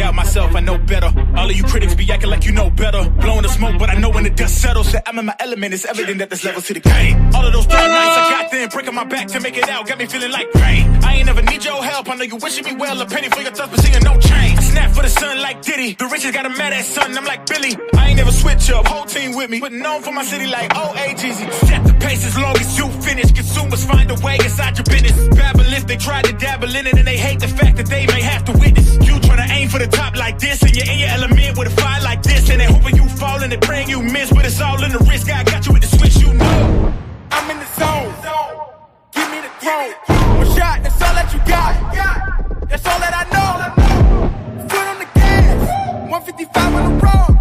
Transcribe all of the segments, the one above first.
doubt myself, I know better. All of you critics be acting like you know better. Blowing the smoke, but I know when the dust settles that I'm in my element. It's evident that there's levels to the game. All of those dark nights I got there, breaking my back to make it out, got me feeling like rain. I ain't never need your help, I know you wishing me well. A penny for your thoughts, but seeing no change. I snap for the sun like Diddy. The richest got a mad ass son, I'm like Billy. I ain't never switch up, whole team with me. Putting on for my city like OAGZ. Set the pace as long as you finish. Consumers find a way inside your business. Babble if they try to dabble in it, and they hate the fact that they may have to witness. You tryna aim for the top like this, and you're in your element with a fire like this, and they hoping you fall and they praying you miss, but it's all in the risk. I got you with the switch, you know. I'm in the zone. Give me the throne. One shot, that's all that you got. That's all that I know. Foot on the gas. 155 on the road.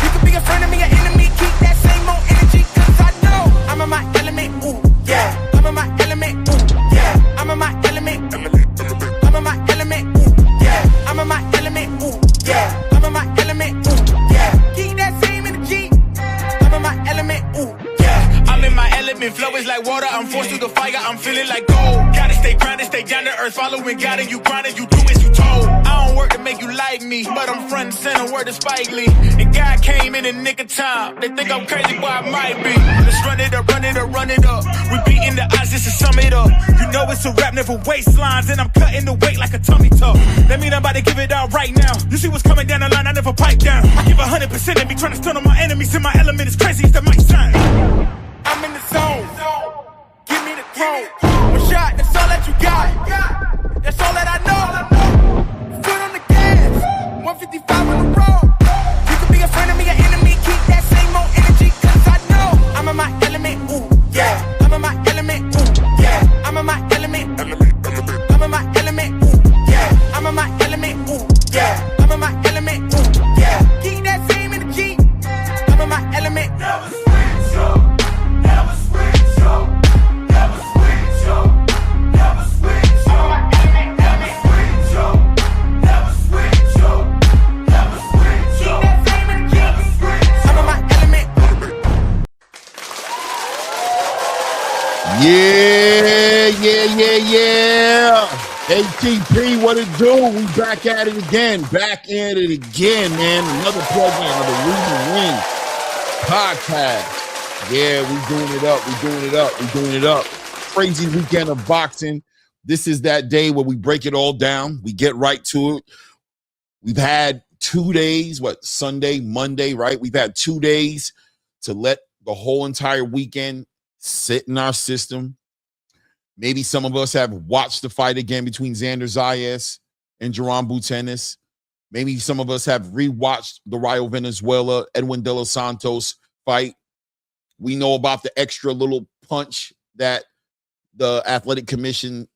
You can be a friend of me, an enemy. Keep that same old energy, cause I know I'm in my element. Ooh, yeah. I'm in my element. Ooh, yeah. I'm in my element. I'm in my element. Ooh, yeah. I'm in my element. Ooh, yeah. I'm in my element. Ooh, yeah. Keep that same energy. I'm in my element. Ooh, yeah. I'm in my element. Flow is like water. I'm forced through the fire. I'm feeling like gold. Gotta stay grounded, stay down to earth. Following God and you grinding. You do as you told. I don't work to make you like me, but I'm front and center. Word to Spike Lee. And God came in the nick of time. They think I'm crazy, but I might be. Let's run it up, run it up, run it up. We beating the odds just to sum it up. You know it's a rap, never waistlines, and I'm cutting the weight like a tummy tuck. That mean I'm about to give it out right now. You see what's coming down the line, I never pipe down. I give 100% and be trying to stun on my enemies. In my element is crazy as the mic shine. I'm in the zone. Give me the throne. One shot, that's all that you got. That's all that I know. Foot on the gas. 155 on the road. You can be a friend of me, an enemy. Keep that same old energy, cause I know I'm in my element. Ooh, yeah. I'm in my element. Ooh, yeah. I'm in my element. I'm in my element. Ooh, yeah. I'm in my element. Ooh, yeah. I'm in my element. Ooh, yeah. Keep that same energy. I'm in my element. Never switch up. Never switch up. Never switch up. Never switch up. Never switch up. Never switch up. Never switch up. Keep that same energy. I'm in my element. Yeah. ATP, what it do? We back at it again. Man. Another program of the Reason Win podcast. Yeah, we doing it up. Crazy weekend of boxing. This is that day where we break it all down. We get right to it. We've had 2 days, Sunday, Monday, right? We've had 2 days to let the whole entire weekend sit in our system. Maybe some of us have watched the fight again between Xander Zayas and Jaron Ennis. Maybe some of us have rewatched the Rayo Valenzuela, Edwin De Los Santos fight. We know about the extra little punch that the athletic commission,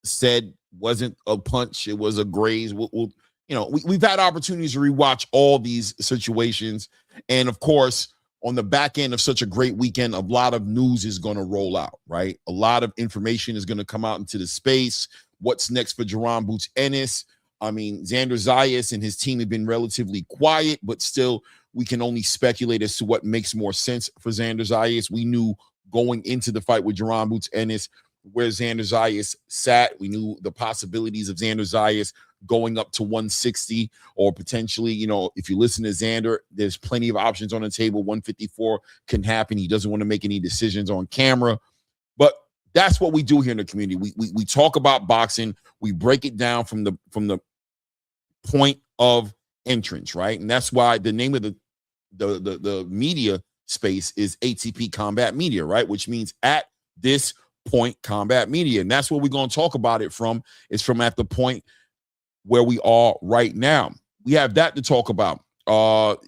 said wasn't a punch. It was a graze. We've had opportunities to rewatch all these situations. And of course, on the back end of such a great weekend, a lot of news is going to roll out, right? A lot of information is going to come out into the space. What's next for Jaron Ennis? I mean, Xander Zayas and his team have been relatively quiet, but still we can only speculate as to what makes more sense for Xander Zayas. We knew going into the fight with Jaron Ennis where Xander Zayas sat. We knew the possibilities of Xander Zayas going up to 160 or potentially, if you listen to Xander, there's plenty of options on the table. 154 can happen. He doesn't want to make any decisions on camera, but that's what we do here in the community. We talk about boxing. We break it down from the point of entrance, right? And that's why the name of the media space is ATP Combat Media, right? Which means at this point Combat Media. And that's what we're going to talk about it from. It's from at the point where we are right now. We have that to talk about.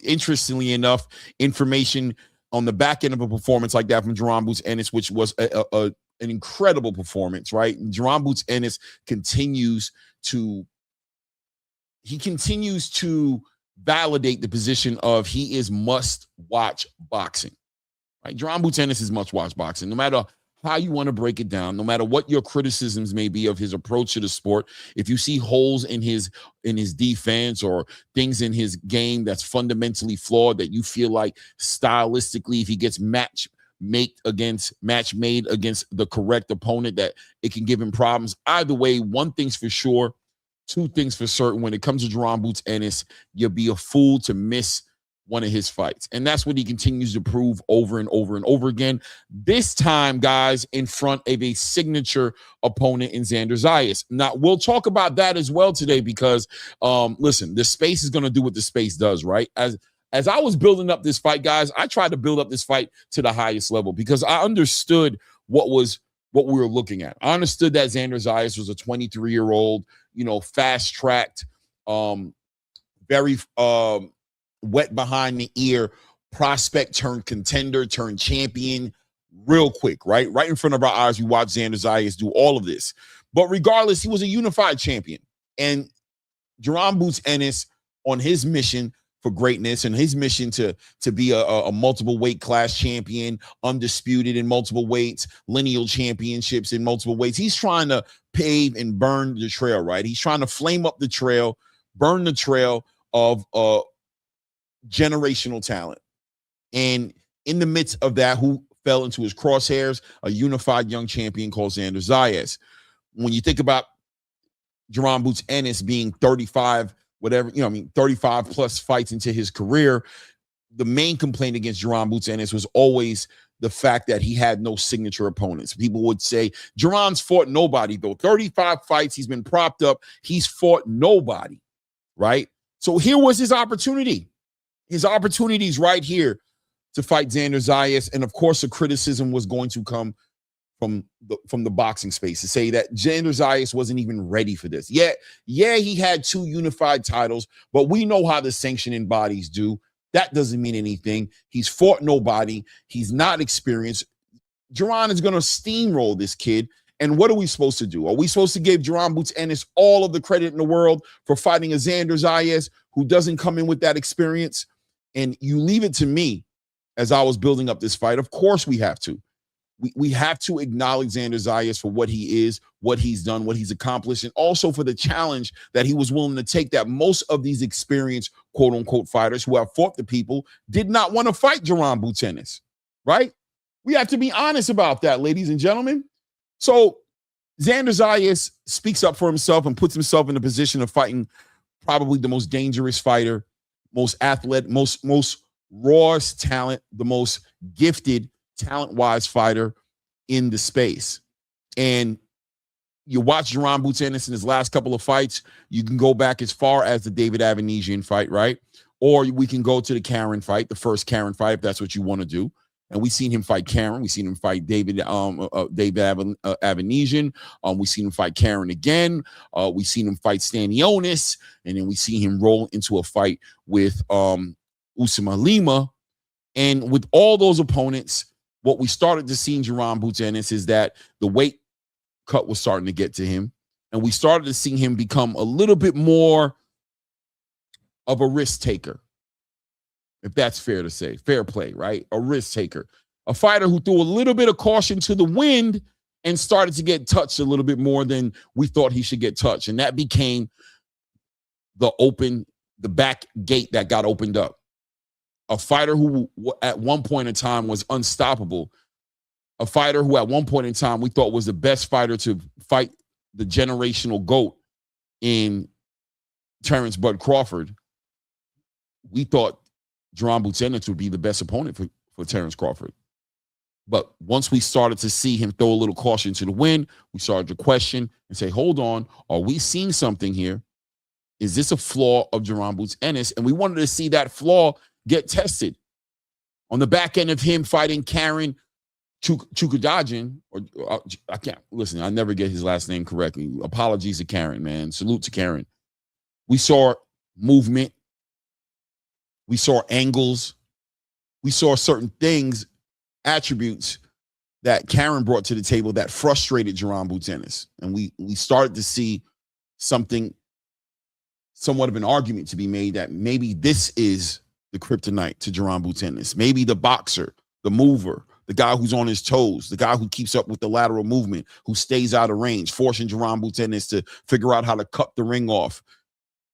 Interestingly enough, information on the back end of a performance like that from Jaron Ennis, which was an incredible performance, right? And Jaron Ennis continues to validate the position of he is must-watch boxing, right? Jaron Ennis is must-watch boxing, no matter how you want to break it down, no matter what your criticisms may be of his approach to the sport. If you see holes in his defense or things in his game that's fundamentally flawed, that you feel like stylistically, if he gets match made against the correct opponent, that it can give him problems. Either way, one thing's for sure, two things for certain. When it comes to Jaron Boots Ennis, you'll be a fool to miss one of his fights. And that's what he continues to prove over and over and over again. This time, guys, in front of a signature opponent in Xander Zayas. Now, we'll talk about that as well today because, listen, the space is going to do what the space does, right? As I was building up this fight, guys, I tried to build up this fight to the highest level because I understood what we were looking at. I understood that Xander Zayas was a 23-year-old, fast-tracked, very wet behind the ear prospect turned contender turned champion real quick, right? Right in front of our eyes, we watched Xander Zayas do all of this. But regardless, he was a unified champion. And Jaron Boots Ennis, on his mission for greatness and his mission to be a multiple weight class champion, undisputed in multiple weights, lineal championships in multiple weights. He's trying to pave and burn the trail, right? He's trying to flame up the trail, burn the trail of generational talent. And in the midst of that, who fell into his crosshairs? A unified young champion called Xander Zayas. When you think about Jaron Boots Ennis being 35, 35 plus fights into his career, the main complaint against Jaron Boots Ennis was always the fact that he had no signature opponents. People would say, Jaron's fought nobody, though. 35 fights, he's been propped up. He's fought nobody, right? So here was his opportunity. His opportunity is right here to fight Xander Zayas. And, of course, the criticism was going to come from the boxing space to say that Xander Zayas wasn't even ready for this. Yeah, he had 2 unified titles, but we know how the sanctioning bodies do. That doesn't mean anything. He's fought nobody. He's not experienced. Jaron is going to steamroll this kid. And what are we supposed to do? Are we supposed to give Jaron Boots Ennis all of the credit in the world for fighting a Xander Zayas who doesn't come in with that experience? And you leave it to me as I was building up this fight. Of course we have to. We have to acknowledge Xander Zayas for what he is, what he's done, what he's accomplished, and also for the challenge that he was willing to take that most of these experienced quote-unquote fighters who have fought the people did not want to fight Jaron Boots Ennis, right? We have to be honest about that, ladies and gentlemen. So Xander Zayas speaks up for himself and puts himself in a position of fighting probably the most dangerous fighter, most athletic, most rawest talent, the most gifted talent-wise fighter in the space. And you watch Jaron Boots Ennis in his last couple of fights, you can go back as far as the David Avanesian fight, right? Or we can go to the Karen fight, the first Karen fight, if that's what you want to do. And we've seen him fight Karen. We've seen him fight David Avanesian. We've seen him fight Karen again. We've seen him fight Stanionis. And then we see him roll into a fight with Usama Lima. And with all those opponents, what we started to see in Jaron Boots Ennis is that the weight cut was starting to get to him. And we started to see him become a little bit more of a risk taker. If that's fair to say, fair play, right? A risk taker, a fighter who threw a little bit of caution to the wind and started to get touched a little bit more than we thought he should get touched. And that became the back gate that got opened up. A fighter who at one point in time was unstoppable. A fighter who at one point in time we thought was the best fighter to fight the generational GOAT in Terrence Bud Crawford. We thought Jaron Boots Ennis would be the best opponent for Terrence Crawford. But once we started to see him throw a little caution to the wind, we started to question and say, hold on, are we seeing something here? Is this a flaw of Jaron Boots Ennis? And we wanted to see that flaw get tested. On the back end of him fighting Karen Chukudajin, or I can't, listen, I never get his last name correctly. Apologies to Karen, man. Salute to Karen. We saw movement. We saw angles. We saw certain things, attributes that Karen brought to the table that frustrated Jaron Boots Ennis. And we started to see something, somewhat of an argument to be made that maybe this is the kryptonite to Jaron Boots Ennis. Maybe the boxer, the mover, the guy who's on his toes, the guy who keeps up with the lateral movement, who stays out of range, forcing Jaron Boots Ennis to figure out how to cut the ring off,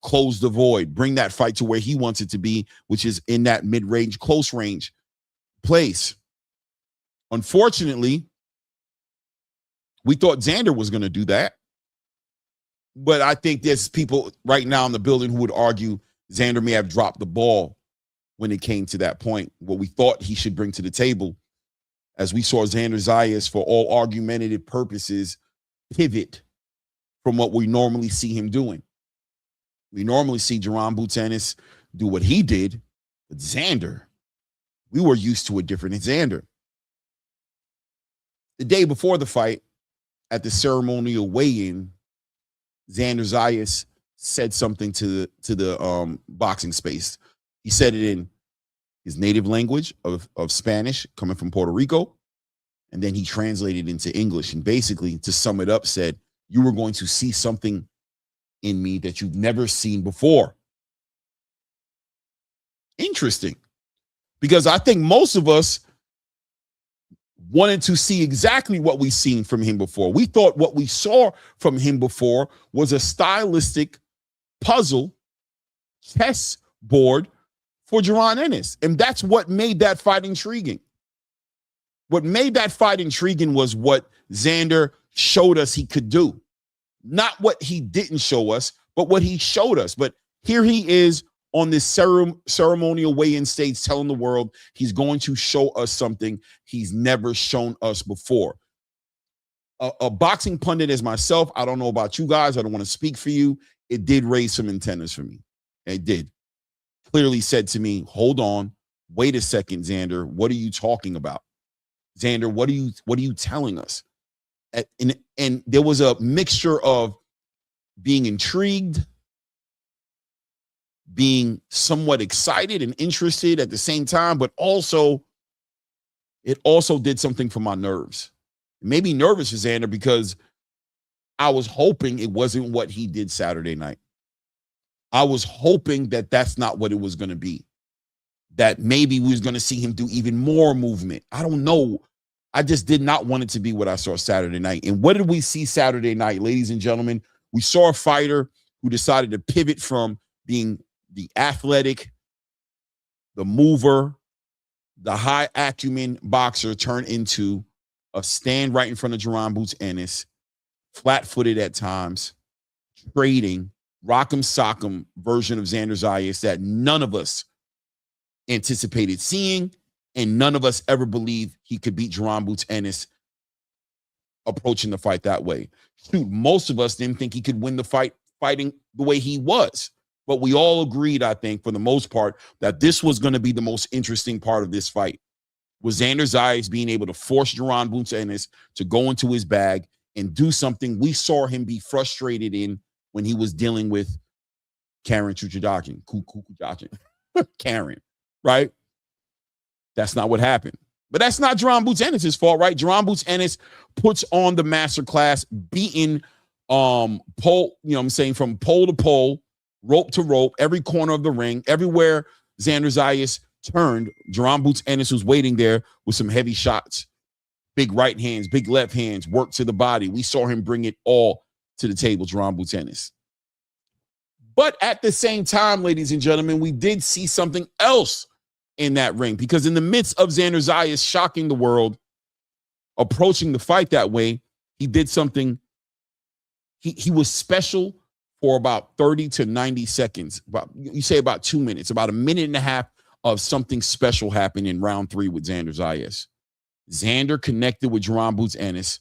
close the void, bring that fight to where he wants it to be, which is in that mid-range, close range place. Unfortunately, we thought Xander was going to do that. But I think there's people right now in the building who would argue Xander may have dropped the ball when it came to that point, what we thought he should bring to the table, as we saw Xander Zayas, for all argumentative purposes, pivot from what we normally see him doing. We normally see Jaron Boots Ennis do what he did, but Xander, we were used to a different Xander. The day before the fight, at the ceremonial weigh-in, Xander Zayas said something to the boxing space. He said it in his native language of Spanish, coming from Puerto Rico, and then he translated into English, and basically, to sum it up, said, you were going to see something in me that you've never seen before. Interesting, because I think most of us wanted to see exactly what we've seen from him before. We thought what we saw from him before was a stylistic puzzle chess board for Jaron Ennis. And that's what made that fight intriguing. What made that fight intriguing was what Xander showed us he could do. Not what he didn't show us, but what he showed us. But here he is on this ceremonial weigh-in stage telling the world he's going to show us something he's never shown us before. A boxing pundit as myself, I don't know about you guys, I don't want to speak for you, it did raise some antennas for me. It did. Clearly said to me, hold on, wait a second, Xander, what are you talking about? Xander, what are you telling us? And there was a mixture of being intrigued, being somewhat excited and interested at the same time, but also it also did something for my nerves. It made me nervous for Xander because I was hoping it wasn't what he did Saturday night. I was hoping that that's not what it was going to be, that maybe we was going to see him do even more movement. I don't know. I just did not want it to be what I saw Saturday night. And what did we see Saturday night, ladies and gentlemen? We saw a fighter who decided to pivot from being the athletic, the mover, the high acumen boxer, turn into a stand right in front of Jaron Boots Ennis, flat-footed at times, trading, rock'em sock'em version of Xander Zayas that none of us anticipated seeing, and none of us ever believed he could beat Jaron Boots Ennis approaching the fight that way. Shoot, most of us didn't think he could win the fight fighting the way he was. But we all agreed, I think, for the most part, that this was going to be the most interesting part of this fight, was Xander Zayas being able to force Jaron Boots Ennis to go into his bag and do something we saw him be frustrated in when he was dealing with Karen Chuchadakin, Karen, right? That's not what happened. But that's not Jaron Boots Ennis' fault, right? Jaron Boots Ennis puts on the masterclass, beating pole, you know what I'm saying, from pole to pole, rope to rope, every corner of the ring, everywhere Xander Zayas turned, Jaron Boots Ennis was waiting there with some heavy shots, big right hands, big left hands, work to the body. We saw him bring it all to the table, Jaron Boots Ennis. But at the same time, ladies and gentlemen, we did see something else in that ring, because in the midst of Xander Zayas shocking the world, approaching the fight that way, he did something. He was special for about 30 to 90 seconds. You say about 2 minutes, about a minute and a half of something special happened in round 3 with Xander Zayas. Xander connected with Jaron Boots Ennis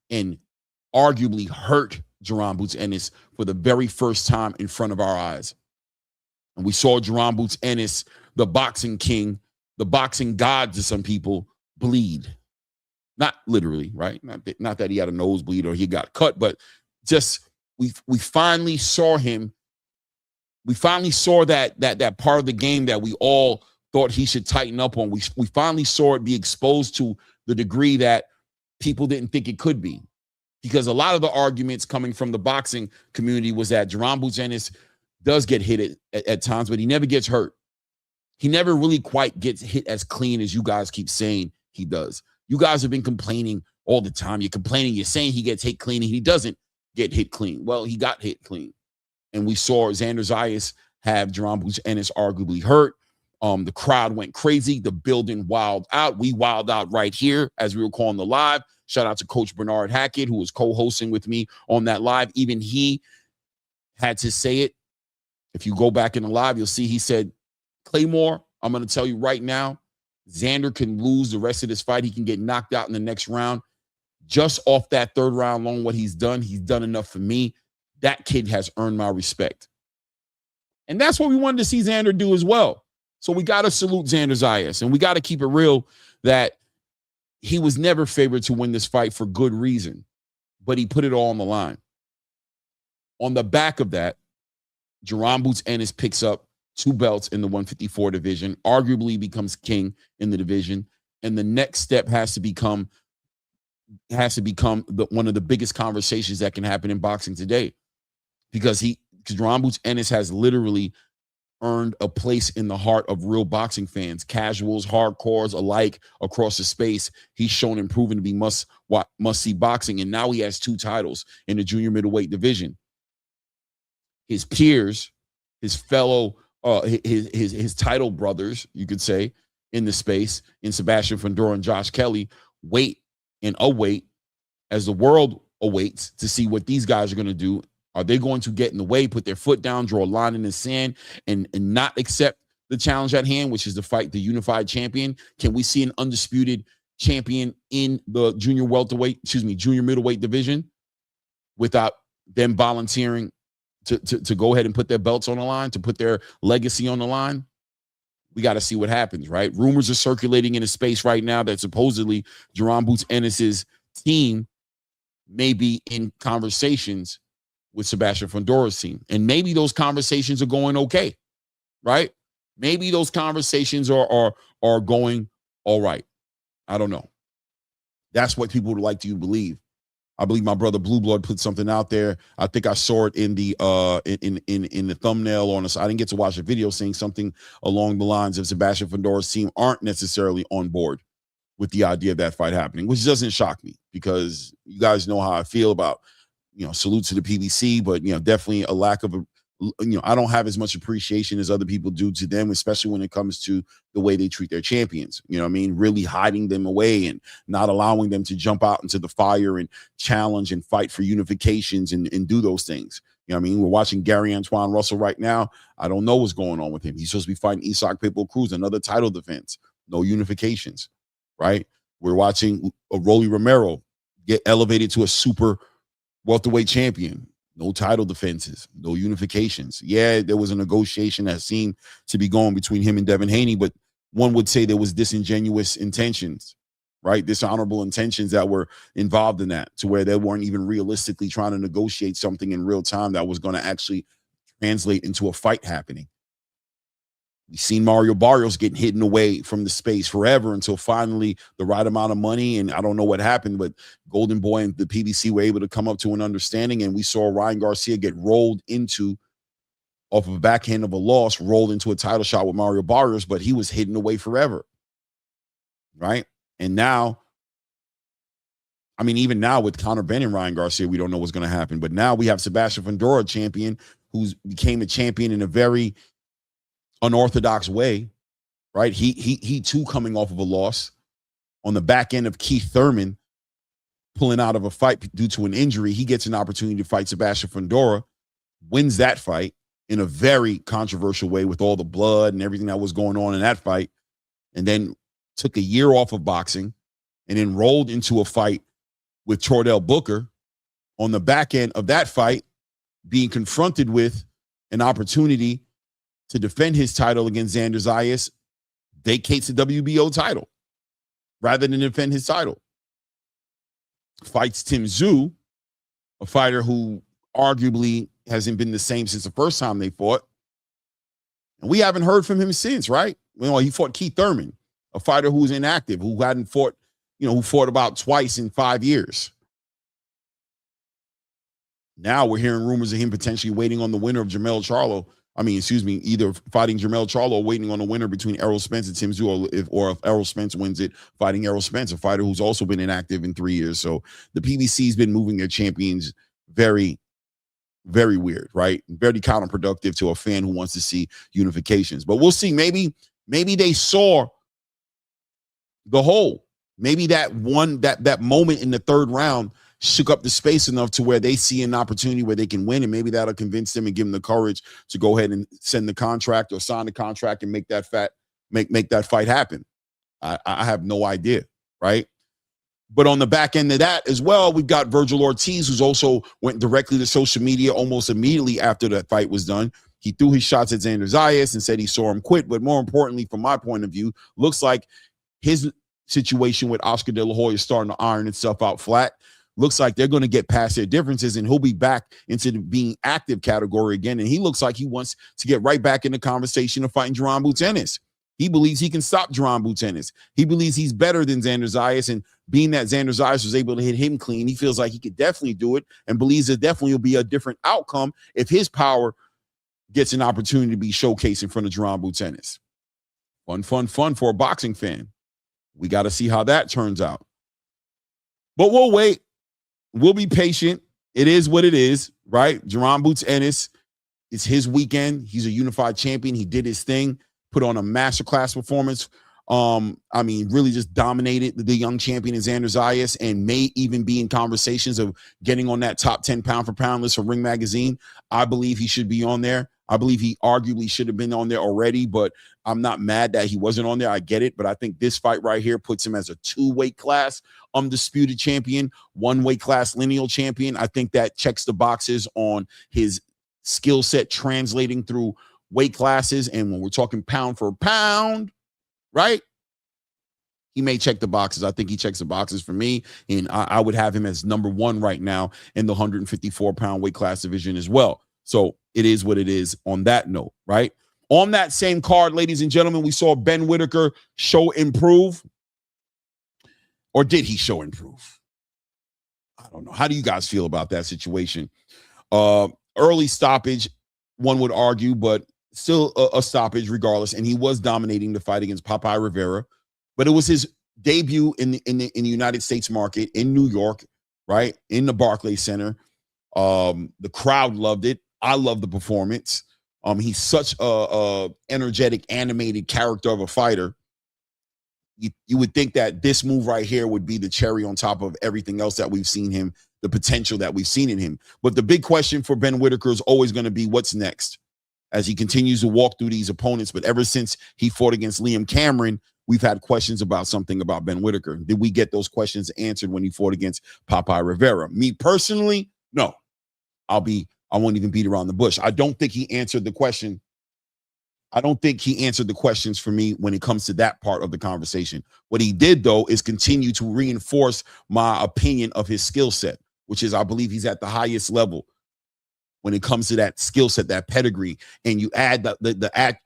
and arguably hurt Jaron Boots Ennis for the very first time in front of our eyes. And we saw Jaron Boots Ennis, the boxing king, the boxing god to some people, bleed. Not literally, right? Not that he had a nosebleed or he got cut, but just we finally saw him. We finally saw that part of the game that we all thought he should tighten up on. We finally saw it be exposed to the degree that people didn't think it could be. Because a lot of the arguments coming from the boxing community was that Jaron Boots Ennis does get hit at times, but he never gets hurt. He never really quite gets hit as clean as you guys keep saying he does. You guys have been complaining all the time. You're complaining. You're saying he gets hit clean, and he doesn't get hit clean. Well, he got hit clean. And we saw Xander Zayas have Jaron Boots Ennis arguably hurt. The crowd went crazy. The building wilded out. We wilded out right here as we were calling the live. Shout out to Coach Bernard Hackett, who was co-hosting with me on that live. Even he had to say it. If you go back in the live, you'll see he said, Claymore, I'm going to tell you right now, Xander can lose the rest of this fight. He can get knocked out in the next round. Just off that third round alone, what he's done enough for me. That kid has earned my respect. And that's what we wanted to see Xander do as well. So we got to salute Xander Zayas, and we got to keep it real that he was never favored to win this fight for good reason, but he put it all on the line. On the back of that, Jaron Boots Ennis picks up 2 belts in the 154 division, arguably becomes king in the division, and the next step has to become one of the biggest conversations that can happen in boxing today, because Jaron Boots Ennis has literally earned a place in the heart of real boxing fans, casuals, hardcores alike across the space. He's shown and proven to be must-see boxing, and now he has 2 titles in the junior middleweight division. His peers, his fellow, his title brothers, you could say, in the space, in Sebastian Fundora and Josh Kelly, wait and await as the world awaits to see what these guys are going to do. Are they going to get in the way, put their foot down, draw a line in the sand, and not accept the challenge at hand, which is to fight the unified champion? Can we see an undisputed champion in the junior middleweight division without them volunteering to go ahead and put their belts on the line, to put their legacy on the line? We got to see what happens, right? Rumors are circulating in a space right now that supposedly Jaron Boots Ennis's team may be in conversations with Sebastian Fundora's team. And maybe those conversations are going okay, right? Maybe those conversations are going all right. I don't know. That's what people would like you to believe. I believe my brother Blue Blood put something out there. I think I saw it in the in the thumbnail on us. I didn't get to watch the video, saying something along the lines of Sebastian Fundora's team aren't necessarily on board with the idea of that fight happening, which doesn't shock me, because you guys know how I feel about, salute to the PBC, but, definitely a lack of I don't have as much appreciation as other people do to them, especially when it comes to the way they treat their champions. You know what I mean? Really hiding them away and not allowing them to jump out into the fire and challenge and fight for unifications and do those things. You know what I mean? We're watching Gary Antoine Russell right now. I don't know what's going on with him. He's supposed to be fighting Isaac Pitbull Cruz, another title defense. No unifications, right? We're watching Rolly Romero get elevated to a super welterweight champion. No title defenses, no unifications. Yeah, there was a negotiation that seemed to be going between him and Devin Haney, but one would say there was disingenuous intentions, right? Dishonorable intentions that were involved in that, to where they weren't even realistically trying to negotiate something in real time that was going to actually translate into a fight happening. We've seen Mario Barrios getting hidden away from the space forever until finally the right amount of money, and I don't know what happened, but Golden Boy and the PBC were able to come up to an understanding, and we saw Ryan Garcia get rolled into, off of a backhand of a loss, rolled into a title shot with Mario Barrios, but he was hidden away forever, right? And now, even now with Conor Benn and Ryan Garcia, we don't know what's going to happen, but now we have Sebastian Fundora, champion, who's became a champion in a very unorthodox way, right? He too coming off of a loss on the back end of Keith Thurman pulling out of a fight due to an injury. He gets an opportunity to fight Sebastian Fundora, wins that fight in a very controversial way with all the blood and everything that was going on in that fight, and then took a year off of boxing and then rolled into a fight with Chordell Booker on the back end of that fight, being confronted with an opportunity to defend his title against Xander Zayas, vacates the WBO title rather than defend his title. Fights Tim Tszyu, a fighter who arguably hasn't been the same since the first time they fought. And we haven't heard from him since, right? He fought Keith Thurman, a fighter who was inactive, who hadn't fought, who fought about twice in 5 years. Now we're hearing rumors of him potentially waiting on the winner of either fighting Jermell Charlo or waiting on a winner between Errol Spence and Tim Tszyu, or if Errol Spence wins it, fighting Errol Spence, a fighter who's also been inactive in 3 years. So the PBC's been moving their champions very, very weird, right? Very counterproductive to a fan who wants to see unifications. But we'll see. Maybe Maybe they saw the hole. Maybe that moment in the third round shook up the space enough to where they see an opportunity where they can win, and maybe that'll convince them and give them the courage to go ahead and send the contract or sign the contract and make that fight happen. I have no idea, right? But on the back end of that as well, we've got Virgil Ortiz, who's also went directly to social media almost immediately after the fight was done. He threw his shots at Xander Zayas and said he saw him quit. But more importantly, from my point of view, looks like his situation with Oscar De La Hoya is starting to iron itself out flat. Looks like they're going to get past their differences, and he'll be back into the being active category again. And he looks like he wants to get right back in the conversation of fighting Jaron Boots Ennis. He believes he can stop Jaron Boots Ennis. He believes he's better than Xander Zayas, and being that Xander Zayas was able to hit him clean, he feels like he could definitely do it and believes it definitely will be a different outcome if his power gets an opportunity to be showcased in front of Jaron Boots Ennis. Fun for a boxing fan. We got to see how that turns out. But we'll wait. We'll be patient. It is what it is, right? Jaron Boots Ennis, it's his weekend. He's a unified champion. He did his thing, put on a masterclass performance. Really just dominated the young champion in Xander Zayas and may even be in conversations of getting on that top 10 pound for pound list for Ring Magazine. I believe he should be on there. I believe he arguably should have been on there already, but I'm not mad that he wasn't on there. I get it, but I think this fight right here puts him as a 2-weight class undisputed champion, 1-weight class lineal champion. I think that checks the boxes on his skill set translating through weight classes. And when we're talking pound for pound, right? He may check the boxes. I think he checks the boxes for me. And I would have him as number 1 right now in the 154-pound weight class division as well. So it is what it is on that note, right? On that same card, ladies and gentlemen, we saw Ben Whitaker show improve. Or did he show improve? I don't know. How do you guys feel about that situation? Early stoppage, one would argue, but still a stoppage regardless. And he was dominating the fight against Popeye Rivera. But it was his debut in the United States market in New York, right? In the Barclays Center. The crowd loved it. I love the performance. He's such a energetic, animated character of a fighter. You would think that this move right here would be the cherry on top of everything else that we've seen him, the potential that we've seen in him. But the big question for Ben Whitaker is always going to be what's next as he continues to walk through these opponents. But ever since he fought against Liam Cameron, we've had questions about something about Ben Whitaker. Did we get those questions answered when he fought against Popeye Rivera? Me personally, no. I won't even beat around the bush. I don't think he answered the question. I don't think he answered the questions for me when it comes to that part of the conversation. What he did, though, is continue to reinforce my opinion of his skill set, which is I believe he's at the highest level when it comes to that skill set, that pedigree. And you add the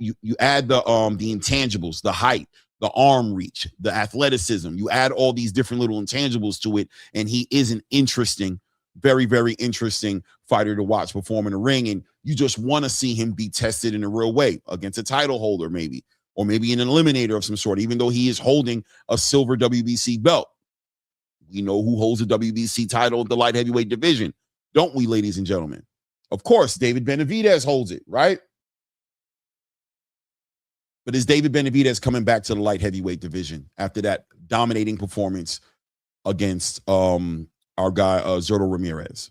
intangibles, the height, the arm reach, the athleticism. You add all these different little intangibles to it, and he is an interesting, very, very interesting fighter to watch perform in the ring. And you just want to see him be tested in a real way against a title holder, maybe, or maybe in an eliminator of some sort, even though he is holding a silver WBC belt. We know who holds the WBC title of the light heavyweight division, don't we, ladies and gentlemen? Of course, David Benavidez holds it, right? But is David Benavidez coming back to the light heavyweight division after that dominating performance against our guy, Zurdo Ramirez?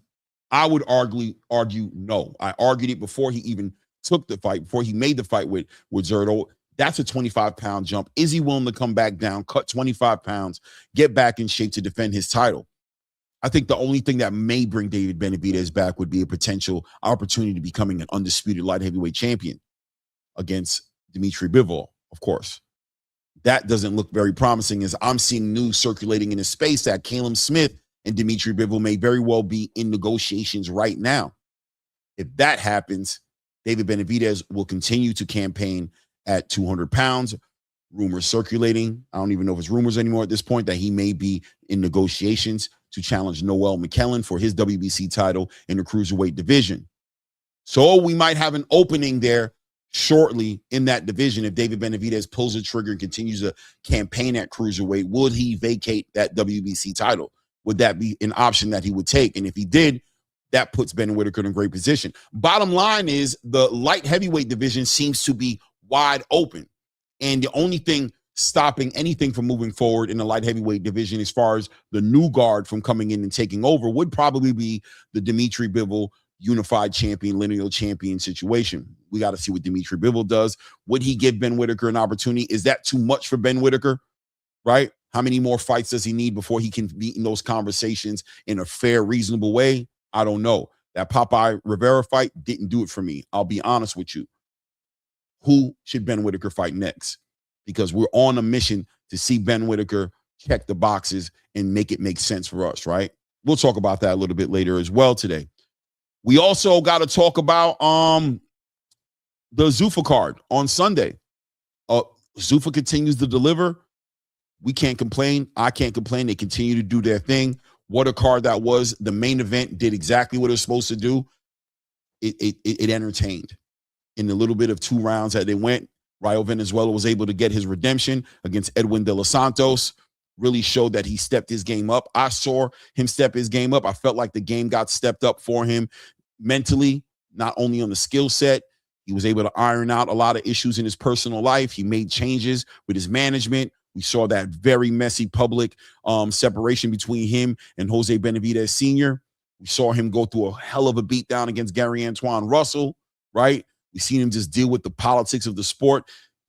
I would argue no. I argued it before he even took the fight, before he made the fight with Zurdo. That's a 25-pound jump. Is he willing to come back down, cut 25 pounds, get back in shape to defend his title? I think the only thing that may bring David Benavidez back would be a potential opportunity to becoming an undisputed light heavyweight champion against Dimitri Bivol, of course. That doesn't look very promising, as I'm seeing news circulating in the space that Caleb Smith and Dimitri Bivol may very well be in negotiations right now. If that happens, David Benavidez will continue to campaign at 200 pounds. Rumors circulating. I don't even know if it's rumors anymore at this point that he may be in negotiations to challenge Noel McKellen for his WBC title in the cruiserweight division. So we might have an opening there shortly in that division. If David Benavidez pulls the trigger and continues to campaign at cruiserweight, would he vacate that WBC title? Would that be an option that he would take? And if he did, that puts Ben Whitaker in a great position. Bottom line is the light heavyweight division seems to be wide open. And the only thing stopping anything from moving forward in the light heavyweight division as far as the new guard from coming in and taking over would probably be the Dimitri Bivol unified champion, lineal champion situation. We got to see what Dimitri Bivol does. Would he give Ben Whitaker an opportunity? Is that too much for Ben Whitaker, right? How many more fights does he need before he can be in those conversations in a fair, reasonable way? I don't know. That Popeye Rivera fight didn't do it for me. I'll be honest with you. Who should Ben Whitaker fight next? Because we're on a mission to see Ben Whitaker check the boxes and make it make sense for us, right? We'll talk about that a little bit later as well today. We also got to talk about the ZUFFA card on Sunday. ZUFFA continues to deliver. We can't complain. I can't complain. They continue to do their thing. What a card that was. The main event did exactly what it was supposed to do. It entertained. In the little bit of 2 rounds that they went, Rayo Valenzuela was able to get his redemption against Edwin De Los Santos. Really showed that he stepped his game up. I saw him step his game up. I felt like the game got stepped up for him mentally, not only on the skill set. He was able to iron out a lot of issues in his personal life. He made changes with his management. We saw that very messy public separation between him and Jose Benavidez Sr. We saw him go through a hell of a beatdown against Gary Antoine Russell, right? We seen him just deal with the politics of the sport.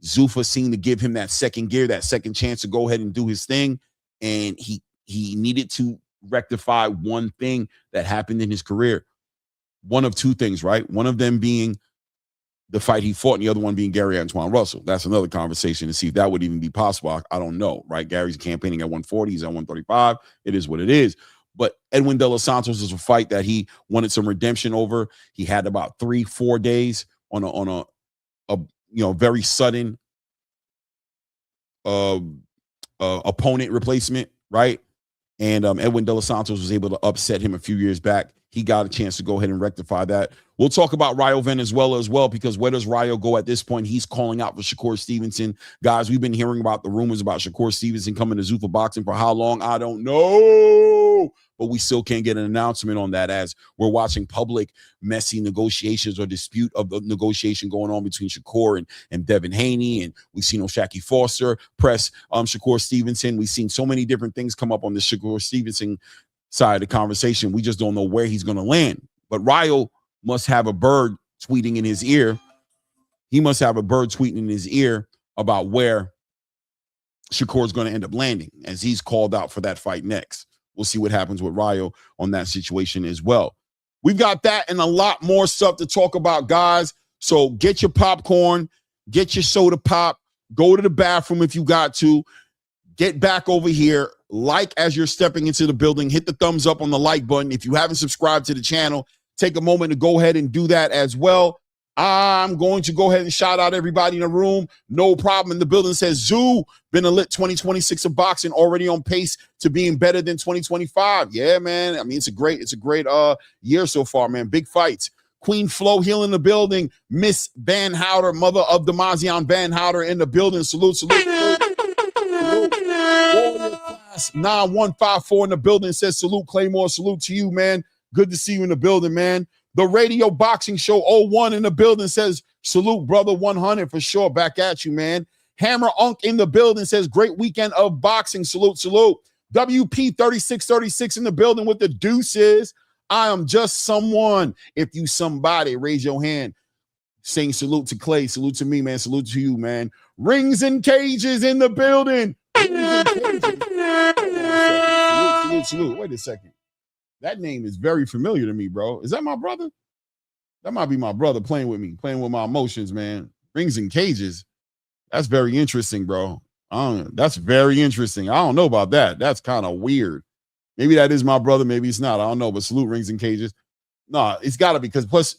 ZUFFA seemed to give him that second gear, that second chance to go ahead and do his thing. And he needed to rectify one thing that happened in his career. One of 2 things, right? One of them being the fight he fought, and the other one being Gary Antoine Russell. That's another conversation to see if that would even be possible. I don't know, right? Gary's campaigning at 140. He's at 135. It is what it is. But Edwin De Los Santos is a fight that he wanted some redemption over. He had about 3-4 days on a very sudden opponent replacement, right? And Edwin De Los Santos was able to upset him a few years back. He got a chance to go ahead and rectify that. We'll talk about Rayo Valenzuela as well, because where does Rayo go at this point? He's calling out for Shakur Stevenson. Guys, we've been hearing about the rumors about Shakur Stevenson coming to ZUFFA Boxing for how long? I don't know. But we still can't get an announcement on that as we're watching public messy negotiations or dispute of the negotiation going on between Shakur and Devin Haney. And we've seen O'Shaquie Foster press Shakur Stevenson. We've seen so many different things come up on the Shakur Stevenson side of the conversation. We just don't know where he's going to land. But Rayo must have a bird tweeting in his ear. He must have a bird tweeting in his ear about where Shakur is going to end up landing as he's called out for that fight next. We'll see what happens with Rayo on that situation as well. We've got that and a lot more stuff to talk about, guys. So get your popcorn, get your soda pop, go to the bathroom if you got to. Get back over here. Like as you're stepping into the building. Hit the thumbs up on the like button. If you haven't subscribed to the channel, take a moment to go ahead and do that as well. I'm going to go ahead and shout out everybody in the room. No problem in the building says Zoo, been a lit 2026 of boxing, already on pace to being better than 2025. Yeah, man. I mean, it's a great year so far, man. Big fights. Queen Flo Hill in the building. Miss Van Houter, mother of Demazion Van Houter in the building. Salute. Warrior Class 9154 in the building says salute, Claymore. Salute to you, man. Good to see you in the building, man. The Radio Boxing Show 01 in the building says salute, brother. 100 for sure. Back at you, man. Hammer Unk in the building says great weekend of boxing. Salute. WP 3636 in the building with the deuces. I am just someone. If you somebody, raise your hand. Saying salute to Clay. Salute to me, man. Salute to you, man. Rings and Cages in the building. Salute. Wait a second. That name is very familiar to me, bro. Is that my brother? That might be my brother playing with me, playing with my emotions, man. Rings and Cages. That's very interesting, bro. That's very interesting. I don't know about that. That's kind of weird. Maybe that is my brother. Maybe it's not. I don't know. But salute, Rings and Cages. No, it's got to be because plus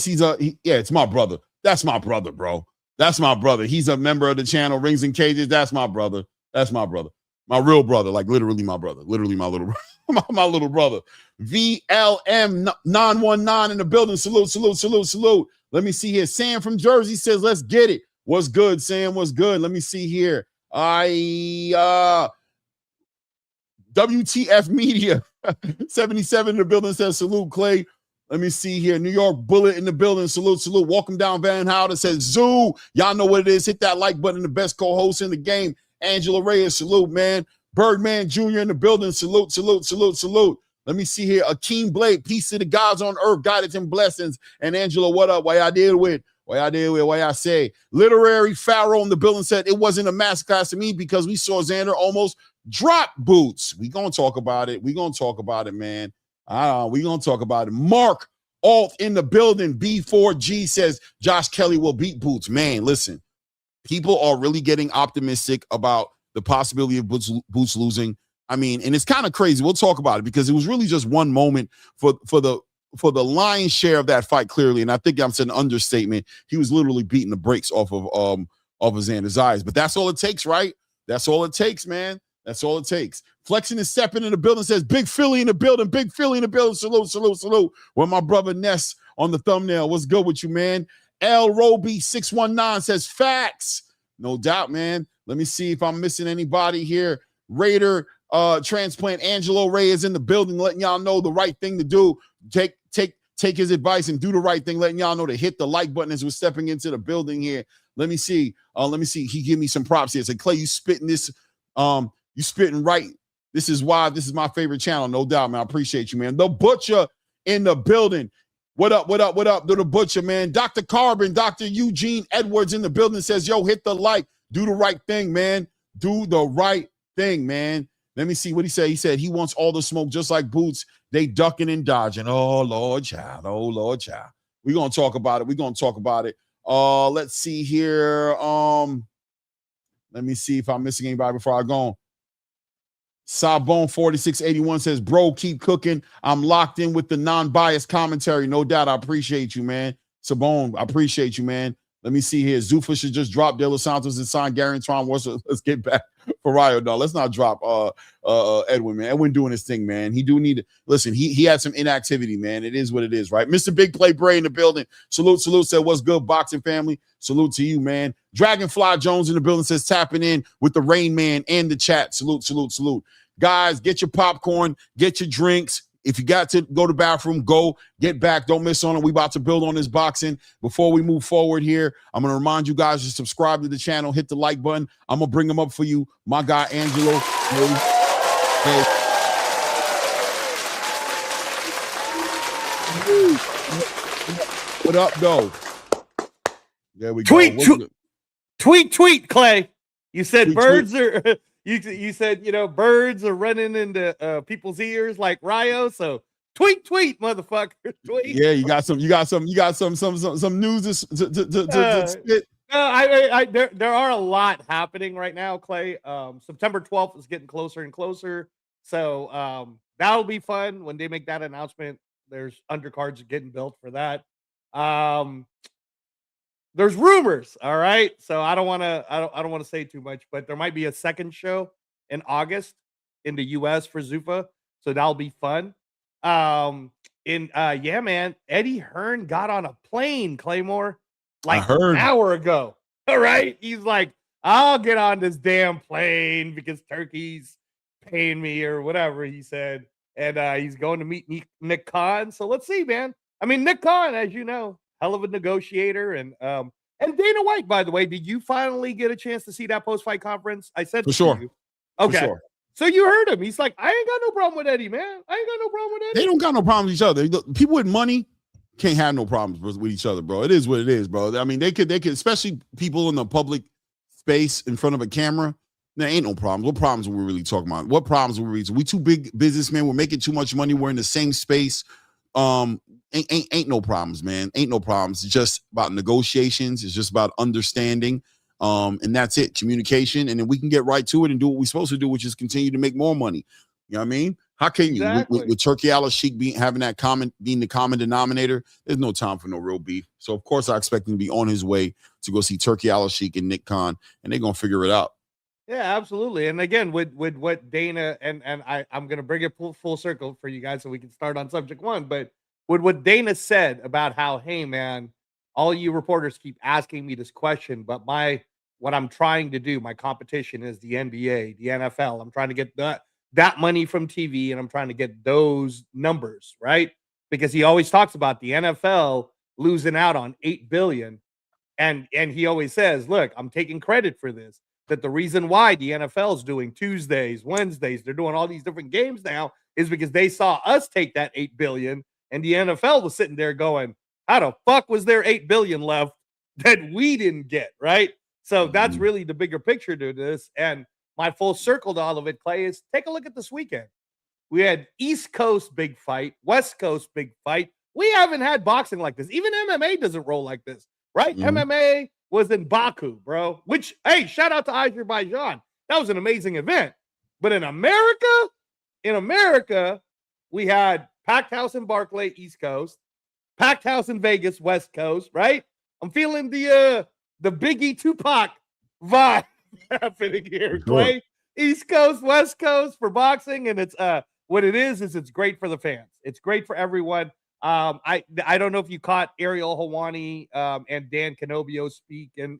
he's it's my brother. That's my brother, bro. That's my brother. He's a member of the channel, Rings and Cages. That's my brother. That's my brother. My real brother, like literally my brother. Literally my little brother. My little brother. VLM 919 in the building. Salute. Let me see here. Sam from Jersey says, let's get it. What's good, Sam? What's good? Let me see here. WTF Media 77 in the building says salute, Clay. Let me see here. New York Bullet in the building. Salute, salute. Welcome down Van Howden. Says Zoo. Y'all know what it is. Hit that like button. The best co-host in the game. Angela Reyes. Salute, man. Birdman Jr. in the building. Salute, salute, salute, salute. Let me see here. Akeem Blake. Peace to the gods on earth. Guidance and blessings. And Angela, what up? Why I did with? Why I say? Literary Pharaoh in the building said it wasn't a masterclass to me because we saw Xander almost drop boots. We gonna talk about it. We gonna talk about it, man. We gonna talk about it. Mark Alt in the building. B4G says Josh Kelly will beat Boots. Man, listen, people are really getting optimistic about the possibility of Boots losing. I mean, and it's kind of crazy. We'll talk about it because it was really just one moment for the lion's share of that fight, clearly. And I think I'm saying an understatement. He was literally beating the brakes off of Xander Zayas. But that's all it takes, right? That's all it takes, man. That's all it takes. Flexing and stepping in the building says Big Philly in the building. Big Philly in the building. Salute, salute, salute. With my brother Ness on the thumbnail. What's good with you, man? L Roby 619 says facts. No doubt, man. Let me see if I'm missing anybody here. Raider transplant Angelo Ray is in the building, letting y'all know the right thing to do. Take his advice and do the right thing, letting y'all know to hit the like button as we're stepping into the building here. Let me see. He give me some props here. Say, Clay, you spitting this. You spitting right. This is why this is my favorite channel, no doubt, man. I appreciate you, man. The Butcher in the building. What up, what up, what up to the Butcher, man? Dr. Carbon, Dr. Eugene Edwards in the building says, yo, hit the like. Do the right thing, man. Do the right thing, man. Let me see what he said. He said he wants all the smoke just like Boots. They ducking and dodging. Oh, Lord, child. Oh, Lord, child. We're going to talk about it. We're going to talk about it. Let's see here. Let me see if I'm missing anybody before I go on. Sabone 4681 says, bro, keep cooking. I'm locked in with the non-biased commentary. No doubt. I appreciate you, man. Sabone, I appreciate you, man. Let me see here. Zuffa should just drop De Los Santos and sign Gary Tron. Let's get back for Rayo. No, let's not drop Edwin, man. Edwin doing his thing, man. He do need to listen. He had some inactivity, man. It is what it is, right? Mr. Big Play Bray in the building. Salute, salute. Said, what's good, boxing family? Salute to you, man. Dragonfly Jones in the building says, tapping in with the Rain Man and the chat. Salute, salute, salute. Guys, get your popcorn, get your drinks. If you got to go to the bathroom, go, get back. Don't miss on it. We about to build on this boxing. Before we move forward here, I'm going to remind you guys to subscribe to the channel, hit the like button. I'm going to bring them up for you. My guy, Angelo. Hey. What up, though? There we go. Tweet, Clay. You said Tweet, birds are... You said, birds are running into people's ears like Rayo. So tweet, motherfucker. Tweet. Yeah, you got some news to spit. No, there are a lot happening right now, Clay. September 12th is getting closer and closer. So that'll be fun when they make that announcement. There's undercards getting built for that. There's rumors, all right. So I don't want to say too much, but there might be a second show in August in the US for ZUFFA. So that'll be fun. Yeah, man, Eddie Hearn got on a plane, Claymore, like an hour ago. All right. He's like, I'll get on this damn plane because Turkey's paying me or whatever he said. And he's going to meet Nick Khan. So let's see, man. I mean, Nick Khan, as you know, hell of a negotiator. And Dana White, by the way, did you finally get a chance to see that post-fight conference? I said for sure. You. Okay. For sure. So you heard him. He's like, I ain't got no problem with Eddie, man. I ain't got no problem with Eddie. They don't got no problem with each other. People with money can't have no problems with each other, bro. It is what it is, bro. I mean, they could, especially people in the public space in front of a camera. There ain't no problems. What problems are we really talking about? What problems are we? We two big businessmen. We're making too much money. We're in the same space. Ain't no problems, man. Ain't no problems. It's just about negotiations. It's just about understanding. And that's it. Communication. And then we can get right to it and do what we're supposed to do, which is continue to make more money. You know what I mean? How can you with Turkey Al-Sheikh having that being the common denominator? There's no time for no real beef. So of course I expect him to be on his way to go see Turkey Al-Sheikh and Nick Khan, and they're gonna figure it out. Yeah, absolutely. And again, with what Dana and I'm gonna bring it full circle for you guys so we can start on subject one. But with what Dana said about how, hey man, all you reporters keep asking me this question, but what I'm trying to do, my competition is the NBA, the NFL. I'm trying to get that money from TV, and I'm trying to get those numbers, right? because he always talks about the NFL losing out on $8 billion. And he always says, look, I'm taking credit for this, that the reason why the NFL is doing Tuesdays, Wednesdays, they're doing all these different games now is because they saw us take that $8 billion, and the NFL was sitting there going, how the fuck was there $8 billion left that we didn't get, right? So that's really the bigger picture to this. And my full circle to all of it, Clay, is take a look at this weekend. We had East Coast big fight, West Coast big fight. We haven't had boxing like this. Even MMA doesn't roll like this, right? MMA was in Baku, bro, which, hey, shout out to Azerbaijan. That was an amazing event. But in America, we had packed house in Barclay, East Coast, packed house in Vegas, West Coast, right? I'm feeling the Biggie Tupac vibe happening here, Clay. East Coast, West Coast for boxing, and it's what it is it's great for the fans. It's great for everyone. I don't know if you caught Ariel Helwani and Dan Canobio speak, and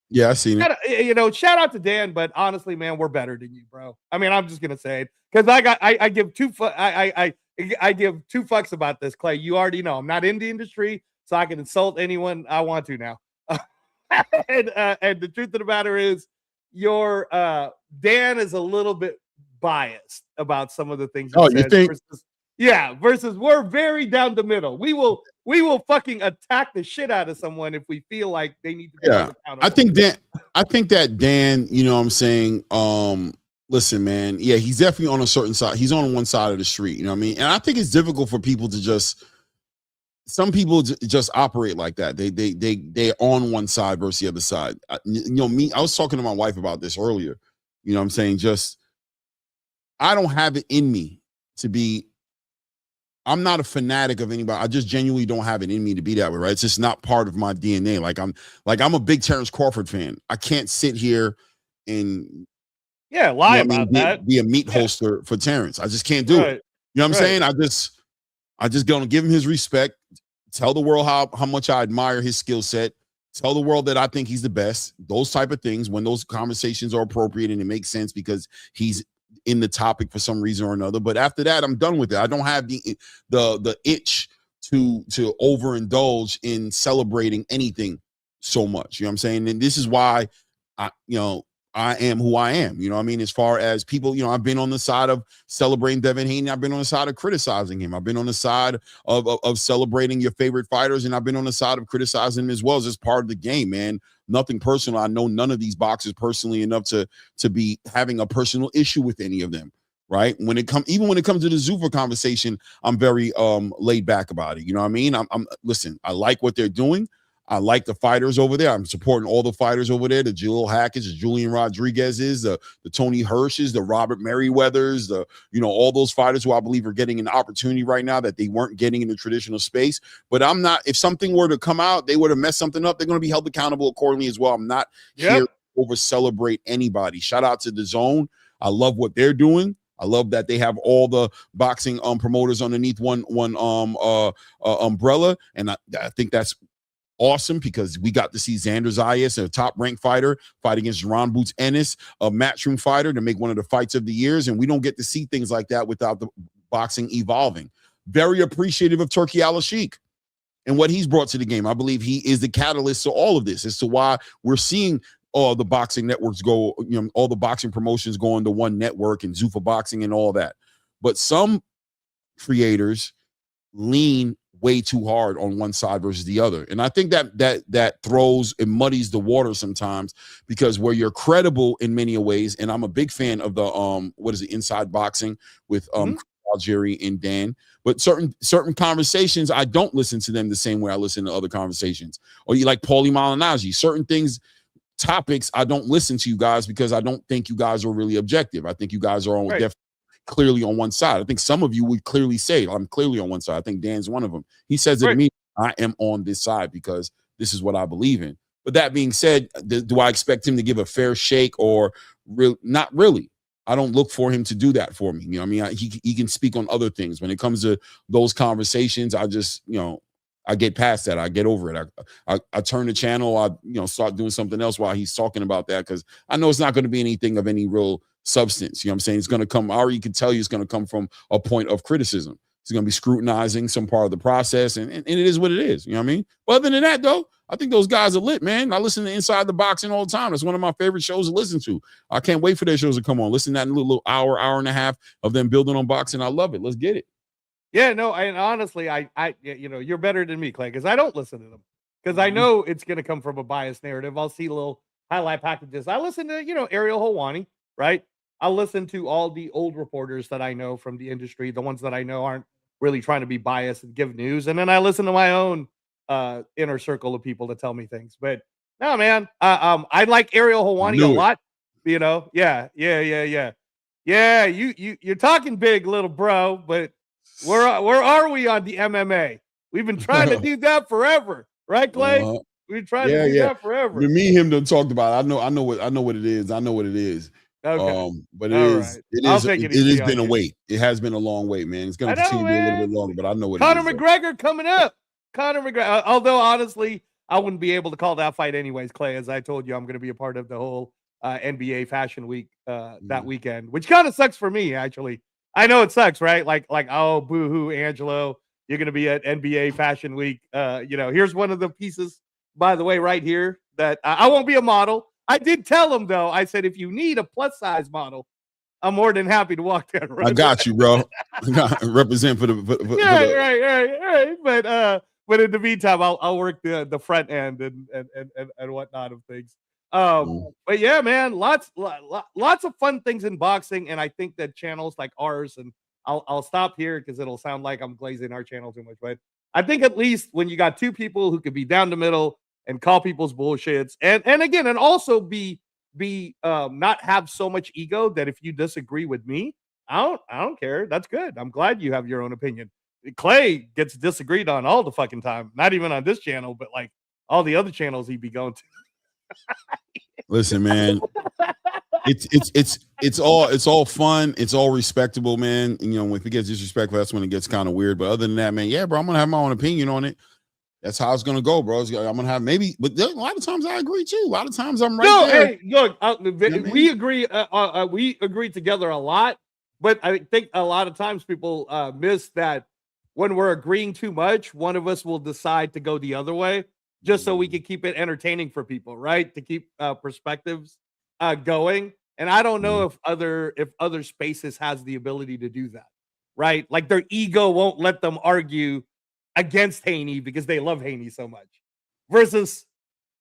yeah, I seen it. Shout out to Dan, but honestly, man, we're better than you, bro. I mean, I'm just gonna say it because I give two fucks about this, Clay. You already know I'm not in the industry, so I can insult anyone I want to now. And the truth of the matter is, your Dan is a little bit biased about some of the things. You think? Versus we're very down the middle. We will fucking attack the shit out of someone if we feel like they need to be accountable. I think that Dan, you know what I'm saying? Listen, man, yeah, he's definitely on a certain side. He's on one side of the street, you know what I mean? And I think it's difficult for people to some people just operate like that. They're on one side versus the other side. I was talking to my wife about this earlier. You know what I'm saying? I don't have it in me to be, I'm not a fanatic of anybody. I just genuinely don't have it in me to be that way, right? It's just not part of my DNA. I'm a big Terrence Crawford fan. I can't sit here and lie about that. Be a meat holster for Terrence. I just can't do it. You know what I'm saying? I just gonna give him his respect, tell the world how much I admire his skill set, tell the world that I think he's the best, those type of things when those conversations are appropriate and it makes sense because he's in the topic for some reason or another. But after that, I'm done with it. I don't have the itch to overindulge in celebrating anything so much. You know what I'm saying? And this is why I am who I am, you know what I mean? As far as people, I've been on the side of celebrating Devin Haney. I've been on the side of criticizing him. I've been on the side of celebrating your favorite fighters. And I've been on the side of criticizing him as well as just part of the game, man. Nothing personal. I know none of these boxers personally enough to be having a personal issue with any of them, right? Even when it comes to the ZUFFA conversation, I'm very laid back about it. You know what I mean? Listen, I like what they're doing. I like the fighters over there. I'm supporting all the fighters over there, the Jalil Hackett's, the Julian Rodriguez's, the Tony Hirsch's, the Robert Merriweather's, all those fighters who I believe are getting an opportunity right now that they weren't getting in the traditional space. But if something were to come out, they were to mess something up, they're going to be held accountable accordingly as well. I'm not here to over celebrate anybody. Shout out to the Zone. I love what they're doing. I love that they have all the boxing promoters underneath one umbrella. And I think that's awesome because we got to see Xander Zayas, a top-ranked fighter, fight against Jaron Boots Ennis, a matchroom fighter, to make one of the fights of the years. And we don't get to see things like that without the boxing evolving. Very appreciative of Turki Al-Sheikh and what he's brought to the game. I believe he is the catalyst to all of this as to why we're seeing all the boxing networks go, all the boxing promotions go into one network and ZUFFA Boxing and all that. But some creators lean way too hard on one side versus the other. And I think that throws and muddies the water sometimes, because where you're credible in many ways, and I'm a big fan of the Inside Boxing with Algeri and Dan, but certain conversations, I don't listen to them the same way I listen to other conversations. Or you like Paulie Malignaggi, certain things, topics, I don't listen to you guys because I don't think you guys are really objective. I think you guys are definitely clearly on one side. I think some of you would clearly say, I'm clearly on one side. I think Dan's one of them. He says it to me, I am on this side because this is what I believe in. But that being said, do I expect him to give a fair shake or not really? I don't look for him to do that for me. You know what I mean? He can speak on other things. When it comes to those conversations, I just, I get past that. I get over it. I turn the channel. I, start doing something else while he's talking about that, because I know it's not going to be anything of any real substance. You know what I'm saying? It's going to come, I already can tell you it's going to come from a point of criticism. He's going to be scrutinizing some part of the process, and it is what it is. You know what I mean? But other than that, though, I think those guys are lit, man. I listen to Inside the Boxing all the time. It's one of my favorite shows to listen to. I can't wait for their shows to come on. Listen to that little hour and a half of them building on boxing. I love it. Let's get it. Yeah, no, and honestly, I you're better than me, Clay, because I don't listen to them. Because I know it's going to come from a biased narrative. I'll see little highlight packages. I listen to, Ariel Helwani, right? I'll listen to all the old reporters that I know from the industry, the ones that I know aren't really trying to be biased and give news. And then I listen to my own inner circle of people to tell me things. But no, man, I like Ariel Helwani a lot. Yeah. Yeah, you're talking big, little bro, but where are we on the MMA? We've been trying to do that forever. Right, Clay? We're trying to do that forever. Me and him done talked about it. I know what it is. Okay. But it has been a wait. It has been a long wait, man. It's gonna continue to be a little bit longer, but I know what Conor it is. McGregor coming up. Conor McGregor. Although honestly, I wouldn't be able to call that fight anyways, Clay. As I told you, I'm gonna be a part of the whole NBA Fashion Week that weekend, which kind of sucks for me, actually. I know it sucks, right? Like, oh, boo-hoo, Angelo. You're going to be at NBA Fashion Week. Here's one of the pieces, by the way, right here, that I won't be a model. I did tell him, though. I said, if you need a plus-size model, I'm more than happy to walk that road. I got you, bro. Represent for the right. But in the meantime, I'll work the front end and whatnot of things. But yeah, man, lots of fun things in boxing, and I think that channels like ours, and I'll stop here because it'll sound like I'm glazing our channel too much, but I think at least when you got two people who could be down the middle and call people's bullshits, and again, and also be not have so much ego that if you disagree with me, I don't care. That's good. I'm glad you have your own opinion. Clay gets disagreed on all the fucking time, not even on this channel, but like all the other channels he'd be going to. Listen, man, it's all fun. It's all respectable, man. And, if it gets disrespectful, that's when it gets kind of weird. But other than that, man, yeah, bro, I'm going to have my own opinion on it. That's how it's going to go, bro. I'm going to have but a lot of times I agree too. A lot of times I'm right there. Hey, look, we agree. We agree together a lot, but I think a lot of times people miss that when we're agreeing too much, one of us will decide to go the other way, just so we can keep it entertaining for people, right? To keep perspectives going. And I don't know if other spaces has the ability to do that, right? Like their ego won't let them argue against Haney because they love Haney so much. Versus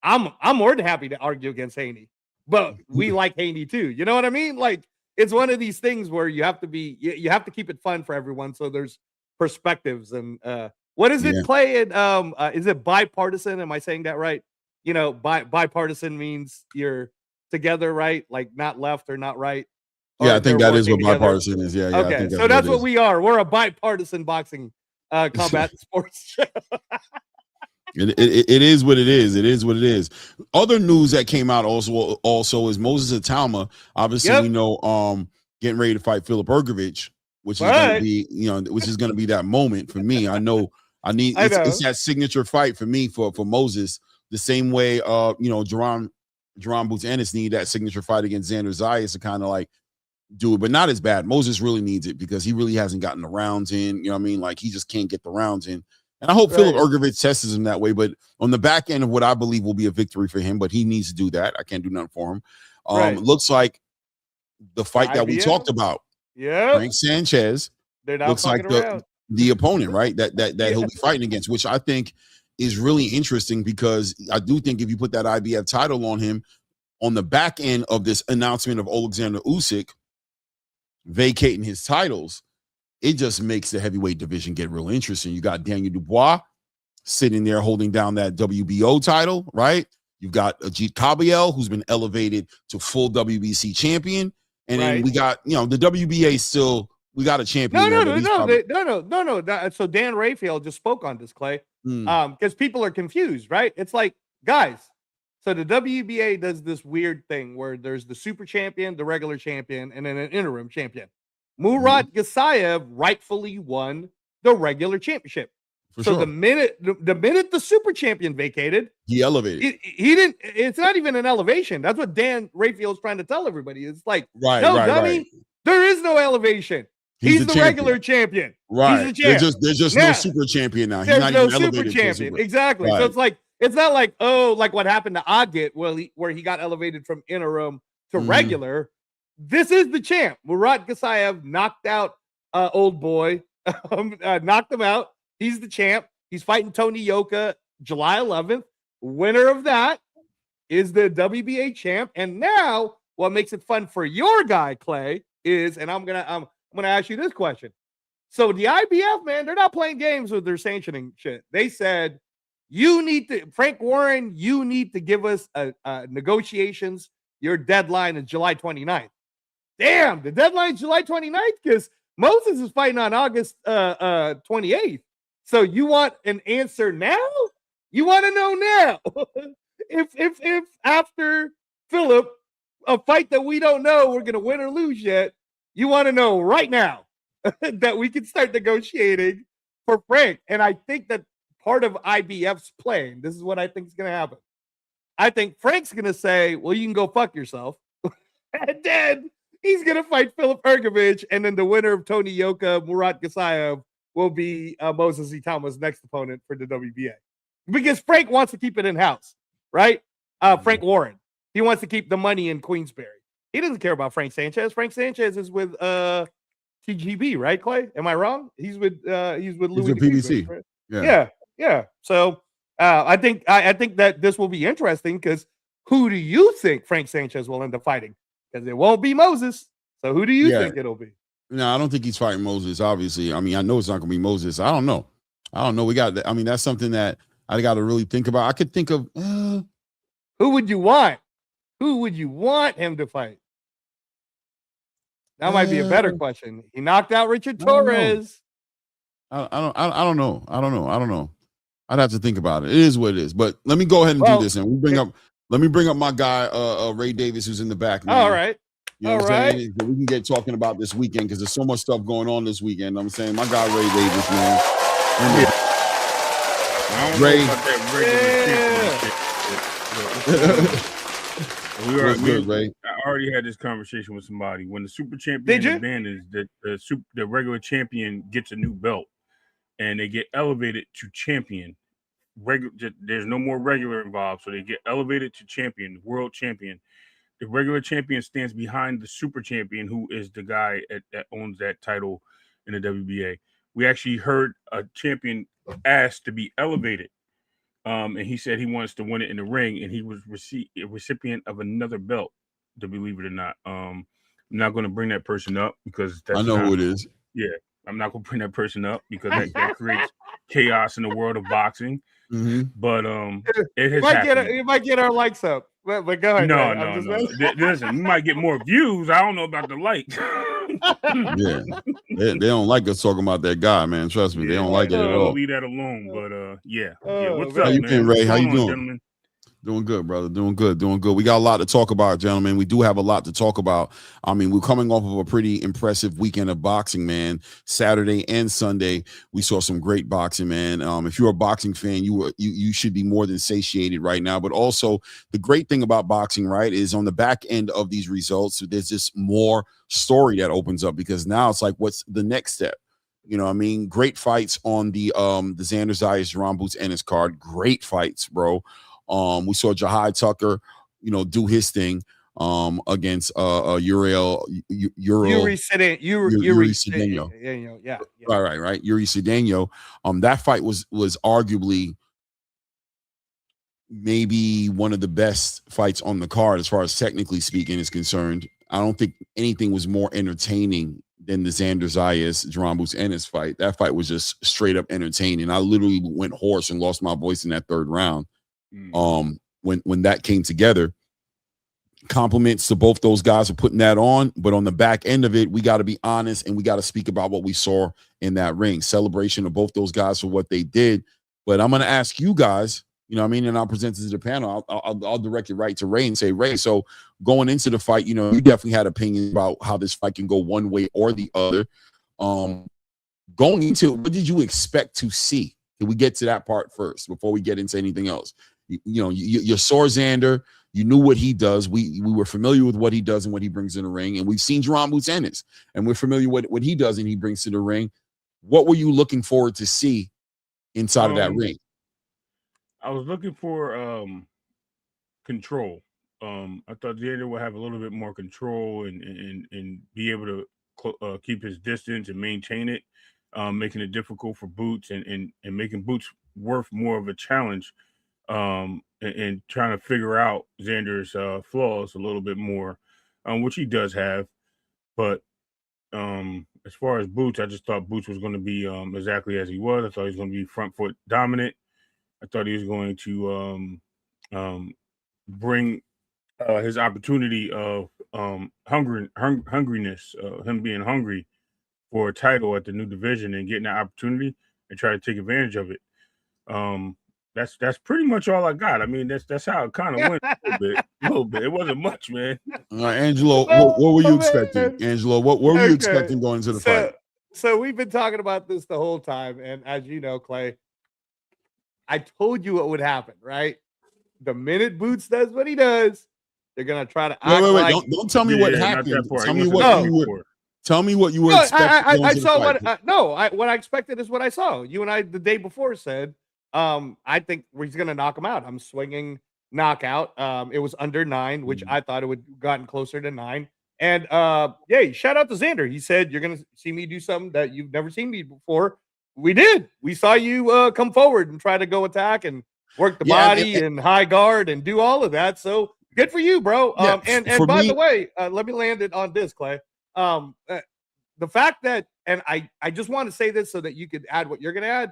I'm more than happy to argue against Haney, but we like Haney too. You know what I mean? Like it's one of these things where you have to keep it fun for everyone. So there's perspectives and what is it, Clay? And is it bipartisan? Am I saying that right? Bipartisan means you're together, right? Like not left or not right. Yeah, I think that is what bipartisan is. Yeah. Okay, so that's what we are. We're a bipartisan boxing combat sports show. It is what it is. It is what it is. Other news that came out also is Moses Atalma. Obviously, we know getting ready to fight Filip Hrgović, which is going to be which is going to be that moment for me. I know it's that signature fight for me for Moses. The same way Jaron Boots Ennis need that signature fight against Xander Zayas to kind of like do it, but not as bad. Moses really needs it because he really hasn't gotten the rounds in. You know what I mean? Like he just can't get the rounds in. And I hope Filip Hrgović tests him that way. But on the back end of what I believe will be a victory for him, but he needs to do that. I can't do nothing for him. It looks like the fight that we talked about. Yeah, Frank Sanchez looks like the opponent, right? That he'll be fighting against, which I think is really interesting because I do think if you put that IBF title on him on the back end of this announcement of Alexander Usyk vacating his titles, it just makes the heavyweight division get real interesting. You got Daniel Dubois sitting there holding down that WBO title, right? You've got Ajit Kabayel, who's been elevated to full WBC champion. And then we got, the WBA still, we got a champion. No. So Dan Rafael just spoke on this, Clay, because people are confused, right? It's like, guys, so the WBA does this weird thing where there's the super champion, the regular champion, and then an interim champion. Murat Gasayev rightfully won the regular championship. The minute the super champion vacated, he elevated. He didn't. It's not even an elevation. That's what Dan Rafael is trying to tell everybody. It's like, dummy, there is no elevation. He's the regular champion. Right. He's the champ. There's just no super champion now. He's there's not no even super elevated champion. Super. Exactly. Right. So it's like, it's not like, oh, like what happened to Agit, where he got elevated from interim to regular. This is the champ. Murat Gasayev knocked out old boy, knocked him out. He's the champ. He's fighting Tony Yoka July 11th. Winner of that is the WBA champ. And now what makes it fun for your guy, Clay, is, and I'm gonna ask you this question. So the IBF, man, they're not playing games with their sanctioning shit. They said, Frank Warren, you need to give us negotiations. Your deadline is July 29th. Damn, the deadline is July 29th because Moses is fighting on August 28th. So you want an answer now? You want to know now? if after Phillip, a fight that we don't know we're going to win or lose yet, you want to know right now that we can start negotiating for Frank. And I think that part of IBF's plan, this is what I think is going to happen. I think Frank's going to say, well, you can go fuck yourself. And then he's going to fight Philip Ergovich. And then the winner of Tony Yoka, Murat Gasayev, will be Moses Itama's next opponent for the WBA. Because Frank wants to keep it in-house, right? Frank Warren. He wants to keep the money in Queensberry. He doesn't care about Frank Sanchez. Frank Sanchez is with TGB, right, Clay? Am I wrong? He's with Louis PBC. Right? Yeah. So I think that this will be interesting because who do you think Frank Sanchez will end up fighting? Because it won't be Moses. So who do you think it'll be? No, I don't think he's fighting Moses. Obviously, I mean, I know it's not going to be Moses. I don't know. We got. I mean, that's something that I got to really think about. I could think of who would you want? Who would you want him to fight? That might be a better question. He knocked out Richard Torres. I don't know. I'd have to think about it. It is what it is. But let me go ahead and do this, and let me bring up my guy Ray Davis, who's in the back. Man. All right. You know what I'm saying? We can get talking about this weekend because there's so much stuff going on this weekend. I'm saying my guy Ray Davis, man. Ray. I already had this conversation with somebody. When the super champion abandons, the regular champion gets a new belt, and they get elevated to champion. There's no more regular involved, so they get elevated to champion, world champion. The regular champion stands behind the super champion, who is the guy that owns that title in the WBA. We actually heard a champion asked to be elevated, and he said he wants to win it in the ring, and he was a recipient of another belt, to believe it or not. I'm not going to bring that person up because I know who it is. Yeah, I'm not going to bring that person up because that creates chaos in the world of boxing. Mm-hmm. But it has happened. You might get our likes up. But go ahead. No. Listen, you might get more views. I don't know about the likes. Yeah, they don't like us talking about that guy, man. Trust me, they don't like it at all. Leave that alone. But yeah. What's up, man? Ray? How you doing? Gentlemen? Doing good, brother. Doing good. We got a lot to talk about, gentlemen. We do have a lot to talk about. I mean, we're coming off of a pretty impressive weekend of boxing, man. Saturday and Sunday, we saw some great boxing, man. If you're a boxing fan, you should be more than satiated right now. But also, the great thing about boxing, right, is on the back end of these results, there's just more story that opens up because now it's like, what's the next step? You know what I mean? Great fights on the Xander Zayas, Jaron Boots Ennis card. Great fights, bro. We saw Jahai Tucker, do his thing against Yuri Cedeno. Yeah. Right. Yuri Cedeno. That fight was arguably maybe one of the best fights on the card as far as technically speaking is concerned. I don't think anything was more entertaining than the Xander Zayas, Jaron Boots Ennis fight. That fight was just straight up entertaining. I literally went hoarse and lost my voice in that third round. When that came together. Compliments to both those guys for putting that on, but on the back end of it, we got to be honest and we got to speak about what we saw in that ring. Celebration of both those guys for what they did. But I'm going to ask you guys, you know what I mean, and I'll present it to the panel. I'll direct it right to Ray and say, Ray, so going into the fight, you definitely had opinions about how this fight can go one way or the other. Going into it, what did you expect to see? Can we get to that part first before we get into anything else? You saw Xander. You knew what he does. We were familiar with what he does and what he brings in the ring. And we've seen Jaron Boots Ennis, and we're familiar with what he does and he brings to the ring. What were you looking forward to see inside of that ring? I was looking for control. I thought Xander would have a little bit more control and be able to keep his distance and maintain it, making it difficult for Boots and making Boots worth more of a challenge, and trying to figure out Xander's flaws a little bit more, which he does have. But as far as Boots, I just thought Boots was going to be exactly as he was. I thought he was going to be front foot dominant. I thought he was going to bring his opportunity of hungriness, him being hungry for a title at the new division and getting that opportunity and try to take advantage of it. That's pretty much all I got. I mean, that's how it kind of went a little bit. It wasn't much, man. Angelo, what were you expecting? Angelo, what were you expecting going into the fight? So we've been talking about this the whole time, and as you know, Clay, I told you what would happen, right? The minute Boots does what he does, they're gonna try to act like. Don't tell me what happened. Tell me what you were. Tell me what you were expecting. I saw what what I expected is what I saw. You and I the day before said, I think he's gonna knock him out. I'm swinging knockout. It was under 9, which I thought it would have gotten closer to 9. And yeah, shout out to Xander. He said you're gonna see me do something that you've never seen me before. We did. We saw you come forward and try to go attack and work the body and high guard and do all of that. So good for you, bro. And by the way, let me land it on this, Clay. The fact that, and I just want to say this so that you could add what you're going to add.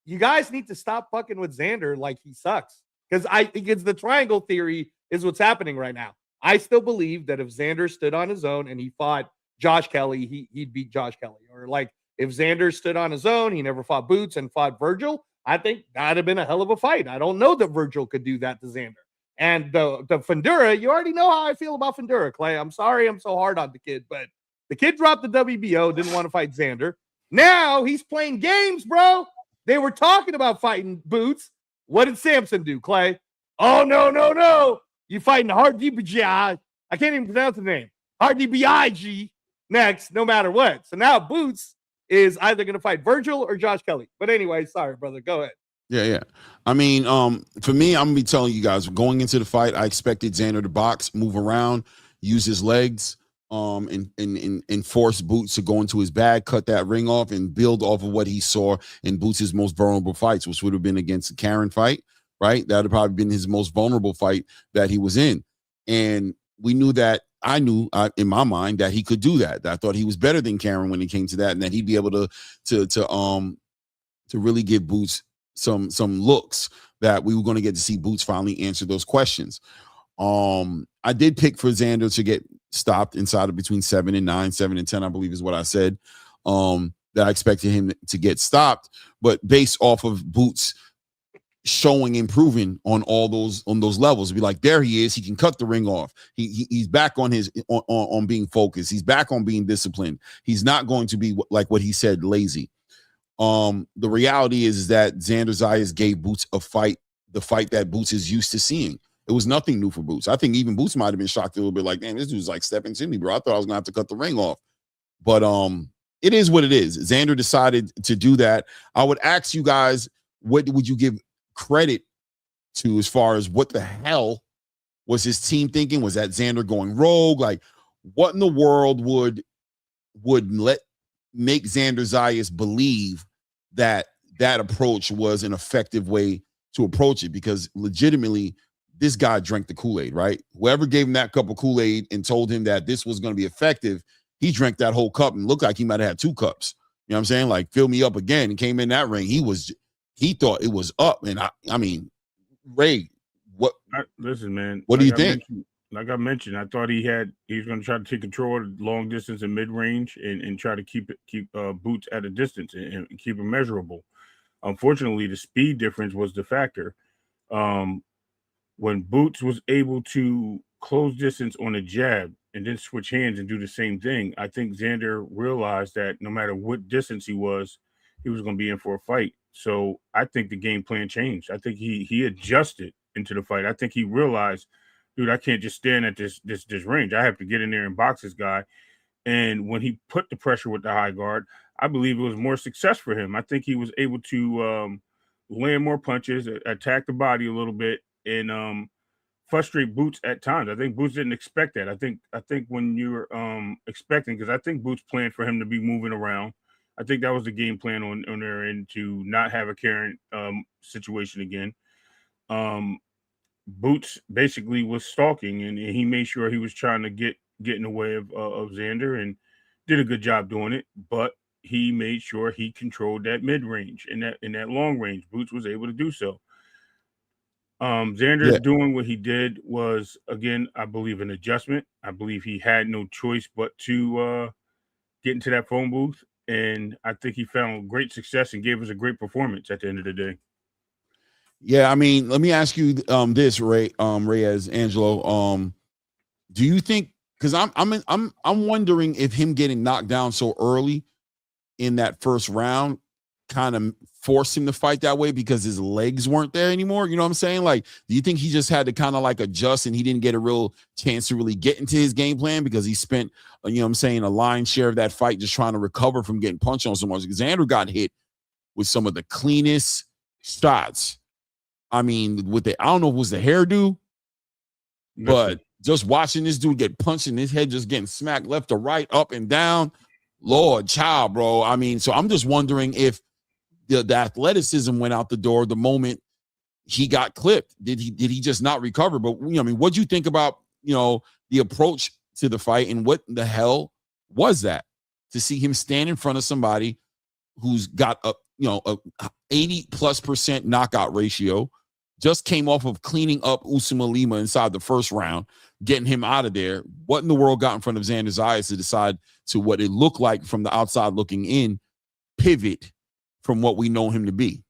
You guys need to stop fucking with Xander like he sucks. Because I think it's the triangle theory is what's happening right now. I still believe that if Xander stood on his own and he fought Josh Kelly, he'd beat Josh Kelly. Or like if Xander stood on his own, he never fought Boots and fought Virgil, I think that'd have been a hell of a fight. I don't know that Virgil could do that to Xander. And the Fundura, you already know how I feel about Fundura, Clay. I'm sorry I'm so hard on the kid, but the kid dropped the WBO, didn't want to fight Xander. Now he's playing games, bro. They were talking about fighting Boots. What did Samson do, Clay? Oh, no. You fighting Hardy Bijaj. I can't even pronounce the name. Hardy Bijaj next, no matter what. So now Boots is either going to fight Virgil or Josh Kelly. But anyway, sorry, brother. Go ahead. Yeah. I mean, for me, I'm going to be telling you guys, going into the fight, I expected Xander to box, move around, use his legs, and force Boots to go into his bag, cut that ring off, and build off of what he saw in Boots' most vulnerable fights, which would have been against the Karen fight, right? That would have probably been his most vulnerable fight that he was in. And we knew that, I knew in my mind that he could do that. I thought he was better than Karen when it came to that, and that he'd be able to really give Boots some looks that we were going to get to see Boots finally answer those questions. I did pick for Xander to get stopped inside of between 7 and 9, 7 and 10, I believe is what I said. That I expected him to get stopped, but based off of Boots showing improving on all those levels, be like, there he is. He can cut the ring off. He's back on his on being focused. He's back on being disciplined. He's not going to be like what he said, lazy. The reality is that Xander Zayas gave Boots the fight that Boots is used to seeing. It was nothing new for Boots. I think even Boots might have been shocked a little bit, like, damn, this dude's like stepping to me, bro. I thought I was gonna have to cut the ring off. But it is what it is. Xander decided to do that. I would ask you guys, what would you give credit to as far as what the hell was his team thinking? Was that Xander going rogue? Like, what in the world would make Xander Zayas believe that approach was an effective way to approach it? Because legitimately, this guy drank the Kool-Aid, right? Whoever gave him that cup of Kool-Aid and told him that this was going to be effective, he drank that whole cup and looked like he might have had 2 cups. You know what I'm saying? Like, fill me up again, and came in that ring. He thought it was up. And I mean, Ray, listen, man. What do you think? Like I mentioned, I thought he was going to try to take control of long distance and mid range and try to keep Boots at a distance and keep him measurable. Unfortunately, the speed difference was the factor. When Boots was able to close distance on a jab and then switch hands and do the same thing, I think Xander realized that no matter what distance he was going to be in for a fight. So I think the game plan changed. I think he adjusted into the fight. I think he realized dude, I can't just stand at this range. I have to get in there and box this guy. And when he put the pressure with the high guard, I believe it was more success for him. I think he was able to land more punches, attack the body a little bit, and frustrate Boots at times. I think Boots didn't expect that. I think when you're expecting, because I think Boots planned for him to be moving around. I think that was the game plan on their end, to not have a Karen situation again. Boots basically was stalking, and he made sure he was trying to get in the way of Xander, and did a good job doing it. But he made sure he controlled that mid range and that long range. Boots was able to do so. Xander doing what he did was, again, I believe, an adjustment. I believe he had no choice but to get into that phone booth, and I think he found great success and gave us a great performance at the end of the day. Yeah, I mean, let me ask you this, Reyes, Angelo. Do you think, because I'm wondering if him getting knocked down so early in that first round kind of forced him to fight that way because his legs weren't there anymore? You know what I'm saying? Like, do you think he just had to kind of like adjust and he didn't get a real chance to really get into his game plan because he spent, you know what I'm saying, a lion's share of that fight just trying to recover from getting punched on so much? Because Xander got hit with some of the cleanest shots. I mean, I don't know if it was the hairdo, but just watching this dude get punched in his head, just getting smacked left to right, up and down, Lord child, bro. I mean, so I'm just wondering if the athleticism went out the door the moment he got clipped. Did he just not recover? But, you know, I mean, what'd you think about, you know, the approach to the fight, and what the hell was that to see him stand in front of somebody who's got a 80+% knockout ratio, just came off of cleaning up Usman Lima inside the first round, getting him out of there. What in the world got in front of Xander Zayas to decide to, what it looked like from the outside looking in, pivot from what we know him to be?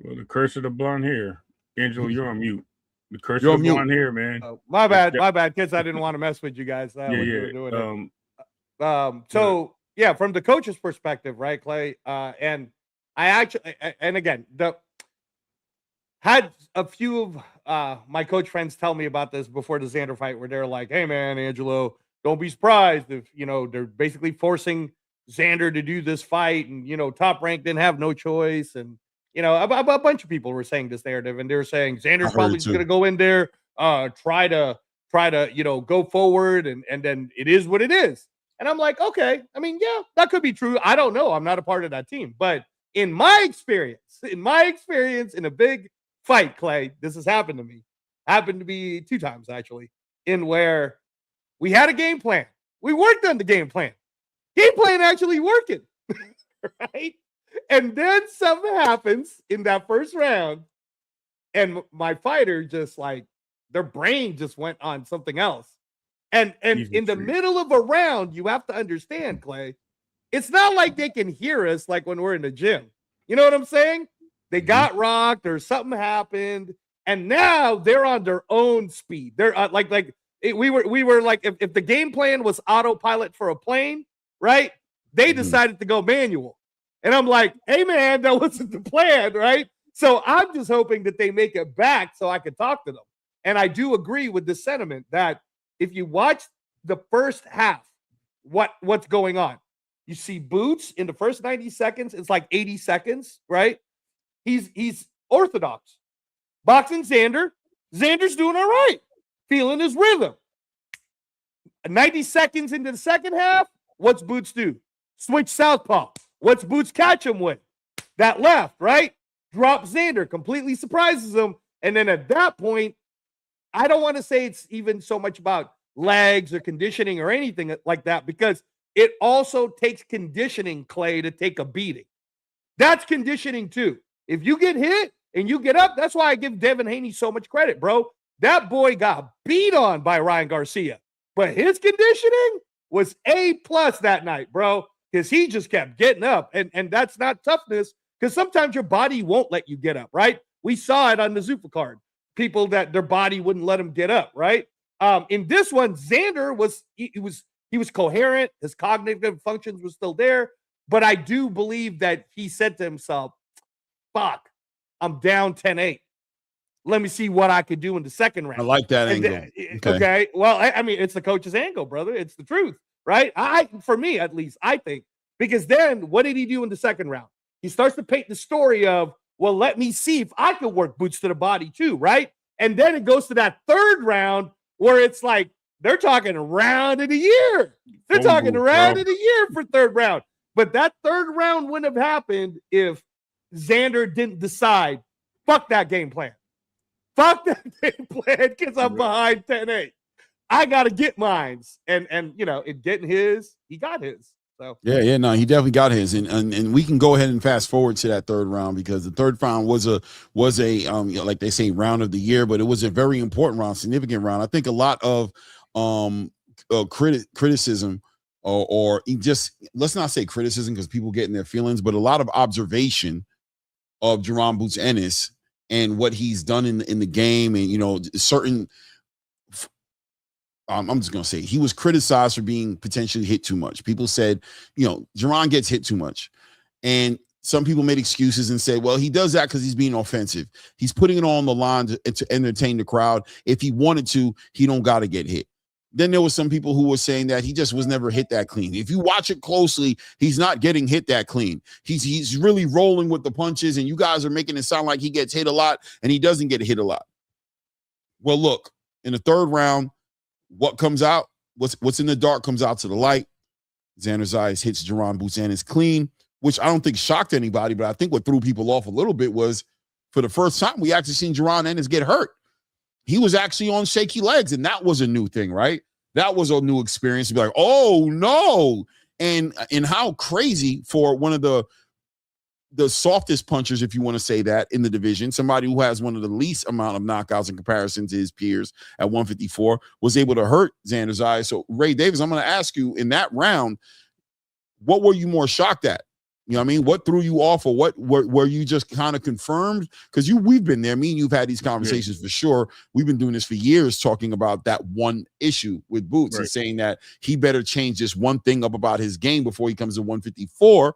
Well, the curse of the blonde hair. Angelo, you're on mute. The curse of the blonde hair, man. My bad, kids. I didn't want to mess with you guys. So from the coach's perspective, right, Clay? And I actually, and again, had a few of my coach friends tell me about this before the Xander fight, where they're like, "Hey, man, Angelo, don't be surprised if, you know, they're basically forcing Xander to do this fight, and, you know, Top Rank didn't have no choice." And, you know, a bunch of people were saying this narrative, and they were saying Xander's probably going to go in there, try to, you know, go forward, and then it is what it is. And I'm like, okay, I mean, yeah, that could be true. I don't know. I'm not a part of that team. But in my experience, in a big fight, Clay, this has happened to me. Happened to be 2 times, actually, in where we had a game plan. We worked on the game plan. Game plan actually working, right? And then something happens in that first round, and my fighter just, like, their brain just went on something else. And in the middle of a round, you have to understand, Clay, it's not like they can hear us like when we're in the gym. You know what I'm saying? They got rocked, or something happened, and now they're on their own speed. They're we were like, if the game plan was autopilot for a plane, right? They decided to go manual. And I'm like, hey, man, that wasn't the plan, right? So I'm just hoping that they make it back so I can talk to them. And I do agree with the sentiment that if you watch the first half, what's going on? You see Boots in the first 90 seconds. It's like 80 seconds, right? He's orthodox. Boxing Xander. Xander's doing all right. Feeling his rhythm. 90 seconds into the second half, what's Boots do? Switch southpaw. What's Boots catch him with? That left, right? Drop Xander. Completely surprises him. And then at that point, I don't want to say it's even so much about legs or conditioning or anything like that, because it also takes conditioning, Clay, to take a beating. That's conditioning too. If you get hit and you get up, that's why I give Devin Haney so much credit, bro. That boy got beat on by Ryan Garcia, but his conditioning was A+ that night, bro, because he just kept getting up. And that's not toughness, because sometimes your body won't let you get up, right? We saw it on the ZUFFA card. People that their body wouldn't let them get up, right? In this one, Xander was coherent. His cognitive functions were still there. But I do believe that he said to himself, fuck, I'm down 10-8. let me see what I could do in the second round. I like that angle. Okay. Well, I mean, it's the coach's angle, brother. It's the truth, right? For me, at least, I think. Because then what did he do in the second round? He starts to paint the story of, well, let me see if I could work boots to the body too, right? And then it goes to that third round where it's like, they're talking a round of the year. They're talking a round of the year for third round. But that third round wouldn't have happened if Xander didn't decide, fuck that game plan. Fuck that game plan because I'm behind 10-8. I got to get mines. And you know, in getting his, he got his. So no, he definitely got his, and we can go ahead and fast forward to that third round because the third round was a like they say round of the year, but it was a very important round, significant round. I think a lot of criticism or just, let's not say criticism because people get in their feelings, but a lot of observation of Jaron Boots Ennis and what he's done in the game, and you know, certain. I'm just going to say he was criticized for being potentially hit too much. People said, you know, Jaron gets hit too much. And some people made excuses and said, well, he does that because he's being offensive. He's putting it on the line to entertain the crowd. If he wanted to, he don't got to get hit. Then there was some people who were saying that he just was never hit that clean. If you watch it closely, he's not getting hit that clean. He's really rolling with the punches, and you guys are making it sound like he gets hit a lot, and he doesn't get hit a lot. Well, look, in the third round, what comes out, what's in the dark comes out to the light. Xander Zayas hits Jaron Boots Ennis clean, which I don't think shocked anybody, but I think what threw people off a little bit was for the first time we actually seen Jaron Ennis get hurt. He was actually on shaky legs, and that was a new thing, right? That was a new experience to be like, oh no. And how crazy for one of the softest punchers, if you want to say that, in the division, somebody who has one of the least amount of knockouts in comparison to his peers at 154, was able to hurt Xander Zayas. So, Ray Davis, I'm going to ask you, in that round, what were you more shocked at? You know what I mean? What threw you off, or what were you just kind of confirmed? Because we've been there. Me and you've had these conversations for sure. We've been doing this for years, talking about that one issue with Boots and saying that he better change this one thing up about his game before he comes to 154.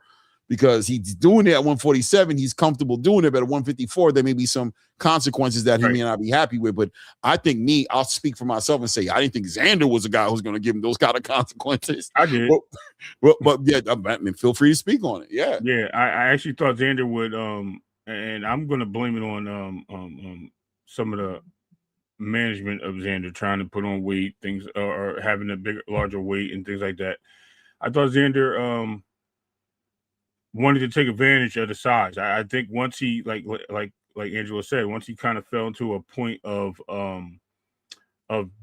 Because he's doing it at 147, he's comfortable doing it, but at 154, there may be some consequences that he may not be happy with. But I think I'll speak for myself and say I didn't think Xander was a guy who's going to give him those kind of consequences. I did. But yeah, I mean, feel free to speak on it. Yeah. Yeah, I actually thought Xander would, and I'm going to blame it on some of the management of Xander trying to put on weight, things, or having a larger weight and things like that. I thought Xander wanted to take advantage of the size. I think once he, like Angela said, once he kind of fell into a point of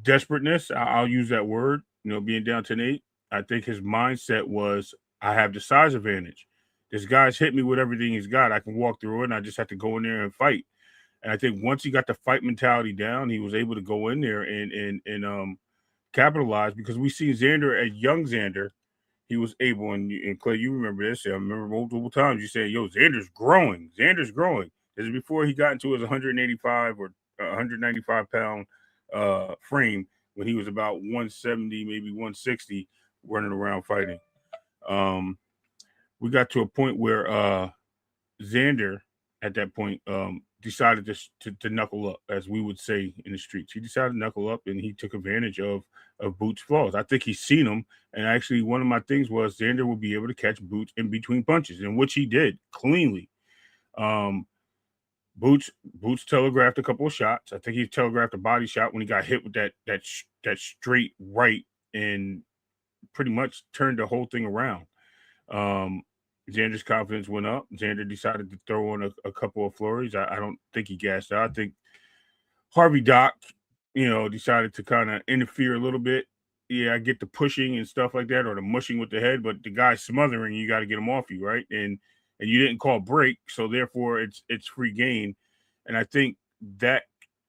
desperateness, I'll use that word, you know, being down 10-8, I think his mindset was, I have the size advantage. This guy's hit me with everything he's got. I can walk through it, and I just have to go in there and fight. And I think once he got the fight mentality down, he was able to go in there and capitalize, because we see Xander, a young Xander, he was able, and Clay, you remember this. I remember multiple times you said, yo, Xander's growing. Xander's growing. This is before he got into his 185 or 195 pound frame, when he was about 170, maybe 160, running around fighting. We got to a point where Xander, at that point, decided to knuckle up, as we would say in the streets. He decided to knuckle up, and he took advantage of Boots' flaws. I think he's seen them, and actually one of my things was Xander will be able to catch Boots in between punches, and which he did cleanly. Boots telegraphed a couple of shots. I think he telegraphed a body shot when he got hit with that straight right, and pretty much turned the whole thing around. Xander's confidence went up. Xander decided to throw on a couple of flurries. I don't think he gassed out. I think Harvey Doc, you know, decided to kind of interfere a little bit. Yeah, I get the pushing and stuff like that, or the mushing with the head, but the guy's smothering, you got to get him off you, right? And you didn't call break, so therefore it's free game. And I think that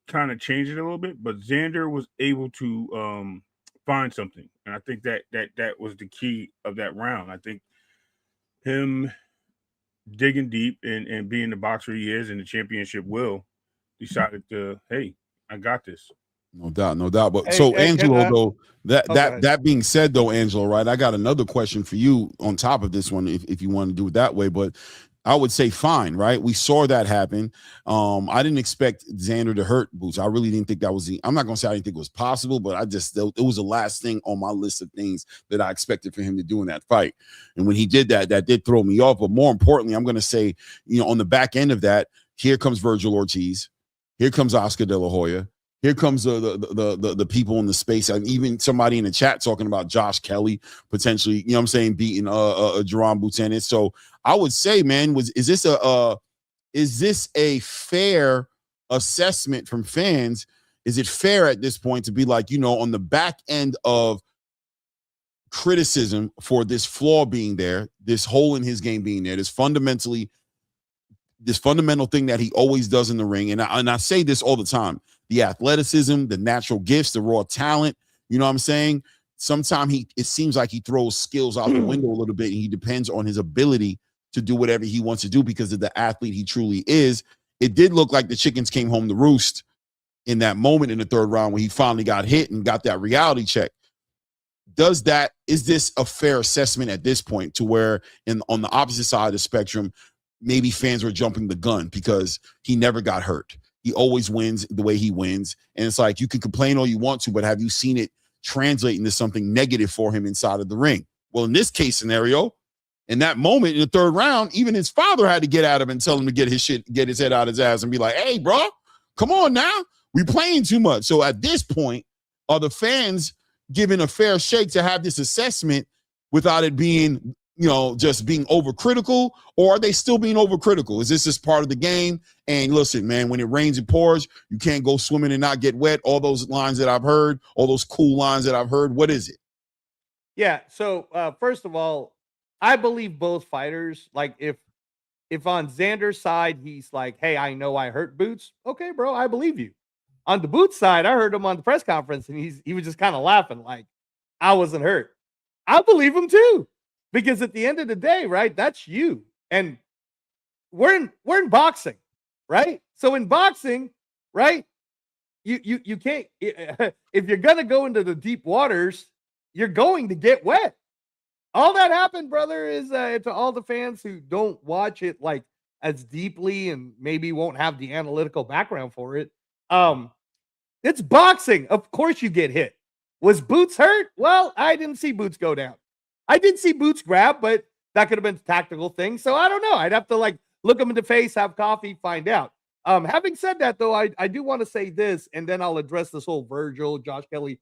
kind of changed it a little bit, but Xander was able to find something. And I think that was the key of that round. I think him digging deep and being the boxer he is, and the championship will, decided to, hey, I got this. No doubt. But so Angelo, though, that being said, though, Angelo, right? I got another question for you on top of this one, if you want to do it that way. But I would say fine, right? We saw that happen. I didn't expect Xander to hurt Boots. I really didn't think that was I'm not going to say I didn't think it was possible, but it was the last thing on my list of things that I expected for him to do in that fight. And when he did that, that did throw me off. But more importantly, I'm going to say, on the back end of that, here comes Virgil Ortiz. Here comes Oscar De La Hoya. Here comes the people in the space, and even somebody in the chat talking about Josh Kelly potentially, beating Jaron Boots. So I would say, man, is this a fair assessment from fans? Is it fair at this point to be like, on the back end of criticism for this flaw being there, this hole in his game being there, this fundamental thing that he always does in the ring, and I say this all the time: the athleticism, the natural gifts, the raw talent. You know what I'm saying? Sometimes it seems like he throws skills out the window a little bit, and he depends on his ability to do whatever he wants to do because of the athlete he truly is. It did look like the chickens came home to roost in that moment in the third round when he finally got hit and got that reality check. Is this a fair assessment at this point to where on the opposite side of the spectrum, maybe fans were jumping the gun because he never got hurt? He always wins the way he wins. And it's like, you can complain all you want to, but have you seen it translate into something negative for him inside of the ring? Well, in this case scenario, in that moment in the third round, even his father had to get at him and tell him to get his head out of his ass and be like, hey, bro, come on now. We playing too much. So at this point, are the fans given a fair shake to have this assessment without it being, just being overcritical, or are they still being overcritical? Is this just part of the game? And listen, man, when it rains, it pours. You can't go swimming and not get wet. All those lines that I've heard, all those cool lines that I've heard. What is it? Yeah. So first of all, I believe both fighters. Like if on Xander's side, he's like, hey, I know I hurt Boots. Okay, bro, I believe you. On the Boots side, I heard him on the press conference and he was just kind of laughing like I wasn't hurt. I believe him too. Because at the end of the day, right, that's you. And we're in boxing, right? So in boxing, right, you can't, if you're going to go into the deep waters, you're going to get wet. All that happened, brother, is to all the fans who don't watch it like as deeply and maybe won't have the analytical background for it. It's boxing. Of course you get hit. Was Boots hurt? Well, I didn't see Boots go down. I did see Boots grab, but that could have been a tactical thing. So I don't know. I'd have to look him in the face, have coffee, find out. Having said that, though, I do want to say this, and then I'll address this whole Virgil, Josh Kelly.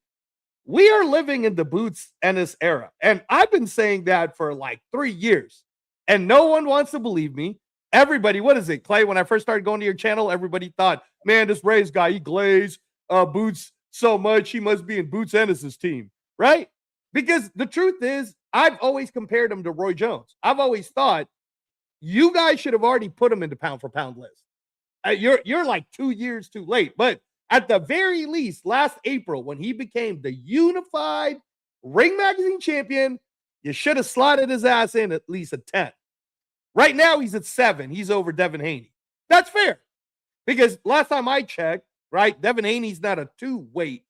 We are living in the Boots Ennis era. And I've been saying that for 3 years. And no one wants to believe me. Everybody, what is it, Clay? When I first started going to your channel, everybody thought, man, this Rays guy, he glazed Boots so much. He must be in Boots Ennis's team, right? Because the truth is, I've always compared him to Roy Jones. I've always thought you guys should have already put him in the pound for pound list. You're like 2 years too late. But at the very least, last April, when he became the unified Ring Magazine champion, you should have slotted his ass in at least a 10. Right now, he's at 7. He's over Devin Haney. That's fair. Because last time I checked, right, Devin Haney's not a 2-weight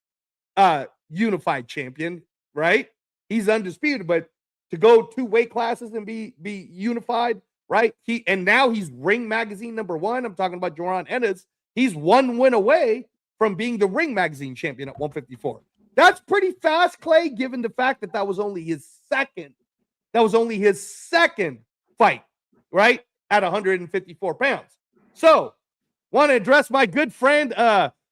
unified champion, right? He's undisputed, but to go 2 weight classes and be unified, right? Now he's Ring Magazine #1. I'm talking about Jaron Ennis. He's 1 win away from being the Ring Magazine champion at 154. That's pretty fast, Clay, given the fact that was only his second. That was only his second fight, right? At 154 pounds. So, want to address my good friend,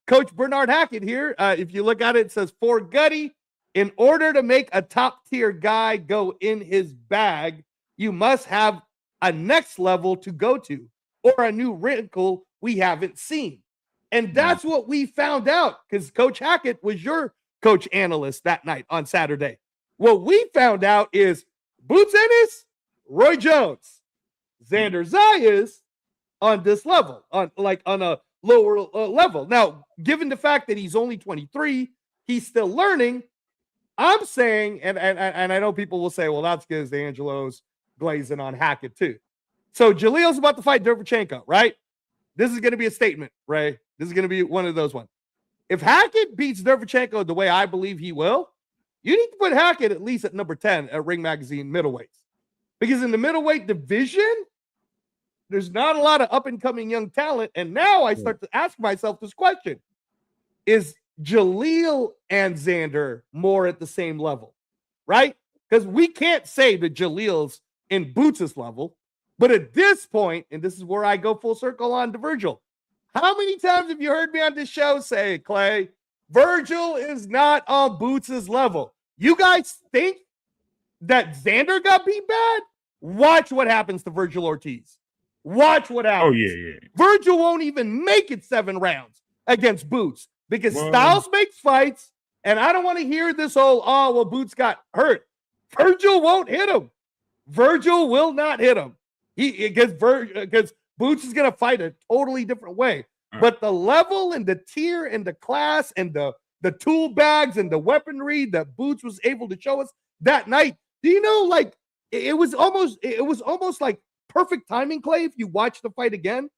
Coach Bernard Hackett here. If you look at it, it says, for Gutty, in order to make a top-tier guy go in his bag, you must have a next level to go to or a new wrinkle we haven't seen. And that's what we found out because Coach Hackett was your coach analyst that night on Saturday. What we found out is Boots Ennis, Roy Jones, Xander Zayas on this level, on a lower level. Now, given the fact that he's only 23, he's still learning. I'm saying, and I know people will say, well, that's because Angelo's glazing on Hackett too. So Jalil's about to fight Derevchenko, right? This is going to be a statement, Ray. This is going to be one of those ones. If Hackett beats Derevchenko the way I believe he will, you need to put Hackett at least at number 10 at Ring Magazine middleweights. Because in the middleweight division, there's not a lot of up-and-coming young talent. And now I start to ask myself this question. Is Jaleel and Xander more at the same level, right? Because we can't say that Jaleel's in Boots' level. But at this point, and this is where I go full circle on to Virgil, how many times have you heard me on this show say, Clay, Virgil is not on Boots' level? You guys think that Xander got beat bad? Watch what happens to Virgil Ortiz. Watch what happens. Oh, yeah. Virgil won't even make it 7 rounds against Boots because Styles makes fights, and I don't want to hear this whole, Boots got hurt. Virgil won't hit him. Virgil will not hit him. Because Boots is going to fight a totally different way. But the level and the tier and the class and the tool bags and the weaponry that Boots was able to show us that night, do you know, like, it was almost like perfect timing, Clay, if you watch the fight again.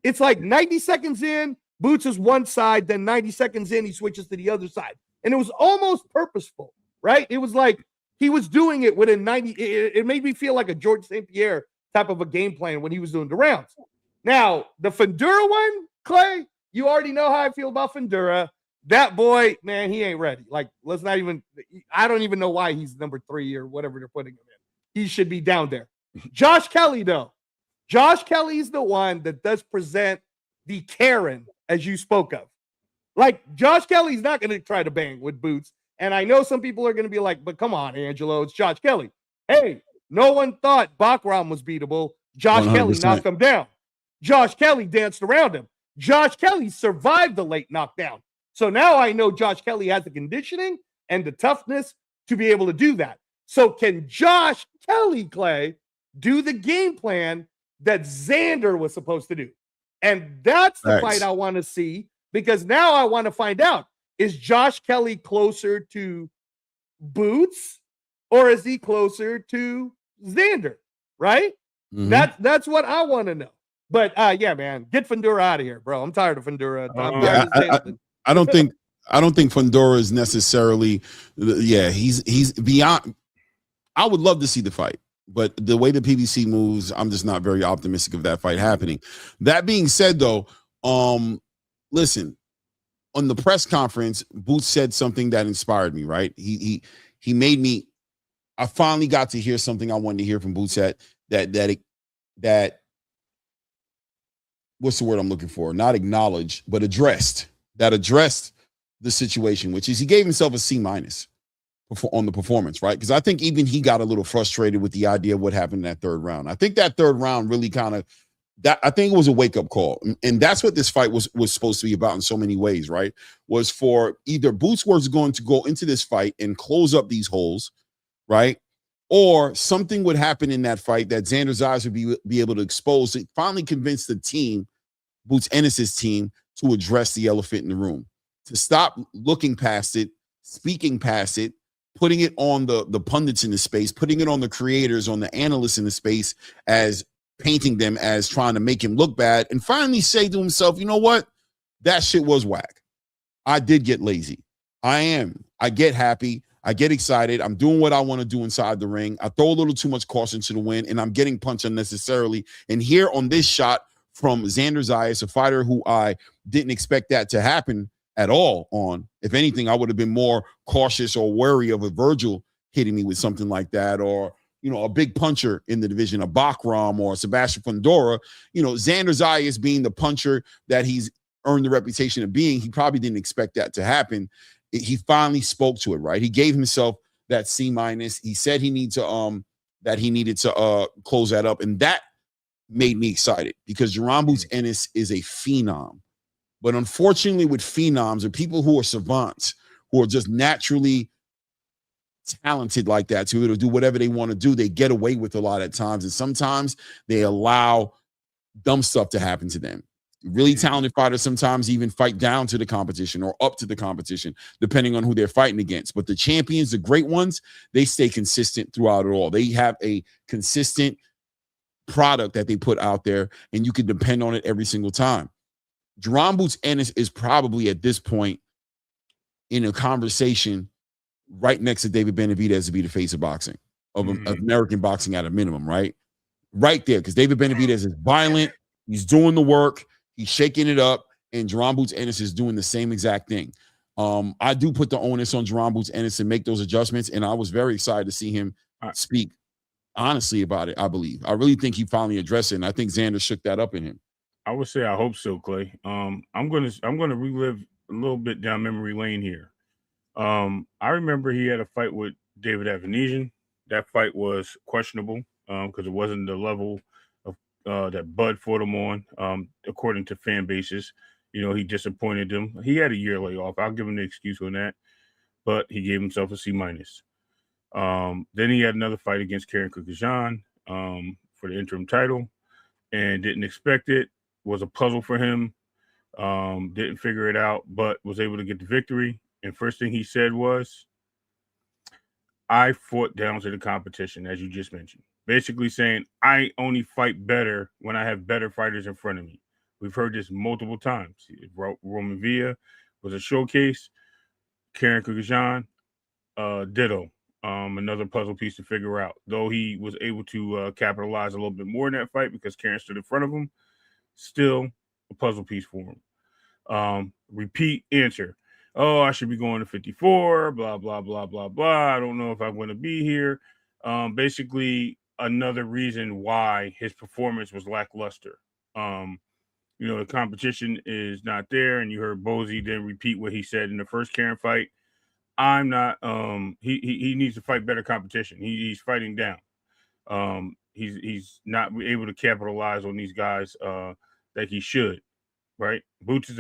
It's like 90 seconds in, Boots is one side, then 90 seconds in, he switches to the other side. And it was almost purposeful, right? It was like he was doing it within 90. It made me feel like a George St. Pierre type of a game plan when he was doing the rounds. Now, the Fundura one, Clay, you already know how I feel about Fundura. That boy, man, he ain't ready. Like, let's not even, I don't even know why he's number 3 or whatever they're putting him in. He should be down there. Josh Kelly, though. Josh Kelly's the one that does present the Karen, as you spoke of. Like, Josh Kelly's not going to try to bang with Boots. And I know some people are going to be like, but come on, Angelo, it's Josh Kelly. Hey, no one thought Bakram was beatable. Josh 100%. Kelly knocked him down. Josh Kelly danced around him. Josh Kelly survived the late knockdown. So now I know Josh Kelly has the conditioning and the toughness to be able to do that. So can Josh Kelly, Clay, do the game plan that Xander was supposed to do? And that's the fight I want to see, because now I want to find out, is Josh Kelly closer to Boots or is he closer to Xander? Right? Mm-hmm. That's what I want to know. But yeah, man, get Fundura out of here, bro. I'm tired of Fundura. I don't think Fundura is necessarily. Yeah, he's beyond. I would love to see the fight, but the way the PBC moves, I'm just not very optimistic of that fight happening. That being said, though, listen, on the press conference, Boots said something that inspired me. Right? He made me. I finally got to hear something I wanted to hear from Boots that what's the word I'm looking for? Not acknowledged, but addressed the situation, which is he gave himself a C- on the performance, right? Because I think even he got a little frustrated with the idea of what happened in that 3rd round. I think that 3rd round really I think it was a wake-up call. And that's what this fight was supposed to be about in so many ways, right? Was for either Boots was going to go into this fight and close up these holes, right? Or something would happen in that fight that Xander Zayas would be able to expose to finally convince the team, Boots Ennis' team, to address the elephant in the room, to stop looking past it, speaking past it, putting it on the pundits in the space, putting it on the creators, on the analysts in the space, as painting them as trying to make him look bad, and finally say to himself, you know what? That shit was whack. I did get lazy. I get happy. I get excited. I'm doing what I want to do inside the ring. I throw a little too much caution to the wind, and I'm getting punched unnecessarily. And here on this shot from Xander Zayas, a fighter who I didn't expect that to happen at all on. If anything, I would have been more cautious or wary of a Virgil hitting me with something like that, or, you know, a big puncher in the division, a Bakram or Sebastian Fundora. You know, Xander Zayas being the puncher that he's earned the reputation of being, he probably didn't expect that to happen. He finally spoke to it, right? He gave himself that C-. He said he needed to close that up, and that made me excited because Jaron Boots Ennis is a phenom. But unfortunately, with phenoms or people who are savants, who are just naturally talented like that to be able to do whatever they want to do, they get away with a lot at times, and sometimes they allow dumb stuff to happen to them. Really talented fighters sometimes even fight down to the competition or up to the competition, depending on who they're fighting against. But the champions, the great ones, they stay consistent throughout it all. They have a consistent product that they put out there, and you can depend on it every single time. Jaron Boots Ennis is probably at this point in a conversation right next to David Benavidez to be the face of boxing, of American boxing at a minimum, right? right there, because David Benavidez is violent. He's doing the work. He's shaking it up. And Jaron Boots Ennis is doing the same exact thing. I do put the onus on Jaron Boots Ennis and make those adjustments. And I was very excited to see him speak honestly about it, I believe. I really think he finally addressed it. And I think Xander shook that up in him. I would say I hope so, Clay. I'm gonna relive a little bit down memory lane here. I remember he had a fight with David Avanesian. That fight was questionable because it wasn't the level of that Bud fought him on, according to fan bases. You know, he disappointed them. He had a year layoff. I'll give him the excuse on that, but he gave himself a C-. Then he had another fight against Karen Kukajan for the interim title and didn't expect it. Was a puzzle for him. Didn't figure it out, but was able to get the victory. And first thing he said was, I fought down to the competition, as you just mentioned. Basically saying, I only fight better when I have better fighters in front of me. We've heard this multiple times. Roman Villa was a showcase. Karen Kukajan, ditto. Another puzzle piece to figure out. Though he was able to capitalize a little bit more in that fight because Karen stood in front of him, still a puzzle piece for him. Repeat answer. Oh, I should be going to 54, blah, blah, blah, blah, blah. I don't know if I'm going to be here. Basically, another reason why his performance was lackluster. You know, the competition is not there, and you heard Bozy then repeat what he said in the first Karen fight. I'm not he needs to fight better competition. He's fighting down. He's not able to capitalize on these guys that he should, right? Boots is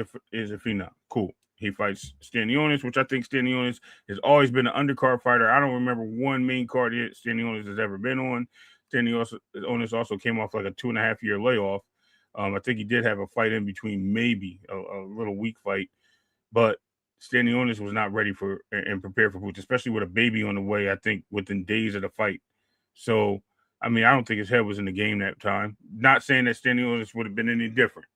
a phenom. Cool. He fights Stanionis, which I think Stanionis has always been an undercard fighter. I don't remember one main card yet Stanionis has ever been on. Stanionis also came off like a 2.5 year layoff. I think he did have a fight in between, maybe a little weak fight, but Stanionis was not ready for and prepared for Boots, especially with a baby on the way, I think within days of the fight. So, I mean, I don't think his head was in the game that time. Not saying that Stanionis would have been any different,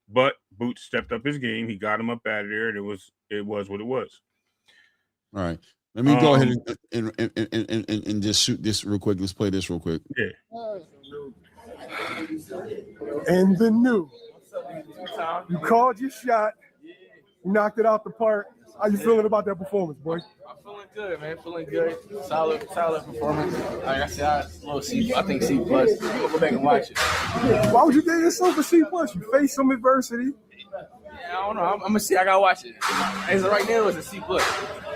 but Boots stepped up his game. He got him up out of there, and it was what it was. All right. Let me go ahead and just shoot this real quick. Let's play this real quick. Yeah. And the new. You called your shot. You knocked it out the park. How you feeling about that performance, boy? I'm feeling good, man. Feeling good. Solid performance. Like I said, I think C+. Go back and watch it. Why would you give yourself a C+? You faced some adversity. Yeah, I don't know. I'm gonna see. I gotta watch it. As of right now, it's a C+. All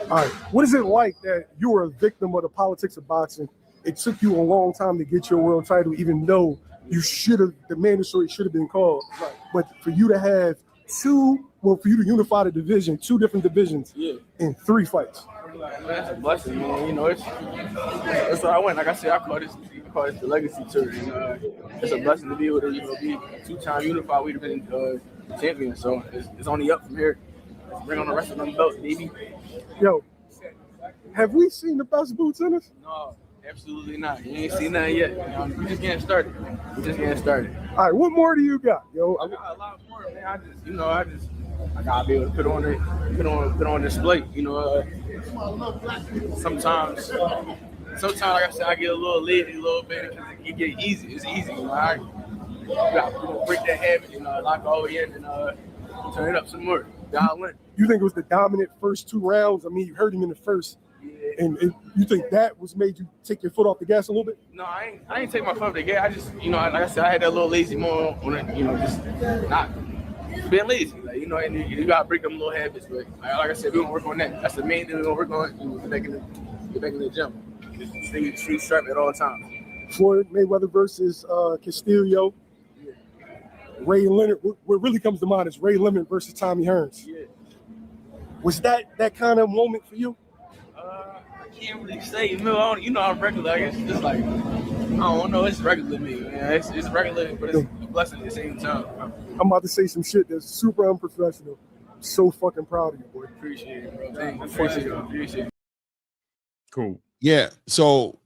right. What is it like that you were a victim of the politics of boxing? It took you a long time to get your world title, even though the mandatory should have been called. Right. But for you to have for you to unify the division, 2 different divisions in 3 fights. That's a blessing, man. You know, that's what I went. Like I said, I call this the legacy tour. It's a blessing to be able to be 2-time unified. We've been champions, so it's only up from here. Let's bring on the rest of them belts, baby. Yo, have we seen the best Boots in us? No, absolutely not. You ain't seen nothing yet. We just getting started. All right, what more do you got, yo? I got a lot more, man. I gotta be able to put on display. Sometimes, like I said, I get a little lazy a little bit because it get easy. It's easy, you gotta break that habit, lock all the way in and turn it up some more. Dial in. You think it was the dominant first 2 rounds? I mean, you heard him in the first. And you think that was made you take your foot off the gas a little bit? No, I ain't take my foot off the gas. I just, like I said, I had that little lazy moment on it, just not being lazy. Like, and you gotta break them little habits. But like I said, we're gonna work on that. That's the main thing we're gonna work on. Get back in the gym. Just stay street sharp at all times. Floyd Mayweather versus Castillo. Yeah. Ray Leonard. What really comes to mind is Ray Leonard versus Tommy Hearns. Yeah. Was that kind of moment for you? I can't really say, I'm regular. I guess it's just like, I don't know, it's regular to me, man. It's regular, but it's a blessing at the same time. I'm about to say some shit that's super unprofessional. I'm so fucking proud of you, boy. Appreciate it, bro. Thanks. Appreciate it. Cool. Yeah. So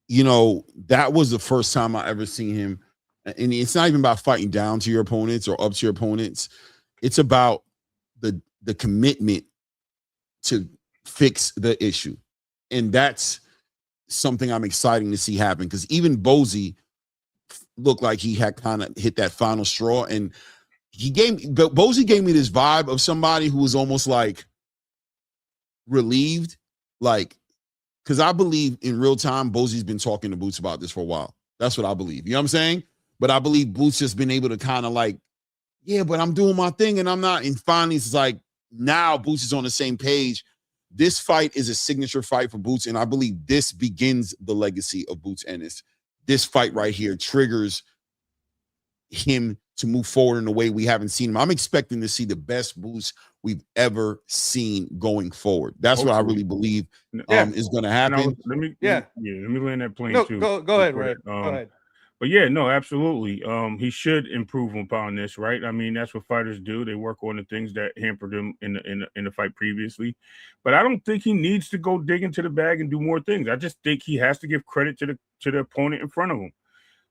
that was the first time I ever seen him. And it's not even about fighting down to your opponents or up to your opponents. It's about the commitment to fix the issue. And that's something I'm exciting to see happen, because even Bozy looked like he had kind of hit that final straw, and Bozy gave me this vibe of somebody who was almost like relieved, like, because I believe in real time Bozy's been talking to Boots about this for a while. That's what I believe. You know what I'm saying? But I believe Boots just been able to kind of like, yeah, but I'm doing my thing and I'm not. And finally, it's like now Boots is on the same page. This fight is a signature fight for Boots, and I believe this begins the legacy of Boots Ennis. This fight right here triggers him to move forward in a way we haven't seen him. I'm expecting to see the best Boots we've ever seen going forward. That's what I really believe is going to happen. Let me land that plane too. Go ahead, Ray. Go ahead. But yeah, no, absolutely. He should improve upon this, right? I mean, that's what fighters do. They work on the things that hampered them in the fight previously. But I don't think he needs to go dig into the bag and do more things. I just think he has to give credit to the opponent in front of him.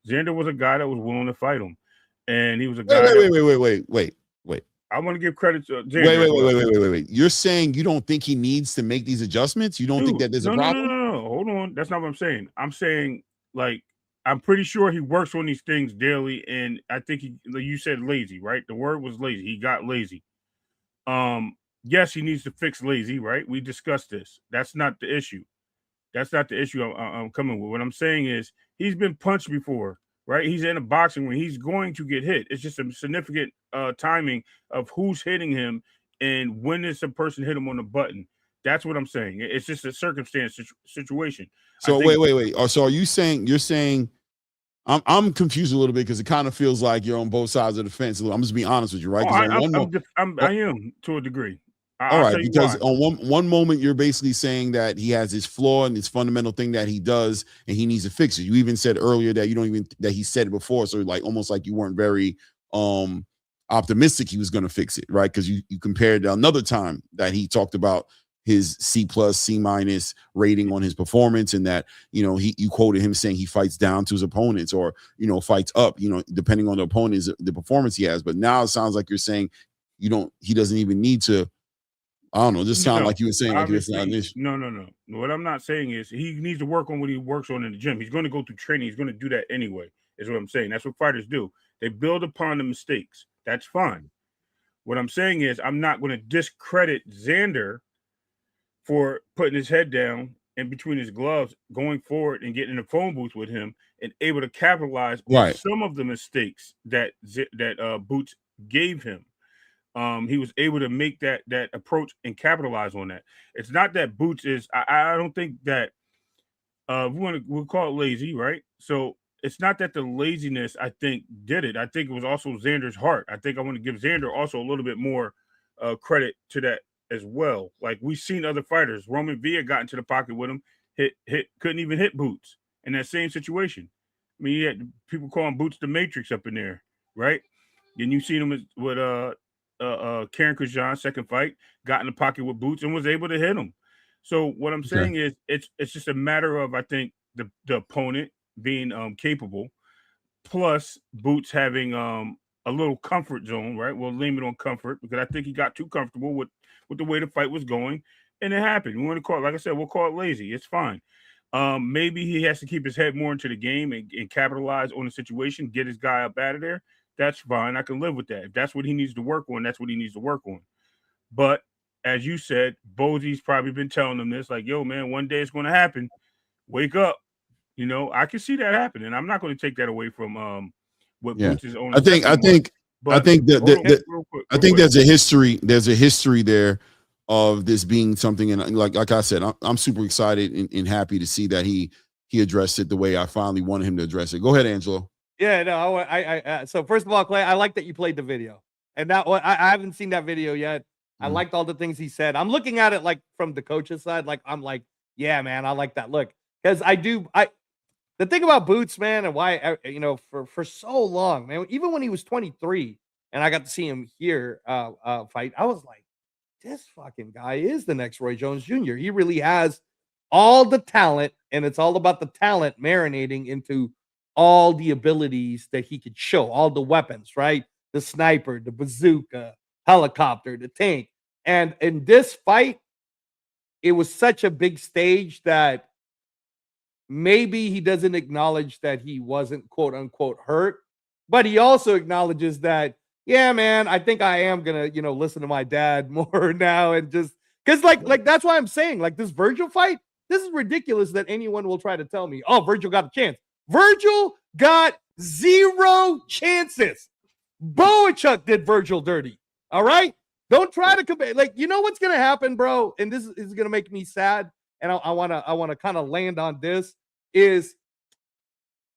Xander was a guy that was willing to fight him, and he was a guy. Wait. I want to give credit to Xander. Wait. You're saying you don't think he needs to make these adjustments? You don't think that there's a problem? No. Hold on. That's not what I'm saying. I'm saying, like, I'm pretty sure he works on these things daily, and I think you said lazy, right? The word was lazy. He got lazy. Yes, he needs to fix lazy, right? We discussed this. That's not the issue. That's not the issue I'm coming with. What I'm saying is he's been punched before, right? He's in a boxing ring. He's going to get hit. It's just a significant timing of who's hitting him and when does a person hit him on the button. That's what I'm saying. It's just a circumstance situation. So wait. So are you saying I'm confused a little bit, because it kind of feels like you're on both sides of the fence. I'm just being honest with you, right? I am to a degree. All right, because on one moment you're basically saying that he has this flaw and this fundamental thing that he does, and he needs to fix it. You even said earlier that that he said it before, so like almost like you weren't very optimistic he was going to fix it, right? Because you compared another time that he talked about his C+, C- rating on his performance, and that you quoted him saying he fights down to his opponents, or fights up, depending on the opponent's the performance he has. But now it sounds like you're saying he doesn't even need to. I don't know. Just sound like you were saying like you're saying this. No. What I'm not saying is he needs to work on what he works on in the gym. He's going to go through training. He's going to do that anyway, is what I'm saying. That's what fighters do. They build upon the mistakes. That's fine. What I'm saying is I'm not going to discredit Xander for putting his head down in between his gloves, going forward and getting in the phone booth with him and able to capitalize on some of the mistakes that Boots gave him. He was able to make that approach and capitalize on that. It's not that Boots is. I don't think that we'll call it lazy, right? So it's not that the laziness I think did it. I think it was also Xander's heart. I think I want to give Xander also a little bit more credit to that as well. Like we've seen other fighters. Roman Villa got into the pocket with him, couldn't even hit Boots in that same situation. I mean, you had people calling Boots the Matrix up in there, right? Then you seen him with Karen Kajan, second fight, got in the pocket with Boots and was able to hit him. So what I'm saying is it's just a matter of, I think, the opponent being capable, plus Boots having a little comfort zone, right? We'll name it on comfort, because I think he got too comfortable with the way the fight was going, and it happened. We want to call it, like I said, we'll call it lazy. It's fine. Maybe he has to keep his head more into the game and capitalize on the situation, get his guy up out of there. That's fine. I can live with that. If that's what he needs to work on, that's what he needs to work on. But as you said, Bozy's probably been telling him this, like, yo, man, one day it's going to happen. Wake up. I can see that happen, and I'm not going to take that away from what Boots is on. I think there's a history. There's a history there of this being something, and like I said, I'm super excited and happy to see that he addressed it the way I finally wanted him to address it. Go ahead, Angelo. Yeah, no, I so first of all, Clay, I like that you played the video, and that I haven't seen that video yet. I liked all the things he said. I'm looking at it like from the coach's side, like I'm like, yeah, man, I like that look, because the thing about Boots, man, and why for so long, man, even when he was 23, and I got to see him here fight, I was like, this fucking guy is the next Roy Jones Jr. He really has all the talent, and it's all about the talent marinating into all the abilities that he could show, all the weapons, right? The sniper, the bazooka, helicopter, the tank. And in this fight, it was such a big stage that maybe he doesn't acknowledge that he wasn't quote unquote hurt, but he also acknowledges that, yeah, man, I think I am gonna, listen to my dad more now, and just because like that's why I'm saying, like, this Virgil fight, this is ridiculous that anyone will try to tell me, oh, Virgil got a chance. Virgil got 0 chances. Boachuk did Virgil dirty. All right. Don't try to compare. Like, you know what's gonna happen, bro? And this is gonna make me sad. And I wanna kind of land on this. Is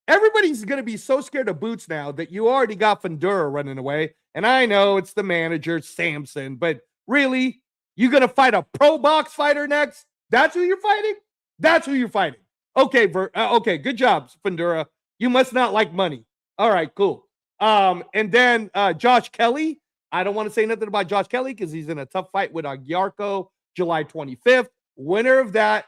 everybody's gonna be so scared of Boots now that you already got Fundura running away. And I know it's the manager, Samson, but really, you gonna fight a pro box fighter next? That's who you're fighting? That's who you're fighting. Okay, okay, good job, Fundura. You must not like money. All right, cool. And then Josh Kelly. I don't want to say nothing about Josh Kelly because he's in a tough fight with Aguiarco July 25th. Winner of that,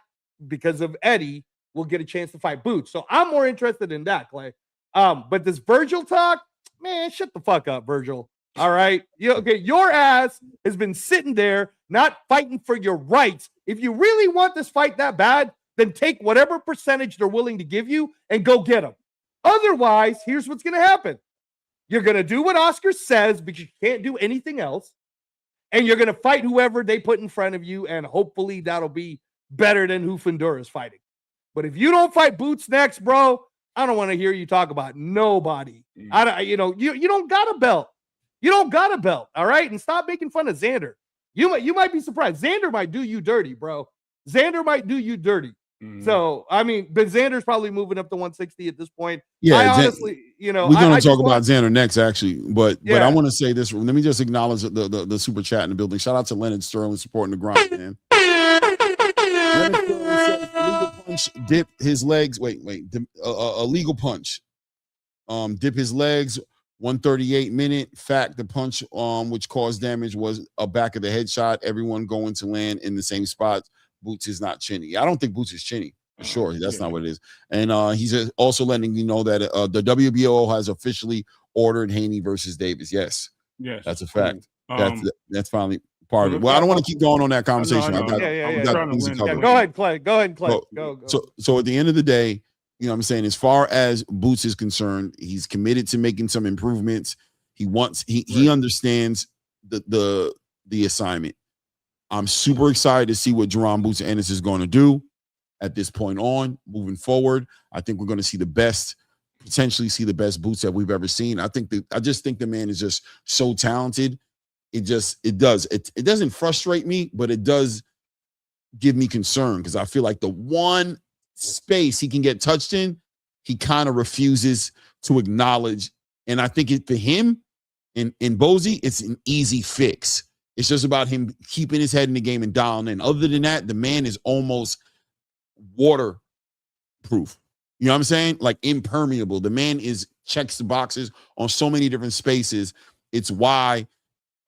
because of Eddie, will get a chance to fight Boots. So I'm more interested in that, Clay. But this Virgil talk, man, shut the fuck up, Virgil. All right. Your ass has been sitting there not fighting for your rights. If you really want this fight that bad, then take whatever percentage they're willing to give you and go get them. Otherwise, here's what's going to happen. You're going to do what Oscar says because you can't do anything else. And you're going to fight whoever they put in front of you. And hopefully that'll be better than who Fundura is fighting. But if you don't fight Boots next, bro, I don't want to hear you talk about nobody. You don't got a belt. You don't got a belt. All right. And stop making fun of Xander. You might be surprised. Xander might do you dirty, bro. Xander might do you dirty. So, I mean, but Xander's probably moving up to 160 at this point. Yeah, I honestly, we're going to talk about Xander next, actually. But I want to say this. Let me just acknowledge the super chat in the building. Shout out to Leonard Sterling supporting the grind, man. Leonard Sterling says illegal punch, dip his legs. A legal punch. Dip his legs. 138 minute. Fact, the punch which caused damage was a back of the head shot. Everyone going to land in the same spot. Boots is not chinny. I don't think Boots is chinny for sure. That's not what it is. And he's also letting you know that the WBO has officially ordered Haney versus Davis. Yes, that's a fact. That's finally part of it. Well, I don't want to keep going on that conversation. Go ahead, Clay. Go ahead, Clay. Go. So at the end of the day, you know what I'm saying, as far as Boots is concerned, he's committed to making some improvements. He understands the assignment. I'm super excited to see what Jaron Boots Ennis is going to do at this point on moving forward. I think we're going to potentially see the best Boots that we've ever seen. I just think the man is just so talented. It doesn't frustrate me, but it does give me concern because I feel like the one space he can get touched in, he kind of refuses to acknowledge. And I think for him in Bozy, it's an easy fix. It's just about him keeping his head in the game and dialing in. Other than that, the man is almost waterproof. You know what I'm saying? Like impermeable. The man checks the boxes on so many different spaces. It's why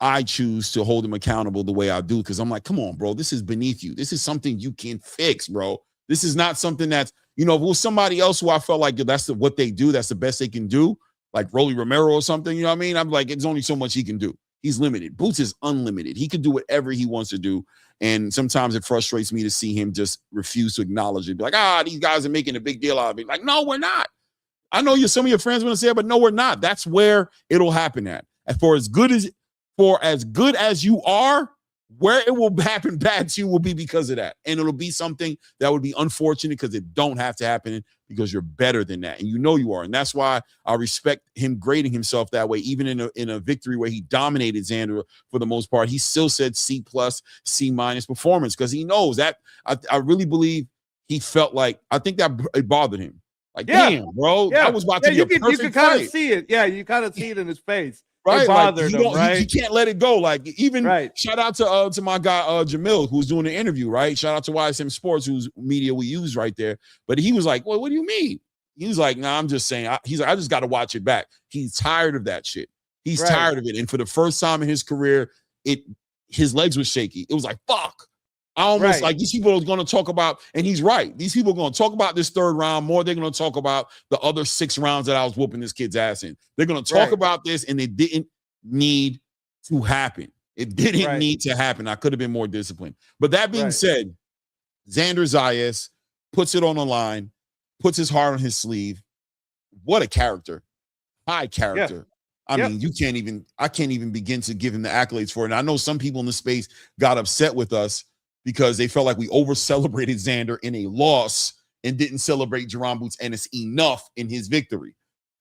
I choose to hold him accountable the way I do. Because I'm like, come on, bro. This is beneath you. This is something you can fix, bro. This is not something that's, if it was somebody else who I felt like that's what they do, that's the best they can do, like Rolly Romero or something, you know what I mean? I'm like, it's only so much he can do. He's limited. Boots is unlimited. He can do whatever he wants to do. And sometimes it frustrates me to see him just refuse to acknowledge it. Be like, these guys are making a big deal out of it. Like, no, we're not. I know some of your friends want to say it, but no, we're not. That's where it'll happen at. And for as good as you are, where it will happen bad to you will be because of that. And it'll be something that would be unfortunate because it don't have to happen because you're better than that. And you are. And that's why I respect him grading himself that way. Even in a victory where he dominated Xander for the most part, he still said C+, C- performance because he knows that. I really believe he felt like, I think that it bothered him. Like, damn, bro, that was about to be a perfect fight. You can kind of see it. Yeah, you kind of see it in his face. Right, right? He can't let it go. Like even shout out to my guy Jamil, who's doing the interview. Right, shout out to YSM Sports, whose media we use right there. But he was like, "Well, what do you mean?" He was like, "Nah, I'm just saying." He's like, "I just got to watch it back." He's tired of that shit. He's tired of it. And for the first time in his career, his legs were shaky. It was like, "Fuck." I almost like these people are going to talk about, and he's right. These people are going to talk about this third round more. They're going to talk about the other 6 rounds that I was whooping this kid's ass in. They're going to talk about this, and it didn't need to happen. It didn't need to happen. I could have been more disciplined. But that being said, Xander Zayas puts it on the line. puts his heart on his sleeve. What a character. High character. I mean, I can't even begin to give him the accolades for it. And I know some people in the space got upset with us because they felt like we over-celebrated Xander in a loss and didn't celebrate Jaron Boots Ennis enough in his victory.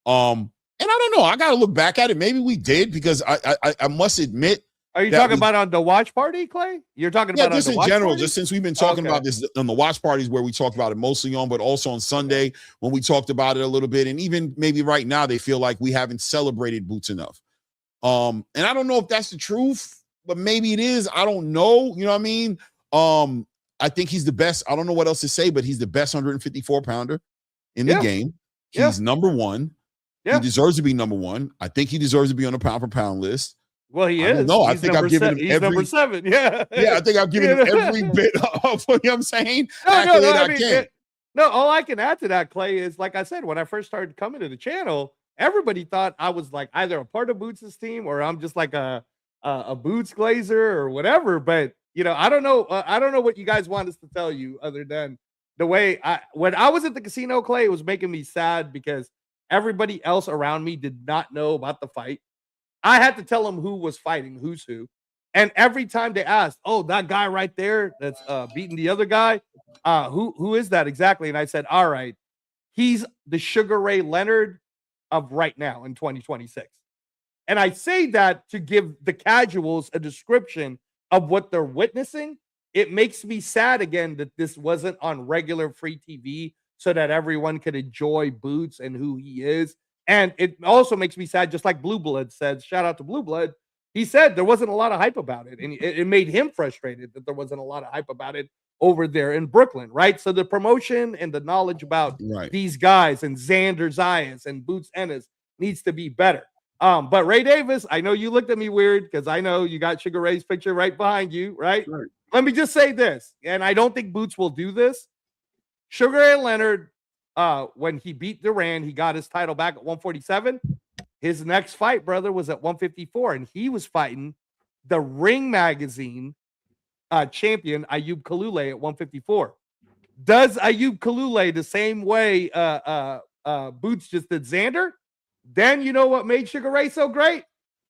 And I don't know. I got to look back at it. Maybe we did, because I must admit. Are you talking about on the watch party, Clay? You're talking about just on the in watch general, party? just since we've been talking about this on the watch parties where we talked about it mostly on, but also on Sunday when we talked about it a little bit. And even maybe right now they feel like we haven't celebrated Boots enough. And I don't know if that's the truth, but maybe it is. I don't know. You know what I mean? I think he's the best. I don't know what else to say, but he's the best 154 pounder in the game. He's number one. He deserves to be number one. I think he deserves to be on the pound for pound list. Well, he is. No, I think I've given him every number 7. Yeah. Yeah, I think I've given him every bit of, you know what I'm saying? No, all I can add to that, Clay, is like I said, when I first started coming to the channel, everybody thought I was like either a part of Boots' team or I'm just like a Boots glazer or whatever. But I don't know. I don't know what you guys want us to tell you other than the way when I was at the casino, Clay, it was making me sad because everybody else around me did not know about the fight. I had to tell them who was fighting, who's who. And every time they asked, oh, that guy right there that's beating the other guy, who is that exactly? And I said, all right, he's the Sugar Ray Leonard of right now in 2026. And I say that to give the casuals a description of what they're witnessing. It makes me sad again that this wasn't on regular free TV so that everyone could enjoy Boots and who he is. And it also makes me sad, just like Blue Blood said, shout out to Blue Blood. He said there wasn't a lot of hype about it. And it made him frustrated that there wasn't a lot of hype about it over there in Brooklyn, right? So the promotion and the knowledge about these guys and Xander Zayas and Boots Ennis needs to be better. But Ray Davis, I know you looked at me weird because I know you got Sugar Ray's picture right behind you, right? Let me just say this, and I don't think Boots will do this. Sugar Ray Leonard, when he beat Duran, he got his title back at 147. His next fight, brother, was at 154, and he was fighting the Ring Magazine champion Ayub Kalule at 154. Does Ayub Kalule the same way Boots just did Xander? Then you know what made Sugar Ray so great?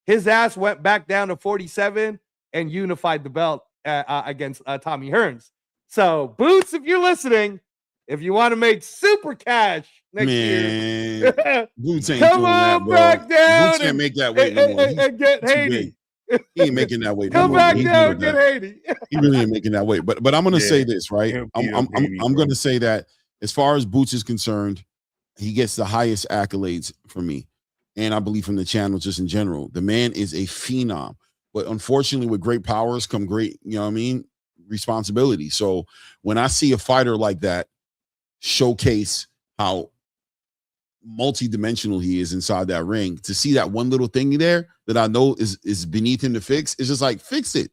His ass went back down to 47 and unified the belt against Tommy Hearns. So, Boots, if you're listening, if you want to make super cash next year, Boots ain't come doing that, bro. Back down Boots can't make that weight no more. And get Haiti. He ain't making that weight. Come back down and get Haiti. He really ain't making that weight. But I'm gonna say this, right? I'm gonna say that as far as Boots is concerned, he gets the highest accolades from me. And I believe from the channel just in general. The man is a phenom. But unfortunately, with great powers come great, responsibility. So when I see a fighter like that showcase how multi-dimensional he is inside that ring, to see that one little thing there that I know is beneath him to fix, it's just like, fix it.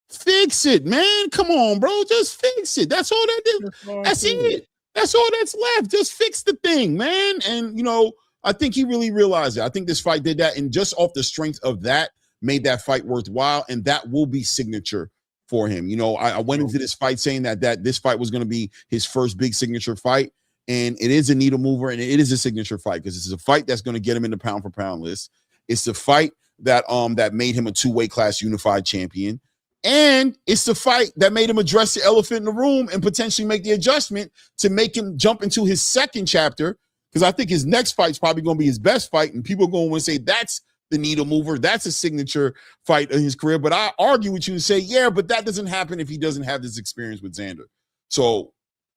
Fix it, man. Come on, bro. Just fix it. That's all that is. That's it. That's all that's left. Just fix the thing, man. And, I think he really realized it. I think this fight did that. And just off the strength of that, made that fight worthwhile. And that will be signature for him. I went into this fight saying that this fight was going to be his first big signature fight. And it is a needle mover, and it is a signature fight because this is a fight that's going to get him in the pound for pound list. It's the fight that made him a 2-weight class unified champion. And it's the fight that made him address the elephant in the room and potentially make the adjustment to make him jump into his second chapter. Because I think his next fight is probably going to be his best fight. And people are going to want to say that's the needle mover. That's a signature fight in his career. But I argue with you and say, yeah, but that doesn't happen if he doesn't have this experience with Xander. So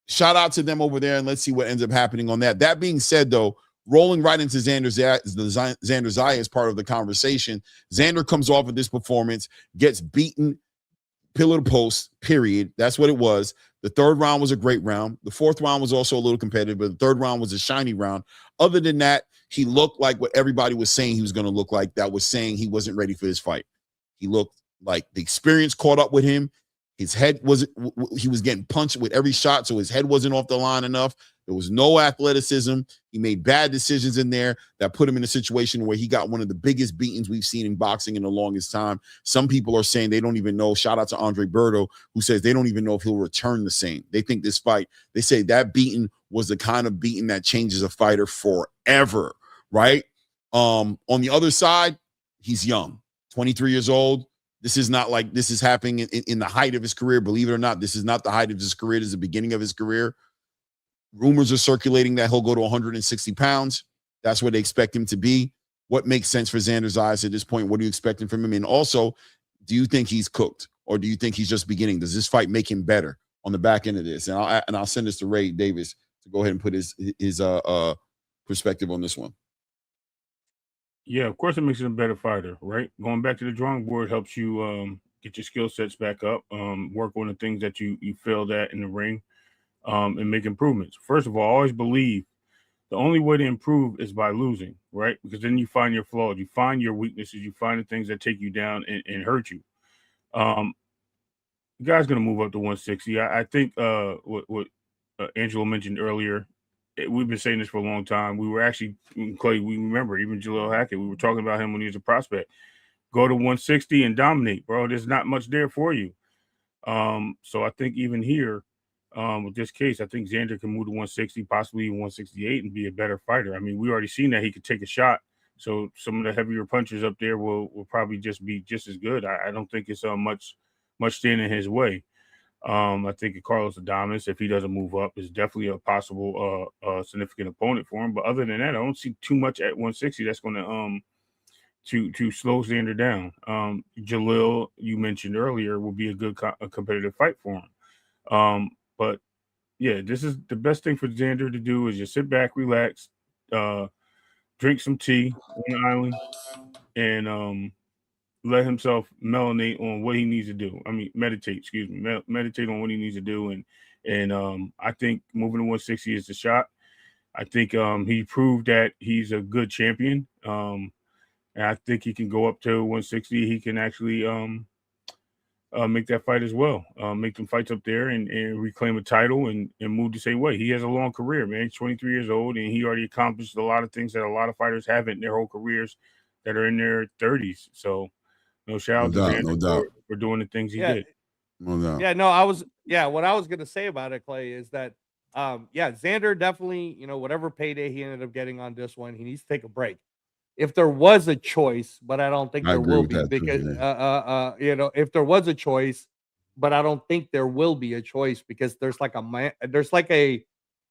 shout out to them over there, and let's see what ends up happening on that. That being said, though, rolling right into Xander Zayas part of the conversation, Xander comes off of this performance, gets beaten pillar to post, period. That's what it was. The third round was a great round. The fourth round was also a little competitive, but the third round was a shiny round. Other than that, he looked like what everybody was saying he was going to look like, that was saying he wasn't ready for this fight. He looked like the experience caught up with him. His head he was getting punched with every shot, so his head wasn't off the line enough. There was no athleticism. He made bad decisions in there that put him in a situation where he got one of the biggest beatings we've seen in boxing in the longest time. Some people are saying they don't even know. Shout out to Andre Berto, who says they don't even know if he'll return the same. They think this fight, they say that beating was the kind of beating that changes a fighter forever, right? On the other side, he's young, 23 years old. This is not like this is happening in the height of his career. Believe it or not, this is not the height of his career. This is the beginning of his career. Rumors are circulating that he'll go to 160 pounds. That's where they expect him to be. What makes sense for Xander Zayas at this point? What are you expecting from him? And also, do you think he's cooked, or do you think he's just beginning? Does this fight make him better on the back end of this? And I'll send this to Ray Davis to go ahead and put his perspective on this one. Yeah, of course it makes him a better fighter, right? Going back to the drawing board helps you get your skill sets back up, work on the things that you failed at in the ring, and make improvements. First of all, always believe the only way to improve is by losing, right? Because then you find your flaws, you find your weaknesses, you find the things that take you down and hurt you. The guy's going to move up to 160. I think what Angelo mentioned earlier, we've been saying this for a long time. We were actually, Clay, we remember even Jaleel Hackett, we were talking about him when he was a prospect. Go to 160 and dominate, bro. There's not much there for you. So I think even here, with this case, I think Xander can move to 160, possibly 168, and be a better fighter. I mean, we already seen that he could take a shot. So some of the heavier punchers up there will probably just be just as good. I don't think it's much standing his way. I think Carlos Adames, if he doesn't move up, is definitely a possible significant opponent for him. But other than that, I don't see too much at 160 that's going to slow Xander down. Jaleel, you mentioned earlier, will be a good competitive fight for him. But yeah, this is the best thing for Xander to do is just sit back, relax, drink some tea on the island, and let himself melanate on what he needs to do. I mean, meditate on what he needs to do. And I think moving to 160 is the shot. I think he proved that he's a good champion. And I think he can go up to 160. He can actually make that fight as well. Make them fights up there and reclaim a title and move the same way. He has a long career, man. He's 23 years old, and he already accomplished a lot of things that a lot of fighters haven't in their whole careers that are in their 30s. So, shout out to Xander for doing the things he did. No doubt. What I was going to say about it, Clay, is that, Xander definitely, whatever payday he ended up getting on this one, he needs to take a break. If there was a choice, but I don't think there will be, because, if there was a choice, but I don't think there will be a choice, because there's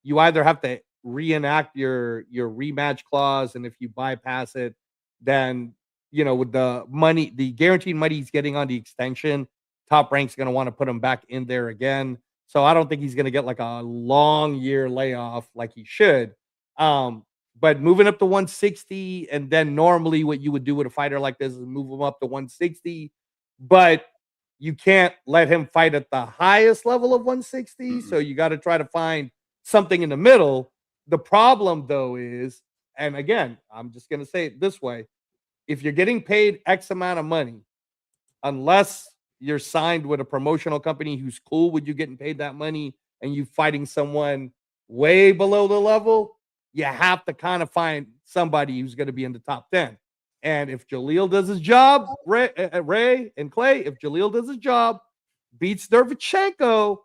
you either have to reenact your rematch clause, and if you bypass it, then with the guaranteed money he's getting on the extension, Top Rank's going to want to put him back in there again. So I don't think he's going to get like a long year layoff like he should. But moving up to 160, and then normally what you would do with a fighter like this is move him up to 160, but you can't let him fight at the highest level of 160. Mm-hmm. So you got to try to find something in the middle. The problem, though, is, and again, I'm just going to say it this way, if you're getting paid X amount of money, unless you're signed with a promotional company who's cool with you getting paid that money and you fighting someone way below the level, you have to kind of find somebody who's going to be in the top 10. And if Jaleel does his job, Ray and Clay, if Jaleel does his job, beats Derevchenko,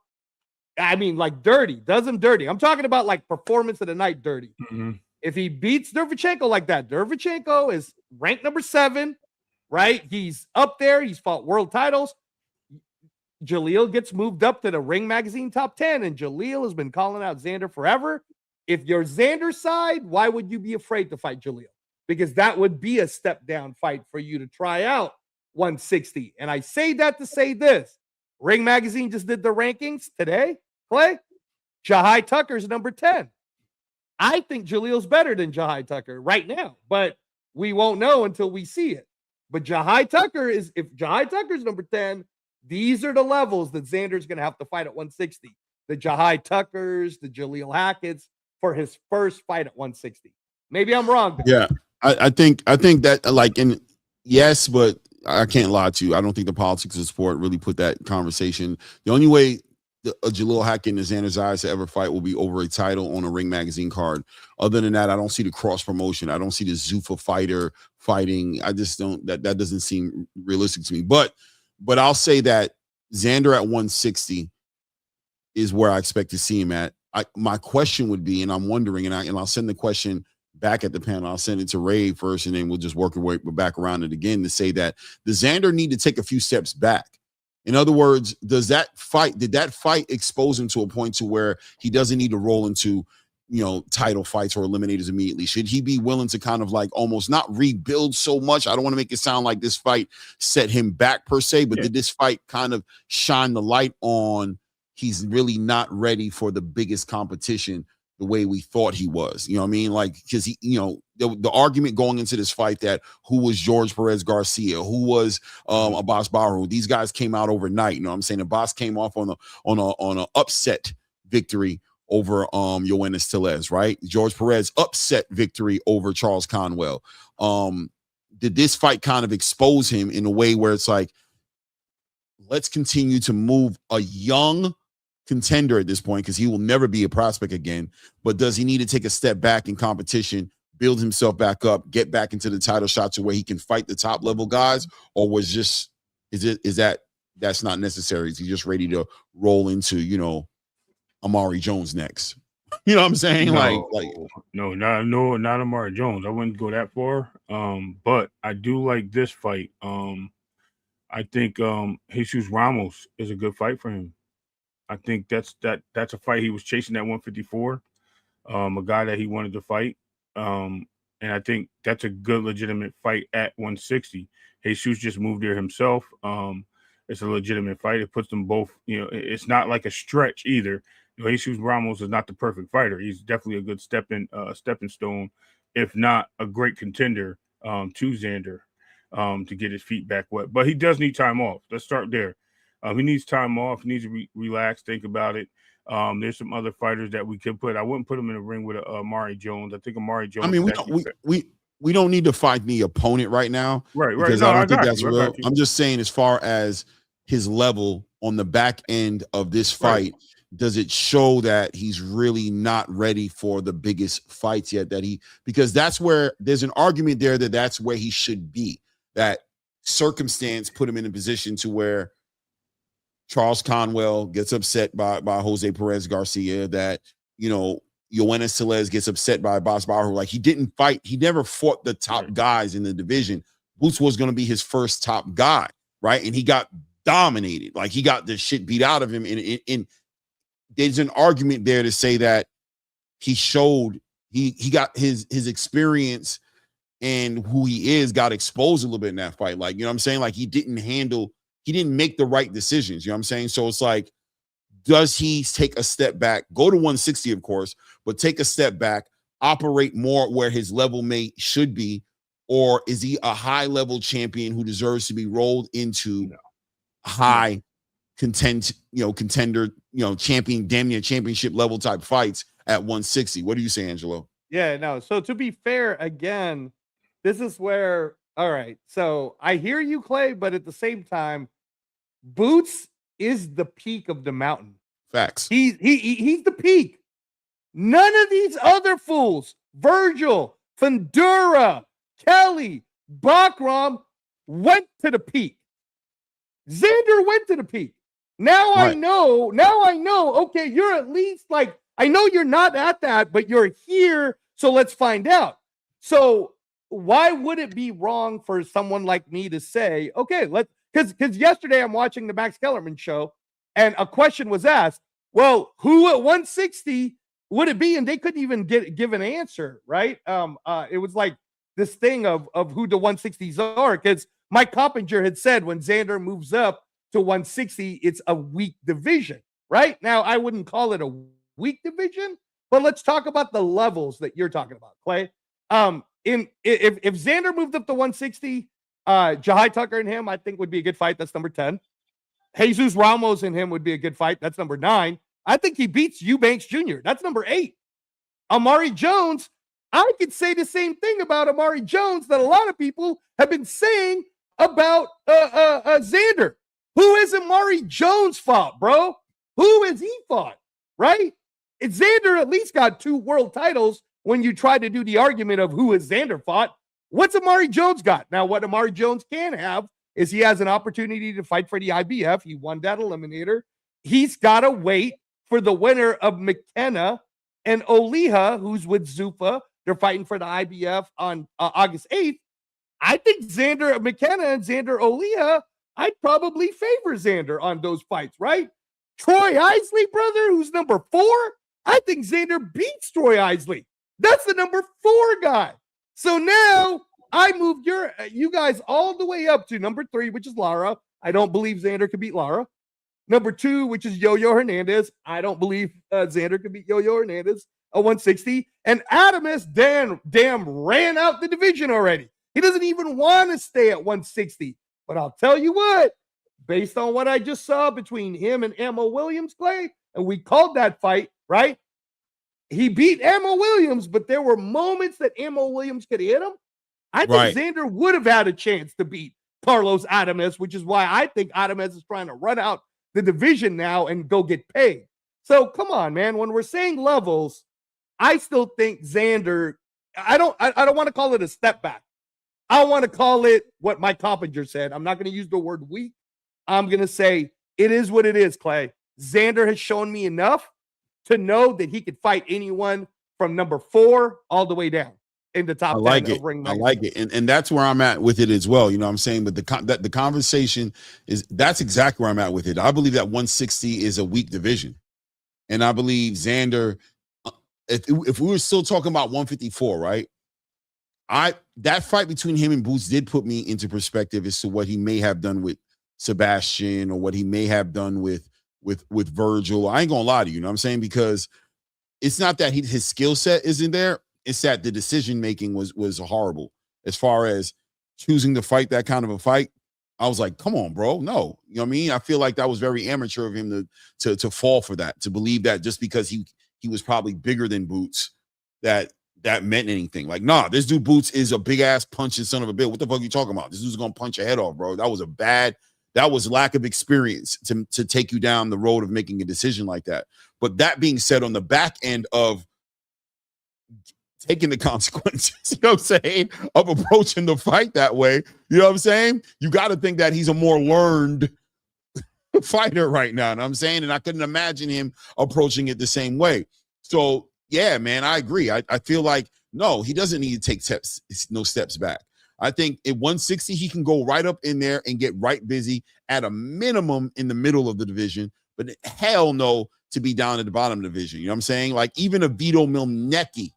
I mean, like does him dirty. I'm talking about like performance of the night dirty. Mm-hmm. If he beats Derevchenko like that, Derevchenko is ranked number 7, right? He's up there. He's fought world titles. Jaleel gets moved up to the Ring Magazine top 10, and Jaleel has been calling out Xander forever. If you're Xander's side, why would you be afraid to fight Jaleel? Because that would be a step down fight for you to try out 160. And I say that to say this. Ring Magazine just did the rankings today, Clay. Jahai Tucker's number 10. I think Jaleel's better than Jahai Tucker right now, but we won't know until we see it. But Jahai Tucker if Jahai Tucker's number 10, these are the levels that Xander's going to have to fight at 160. The Jahai Tuckers, the Jaleel Hackett's for his first fight at 160. Maybe I'm wrong. Yeah, I think that, like, yes, but I can't lie to you. I don't think the politics of sport really put that conversation. The only way Jalil Hackett and Xander Zayas to ever fight will be over a title on a Ring Magazine card. Other than that, I don't see the cross promotion. I don't see the ZUFFA fighter fighting. I just don't. That doesn't seem realistic to me. But I'll say that Xander at 160 is where I expect to see him at. My question would be, and I'm wondering, and I'll send the question back at the panel. I'll send it to Ray first, and then we'll just work our way back around it again to say that the Xander need to take a few steps back. In other words, did that fight expose him to a point to where he doesn't need to roll into, title fights or eliminators immediately? Should he be willing to kind of like almost not rebuild so much? I don't want to make it sound like this fight set him back per se, but did this fight kind of shine the light on he's really not ready for the biggest competition the way we thought he was? You know what I mean? Like, because he, the argument going into this fight that who was George Perez Garcia, who was Abbas Barrow, these guys came out overnight. You know what I'm saying? Abbas came off on a upset victory over Yoenis Tellez, right? George Perez upset victory over Charles Conwell. Did this fight kind of expose him in a way where it's like, let's continue to move a young contender at this point, because he will never be a prospect again, but does he need to take a step back in competition, build himself back up, get back into the title shot to where he can fight the top level guys? Or that's not necessary? Is he just ready to roll into, Amari Jones next? You know what I'm saying? No, not Amari Jones. I wouldn't go that far. But I do like this fight. I think Jesus Ramos is a good fight for him. I think that's a fight he was chasing at 154, a guy that he wanted to fight. And I think that's a good, legitimate fight at 160. Jesus just moved there himself. It's a legitimate fight. It puts them both, it's not like a stretch either. Jesus Ramos is not the perfect fighter. He's definitely a good stepping stone, if not a great contender to Xander to get his feet back wet. But he does need time off. Let's start there. He needs time off. He needs to relax, think about it. There's some other fighters that we could put. I wouldn't put him in a ring with Amari Jones. I think Amari Jones. I mean, we don't need to fight the opponent right now, right? Because I don't think that's real. I'm just saying, as far as his level on the back end of this fight, does it show that he's really not ready for the biggest fights yet? Because that's where there's an argument there that's where he should be. That circumstance put him in a position to where Charles Conwell gets upset by Jose Perez Garcia, that, Yoenis Tellez gets upset by Abbas Barrow. Like, he didn't fight. He never fought the top guys in the division. Boots was going to be his first top guy, right? And he got dominated. Like, he got the shit beat out of him. And there's an argument there to say that he showed he got his experience and who he is got exposed a little bit in that fight. Like, you know what I'm saying? Like, he didn't make the right decisions. You know what I'm saying? So it's like, does he take a step back, go to 160, of course, but take a step back, operate more where his level should be? Or is he a high level champion who deserves to be rolled into high contender, champion, damn near championship level type fights at 160? What do you say, Angelo? Yeah, no. So to be fair, again, this is where, all right. So I hear you, Clay, but at the same time, Boots is the peak of the mountain. Facts. He's the peak. None of these other fools, Virgil, Fundura, Kelly, Bakram, went to the peak. Xander went to the peak. Now I know, okay, you're at least like, I know you're not at that, but you're here, so let's find out. So why would it be wrong for someone like me to say, okay, because yesterday I'm watching the Max Kellerman show, and a question was asked, well, who at 160 would it be? And they couldn't even give an answer, right? It was like this thing of who the 160s are, because Mike Coppinger had said when Xander moves up to 160, it's a weak division, right? Now, I wouldn't call it a weak division, but let's talk about the levels that you're talking about, Clay. If Xander moved up to 160, Jahai Tucker and him, I think, would be a good fight. That's number 10. Jesus Ramos and him would be a good fight. That's number 9. I think he beats Eubanks Jr. That's number 8. Amari Jones, I could say the same thing about Amari Jones that a lot of people have been saying about Xander? Who has Amari Jones fought, bro? Who has he fought, right? Xander at least got 2 world titles when you try to do the argument of who has Xander fought. What's Amari Jones got? Now, what Amari Jones can have is he has an opportunity to fight for the IBF. He won that eliminator. He's got to wait for the winner of McKenna and Oliha, who's with ZUFFA. They're fighting for the IBF on August 8th. I think Xander McKenna and Xander Oliha, I'd probably favor Xander on those fights, right? Troy Isley, brother, who's number 4. I think Xander beats Troy Isley. That's the number 4 guy. So now I moved you guys all the way up to number 3, which is Lara. I don't believe Xander could beat Lara. Number 2, which is Yo-Yo Hernandez. I don't believe Xander could beat Yo-Yo Hernandez at 160. And Adamus damn ran out the division already. He doesn't even want to stay at 160. But I'll tell you what, based on what I just saw between him and Ammo Williams, Clay, and we called that fight, right? He beat Ammo Williams, but there were moments that Ammo Williams could hit him. I think Xander would have had a chance to beat Carlos Adames, which is why I think Adames is trying to run out the division now and go get paid. So come on, man. When we're saying levels, I still think Xander, I don't want to call it a step back. I want to call it what Mike Coppinger said. I'm not going to use the word weak. I'm going to say it is what it is, Clay. Xander has shown me enough to know that he could fight anyone from number 4 all the way down in the top 10 of Ring Magazine. I like it. And that's where I'm at with it as well. You know what I'm saying? But the conversation that's exactly where I'm at with it. I believe that 160 is a weak division. And I believe Xander, if we were still talking about 154, right? That fight between him and Boots did put me into perspective as to what he may have done with Sebastian or what he may have done with Virgil. I ain't gonna lie to you, you know what I'm saying? Because it's not that his skill set isn't there. It's that the decision making was horrible as far as choosing to fight that kind of a fight. I was like, come on, bro. No, you know what I mean? I feel like that was very amateur of him to fall for that, to believe that just because he was probably bigger than Boots, that meant anything. Like, nah, this dude Boots is a big ass punching son of a bitch. What the fuck are you talking about? This dude's gonna punch your head off, bro. That was lack of experience to take you down the road of making a decision like that. But that being said, on the back end of taking the consequences, you know what I'm saying, of approaching the fight that way, you know what I'm saying? You got to think that he's a more learned fighter right now, you know what I'm saying? And I couldn't imagine him approaching it the same way. So, yeah, man, I agree. I feel like, no, he doesn't need to take no steps back. I think at 160, he can go right up in there and get right busy at a minimum in the middle of the division, but hell no to be down at the bottom of the division. You know what I'm saying? Like even a Vito Milnecki,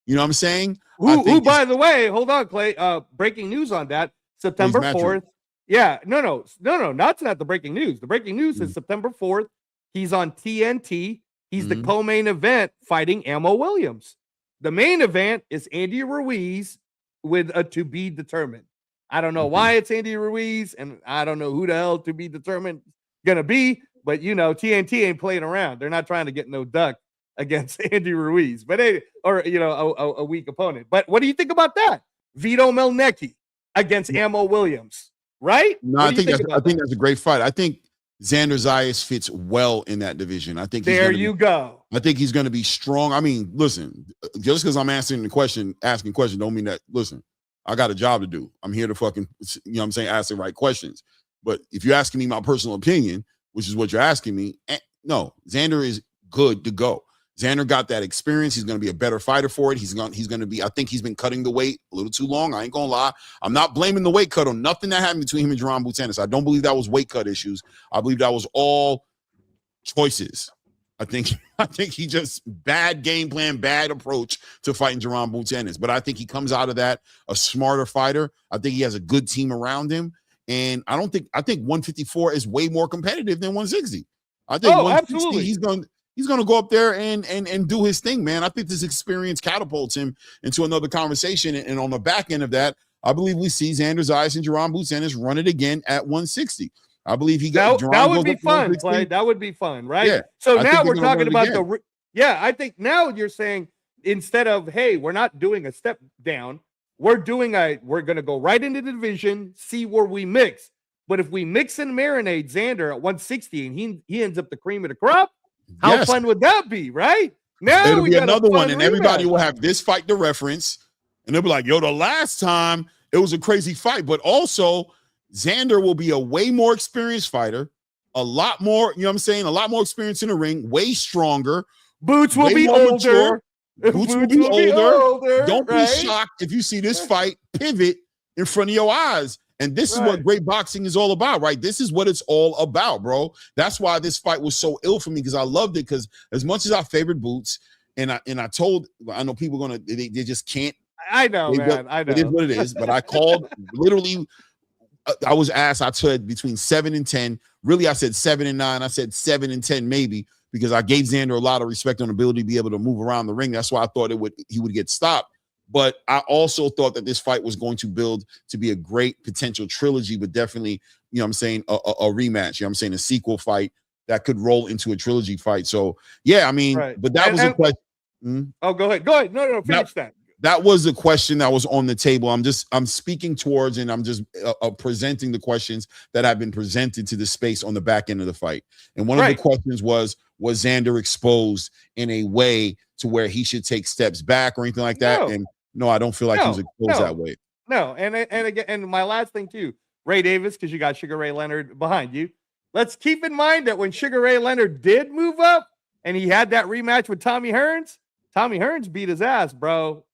you know what I'm saying? Who by the way, hold on, Clay. Breaking news on that. September 4th. Yeah, no, that's not the breaking news. The breaking news is September 4th. He's on TNT. He's the co-main event fighting Ammo Williams. The main event is Andy Ruiz with a to be determined. I don't know why it's Andy Ruiz, and I don't know who the hell to be determined gonna be, but you know, TNT ain't playing around. They're not trying to get no duck against Andy Ruiz, but a weak opponent. But what do you think about that? Vito Milnecki against Ammo Williams, right? No, I think that's a great fight. I think Xander Zayas fits well in that division. I think go. I think he's going to be strong. I mean, listen, just because I'm asking question, don't mean that, listen, I got a job to do. I'm here to fucking, you know what I'm saying, ask the right questions. But if you're asking me my personal opinion, which is what you're asking me, no, Xander is good to go. Xander got that experience. He's going to be a better fighter for it. He's going to be, I think he's been cutting the weight a little too long. I ain't going to lie. I'm not blaming the weight cut on nothing that happened between him and Jaron Boots Ennis. I don't believe that was weight cut issues. I believe that was all choices. I think he just bad game plan, bad approach to fighting Jaron Boots Ennis. But I think he comes out of that a smarter fighter. I think he has a good team around him. And I think 154 is way more competitive than 160. I think 160, absolutely. He's going to go up there and do his thing, man. I think this experience catapults him into another conversation. And on the back end of that, I believe we see Xander Zayas and Jaron Boots Ennis run it again at 160. I believe he got that would be fun, Clay. That would be fun, right? Yeah, so now we're talking about I think now you're saying instead of, hey, we're not doing a step down, we're going to go right into the division, see where we mix. But if we mix and marinate Xander at 160 and he ends up the cream of the crop, how fun would that be, right? Now it'll we be got another one, and rematch. everybody will have this fight to reference, and they'll be like, yo, the last time it was a crazy fight. But also, Xander will be a way more experienced fighter, a lot more, you know what I'm saying, a lot more experience in the ring, way stronger. Boots will be older. Boots will be older. Don't be shocked if you see this fight pivot in front of your eyes. And this is what great boxing is all about, right? This is what it's all about, bro. That's why this fight was so ill for me, because I loved it. Because as much as I favored Boots, and I know people are they just can't. I know, man. I know. It is what it is. But I called literally. I was asked. I said between 7 and 10. Really, I said 7 and 9. I said 7 and 10 maybe, because I gave Xander a lot of respect and ability to be able to move around the ring. That's why I thought he would get stopped. But I also thought that this fight was going to build to be a great potential trilogy, but definitely, you know what I'm saying, a rematch. You know what I'm saying, a sequel fight that could roll into a trilogy fight. So, yeah, I mean, but that was a question. Oh, go ahead. Go ahead. No, finish that. That was a question that was on the table. I'm speaking towards, and I'm just presenting the questions that have been presented to the space on the back end of the fight. And one of the questions was Xander exposed in a way to where he should take steps back or anything like that? And no, I don't feel like he was exposed that way. No, and again, and my last thing too, Ray Davis, because you got Sugar Ray Leonard behind you. Let's keep in mind that when Sugar Ray Leonard did move up and he had that rematch with Tommy Hearns beat his ass, bro.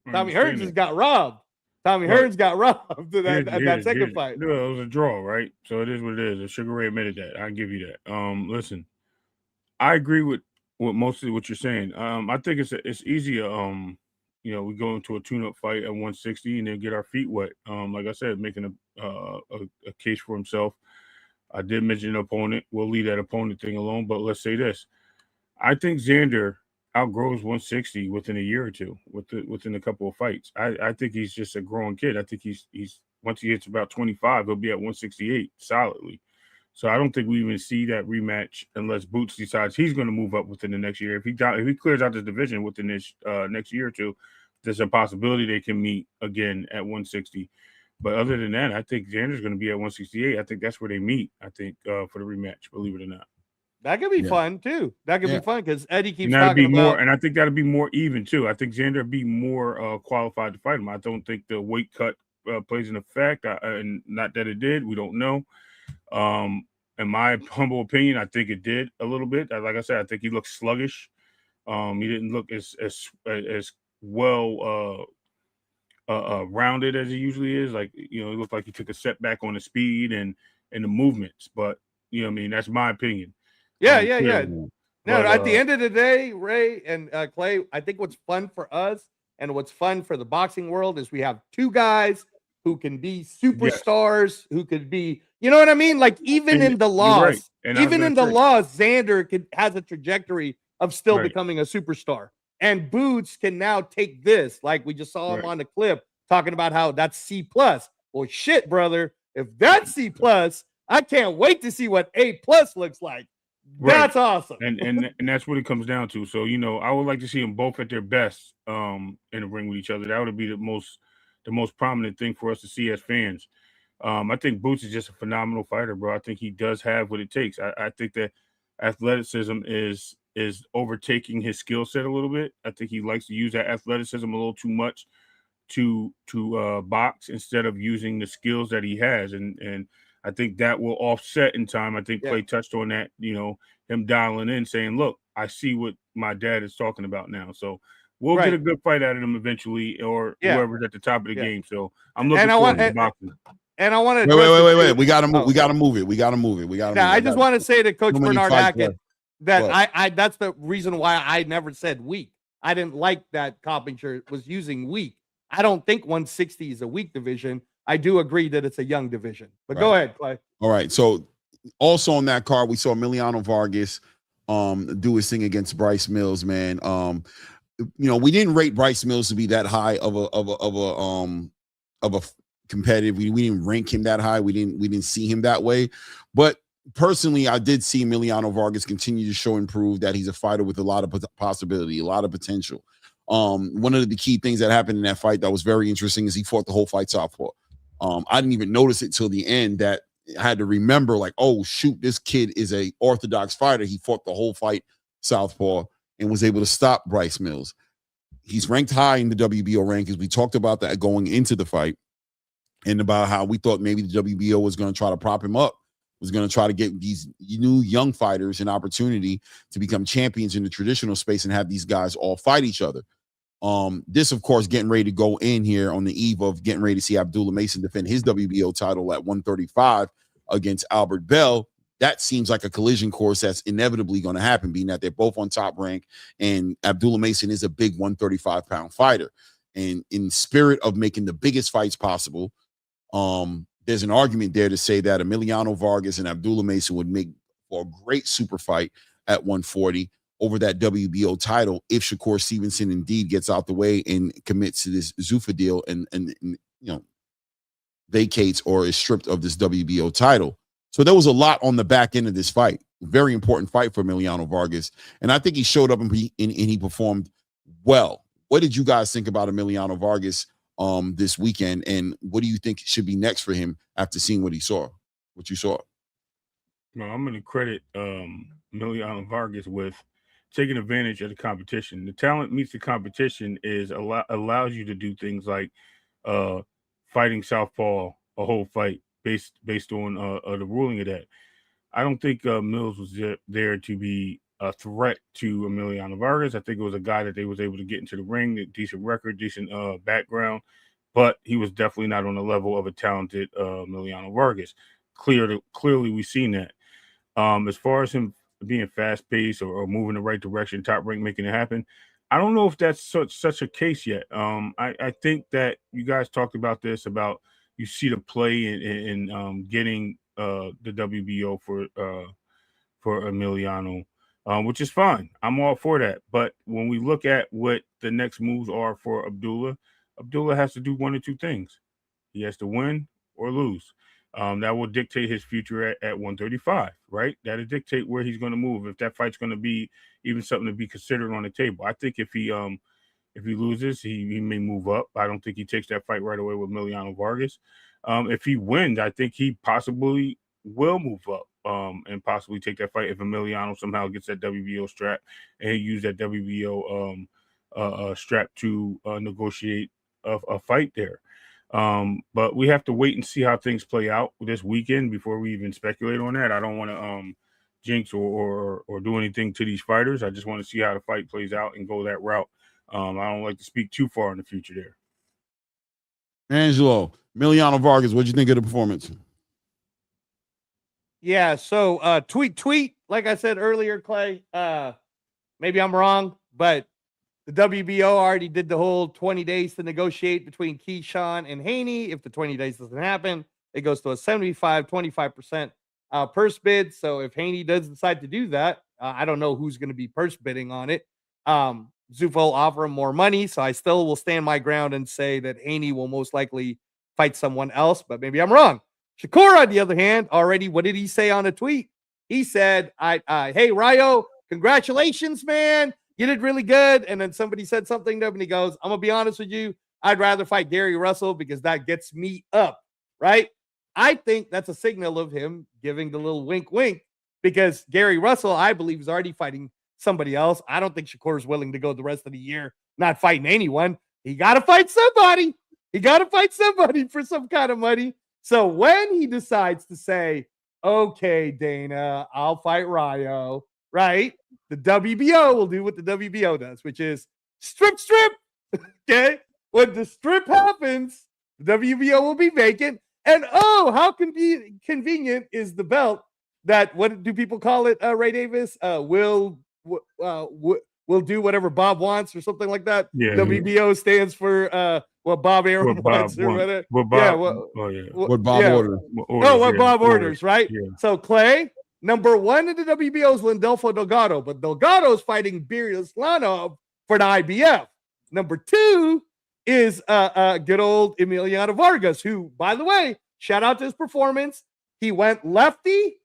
Tommy Hearns just got robbed. Hearns got robbed in that second fight. No, it was a draw, right? So it is what it is. And Sugar Ray admitted that. I give you that. Listen, I agree with mostly what you're saying. I think it's easier. You know, we go into a tune-up fight at 160 and then get our feet wet. Like I said, making a case for himself. I did mention an opponent. We'll leave that opponent thing alone. But let's say this: I think Xander outgrows 160 within a year or two, within a couple of fights. I think he's just a growing kid. I think he's once he hits about 25, he'll be at 168 solidly. So I don't think we even see that rematch unless Boots decides he's going to move up within the next year. If he clears out this division within this next year or two, there's a possibility they can meet again at 160. But other than that, I think Xander's going to be at 168. I think that's where they meet, I think, for the rematch, believe it or not. That could be fun, too. That could be fun because Eddie keeps talking about... more, and I think that'll be more even, too. I think Xander would be more qualified to fight him. I don't think the weight cut plays an effect, and not that it did. We don't know. In my humble opinion, I think it did a little bit. Like I said, I think he looked sluggish. He didn't look as well rounded as he usually is. Like, you know, he looked like he took a setback on the speed and the movements. But, you know what I mean? That's my opinion. Yeah. No, at the end of the day, Ray and Clay, I think what's fun for us and what's fun for the boxing world is we have two guys who can be superstars, who could be, you know what I mean? Like even in the loss, Xander has a trajectory of still becoming a superstar. And Boots can now take this, like we just saw him on the clip talking about how that's C+. Well, shit, brother. If that's C+, I can't wait to see what A+ looks like. That's awesome. And that's what it comes down to. So, you know, I would like to see them both at their best in the ring with each other. That would be the most prominent thing for us to see as fans. I think Boots is just a phenomenal fighter, bro. I think he does have what it takes. I think that athleticism is overtaking his skill set a little bit. I think he likes to use that athleticism a little too much to box instead of using the skills that he has. And I think that will offset in time. I think Clay touched on that, you know, him dialing in, saying, look, I see what my dad is talking about now. So we'll get a good fight out of him eventually, or whoever's at the top of the game. So I'm looking forward to boxing. And I want to wait. We gotta move. We gotta move it. I just want to say to Coach Bernard Hackett that I that's the reason why I never said weak. I didn't like that Coppinger was using weak. I don't think 160 is a weak division. I do agree that it's a young division. But go ahead, Clay. All right. So also on that card, we saw Emiliano Vargas do his thing against Bryce Mills, man. You know, we didn't rate Bryce Mills to be that high of a competitive. We didn't rank him that high. We didn't see him that way. But personally, I did see Emiliano Vargas continue to show and prove that he's a fighter with a lot of possibility, a lot of potential. One of the key things that happened in that fight that was very interesting is he fought the whole fight southpaw. I didn't even notice it till the end that I had to remember, like, oh shoot, this kid is a orthodox fighter. He fought the whole fight southpaw and was able to stop Bryce Mills. He's ranked high in the WBO rankings. We talked about that going into the fight and about how we thought maybe the WBO was going to try to prop him up, was going to try to get these new young fighters an opportunity to become champions in the traditional space and have these guys all fight each other. This, of course, getting ready to go in here on the eve of getting ready to see Abdullah Mason defend his WBO title at 135 against Albert Bell. That seems like a collision course that's inevitably going to happen, being that they're both on top rank, and Abdullah Mason is a big 135-pound fighter. And in spirit of making the biggest fights possible, there's an argument there to say that Emiliano Vargas and Abdullah Mason would make for a great super fight at 140 over that WBO title if Shakur Stevenson indeed gets out the way and commits to this ZUFFA deal and vacates or is stripped of this WBO title. So there was a lot on the back end of this fight. Very important fight for Emiliano Vargas. And I think he showed up and he performed well. What did you guys think about Emiliano Vargas this weekend? And what do you think should be next for him after seeing what you saw? No, I'm going to credit Emiliano Vargas with taking advantage of the competition. The talent meets the competition allows you to do things like fighting southpaw a whole fight based on the ruling of that. I don't think Mills was there to be a threat to Emiliano Vargas. I think it was a guy that they was able to get into the ring, a decent record, decent background, but he was definitely not on the level of a talented Emiliano Vargas. Clearly, we've seen that. As far as him being fast-paced or moving the right direction, top rank, making it happen, I don't know if that's such a case yet. I think that you guys talked about this, about you see the play in getting the WBO for Emiliano, which is fine. I'm all for that. But when we look at what the next moves are for Abdullah has to do one or two things. He has to win or lose. That will dictate his future at 135, right? That'll dictate where he's going to move. If that fight's going to be even something to be considered on the table. I think if he loses, he may move up. I don't think he takes that fight right away with Emiliano Vargas. If he wins, I think he possibly will move up and possibly take that fight if Emiliano somehow gets that WBO strap and he use that WBO strap to negotiate a fight there. But we have to wait and see how things play out this weekend before we even speculate on that. I don't want to jinx or do anything to these fighters. I just want to see how the fight plays out and go that route. I don't like to speak too far in the future there. Angelo, Emiliano Vargas, what'd you think of the performance? Yeah, so tweet, like I said earlier, Clay, maybe I'm wrong, but the WBO already did the whole 20 days to negotiate between Keyshawn and Haney. If the 20 days doesn't happen, it goes to a 25% purse bid. So if Haney does decide to do that, I don't know who's going to be purse bidding on it. ZUFFA will offer him more money, so I still will stand my ground and say that Haney will most likely fight someone else, but maybe I'm wrong. Shakur, on the other hand, already, what did he say on a tweet? He said, hey, Rayo, congratulations, man. You did really good. And then somebody said something to him, and he goes, I'm going to be honest with you. I'd rather fight Gary Russell because that gets me up, right? I think that's a signal of him giving the little wink, wink, because Gary Russell, I believe, is already fighting somebody else. I don't think Shakur is willing to go the rest of the year not fighting anyone. He got to fight somebody. He got to fight somebody for some kind of money. So when he decides to say, okay, Dana, I'll fight Rayo, right? The WBO will do what the WBO does, which is strip. Okay. When the strip happens, the WBO will be vacant. And oh, how convenient is the belt that, what do people call it, Ray Davis? Will do whatever Bob wants or something like that. Yeah, WBO stands for what Bob Aaron wants or whatever. What Bob orders. What Bob orders, right? Yeah. So Clay, number one in the WBO is Lindolfo Delgado, but Delgado's fighting Birslanov for the IBF. Number two is good old Emiliano Vargas, who, by the way, shout out to his performance. He went lefty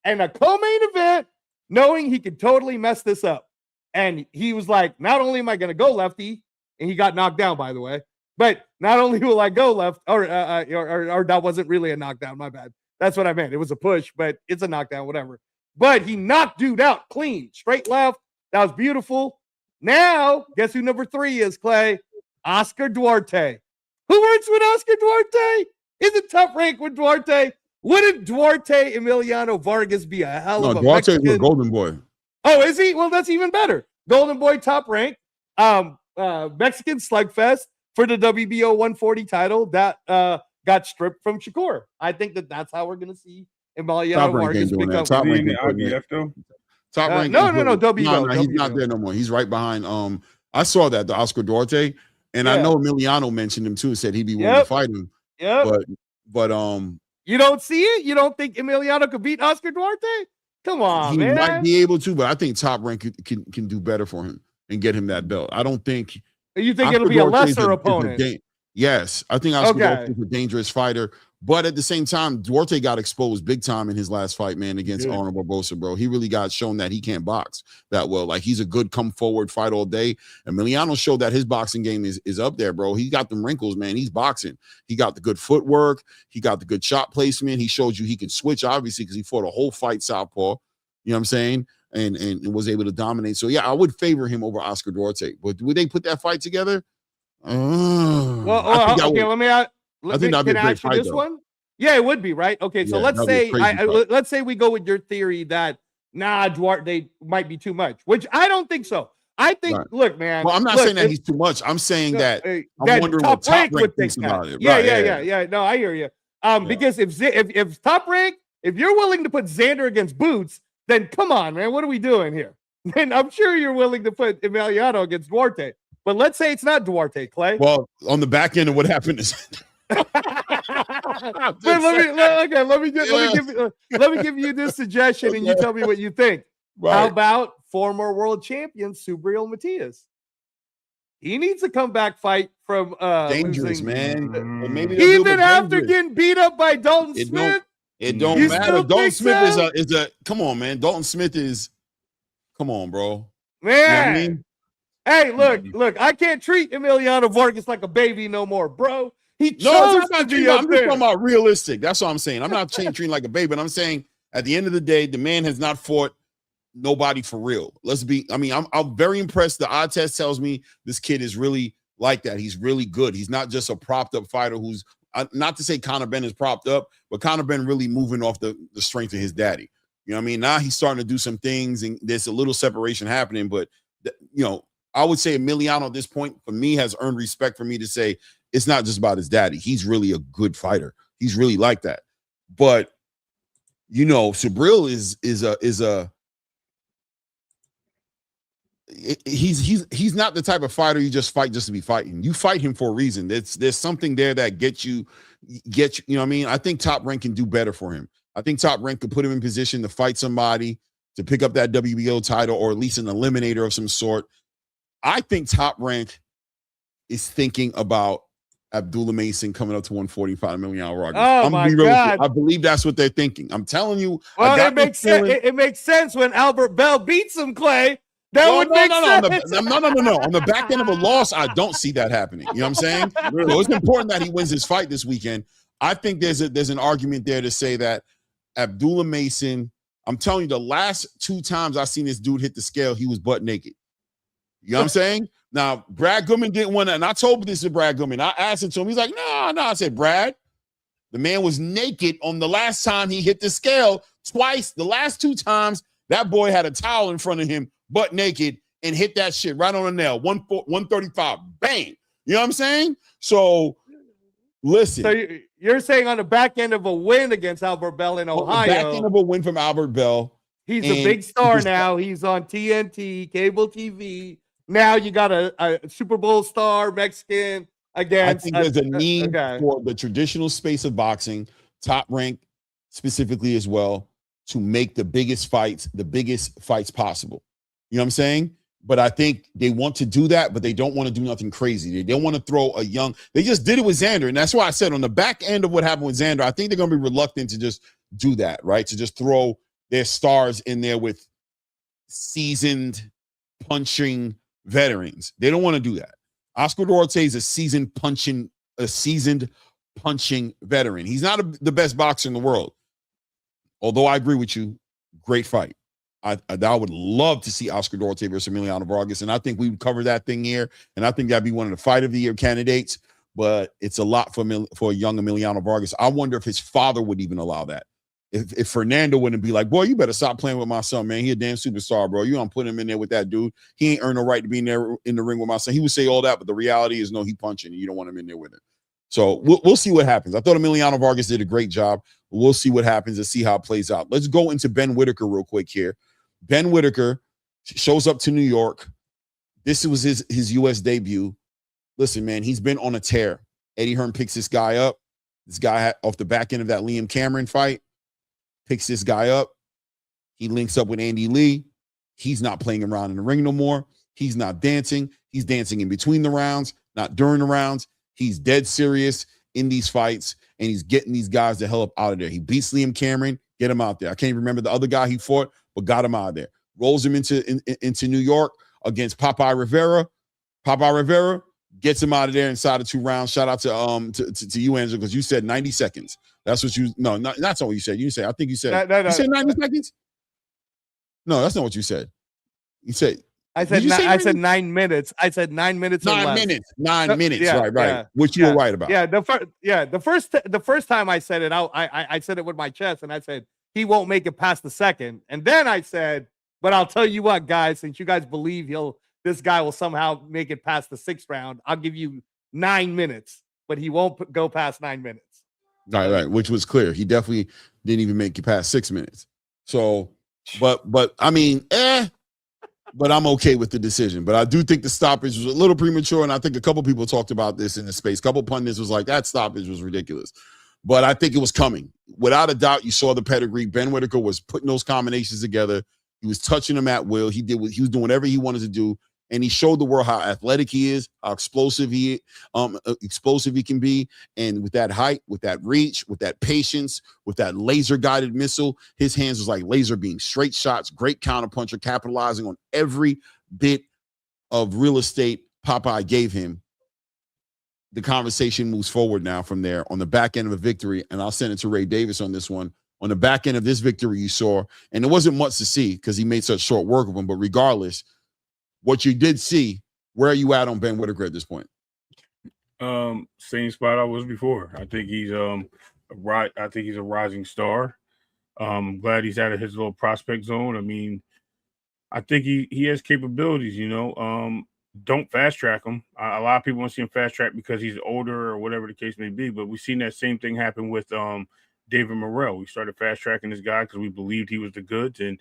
and a co-main event, knowing he could totally mess this up. And he was like, not only am I going to go lefty, and he got knocked down, by the way. But not only will I go left, or that wasn't really a knockdown, my bad. That's what I meant. It was a push, but it's a knockdown, whatever. But he knocked dude out clean, straight left. That was beautiful. Now, guess who number 3 is, Clay? Oscar Duarte. Who works with Oscar Duarte? Isn't Top Rank with Duarte? Wouldn't Duarte Emiliano Vargas be a hell of a Duarte Mexican? is a golden boy. Oh, is he? Well, that's even better. Golden boy, Top Rank. Mexican slugfest for the WBO 140 title that got stripped from Shakur. I think that's how we're going to see Emiliano Vargas become. Top Rank IBF though. Top Rank. No, WBO. No, he's not there no more. He's right behind. I saw that, the Oscar Duarte, and I know Emiliano mentioned him too. Said he'd be willing to fight him. Yeah, but you don't see it. You don't think Emiliano could beat Oscar Duarte? Come on, he man. might be able to, but I think Top Rank can do better for him and get him that belt. I don't think. You think it'll be a lesser opponent? Yes, I think Oscar Duarte is a dangerous fighter, but at the same time, Duarte got exposed big time in his last fight, man, against Arnold Barbosa, bro. He really got shown that he can't box that well. Like, he's a good come forward fight all day. Emiliano showed that his boxing game is up there, bro. He got them wrinkles, man. He's boxing. He got the good footwork. He got the good shot placement. He showed you he can switch, obviously, because he fought a whole fight southpaw. You know what I'm saying? And was able to dominate. So yeah, I would favor him over Oscar Duarte. But would they put that fight together? Okay, let me ask you this one. Yeah, it would be, right? Okay, so let's say we go with your theory that Duarte might be too much, which I don't think so. I think, look, man. Well, I'm not saying that he's too much. I'm saying that I'm wondering what Top Rank thinks about it. Yeah. No, I hear you. Because if Top Rank, if you're willing to put Xander against Boots, then come on, man. What are we doing here? Then I'm sure you're willing to put Emiliano against Duarte. But let's say it's not Duarte, Clay. Well, on the back end of what happened is let me give you this suggestion, and you tell me what you think. Right. How about former world champion Subriel Matias? He needs a comeback fight from dangerous, man. Maybe even after getting beat up by Dalton Smith. It don't matter. Dalton Smith is a come on, man. Dalton Smith is come on, bro. Man. You know what I mean? Hey, look, I can't treat Emiliano Vargas like a baby no more, bro. He chose to be up there. I'm just talking about realistic. That's what I'm saying. I'm not treating like a baby, but I'm saying at the end of the day, the man has not fought nobody for real. I'm very impressed. The eye test tells me this kid is really like that. He's really good. He's not just a propped up fighter who's not to say Conor Benn is propped up, but Conor Benn really moving off the strength of his daddy. You know what I mean? Now he's starting to do some things and there's a little separation happening, but I would say Emiliano at this point, for me, has earned respect for me to say it's not just about his daddy. He's really a good fighter. He's really like that. But Subriel he's not the type of fighter you just fight just to be fighting. You fight him for a reason. There's something there that gets you. You know what I mean? I think Top Rank can do better for him. I think Top Rank could put him in position to fight somebody, to pick up that WBO title, or at least an eliminator of some sort. I think Top Rank is thinking about Abdullah Mason coming up to 145 million. Oh my God! I believe that's what they're thinking. I'm telling you. Well, it makes sense. It makes sense when Albert Bell beats him, Clay. That would make sense. No. On the back end of a loss, I don't see that happening. You know what I'm saying? So it's important that he wins his fight this weekend. I think there's an argument there to say that Abdullah Mason. I'm telling you, the last 2 times I've seen this dude hit the scale, he was butt naked. You know what I'm saying? Now, Brad Goodman didn't want to, and I told this to Brad Goodman. I asked it to him. He's like, no. I said, Brad, the man was naked on the last time he hit the scale twice. The last 2 times, that boy had a towel in front of him, butt naked, and hit that shit right on the nail. 135, bang. You know what I'm saying? So, listen. So you're saying on the back end of a win against Albert Bell in Ohio. On the back end of a win from Albert Bell. He's a big star now. He's on TNT, cable TV. Now you got a Super Bowl star Mexican against. I think there's a need for the traditional space of boxing, Top Rank specifically as well, to make the biggest fights possible. You know what I'm saying? But I think they want to do that, but they don't want to do nothing crazy. They don't want to throw they just did it with Xander. And that's why I said on the back end of what happened with Xander, I think they're going to be reluctant to just do that, right? To just throw their stars in there with seasoned punching veterans. They don't want to do that. Oscar Duarte is a seasoned punching veteran. He's not the best boxer in the world. Although I agree with you, great fight. I would love to see Oscar Duarte versus Emiliano Vargas, and I think we would cover that thing here, and I think that'd be one of the fight of the year candidates, but it's a lot for young Emiliano Vargas. I wonder if his father would even allow that. If Fernando wouldn't be like, boy, you better stop playing with my son, man. He a damn superstar, bro. You don't put him in there with that dude. He ain't earned no right to be in there in the ring with my son. He would say all that, but the reality is no, he punching, and you don't want him in there with him. So we'll see what happens. I thought Emiliano Vargas did a great job. We'll see what happens and see how it plays out. Let's go into Ben Whitaker real quick here. Ben Whitaker shows up to New York. This was his U.S. debut. Listen, man, he's been on a tear. Eddie Hearn picks this guy up. This guy off the back end of that Liam Cameron fight. Picks this guy up. He links up with Andy Lee. He's not playing around in the ring no more. He's not dancing. He's dancing in between the rounds, not during the rounds. He's dead serious in these fights, and he's getting these guys the hell up out of there. He beats Liam Cameron, get him out there. I can't even remember the other guy he fought, but got him out of there. Rolls him into New York against Popeye Rivera. Popeye Rivera gets him out of there inside of 2 rounds. Shout out to you, Angela, because you said 90 seconds. That's what you that's not what you said. You said, I think you said you said 90 seconds. No, that's not what you said. You said I said 9 minutes. I said 9 minutes. 9 minutes. 9 minutes. Yeah, right. Yeah, which you were right about. Yeah. The first time I said it out, I said it with my chest, and I said he won't make it past the second. And then I said, but I'll tell you what, guys, since you guys believe this guy will somehow make it past the 6th round, I'll give you 9 minutes, but he won't go past 9 minutes. Right. Which was clear. He definitely didn't even make it past 6 minutes. So, but I mean, but I'm okay with the decision. But I do think the stoppage was a little premature, and I think a couple people talked about this in the space. A couple pundits was like, that stoppage was ridiculous. But I think it was coming. Without a doubt, you saw the pedigree. Ben Whitaker was putting those combinations together. He was touching them at will. He was doing whatever he wanted to do, and he showed the world how athletic he is, how explosive he can be, and with that height, with that reach, with that patience, with that laser-guided missile, his hands was like laser beams, straight shots, great counterpuncher, capitalizing on every bit of real estate Popeye gave him. The conversation moves forward now from there on the back end of a victory, and I'll send it to Ray Davis on this one. On the back end of this victory you saw, and it wasn't much to see because he made such short work of him, but regardless, what you did see, where are you at on Ben Whitaker at this point? Same spot I was before. I think he's a rising star. I'm glad he's out of his little prospect zone. I mean, I think he has capabilities, don't fast track him. A lot of people want to see him fast track because he's older or whatever the case may be, but we've seen that same thing happen with David Morrell. We started fast tracking this guy because we believed he was the goods, and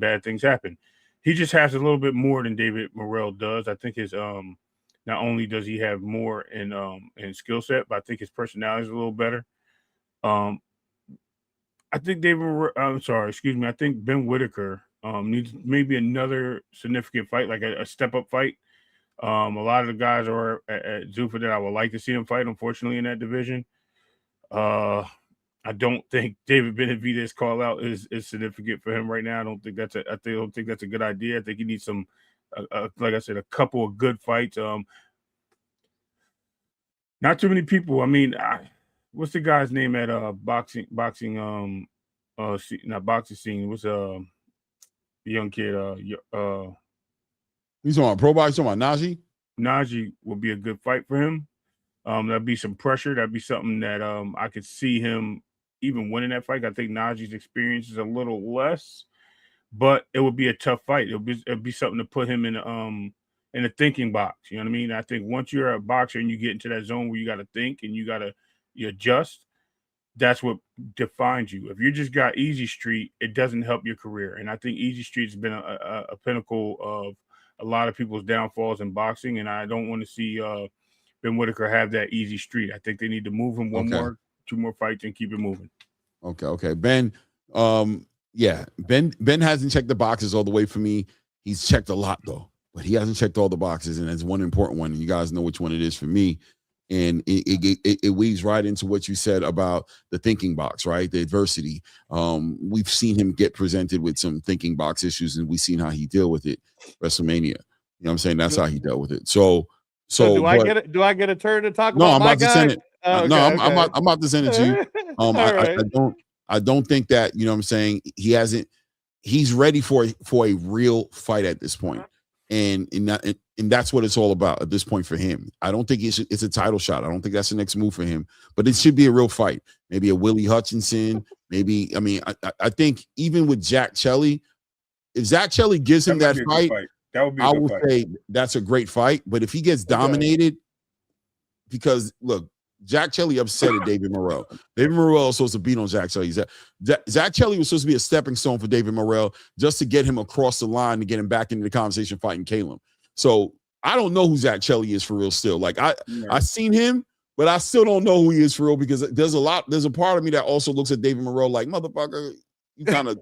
bad things happen. He just has a little bit more than David Morrell does. I think his not only does he have more in skill set, but I think his personality is a little better. I think I think Ben Whitaker needs maybe another significant fight, like a step up fight. A lot of the guys are at ZUFFA that I would like to see him fight, unfortunately, in that division. I don't think David Benavidez call out is significant for him right now. I don't think that's a good idea. I think he needs some, like I said, a couple of good fights. Not too many people. I mean, what's the guy's name at boxing? Not boxing scene. What's the young kid? He's on pro box. He's on Najee. Najee would be a good fight for him. That'd be some pressure. That'd be something that I could see him even winning that fight. I think Najee's experience is a little less, but it would be a tough fight. It'd be something to put him in a thinking box. You know what I mean? I think once you're a boxer and you get into that zone where you got to think and you adjust, that's what defines you. If you just got easy street, it doesn't help your career. And I think easy street's been a pinnacle of a lot of people's downfalls in boxing, and I don't want to see Ben Whitaker have that easy street. I think they need to move him two more fights and keep it moving. Okay. Ben, Ben hasn't checked the boxes all the way for me. He's checked a lot though, but he hasn't checked all the boxes, and that's one important one. And you guys know which one it is for me. And it weaves right into what you said about the thinking box, right? The adversity. We've seen him get presented with some thinking box issues, and we've seen how he deal with it. WrestleMania. You know what I'm saying? That's how he dealt with it. So So do I get a turn to talk no, about I'm my about to guy? send it. Oh, No, okay, I'm about to send it to you. Right. I don't think that, you know what I'm saying, he's ready for a real fight at this point. And that's what it's all about at this point for him. I don't think it's a title shot. I don't think that's the next move for him, but it should be a real fight. Maybe a Willie Hutchinson. Maybe, I mean, I think even with Jack Chelly, if Zach Chelly gives him that fight, that would be I would say that's a great fight. But if he gets dominated, because look, Jack Chelly upset David Morrell. David Morrell was supposed to beat on Zach Chelly. Zach Chelly was supposed to be a stepping stone for David Morrell just to get him across the line to get him back into the conversation fighting Caleb. So I don't know who Zach Chelly is for real still. Like I seen him, but I still don't know who he is for real because there's a part of me that also looks at David Morrell like, motherfucker, you kind of.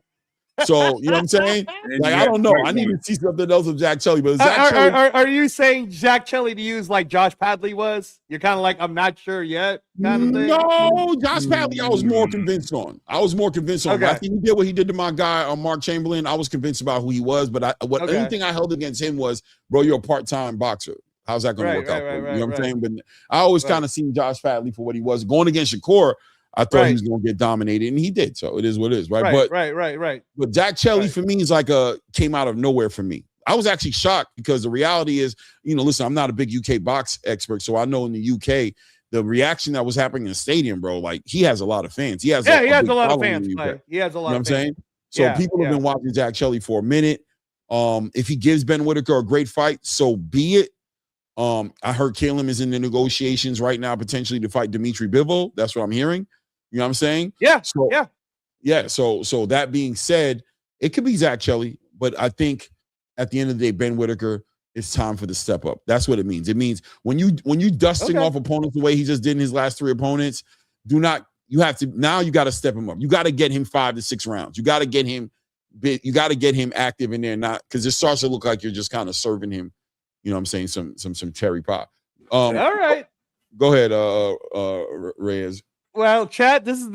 So, you know what I'm saying? Like, I don't know. I need to see something else of Jack Chelly. But Zach Chelly, are you saying Jack Chelly to use like Josh Padley was? You're kind of like, I'm not sure yet kind of thing? No, Josh Padley, I was more convinced on. Okay. I think he did what he did to my guy, Mark Chamberlain. I was convinced about who he was. But only thing I held against him was, bro, you're a part-time boxer. How's that going to work out for you? You know what I'm saying? But I always kind of seen Josh Padley for what he was. Going against Shakur, I thought he was going to get dominated, and he did. So it is what it is, right? Right. But Jack Chelly for me is like came out of nowhere for me. I was actually shocked because the reality is, you know, listen, I'm not a big UK box expert, so I know in the UK the reaction that was happening in the stadium, bro. Like he has a lot of fans. He has he has a lot of fans. He has a lot. You know what I'm saying? So people have been watching Jack Chelly for a minute. If he gives Ben Whitaker a great fight, so be it. I heard Caleb is in the negotiations right now, potentially to fight Dimitri Bivol. That's what I'm hearing. You know what I'm saying? Yeah. So that being said, it could be Zach Chelly, but I think at the end of the day, Ben Whitaker, it's time for the step up. That's what it means. It means when you dusting off opponents the way he just did in his last 3 opponents, you got to step him up. You got to get him 5 to 6 rounds. You got to get him active in there, not because it starts to look like you're just kind of serving him, you know what I'm saying, some cherry pie. All right. Go ahead, Reyes. Well, chat, this is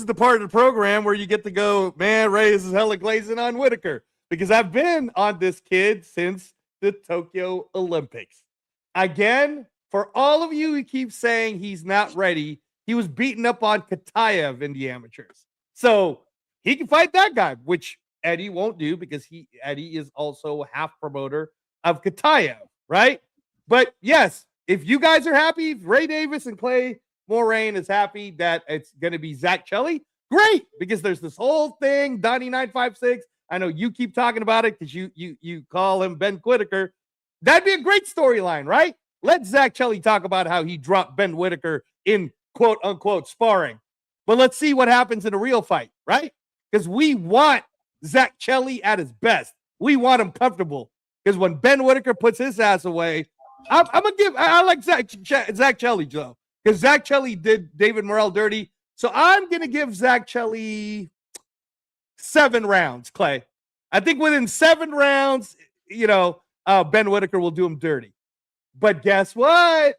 the part of the program where you get to go, man, Reyes is hella glazing on Whitaker because I've been on this kid since the Tokyo Olympics. Again, for all of you who keep saying he's not ready, he was beaten up on Kataev in the amateurs. So he can fight that guy, which Eddie won't do because Eddie is also half promoter of Kataev, right? But yes, if you guys are happy, if Ray Davis and Clay Moraine is happy that it's going to be Zach Chelly, great, because there's this whole thing, Donnie956. I know you keep talking about it because you call him Ben Whitaker. That'd be a great storyline, right? Let Zach Chelly talk about how he dropped Ben Whitaker in quote unquote sparring. But let's see what happens in a real fight, right? Because we want Zach Chelly at his best. We want him comfortable. Because when Ben Whitaker puts his ass away, I like Zach Chelly, Joe. Because Zach Chelly did David Morrell dirty. So I'm going to give Zach Chelly 7 rounds, Clay. I think within 7 rounds, Ben Whitaker will do him dirty. But guess what?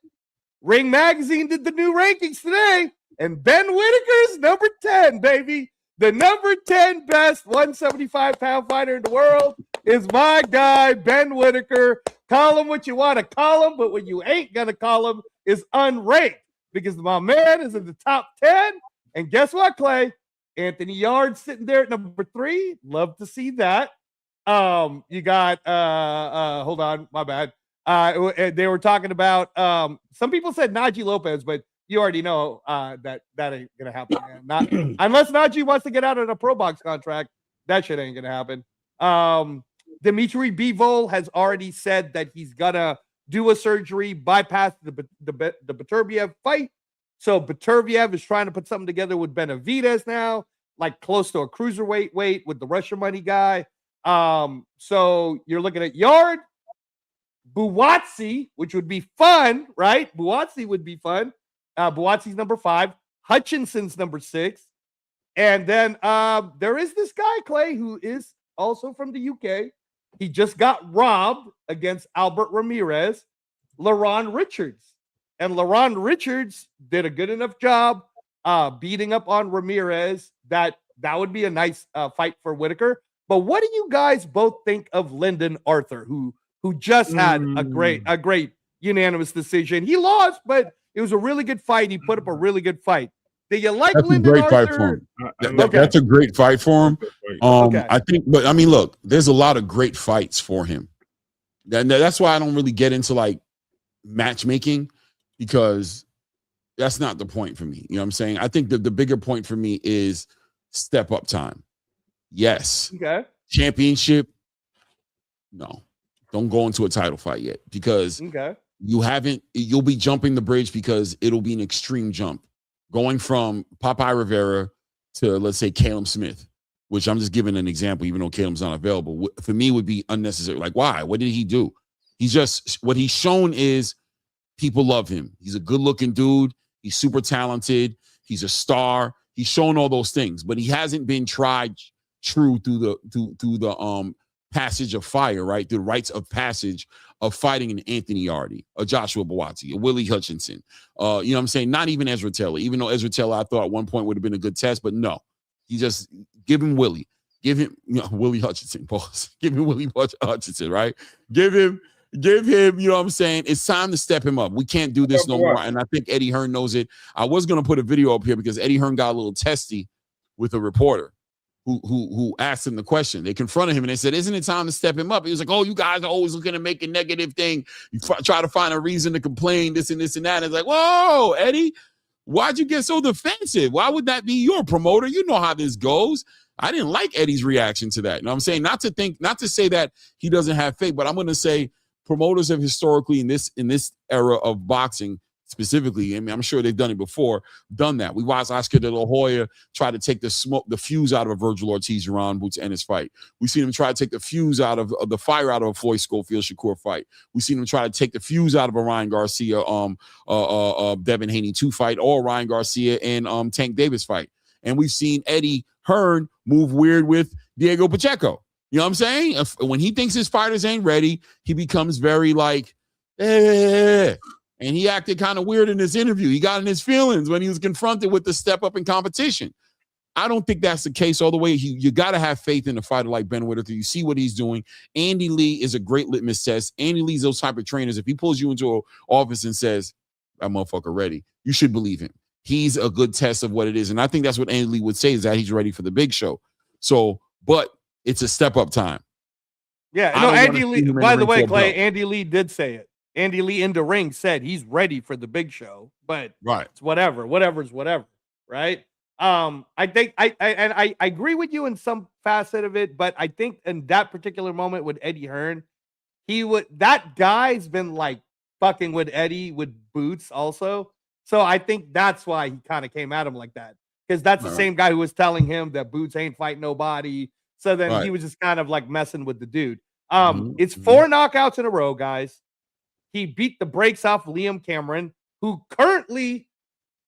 Ring Magazine did the new rankings today, and Ben Whitaker's number 10, baby. The number 10 best 175-pound fighter in the world is my guy, Ben Whitaker. Call him what you want to call him, but what you ain't going to call him is unranked. Because my man is in the top 10. And guess what, Clay? Anthony Yarde sitting there at number 3. Love to see that. You got, hold on, my bad. They were talking about, some people said Najee Lopez, but you already know that ain't going to happen. Man. Not unless Najee wants to get out of the pro box contract. That shit ain't going to happen. Dimitri Bivol has already said that he's going to do a surgery, bypass the Beterbiev fight. So Beterbiev is trying to put something together with Benavidez now, like close to a cruiserweight weight with the Russian money guy. So you're looking at Yarde, Buatsi, which would be fun, right? Buatsi would be fun. Buatsi's number 5. Hutchinson's number 6. And then there is this guy, Clay, who is also from the UK. He just got robbed against Albert Ramirez, LaRon Richards. And LaRon Richards did a good enough job beating up on Ramirez that would be a nice fight for Whitaker. But what do you guys both think of Lyndon Arthur, who just had a great unanimous decision. He lost, but it was a really good fight. He put up a really good fight. Do you like That's Lyndon a great Arthur? fight for him. That's a great fight for him. I think, but I mean, look, there's a lot of great fights for him. That's why I don't really get into like matchmaking, because that's not the point for me. You know what I'm saying? I think that the bigger point for me is step up time. Yes. Okay. Championship. No, don't go into a title fight yet, because you'll be jumping the bridge, because it'll be an extreme jump going from Popeye Rivera to, let's say, Caleb Smith, which I'm just giving an example, even though Caleb's not available. For me, would be unnecessary. Like, why? What did he do? What he's shown is people love him. He's a good looking dude. He's super talented. He's a star. He's shown all those things, but he hasn't been tried true through the passage of fire, right? The rites of passage of fighting an Anthony Yarde, a Joshua Buatsi, a Willie Hutchinson. You know what I'm saying? Not even Ezra Taylor, even though Ezra Taylor I thought at one point would have been a good test, but no. He just give him Willie. Give him Willie Hutchinson, boss. Give him Willie Hutchinson, right? Give him, you know what I'm saying? It's time to step him up. We can't do this no more. And I think Eddie Hearn knows it. I was going to put a video up here because Eddie Hearn got a little testy with a reporter who asked him the question. They confronted him and they said, isn't it time to step him up? He was like, oh, you guys are always looking to make a negative thing. You try to find a reason to complain, this and that. And it's like, whoa, Eddie, why'd you get so defensive? Why would that be your promoter? You know how this goes. I didn't like Eddie's reaction to that. You know what I'm saying? Not to say that he doesn't have faith, but I'm going to say promoters have historically in this era of boxing specifically, I mean, I'm sure they've done it before, done that. We watched Oscar De La Hoya try to take the fuse out of a Virgil Ortiz, Jaron Boots Ennis fight. We've seen him try to take the fuse out of the fire out of a Floyd Schofield Shakur fight. We've seen him try to take the fuse out of a Ryan Garcia, Devin Haney 2 fight, or Ryan Garcia and Tank Davis fight. And we've seen Eddie Hearn move weird with Diego Pacheco. You know what I'm saying? When he thinks his fighters ain't ready, he becomes very like, eh. And he acted kind of weird in this interview. He got in his feelings when he was confronted with the step up in competition. I don't think that's the case all the way. You got to have faith in a fighter like Ben Whitaker. You see what he's doing. Andy Lee is a great litmus test. Andy Lee's those type of trainers. If he pulls you into an office and says, that motherfucker ready, you should believe him. He's a good test of what it is. And I think that's what Andy Lee would say, is that he's ready for the big show. So, but it's a step up time. Yeah, no, Andy Lee, by the way, Clay, Andy Lee did say it. Andy Lee in the ring said he's ready for the big show, but it's whatever's whatever, right? I think I agree with you in some facet of it, but I think in that particular moment with Eddie Hearn, that guy's been like fucking with Eddie with Boots also. So I think that's why he kind of came at him like that, because that's the same guy who was telling him that Boots ain't fighting nobody. So then he was just kind of like messing with the dude. It's 4 knockouts in a row, guys. He beat the brakes off Liam Cameron, who currently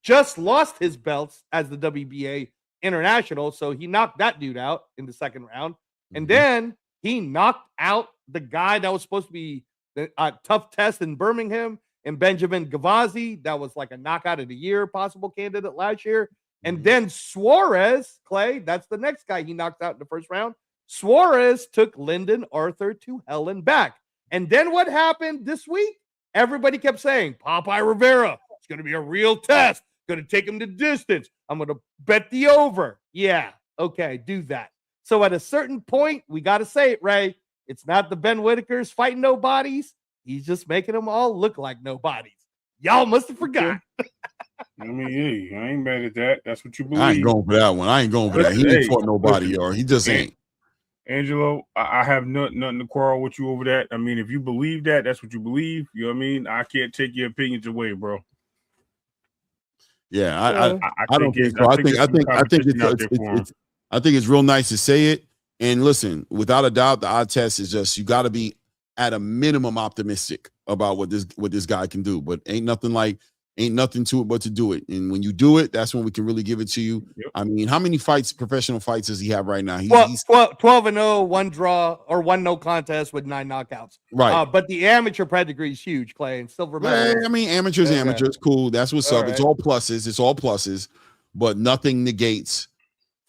just lost his belts as the WBA international. So he knocked that dude out in the second round. And then he knocked out the guy that was supposed to be the tough test in Birmingham, and Benjamin Gavazzi. That was like a knockout of the year possible candidate last year. And then Suarez, Clay, that's the next guy he knocked out in the first round. Suarez took Lyndon Arthur to hell and back. And then what happened this week? Everybody kept saying, Popeye Rivera, it's going to be a real test. Going to take him to distance. I'm going to bet the over. Yeah, okay, do that. So at a certain point, we got to say it, Ray. It's not the Ben Whitakers fighting nobodies. He's just making them all look like nobodies. Y'all must have forgot. I mean, hey, I ain't mad at that. That's what you believe. I ain't going for that one. I ain't going for that. He ain't fought nobody, or he just ain't. Angelo, I have nothing to quarrel with you over that. I mean, if you believe that, that's what you believe. You know what I mean? I can't take your opinions away, bro. Yeah, I don't think so. I think it's real nice to say it. And listen, without a doubt, the eye test is just, you got to be at a minimum optimistic about what this guy can do. But ain't nothing to it but to do it. And when you do it, that's when we can really give it to you. Yep. I mean, how many professional fights does he have right now? He's 12-0, 1 draw, or 1 no contest with 9 knockouts. Right. But the amateur pedigree is huge, Clay, and silver medal. Yeah, I mean, amateurs, cool. That's what's up. Right. It's all pluses, but nothing negates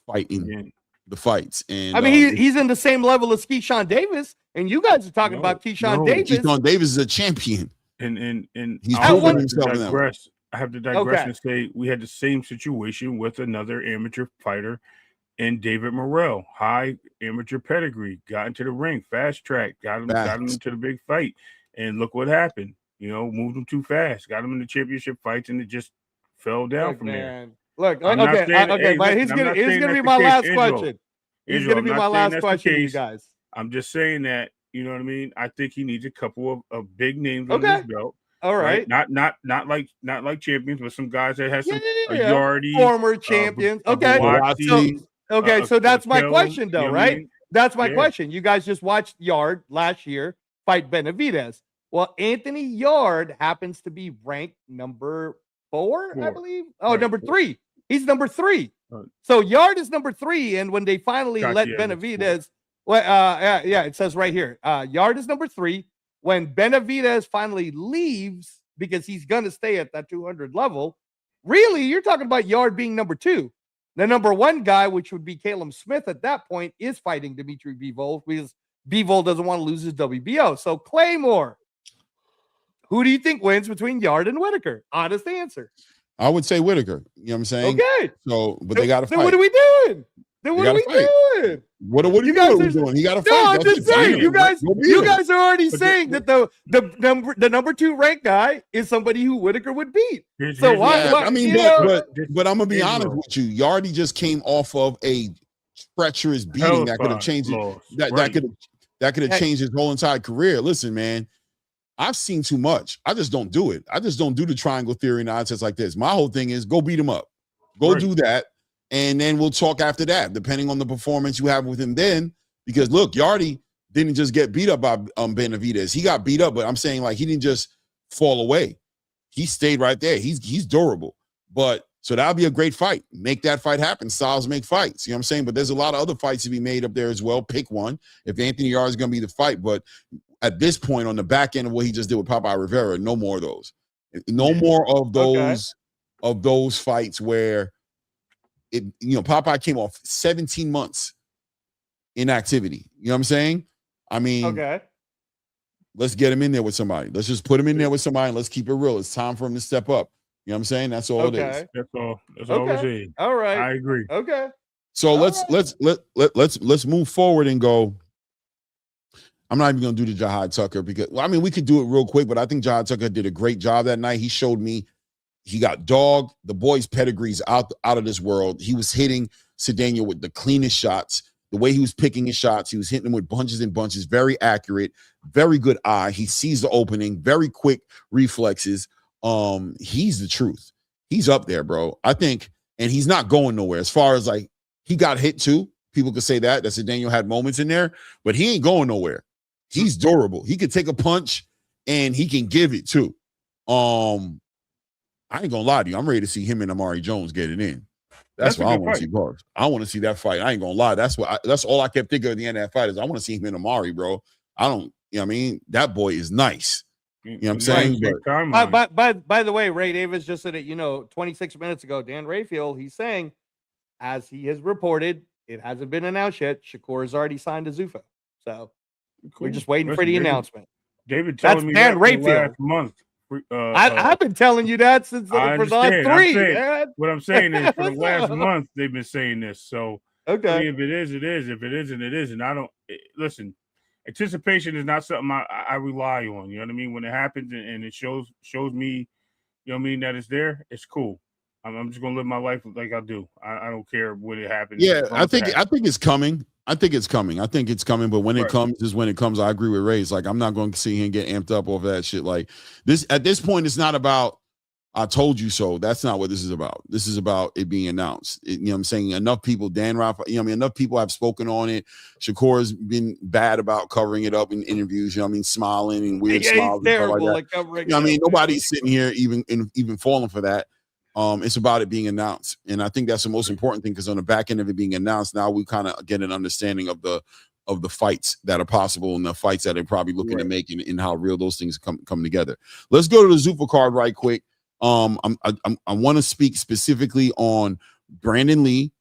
fighting the fights. And I mean, he's in the same level as Keyshawn Davis, and you guys are talking about Keyshawn Davis. Keyshawn Davis is a champion. And he's I proven himself in that one. I have to digress and say we had the same situation with another amateur fighter and David Morrell, high amateur pedigree, got into the ring, fast track, got him into the big fight. And look what happened. Moved him too fast, got him in the championship fights, and it just fell down from there. Look, but he's gonna be my last question. He's gonna be my last question, you guys. I'm just saying that, you know what I mean? I think he needs a couple of big names on his belt. All right. Not like champions, but some guys that has some Yardy, former champions. So that's my question, though, right? That's my question. You guys just watched Yard last year fight Benavidez. Well, Anthony Yard happens to be ranked number 4, I believe. Oh, number 3. He's number 3. So Yard is number 3, and when they finally let Benavidez, it says right here, Yard is number 3. When Benavidez finally leaves because he's gonna stay at that 200 level, really, you're talking about Yard being number 2. The number 1 guy, which would be Caleb Smith at that point, is fighting Dimitri Bivol because Bivol doesn't want to lose his WBO. So Claymore, who do you think wins between Yard and Whitaker? Honest answer. I would say Whitaker. You know what I'm saying? Okay. So, but they got to fight. Then what are we doing? What are we doing? What are you guys doing? He got to fight. No, I'm just saying. You guys are already saying that the number 2 ranked guy is somebody who Whitaker would beat. So why? I mean, but I'm gonna be honest with you. Yardy just came off of a treacherous beating that could have changed that could have changed his whole entire career. Listen, man, I've seen too much. I just don't do it. I just don't do the triangle theory nonsense like this. My whole thing is go beat him up. Go do that. And then we'll talk after that, depending on the performance you have with him then. Because, look, Yardy didn't just get beat up by Benavidez. He got beat up, but I'm saying, like, he didn't just fall away. He stayed right there. He's durable. But so that'll be a great fight. Make that fight happen. Styles make fights. You know what I'm saying? But there's a lot of other fights to be made up there as well. Pick one. If Anthony Yardy is going to be the fight. But at this point, on the back end of what he just did with Popeye Rivera, no more of those. No more of those fights where Popeye came off 17 months inactivity. You know what I'm saying? I mean, let's get him in there with somebody. Let's just put him in there with somebody and let's keep it real. It's time for him to step up. You know what I'm saying? That's all it is. That's all we're saying. All right. I agree. Okay. So let's move forward and go. I'm not even gonna do the Jahad Tucker because we could do it real quick, but I think Jahad Tucker did a great job that night. He showed me he got dogged. The boy's pedigree's out of this world. He was hitting Cedeno with the cleanest shots. The way he was picking his shots, he was hitting them with bunches and bunches, very accurate, very good eye. He sees the opening, very quick reflexes. He's the truth. He's up there, bro. I think, and he's not going nowhere. As far as like he got hit too. People could say that Cedeno had moments in there, but he ain't going nowhere. He's durable. He could take a punch and he can give it too. I ain't gonna lie to you. I'm ready to see him and Amari Jones get it in. That's what I want to see, bro. I want to see that fight. I ain't gonna lie. That's all I kept thinking of the end of that fight is I want to see him and Amari, bro. I don't, you know what I mean? That boy is nice. You know what I'm saying? By the way, Ray Davis just said it, 26 minutes ago, Dan Rayfield, he's saying, as he has reported, it hasn't been announced yet. Shakur has already signed a ZUFFA. So we're just waiting for the announcement. David telling me Dan Rayfield last month. I've been telling you that since for the last 3. What I'm saying is for the last month they've been saying this. So if it is, it is. If it isn't, it isn't. I don't listen. Anticipation is not something I rely on. You know what I mean? When it happens and it shows me, you know what I mean, that it's there, it's cool. I'm just gonna live my life like I do. I don't care when it happens. Yeah, I think it's coming. I think it's coming, but when it comes is when it comes. I agree with Ray. It's like I'm not going to see him get amped up over that shit. Like this at this point, it's not about I told you so. That's not what this is about. This is about it being announced. You know what I'm saying? Enough people, Dan Rafa, enough people have spoken on it. Shakur's been bad about covering it up in interviews, smiling and weird smiles. He's terrible like covering nobody's sitting here even falling for that. It's about it being announced. And I think that's the most important thing because on the back end of it being announced, now we kind of get an understanding of the fights that are possible and the fights that they're probably looking to make and how real those things come together. Let's go to the ZUFFA card right quick. I want to speak specifically on Brandon Lee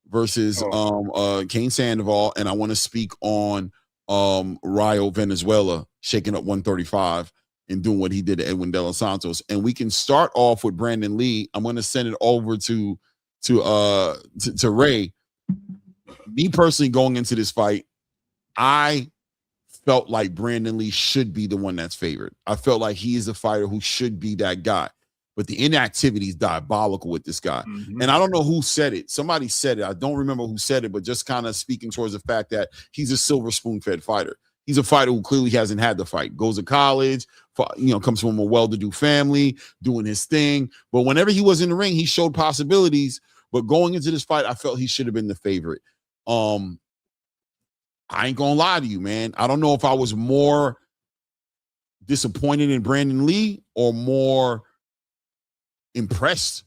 versus Kane Sandoval, and I want to speak on Rayo Venezuela shaking up 135. in doing what he did to Edwin De Los Santos. And we can start off with Brandon Lee. I'm going to send it over to Ray. Me personally, going into this fight, I felt like Brandon Lee should be the one that's favored. I felt like he is a fighter who should be that guy. But the inactivity is diabolical with this guy. Mm-hmm. And I don't know who said it. Somebody said it. I don't remember who said it, but just kind of speaking towards the fact that he's a silver spoon-fed fighter. He's a fighter who clearly hasn't had the fight. Goes to college, comes from a well-to-do family, doing his thing. But whenever he was in the ring, he showed possibilities. But going into this fight, I felt he should have been the favorite. I ain't gonna lie to you, man. I don't know if I was more disappointed in Brandon Lee or more impressed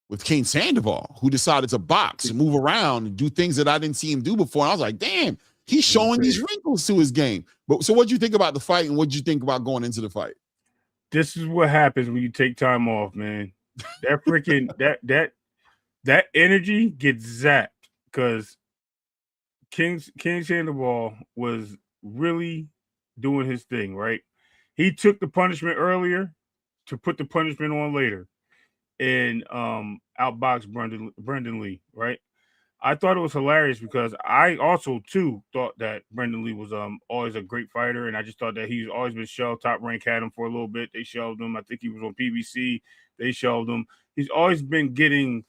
with Kane Sandoval, who decided to box and move around and do things that I didn't see him do before. And I was like, damn, he's showing these wrinkles to his game. But so what'd you think about the fight, and what'd you think about going into the fight? This is what happens when you take time off, man. That freaking that energy gets zapped because King Sandoval was really doing his thing, right? He took the punishment earlier to put the punishment on later and outboxed Brendan Lee, right? I thought it was hilarious because I also, too, thought that Brendan Lee was always a great fighter, and I just thought that he's always been shelved. Top Rank had him for a little bit. They shelved him. I think he was on PBC. They shelved him. He's always been getting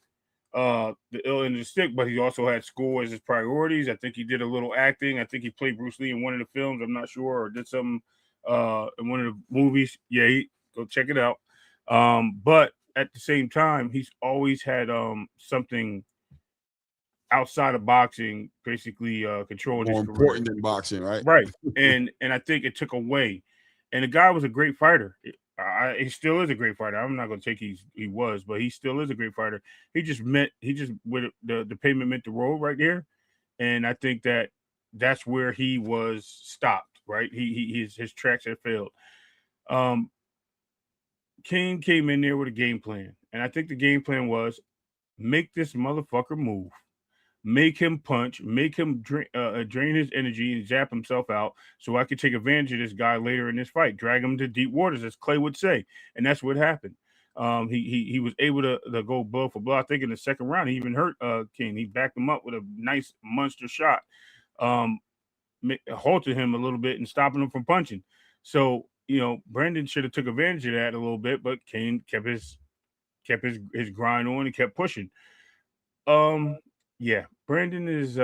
the ill end of the stick, but he also had school as his priorities. I think he did a little acting. I think he played Bruce Lee in one of the films. I'm not sure, or did something in one of the movies. Yeah, go check it out. But at the same time, he's always had something outside of boxing, basically controlling his career. More important than boxing, right? Right. And I think it took away. And the guy was a great fighter. He still is a great fighter. I'm not going to take he was, but he still is a great fighter. He just with the pavement meant the road right there, and I think that's where he was stopped. Right, his tracks had failed. King came in there with a game plan, and I think the game plan was make this motherfucker move. Make him punch, make him drain his energy and zap himself out so I could take advantage of this guy later in this fight, drag him to deep waters, as Clay would say. And that's what happened. He was able to go blow for blow. I think in the second round, he even hurt King. He backed him up with a nice monster shot, halted him a little bit and stopping him from punching. So, Brandon should have took advantage of that a little bit, but King kept his grind on and kept pushing. Yeah, Brandon is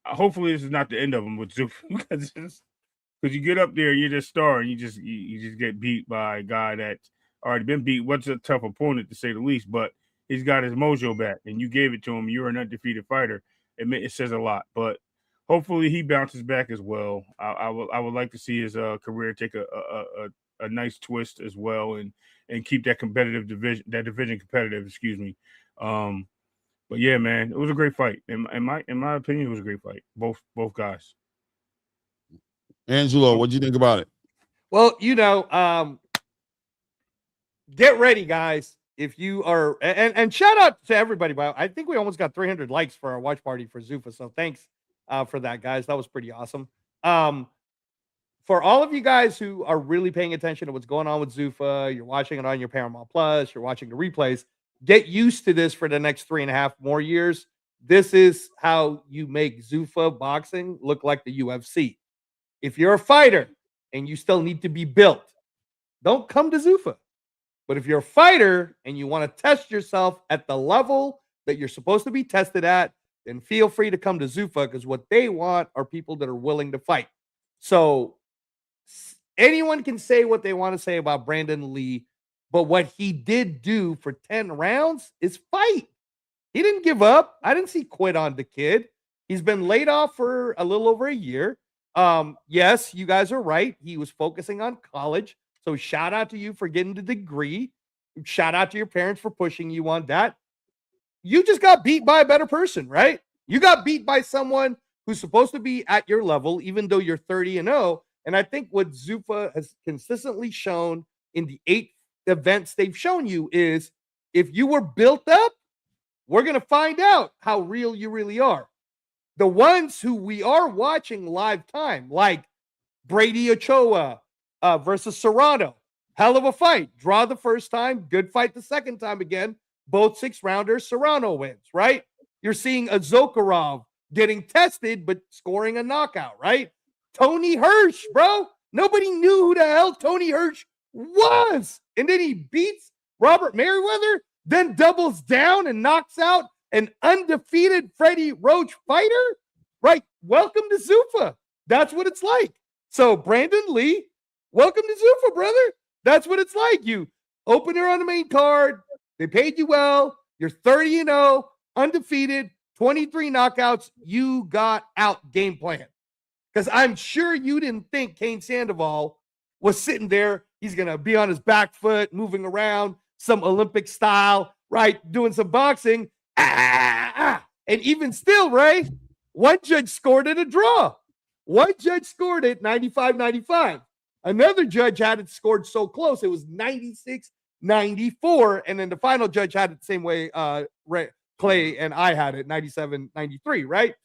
hopefully this is not the end of him with Zuffa because you get up there, you're the star, and you just get beat by a guy that's already been beat. What's a tough opponent to say the least, but he's got his mojo back and you gave it to him. You're an undefeated fighter. It says a lot, but hopefully he bounces back as well. I would like to see his career take a nice twist as well and keep that division competitive, excuse me. But yeah, man, it was a great fight. In my opinion, it was a great fight. Both guys. Angelo, what'd you think about it? Well, get ready, guys. If you are, and shout out to everybody. I think we almost got 300 likes for our watch party for Zuffa. So thanks for that, guys. That was pretty awesome. For all of you guys who are really paying attention to what's going on with Zuffa, you're watching it on your Paramount Plus, you're watching the replays. Get used to this for the next 3.5 more years. This is how you make ZUFFA Boxing look like the UFC. If you're a fighter and you still need to be built, don't come to ZUFFA. But if you're a fighter and you want to test yourself at the level that you're supposed to be tested at, then feel free to come to ZUFFA because what they want are people that are willing to fight. So anyone can say what they want to say about Brandon Lee, but what he did do for 10 rounds is fight. He didn't give up. I didn't see quit on the kid. He's been laid off for a little over a year. Yes, you guys are right. He was focusing on college. So shout out to you for getting the degree. Shout out to your parents for pushing you on that. You just got beat by a better person, right? You got beat by someone who's supposed to be at your level, even though you're 30-0. And I think what Zuffa has consistently shown in the 8 events they've shown you is if you were built up, we're going to find out how real you really are. The ones who we are watching live time, like Brady Ochoa versus Serrano, hell of a fight. Draw the first time, good fight the second time again. Both 6-rounders, Serrano wins, right? You're seeing a Zokarov getting tested, but scoring a knockout, right? Tony Hirsch, bro. Nobody knew who the hell Tony Hirsch was. And then he beats Robert Merriweather, then doubles down and knocks out an undefeated Freddie Roach fighter, right? Welcome to ZUFFA. That's what it's like. So Brandon Lee, welcome to ZUFFA, brother. That's what it's like. You opener on the main card. They paid you well. You're 30-0, undefeated, 23 knockouts. You got out game plan. Because I'm sure you didn't think Kane Sandoval was sitting there. He's going to be on his back foot, moving around, some Olympic style, right? Doing some boxing. And even still, Ray, one judge scored it a draw. One judge scored it 95-95. Another judge had it scored so close, it was 96-94. And then the final judge had it the same way Clay and I had it, 97-93, right?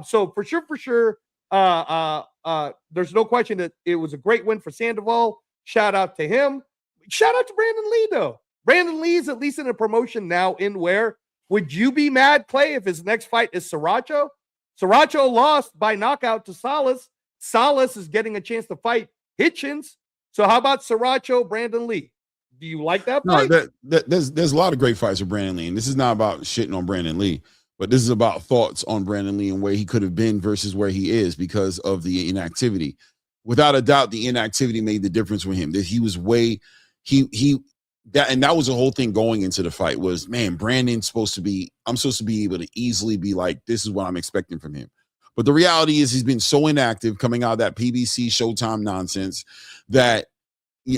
So for sure, there's no question that it was a great win for Sandoval. Shout out to him. Shout out to Brandon Lee, though. Brandon Lee is at least in a promotion now in where would you be mad, Clay, if his next fight is Sriracha? Sriracha lost by knockout to Salas. Salas is getting a chance to fight Hitchens. So how about Sriracha, Brandon Lee? Do you like that fight? No, there's a lot of great fights with Brandon Lee, and this is not about shitting on Brandon Lee, but this is about thoughts on Brandon Lee and where he could have been versus where he is because of the inactivity. Without a doubt, the inactivity made the difference with him. That he was that was the whole thing going into the fight was, man, I'm supposed to be able to easily be like, this is what I'm expecting from him. But the reality is he's been so inactive coming out of that PBC Showtime nonsense that,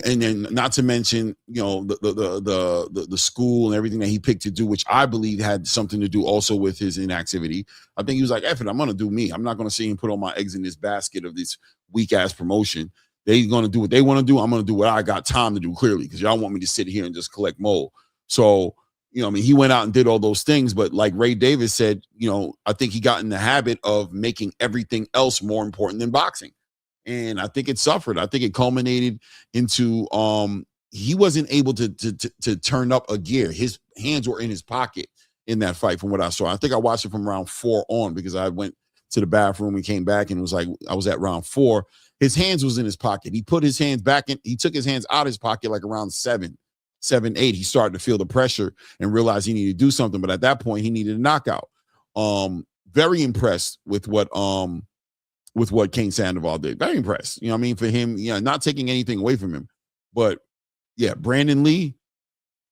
and then not to mention, the school and everything that he picked to do, which I believe had something to do also with his inactivity. I think he was like, F it, I'm going to do me. I'm not going to see him put all my eggs in this basket of this weak ass promotion. They're going to do what they want to do. I'm going to do what I got time to do, clearly, because y'all want me to sit here and just collect mold. So, he went out and did all those things. But like Ray Davis said, I think he got in the habit of making everything else more important than boxing. And I think it suffered. I think it culminated into he wasn't able to turn up a gear. His hands were in his pocket in that fight from what I saw. I think I watched it from round 4 on because I went to the bathroom and came back and it was like I was at round 4. His hands was in his pocket. He put his hands back in. He took his hands out of his pocket like around 7, 8. He started to feel the pressure and realized he needed to do something. But at that point, he needed a knockout. Very impressed with what Kane Sandoval did. Very impressed. For him, not taking anything away from him. But yeah, Brandon Lee,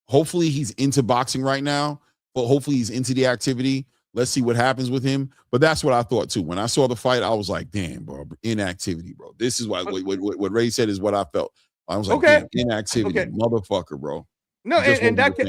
hopefully he's into boxing right now, but hopefully he's into the activity. Let's see what happens with him. But that's what I thought too. When I saw the fight, I was like, damn, bro, inactivity, bro. This is what Ray said is what I felt. I was like, damn, inactivity, motherfucker, bro. No, and that could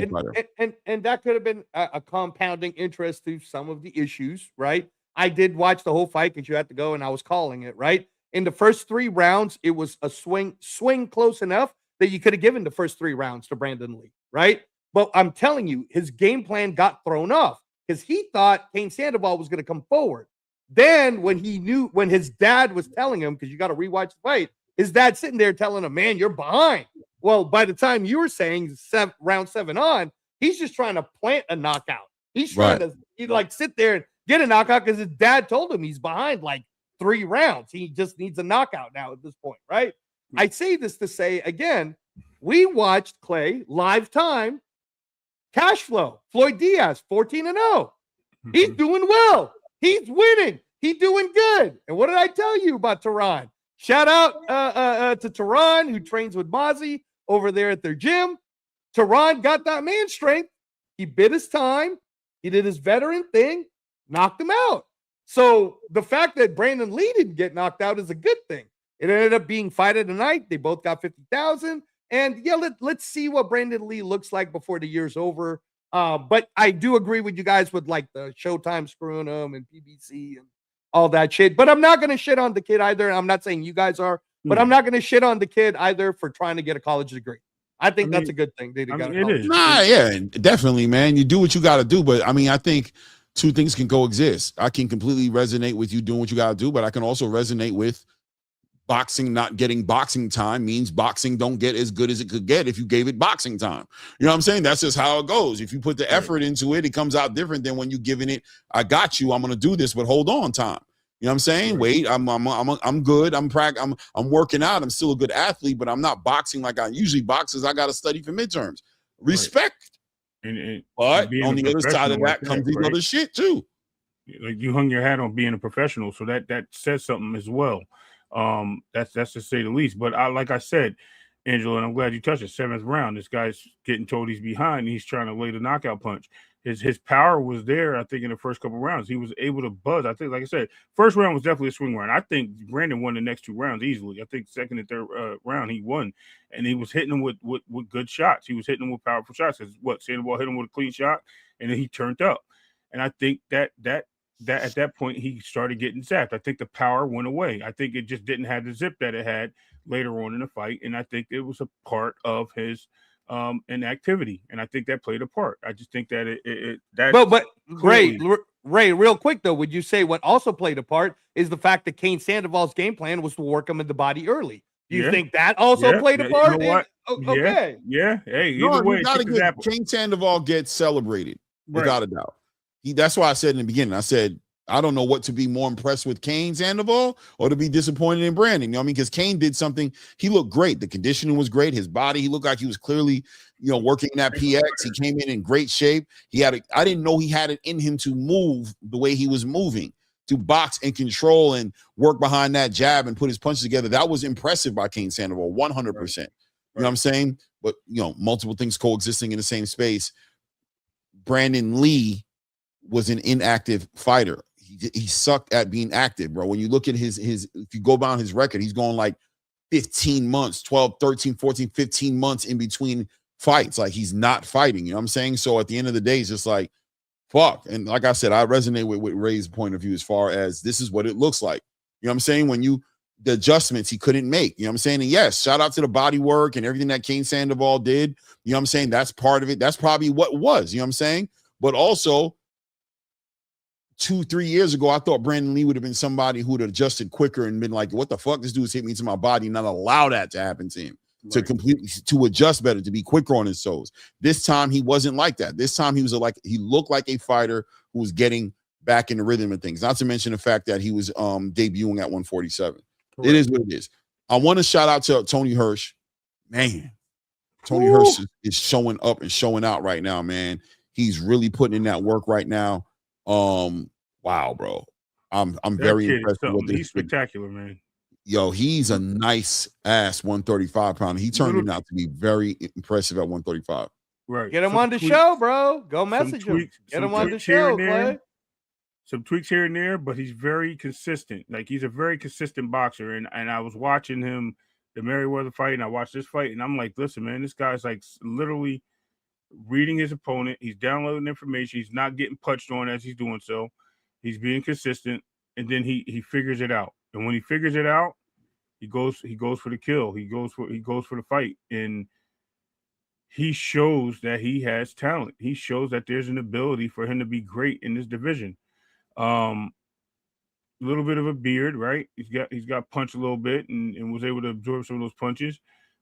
have been a compounding interest to some of the issues, right? I did watch the whole fight because you had to go and I was calling it, right? In the first 3 rounds, it was a swing close enough that you could have given the first 3 rounds to Brandon Lee, right? But I'm telling you, his game plan got thrown off because he thought Kane Sandoval was going to come forward. Then when his dad was telling him, because you got to rewatch the fight, his dad sitting there telling him, man, you're behind. Well, by the time you were saying round 7 on, he's just trying to plant a knockout. He's trying to sit there and get a knockout because his dad told him he's behind like 3 rounds. He just needs a knockout now at this point, right? I say this to say, again, we watched Clay live time, cash flow, Floyd Diaz, 14-0. He's doing well. He's winning. He's doing good. And what did I tell you about Tehran? Shout out to Tehran, who trains with Mozzie over there at their gym. Tehran got that man strength. He bid his time. He did his veteran thing. Knocked him out. So the fact that Brandon Lee didn't get knocked out is a good thing. It ended up being fight of the night. They both got 50,000. And yeah, let's see what Brandon Lee looks like before the year's over. But I do agree with you guys with like the Showtime screwing him and PBC and all that shit. But I'm not going to shit on the kid either. I'm not saying you guys are, but I'm not going to shit on the kid either for trying to get a college degree. I think that's a good thing. It is. Nah, yeah, definitely, man. You do what you got to do. But I mean, I think 2 things can coexist. I can completely resonate with you doing what you got to do, but I can also resonate with boxing not getting boxing time means boxing don't get as good as it could get if you gave it boxing time. You know what I'm saying? That's just how it goes. If you put the effort into it, it comes out different than when you giving it, I got you, I'm going to do this, but hold on time. You know what I'm saying? Wait, I'm good. I'm working out. I'm still a good athlete, but I'm not boxing like I usually boxes. I got to study for midterms. Respect. But on the other side of that comes these other shit too. Like you hung your hat on being a professional, so that says something as well. That's to say the least. But like I said, Angela, and I'm glad you touched it. 7th round, this guy's getting told he's behind. And he's trying to lay the knockout punch. His power was there, I think, in the first couple of rounds. He was able to buzz. I think, like I said, first round was definitely a swing round. I think Brandon won the next 2 rounds easily. I think second and third round he won, and he was hitting him with good shots. He was hitting him with powerful shots. Because Sandoval hit him with a clean shot, and then he turned up. And I think that at that point he started getting zapped. I think the power went away. I think it just didn't have the zip that it had later on in the fight, and I think it was a part of his inactivity, and I think that played a part. I just think that but Ray, real quick though, would you say what also played a part is the fact that Kane Sandoval's game plan was to work him in the body early? Do you think that also played a part? You know what? Okay. Yeah. Hey, either way, Kane Sandoval gets celebrated without a doubt. That's why I said in the beginning, I said, I don't know what to be more impressed with, Kane Sandoval or to be disappointed in Brandon. You know what I mean? Because Kane did something. He looked great. The conditioning was great. His body, he looked like he was clearly, working that PX. He came in great shape. I didn't know he had it in him to move the way he was moving, to box and control and work behind that jab and put his punches together. That was impressive by Kane Sandoval, 100%. Right. You know what I'm saying? But, multiple things coexisting in the same space. Brandon Lee was an inactive fighter. He sucked at being active, bro. When you look at his if you go down his record, he's going like 15 months, 12, 13, 14, 15 months in between fights. Like he's not fighting, you know what I'm saying? So at the end of the day, it's just like, fuck. And like I said, I resonate with Ray's point of view as far as this is what it looks like. You know what I'm saying? When the adjustments he couldn't make, you know what I'm saying? And yes, shout out to the body work and everything that Kane Sandoval did. You know what I'm saying? That's part of it. That's probably what it was, you know what I'm saying? But also, 2-3 years ago, I thought Brandon Lee would have been somebody who would have adjusted quicker and been like, what the fuck? This dude's hit me to my body, not allow that to happen to him. Right. To adjust better, to be quicker on his toes. This time he wasn't like that. This time he looked like a fighter who was getting back in the rhythm of things. Not to mention the fact that he was debuting at 147. Correct. It is what it is. I want to shout out to Tony Hirsch. Man, Tony Hirsch is showing up and showing out right now, man. He's really putting in that work right now. Wow, bro. I'm very impressed with what he's spectacular, man. Yo, he's a nice ass 135 pounder. He turned out to be very impressive at 135. Right. Get him on the show, bro. Go message him. Get him on the show, Clay. Some tweaks here and there, but he's very consistent. Like he's a very consistent boxer. And I was watching him, the Merriweather fight, and I watched this fight, and I'm like, listen, man, this guy's like literally reading his opponent. He's downloading information. He's not getting punched on as he's doing so. He's being consistent, and then he figures it out. And when he figures it out, he goes for the kill. He goes for the fight, and he shows that he has talent. He shows that there's an ability for him to be great in this division. A little bit of a beard, right? He's got punched a little bit and was able to absorb some of those punches.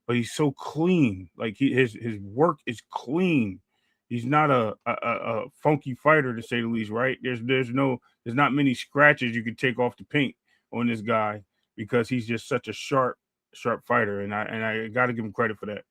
But he's so clean. Like his work is clean. He's not a funky fighter, to say the least, right? There's not many scratches you can take off the paint on this guy because he's just such a sharp fighter, and I got to give him credit for that.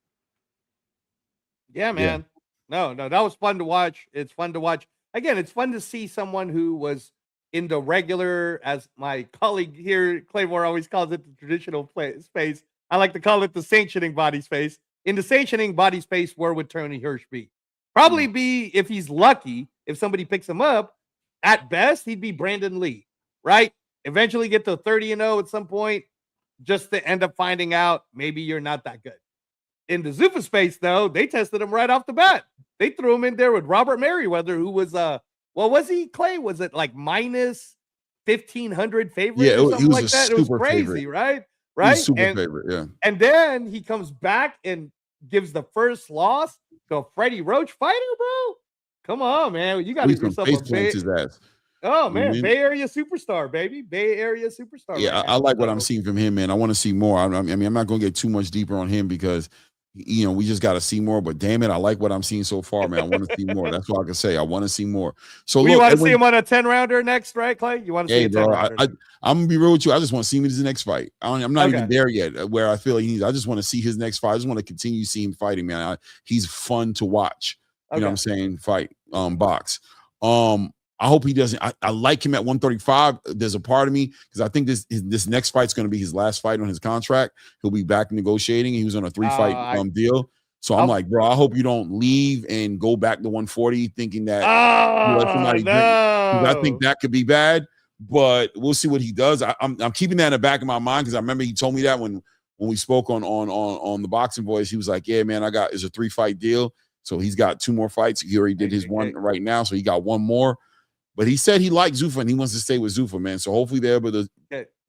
Yeah, man. Yeah. No, that was fun to watch. It's fun to watch. Again, it's fun to see someone who was in the regular, as my colleague here, Claymore, always calls it the traditional space. I like to call it the sanctioning body space. In the sanctioning body space, where would Tony Hirsch be? Probably be, if he's lucky, if somebody picks him up, at best, he'd be Brandon Lee, right? Eventually get to 30-0 at some point, just to end up finding out maybe you're not that good. In the ZUFFA space, though, they tested him right off the bat. They threw him in there with Robert Merriweather, who was, what was he, Clay? Was it like minus 1,500 favorite or something like that? It was crazy, favorite. Right? Right? Super favorite, yeah. And then he comes back and gives the first loss to a Freddie Roach fighter, bro. Come on, man. You got to give yourself a big... Oh man, Bay Area superstar, baby. Bay Area superstar. Yeah, right I like what I'm seeing from him, man. I want to see more. I mean, I'm not going to get too much deeper on him because, we just got to see more. But damn it, I like what I'm seeing so far, man. I want to see more. That's all I can say. I want to see more. So look, you want to see him on a 10-rounder next, right, Clay? You want to see a 10-rounder? I'm gonna be real with you. I just want to see him in his next fight. I'm not even there yet where I feel I just want to see his next fight. I just want to continue seeing him fighting, man. He's fun to watch. You know what I'm saying? Fight, box. I hope he doesn't. I like him at 135. There's a part of me because I think this next fight's going to be his last fight on his contract. He'll be back negotiating. He was on a 3-fight deal. So I'm like, bro, I hope you don't leave and go back to 140 thinking that I think that could be bad. But we'll see what he does. I'm keeping that in the back of my mind because I remember he told me that when we spoke on the Boxing Voice. He was like, yeah, man, it's a 3-fight deal. So he's got 2 more fights. He already did his one right now. So he got 1 more. But he said he liked ZUFFA and he wants to stay with ZUFFA, man. So hopefully they're able to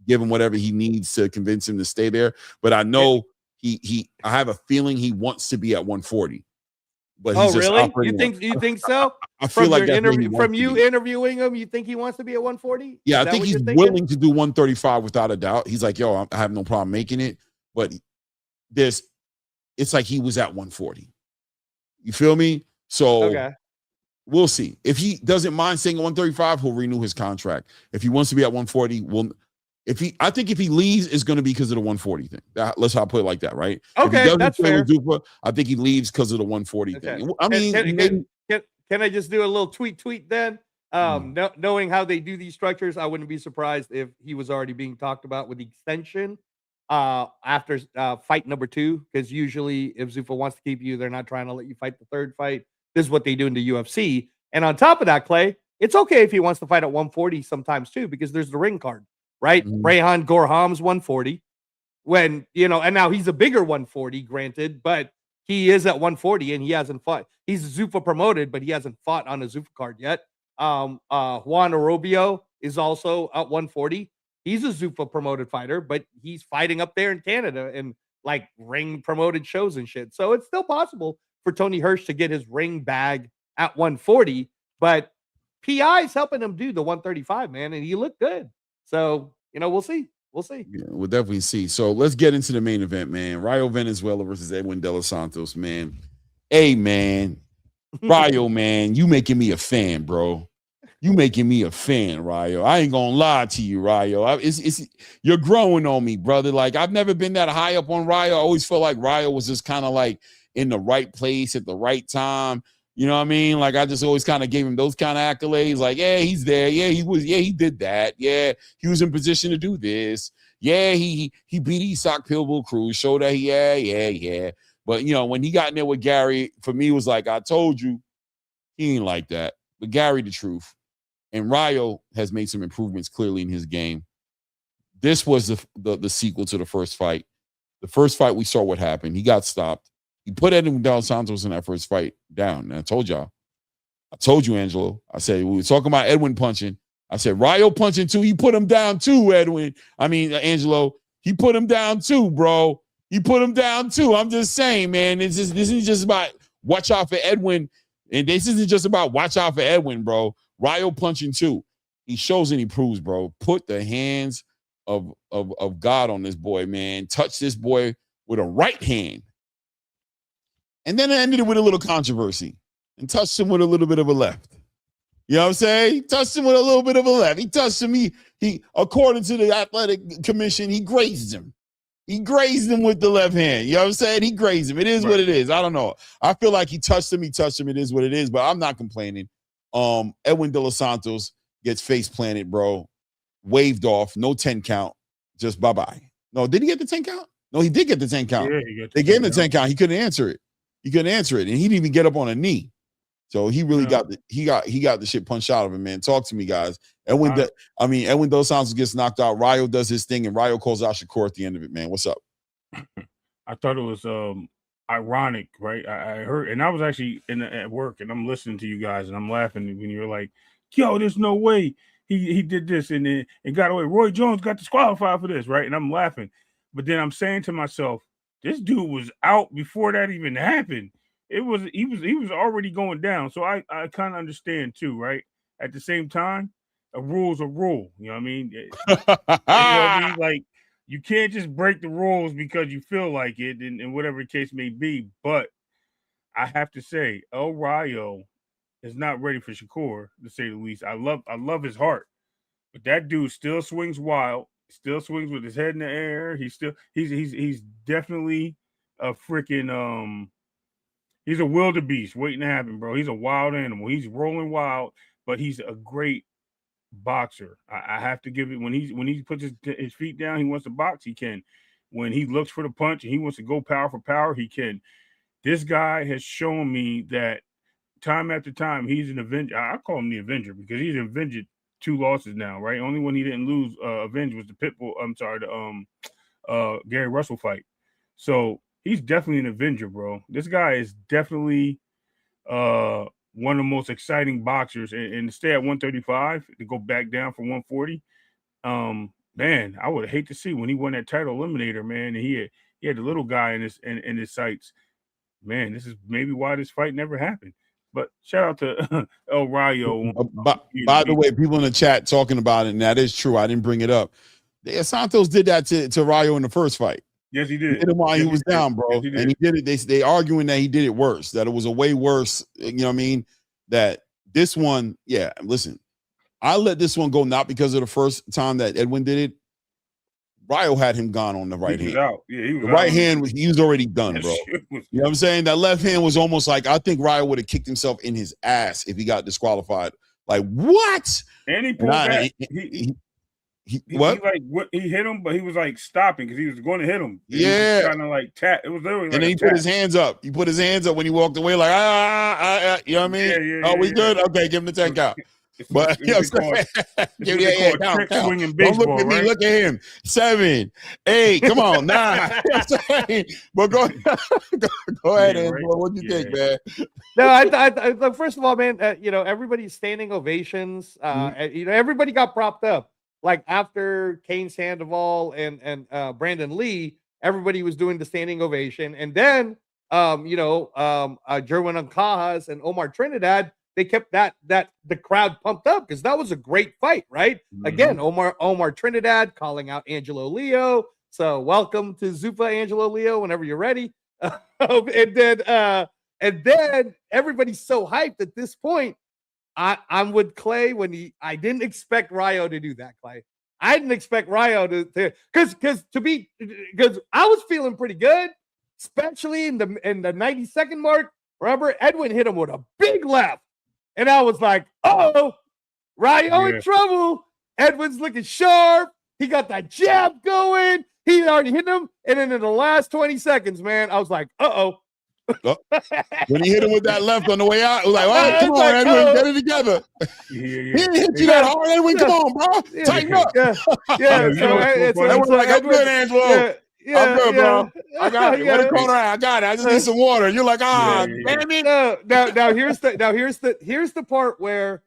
give him whatever he needs to convince him to stay there. But I know I have a feeling he wants to be at 140. But he's just really? You think so? I feel like from you interviewing him, you think he wants to be at 140? Yeah, I think he's willing to do 135 without a doubt. He's like, yo, I have no problem making it. But it's like he was at 140. You feel me? So we'll see. If he doesn't mind staying at 135, he'll renew his contract. If he wants to be at 140, I think if he leaves, it's going to be because of the 140 thing. Let's how I put it like that, right? Okay, that's fair. ZUFFA, I think he leaves because of the 140 thing. I mean, can I just do a little tweet then? Knowing how they do these structures, I wouldn't be surprised if he was already being talked about with the extension after fight number 2, because usually if ZUFFA wants to keep you, they're not trying to let you fight the 3rd fight. This is what they do in the UFC. And on top of that, Clay, it's okay if he wants to fight at 140 sometimes too, because there's the ring card, right? Rayhan Gorham's 140 and now he's a bigger 140, granted, but he is at 140 and he hasn't fought. He's ZUFFA promoted, but he hasn't fought on a ZUFFA card yet. Juan Arobio is also at 140. He's a ZUFFA promoted fighter, but he's fighting up there in Canada and like ring promoted shows and shit. So it's still possible for Tony Hirsch to get his ring bag at 140, but PI's helping him do the 135, man, and he looked good. So, we'll see. Yeah, we'll definitely see. So let's get into the main event, man. Rayo Valenzuela versus Edwin De Los Santos, man. Hey, man. Rayo, man, you making me a fan, bro. You making me a fan, Rayo. I ain't gonna lie to you, Rayo. You're growing on me, brother. Like, I've never been that high up on Rayo. I always felt like Rayo was just kind of like in the right place at the right time. You know what I mean? Like, I just always kind of gave him those kind of accolades. Like, yeah, he's there. Yeah, he was. Yeah, he did that. Yeah, he was in position to do this. Yeah, he beat Isak Pitbull Cruz. Showed that. Yeah. But, when he got in there with Gary, for me, it was like, I told you, he ain't like that. But Gary, the truth. And Rayo has made some improvements clearly in his game. This was the sequel to the first fight. The first fight, we saw what happened. He got stopped. He put Edwin De Los Santos in that first fight down. And I told y'all. I told you, Angelo. I said, we were talking about Edwin punching. I said, Rayo punching too. He put him down too, Angelo. He put him down too, bro. He put him down too. I'm just saying, man. This isn't just about watch out for Edwin. And this isn't just about watch out for Edwin, bro. Rayo punching too. He shows and he proves, bro. Put the hands of God on this boy, man. Touch this boy with a right hand. And then I ended it with a little controversy and touched him with a little bit of a left. You know what I'm saying? He touched him with a little bit of a left. He touched him. He according to the athletic commission, he grazed him. He grazed him with the left hand. You know what I'm saying? He grazed him. It is what it is. I don't know. I feel like he touched him. It is what it is, but I'm not complaining. Edwin De Los Santos gets face planted, bro. Waved off. No 10 count. Just bye-bye. No, did he get the 10 count? No, he did get the 10 count. Yeah, they gave him the 10 count. He couldn't answer it. And he didn't even get up on a knee. So he really got the shit punched out of him, man. Talk to me, guys. Edwin De Los Santos gets knocked out. Rayo does his thing, and Rayo calls out Shakur at the end of it, man. What's up? I thought it was ironic, right? I heard, and I was actually at work, and I'm listening to you guys, and I'm laughing when you're like, "Yo, there's no way he did this and got away. Roy Jones got disqualified for this, right?" And I'm laughing, but then I'm saying to myself, "This dude was out before that even happened. He was already going down." So I kind of understand too, right? At the same time, a rule's a rule. You know what I mean? You know what I mean? Like, you can't just break the rules because you feel like it, and whatever the case may be. But I have to say, El Rayo is not ready for Shakur, to say the least. I love his heart, but that dude still swings wild, still swings with his head in the air. He's definitely a freaking he's a wildebeest waiting to happen, bro. He's a wild animal. He's rolling wild, but he's a great boxer. I have to give it when he puts his feet down, he wants to box, he can. When he looks for the punch and he wants to go power for power, he can. This guy has shown me that time after time, he's an Avenger. I call him the Avenger because he's avenged 2 losses now, right? Only one he didn't lose avenge was the Pitbull. I'm sorry, the Gary Russell fight. So he's definitely an Avenger, bro. This guy is definitely one of the most exciting boxers, and to stay at 135 to go back down from 140. Man, I would hate to see when he won that title eliminator, man, and he had the little guy in his sights. Man, this is maybe why this fight never happened. But shout out to El Rayo. By the way, people in the chat talking about it, and that is true. I didn't bring it up. Santos did that to Rayo in the first fight. Yes, he did. He did it while he was down, bro. Yes, and he did it. They arguing that he did it worse, that it was a way worse. You know what I mean? That this one, yeah, listen, I let this one go not because of the first time that Edwin did it. Rayo had him gone on the right hand. Out. Yeah, he was the right hand, he was already done, bro. You know what I'm saying? That left hand was almost like, I think Rayo would have kicked himself in his ass if he got disqualified. Like, what? And he pulled back. He hit him, but he was like stopping because he was going to hit him. He was trying to like tap. It was literally. And then he put his hands up. He put his hands up when he walked away, like you know what I mean? Yeah, we good? Okay, give him the 10 count. But you know what I'm saying? Count. Don't look at me. Look at him. 7, 8. Come on, 9. But go ahead, Angelo. What do you think, man? No, I first of all, man, everybody's standing ovations. Everybody got propped up. Like after Kane Sandoval and Brandon Lee, everybody was doing the standing ovation, and then Jerwin Ancajas and Omar Trinidad, they kept the crowd pumped up because that was a greght fight, right? Mm-hmm. Again, Omar Trinidad calling out Angelo Leo. So welcome to ZUFFA, Angelo Leo, whenever you're ready. And then everybody's so hyped at this point. I'm with Clay I didn't expect Rayo to do that, Clay. I didn't expect Rayo to because I was feeling pretty good, especially in the 90-second mark. Remember, Edwin hit him with a big left. And I was like, oh, Rayo in trouble. Edwin's looking sharp. He got that jab going. He already hit him. And then in the last 20 seconds, man, I was like, uh-oh. When he hit him with that left on the way out, it was like, oh, come on, Edwin, get it together. He didn't hit you that hard, Edwin. Come on, bro. Tighten up. I'm good, Angelo. I'm good, bro. I got it. Where the corner at? I got it. I just need some water. You're like, damn it. Now here's the part where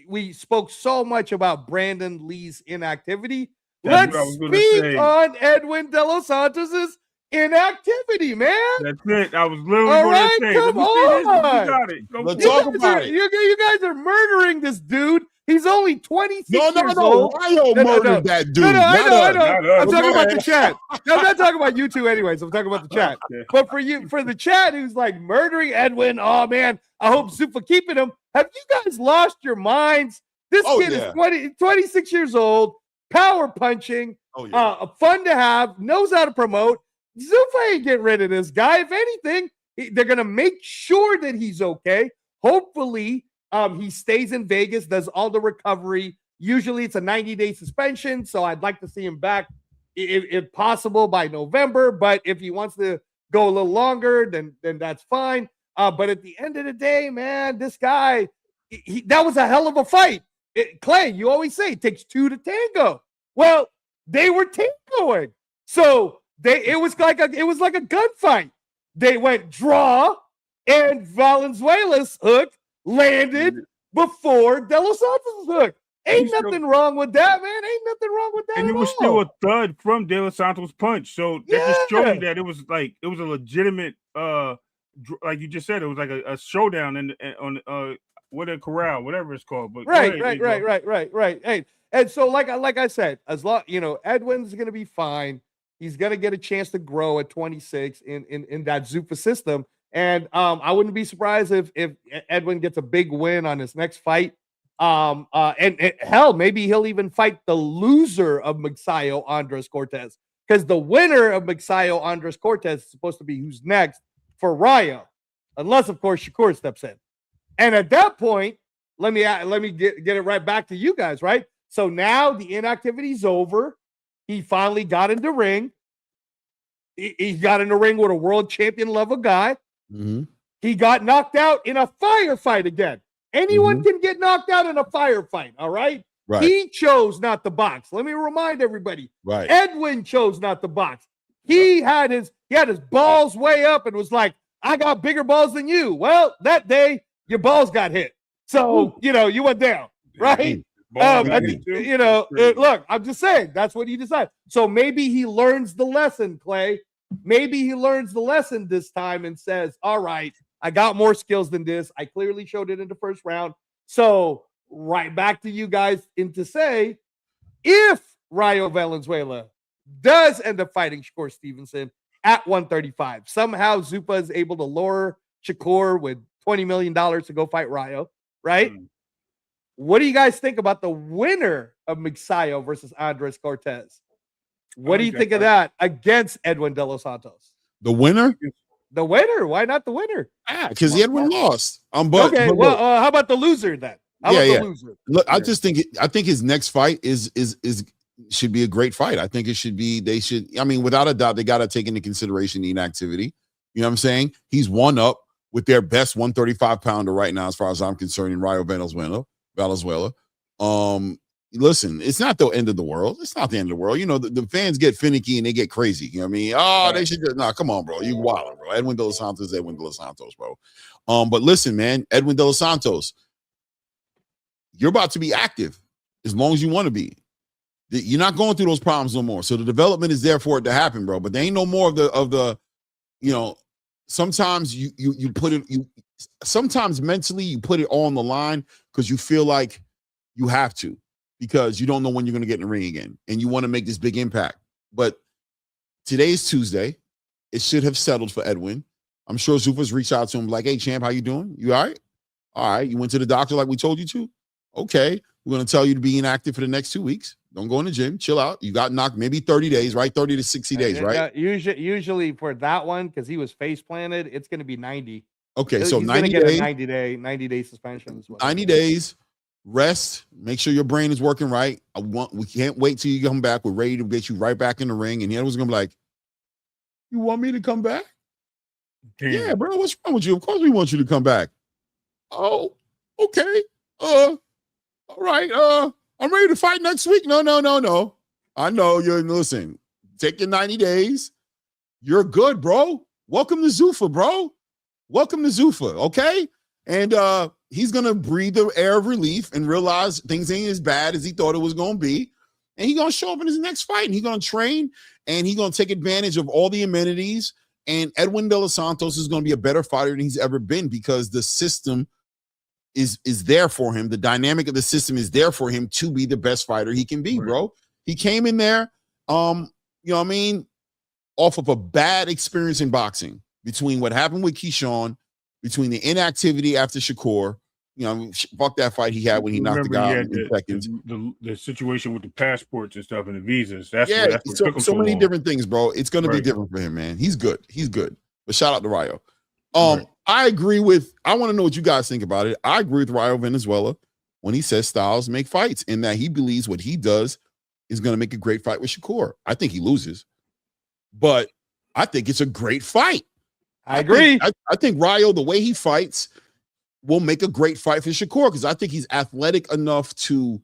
we spoke so much about Brandon Lee's inactivity. Let's speak on Edwin De Los Santos's inactivity, man. That's it. I was literally going to say. Come on. You got it. Let's talk about it. You guys are murdering this dude. He's only 26 years old. Rayo murdered that dude. I know. I'm talking about the chat. No, I'm not talking about you two anyways. I'm talking about the chat. But for the chat who's like murdering Edwin, oh, man, I hope ZUFFA keeping him. Have you guys lost your minds? This kid is 26 years old, power punching, fun to have, knows how to promote. ZUFFA ain't getting rid of this guy. If anything, they're going to make sure that he's okay. Hopefully, he stays in Vegas, does all the recovery. Usually it's a 90-day suspension, so I'd like to see him back, if possible, by November. But if he wants to go a little longer, then that's fine. But at the end of the day, man, this guy, that was a hell of a fight. Clay, you always say it takes 2 to tango. Well, they were tangoing. So it was like a gunfight. They went draw, and Valenzuela's hook landed before De Los Santos' hook. Ain't nothing wrong with that, man. Ain't nothing wrong with that. And it was still a thud from De Los Santos' punch. So that just showed me that it was a legitimate, like you just said, it was like a showdown what a corral, whatever it's called. But right. Hey, and so like I said, as long Edwin's gonna be fine. He's gonna get a chance to grow at 26 in that ZUFFA system. And I wouldn't be surprised if Edwin gets a big win on his next fight. And hell, maybe he'll even fight the loser of Magsayo Andres Cortez, because the winner of Magsayo Andres Cortez is supposed to be who's next for Rayo, unless of course Shakur steps in. And at that point, let me get it right back to you guys, right? So now the inactivity's over. He finally got in the ring. He got in the ring with a world champion level guy. Mm-hmm. He got knocked out in a firefight again. Anyone can get knocked out in a firefight, all right? Right. He chose not to box. Let me remind everybody. Right. Edwin chose not to box. He had his balls way up and was like, I got bigger balls than you. Well, that day your balls got hit. So, you went down, right? Look, I'm just saying that's what he decided. So maybe he learns the lesson, Clay. Maybe he learns the lesson this time and says, all right, I got more skills than this. I clearly showed it in the first round. So right back to you guys to say, if Rayo Valenzuela does end up fighting Shakur Stevenson at 135, somehow ZUFFA is able to lure Shakur with $20 million to go fight Rayo, right? What do you guys think about the winner of Magsayo versus Andres Cortez? What do you think of that against Edwin De Los Santos? The winner? The winner? Why not the winner? Because Edwin lost. How about the loser then? The loser? Look, I just think I think his next fight is should be a great fight. I think it should be. They should. I mean, without a doubt, they got to take into consideration the inactivity. You know what I'm saying? He's one up with their best 135 pounder right now, as far as I'm concerned, in Rayo Valenzuela. Listen, it's not the end of the world. It's not the end of the world. The fans get finicky and they get crazy. You know what I mean? They should just come on, bro. You wildin', bro. Edwin De Los Santos, bro. But listen, man, Edwin De Los Santos, you're about to be active as long as you want to be. You're not going through those problems no more. So the development is there for it to happen, bro. But there ain't no more of the sometimes you put it, sometimes mentally you put it all on the line because you feel like you have to, because you don't know when you're going to get in the ring again and you want to make this big impact. But today's Tuesday. It should have settled for Edwin. I'm sure ZUFFA's reached out to him like, hey, champ, how you doing? You all right? All right. You went to the doctor like we told you to? Okay. We're going to tell you to be inactive for the next 2 weeks. Don't go in the gym. Chill out. You got knocked maybe 30 days, right? 30 to 60 days, right? Usually for that one, because he was face planted, it's going to be 90. Okay, so 90 days. 90 day suspension. 90 days. Rest. Make sure your brain is working right. We can't wait till you come back. We're ready to get you right back in the ring. And the other was going to be like, you want me to come back? Damn. Yeah, bro. What's wrong with you? Of course we want you to come back. Oh, okay. All right. I'm ready to fight next week. No. I know you're listen. Take your 90 days. You're good, bro. Welcome to ZUFFA, bro. Welcome to ZUFFA, okay? And he's gonna breathe the air of relief and realize things ain't as bad as he thought it was gonna be. And he's gonna show up in his next fight, and he's gonna train, and he's gonna take advantage of all the amenities. And Edwin De Los Santos is gonna be a better fighter than he's ever been, because the system is there for him. The dynamic of the system is there for him to be the best fighter he can be, bro. He came in there, you know what I mean, off of a bad experience in boxing, between what happened with Keyshawn, between the inactivity after Shakur, fuck that fight he had when he knocked the guy out in seconds. The situation with the passports and stuff and the visas. That's what so many different things, bro. It's going to be different for him, man. He's good. But shout out to Rayo. I agree with, I want to know what you guys think about it. I agree with Rayo Venezuela when he says styles make fights, and that he believes what he does is going to make a great fight with Shakur. I think he loses, but I think it's a great fight. I agree. I think Rayo, the way he fights, will make a great fight for Shakur, because I think he's athletic enough to.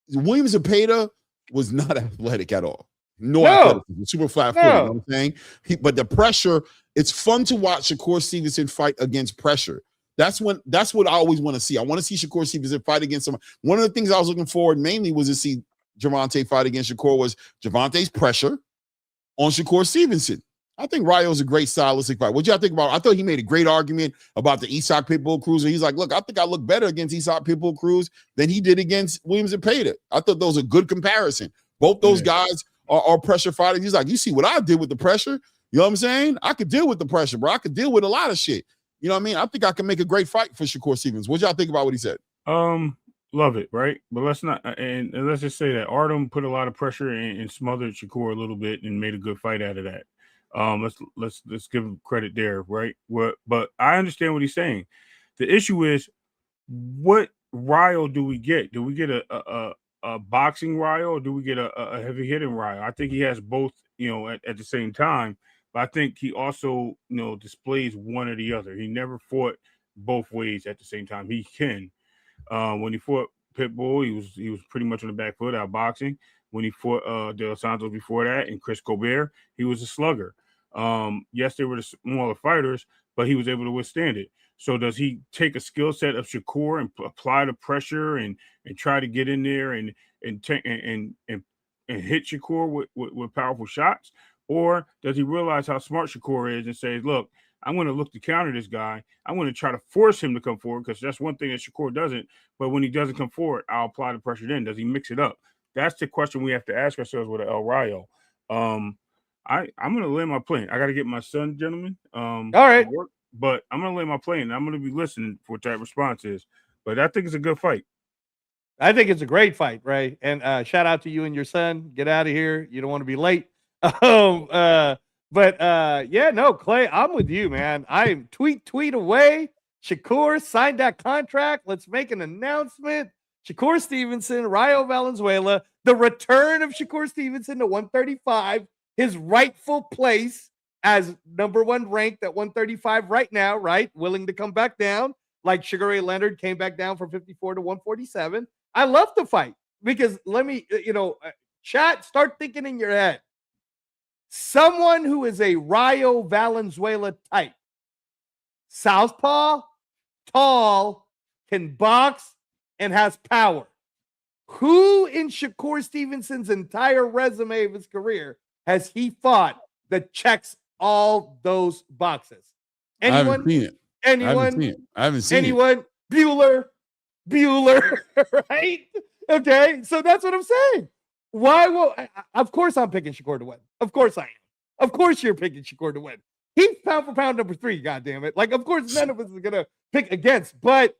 William Zepeda was not athletic at all. No. Super flat-footed. You know what I'm saying? But the pressure, it's fun to watch Shakur Stevenson fight against pressure. That's what I always want to see. I want to see Shakur Stevenson fight against someone. One of the things I was looking forward mainly was to see Gervonta fight against Shakur, was Gervonta's pressure on Shakur Stevenson. I think Rayo's a great stylistic fight. What y'all think about? I thought he made a great argument about the Isak Pitbull Cruiser. He's like, look, I think I look better against Isak Pitbull Cruz than he did against Williams and Payda. I thought those a good comparison. Both those guys are pressure fighters. He's like, you see what I did with the pressure? You know what I'm saying? I could deal with the pressure, bro. I could deal with a lot of shit. You know what I mean? I think I can make a great fight for Shakur Stevens. What y'all think about what he said? Love it, right? But let's not, and let's just say that Artem put a lot of pressure and smothered Shakur a little bit and made a good fight out of that. Let's give him credit there, right? But I understand what he's saying. The issue is, what Rayo do we get? Do we get a boxing Rayo, or do we get a heavy hitting Rayo? I think he has both, at the same time. But I think he also, displays one or the other. He never fought both ways at the same time. He can. When he fought Pitbull, he was pretty much on the back foot out boxing. When he fought De Los Santos before that and Chris Colbert, he was a slugger. Yes, they were the smaller fighters, but he was able to withstand it. So does he take a skill set of Shakur and apply the pressure and try to get in there and hit Shakur with powerful shots? Or does he realize how smart Shakur is and says, look, I'm going to look to counter this guy. I'm going to try to force him to come forward, because that's one thing that Shakur doesn't. But when he doesn't come forward, I'll apply the pressure then. Does he mix it up? That's the question we have to ask ourselves with El Rayo. I'm going to land my plane. I got to get my son, gentlemen. All right. Work, but I'm going to land my plane. I'm going to be listening for what that response is. But I think it's a good fight. I think it's a great fight, Ray. And shout out to you and your son. Get out of here. You don't want to be late. Clay, I'm with you, man. I'm tweet away. Shakur signed that contract. Let's make an announcement. Shakur Stevenson, Rayo Valenzuela, the return of Shakur Stevenson to 135, his rightful place as number one ranked at 135 right now, right? Willing to come back down, like Sugar Ray Leonard came back down from 54 to 147. I love the fight because chat, start thinking in your head. Someone who is a Rayo Valenzuela type, southpaw, tall, can box, and has power. Who in Shakur Stevenson's entire resume of his career has he fought that checks all those boxes? Anyone? I haven't seen it. Anyone? I haven't seen anyone? It. Bueller, right? Okay, so that's what I'm saying. Of course I'm picking Shakur to win. Of course I am. Of course you're picking Shakur to win. He's pound for pound number 3, goddammit. Like, of course none of us is going to pick against, but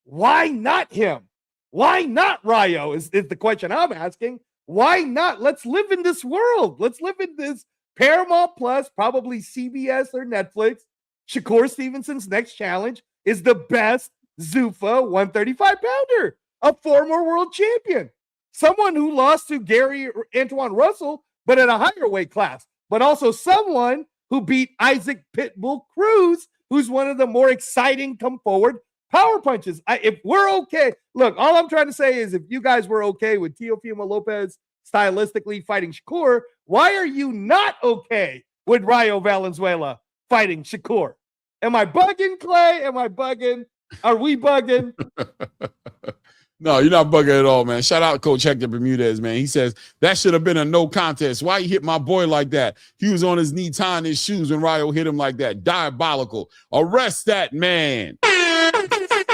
why not him? Why not Rayo is the question I'm asking. Why not? Let's live in this world. Let's live in this Paramount Plus, probably CBS or Netflix. Shakur Stevenson's next challenge is the best ZUFFA 135-pounder, a former world champion. Someone who lost to Gary Antoine Russell, but at a higher weight class, but also someone who beat Isaac Pitbull Cruz, who's one of the more exciting come forward power punches. If we're okay, look, all I'm trying to say is if you guys were okay with Teofimo Lopez stylistically fighting Shakur, why are you not okay with Rayo Valenzuela fighting Shakur? Am I bugging, Clay? Am I bugging? Are we bugging? No, you're not bugging at all, man. Shout out Coach Hector Bermudez, man. He says, that should have been a no contest. Why you hit my boy like that? He was on his knee tying his shoes when Rayo hit him like that. Diabolical. Arrest that man. It is what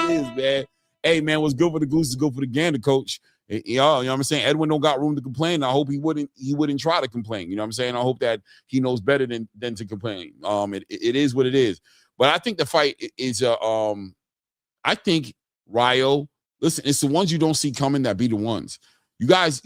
it is, man. Hey, man, what's good for the goose is good for the gander, Coach. You know what I'm saying? Edwin don't got room to complain. I hope he wouldn't try to complain. You know what I'm saying? I hope that he knows better than to complain. It is what it is. But I think the fight is I think Rayo, listen, it's the ones you don't see coming that be the ones. You guys,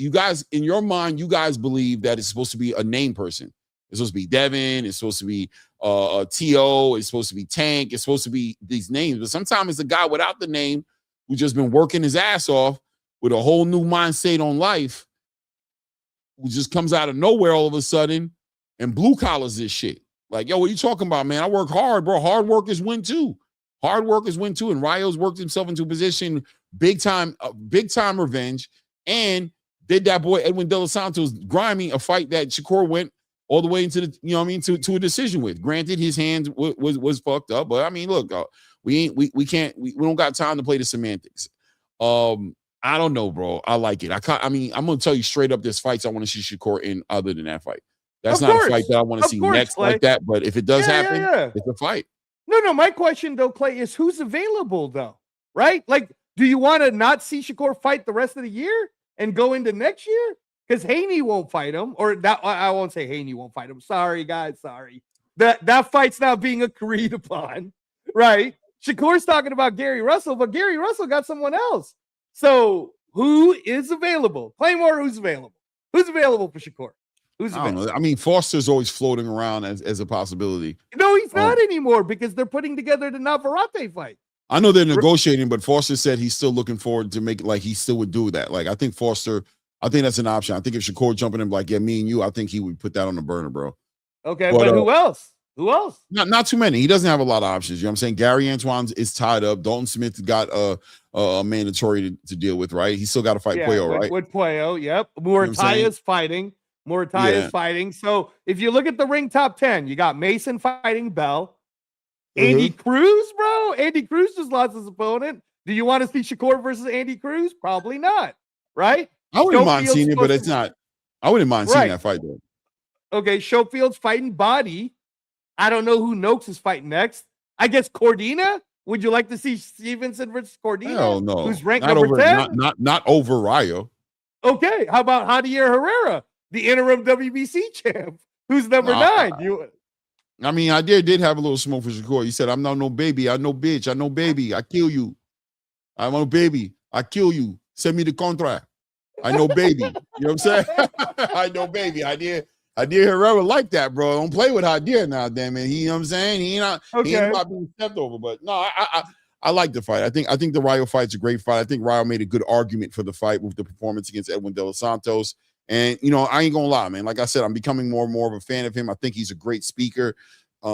in your mind, you guys believe that it's supposed to be a name person. It's supposed to be Devin. It's supposed to be T.O. It's supposed to be Tank. It's supposed to be these names. But sometimes it's a guy without the name who's just been working his ass off with a whole new mindset on life, who just comes out of nowhere all of a sudden and blue collars this shit. Like, yo, what are you talking about, man? I work hard, bro. Hard workers win too. Hard workers win too. And Rayo's worked himself into a position, big time revenge, and did that boy Edwin De Los Santos grimy a fight that Shakur went all the way into the, you know what I mean, to a decision with. Granted, his hands was fucked up, but I mean, look, we don't got time to play the semantics. I don't know, bro. I like it. I'm gonna tell you straight up, there's fights I want to see Shakur in other than that fight. That's not a fight that I want to see next Clay. like that. But if it does happen, it's a fight. No. My question though, Clay, is who's available though, right? Like, do you want to not see Shakur fight the rest of the year and go into next year? Because Haney won't fight him, or that I won't say Haney won't fight him. Sorry, guys, sorry. That fight's not being agreed upon, right? Shakur's talking about Gary Russell, but Gary Russell got someone else. So who is available? Claymore, who's available? Who's available for Shakur? Who's available? I don't know. I mean, Foster's always floating around as a possibility. No, he's not anymore because they're putting together the Navarrete fight. I know they're negotiating, but Foster said he's still looking forward to make like he still would do that. Like I think that's an option. I think if Shakur jumping in like, yeah, me and you, I think he would put that on the burner, bro. Okay, but who else? Who else? Not too many. He doesn't have a lot of options. You know what I'm saying? Gary Antoine is tied up. Dalton Smith got a mandatory to deal with, right? He's still got to fight Puello, right? With Puello, yep. Muratai's fighting. Muratai's fighting. So if you look at the ring top 10, you got Mason fighting Bell. Andy Cruz, bro. Andy Cruz just lost his opponent. Do you want to see Shakur versus Andy Cruz? Probably not, right? I wouldn't mind seeing it, but it's not. I wouldn't mind seeing that fight, though. Okay, Schofield's fighting Body. I don't know who Noakes is fighting next. I guess Cordina. Would you like to see Stevenson versus Cordina? Hell no. Who's ranked not number over, 10? Not over Rayo. Okay, how about Javier Herrera, the interim WBC champ, who's number 9? I mean, I did have a little smoke for Shakur. He said, I'm not no baby. I no bitch. I no baby. I kill you. I'm no baby. I kill you. Send me the contract. I know baby. You know what I'm saying? I know baby. I did Herrera like that, bro. Don't play with Javier now, damn it. He, you know what I'm saying? He ain't about being stepped over. But no, I like the fight. I think the Rayo fight's a great fight. I think Rayo made a good argument for the fight with the performance against Edwin De Los Santos. And, you know, I ain't gonna lie, man. Like I said, I'm becoming more and more of a fan of him. I think he's a great speaker.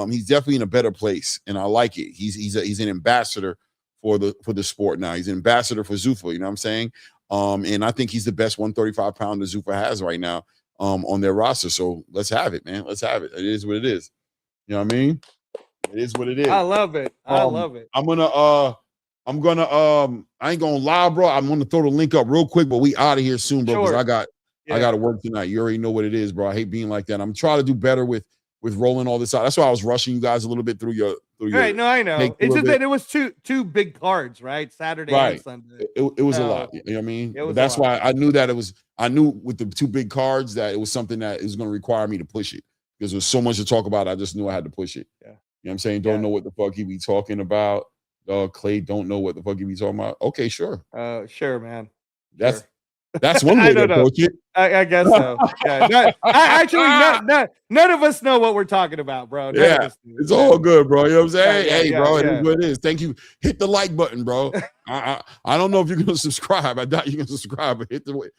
He's definitely in a better place, and I like it. He's an ambassador for the sport now. He's an ambassador for ZUFFA, you know what I'm saying? And I think he's the best 135-pounder ZUFFA has right now on their roster. So let's have it, man. Let's have it. It is what it is. You know what I mean? It is what it is. I love it. I love it. I ain't gonna lie, bro. I'm gonna throw the link up real quick, but we out of here soon, bro. Because I got to work tonight. You already know what it is, bro. I hate being like that. I'm trying to do better with rolling all this out. That's why I was rushing you guys a little bit through your right. No, I know. It's just that it was two big cards, right? Saturday and Sunday. It was a lot. You know what I mean? But that's why I knew that I knew with the two big cards that it was something that is going to require me to push it because there's so much to talk about. I just knew I had to push it. Yeah. You know what I'm saying? Don't know what the fuck he be talking about. Clay don't know what the fuck he be talking about. Okay, sure. Sure, man. That's one way to approach it. I guess so. Yeah. None of us know what we're talking about, bro. It's all good, bro. You know what I'm saying? Bro, it is what it is. Thank you. Hit the like button, bro. I don't know if you're gonna subscribe. I doubt you're gonna subscribe, but hit the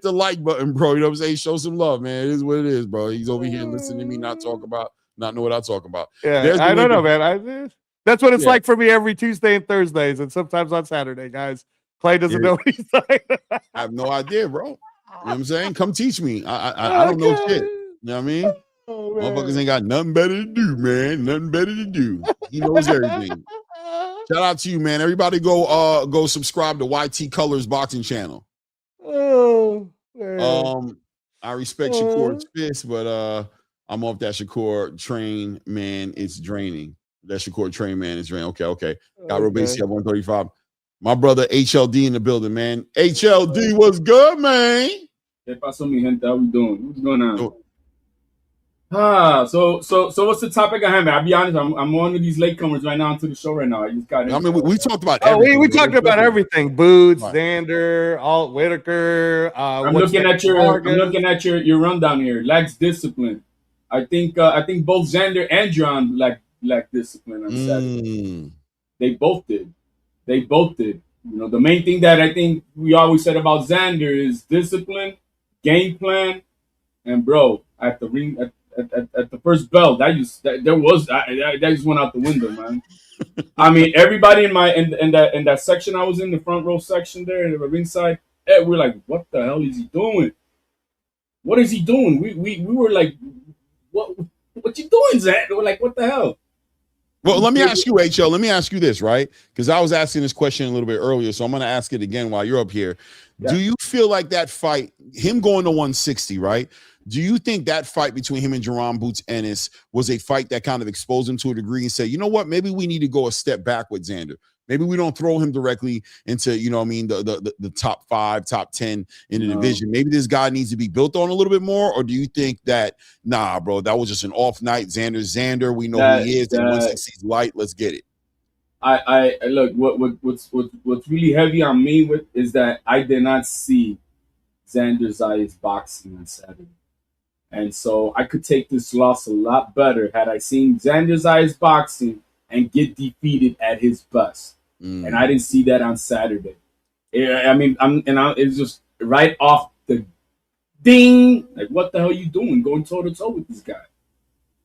like button, bro. You know what I'm saying? Show some love, man. It is what it is, bro. He's over here listening to me not know what I talk about. Yeah, I don't know, man. That's what it's like for me every Tuesday and Thursdays, and sometimes on Saturday, guys. Clay doesn't know what he's saying. I have no idea, bro. You know what I'm saying? Come teach me. I don't know shit. You know what I mean? Motherfuckers ain't got nothing better to do, man. Nothing better to do. He knows everything. Shout out to you, man. Everybody go subscribe to YT Colors Boxing channel. Oh, man. I respect Shakur's fist, but I'm off that Shakur train, man. It's draining. That Shakur train, man, is draining. Okay. Got real basic at 135. My brother HLD in the building, man. HLD, what's good, man? ¿Qué pasó, mi gente? How we doing? What's going on? So what's the topic at hand, man? I'll be honest, I'm one of these latecomers right now into the show right now. I just got. I mean, we talked about everything. We talked about everything. Boots, Xander, Whitaker. I'm looking at your rundown here. Lacks discipline. I think both Xander and Jaron lack discipline on Saturday. They both did. You know, the main thing that I think we always said about Xander is discipline, game plan, and bro, at the ring at the first bell, that just went out the window, man. I mean, everybody in that section I was in, the front row section there, in the ringside, we're like, what the hell is he doing? What is he doing? We were like, what you doing, Xander? We're like, what the hell? Well, let me ask you, HL. Let me ask you this, right? Because I was asking this question a little bit earlier, so I'm going to ask it again while you're up here. Yeah. Do you feel like that fight, him going to 160, right? Do you think that fight between him and Jaron Boots Ennis was a fight that kind of exposed him to a degree and said, you know what, maybe we need to go a step back with Xander? Maybe we don't throw him directly into, you know what I mean, the top 5, top 10 in the division. Maybe this guy needs to be built on a little bit more, or do you think that, nah, bro, that was just an off night? Xander, we know who he is. And 160's light, let's get it. I look, what's really heavy on me with is that I did not see Xander Zayas boxing on Saturday. And so I could take this loss a lot better had I seen Xander Zayas boxing and get defeated at his best. And I didn't see that on Saturday. I mean, it's just right off the ding. Like, what the hell are you doing going toe-to-toe with this guy?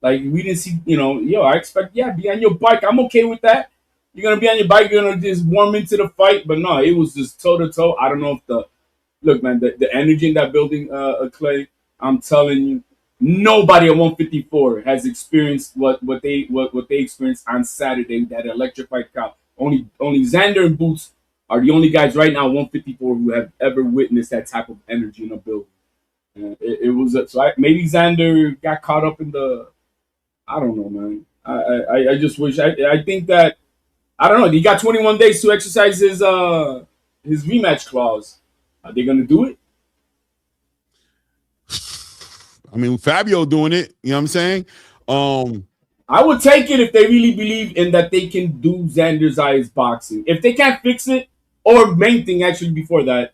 Like, we didn't see, I expect, be on your bike. I'm okay with that. You're going to be on your bike. You're going to just warm into the fight. But no, it was just toe-to-toe. I don't know if look, man, the energy in that building, Clay, I'm telling you, nobody at 154 has experienced what they experienced on Saturday, that electrified crowd. Only Xander and Boots are the only guys right now at 154 who have ever witnessed that type of energy in a building. It was maybe Xander got caught up in the. I don't know, man. I just wish. I think that I don't know. He got 21 days to exercise his rematch clause. Are they gonna do it? I mean, Fabio doing it. You know what I'm saying? I would take it if they really believe in that they can do Xander Zayas boxing. If they can't fix it, or main thing actually before that,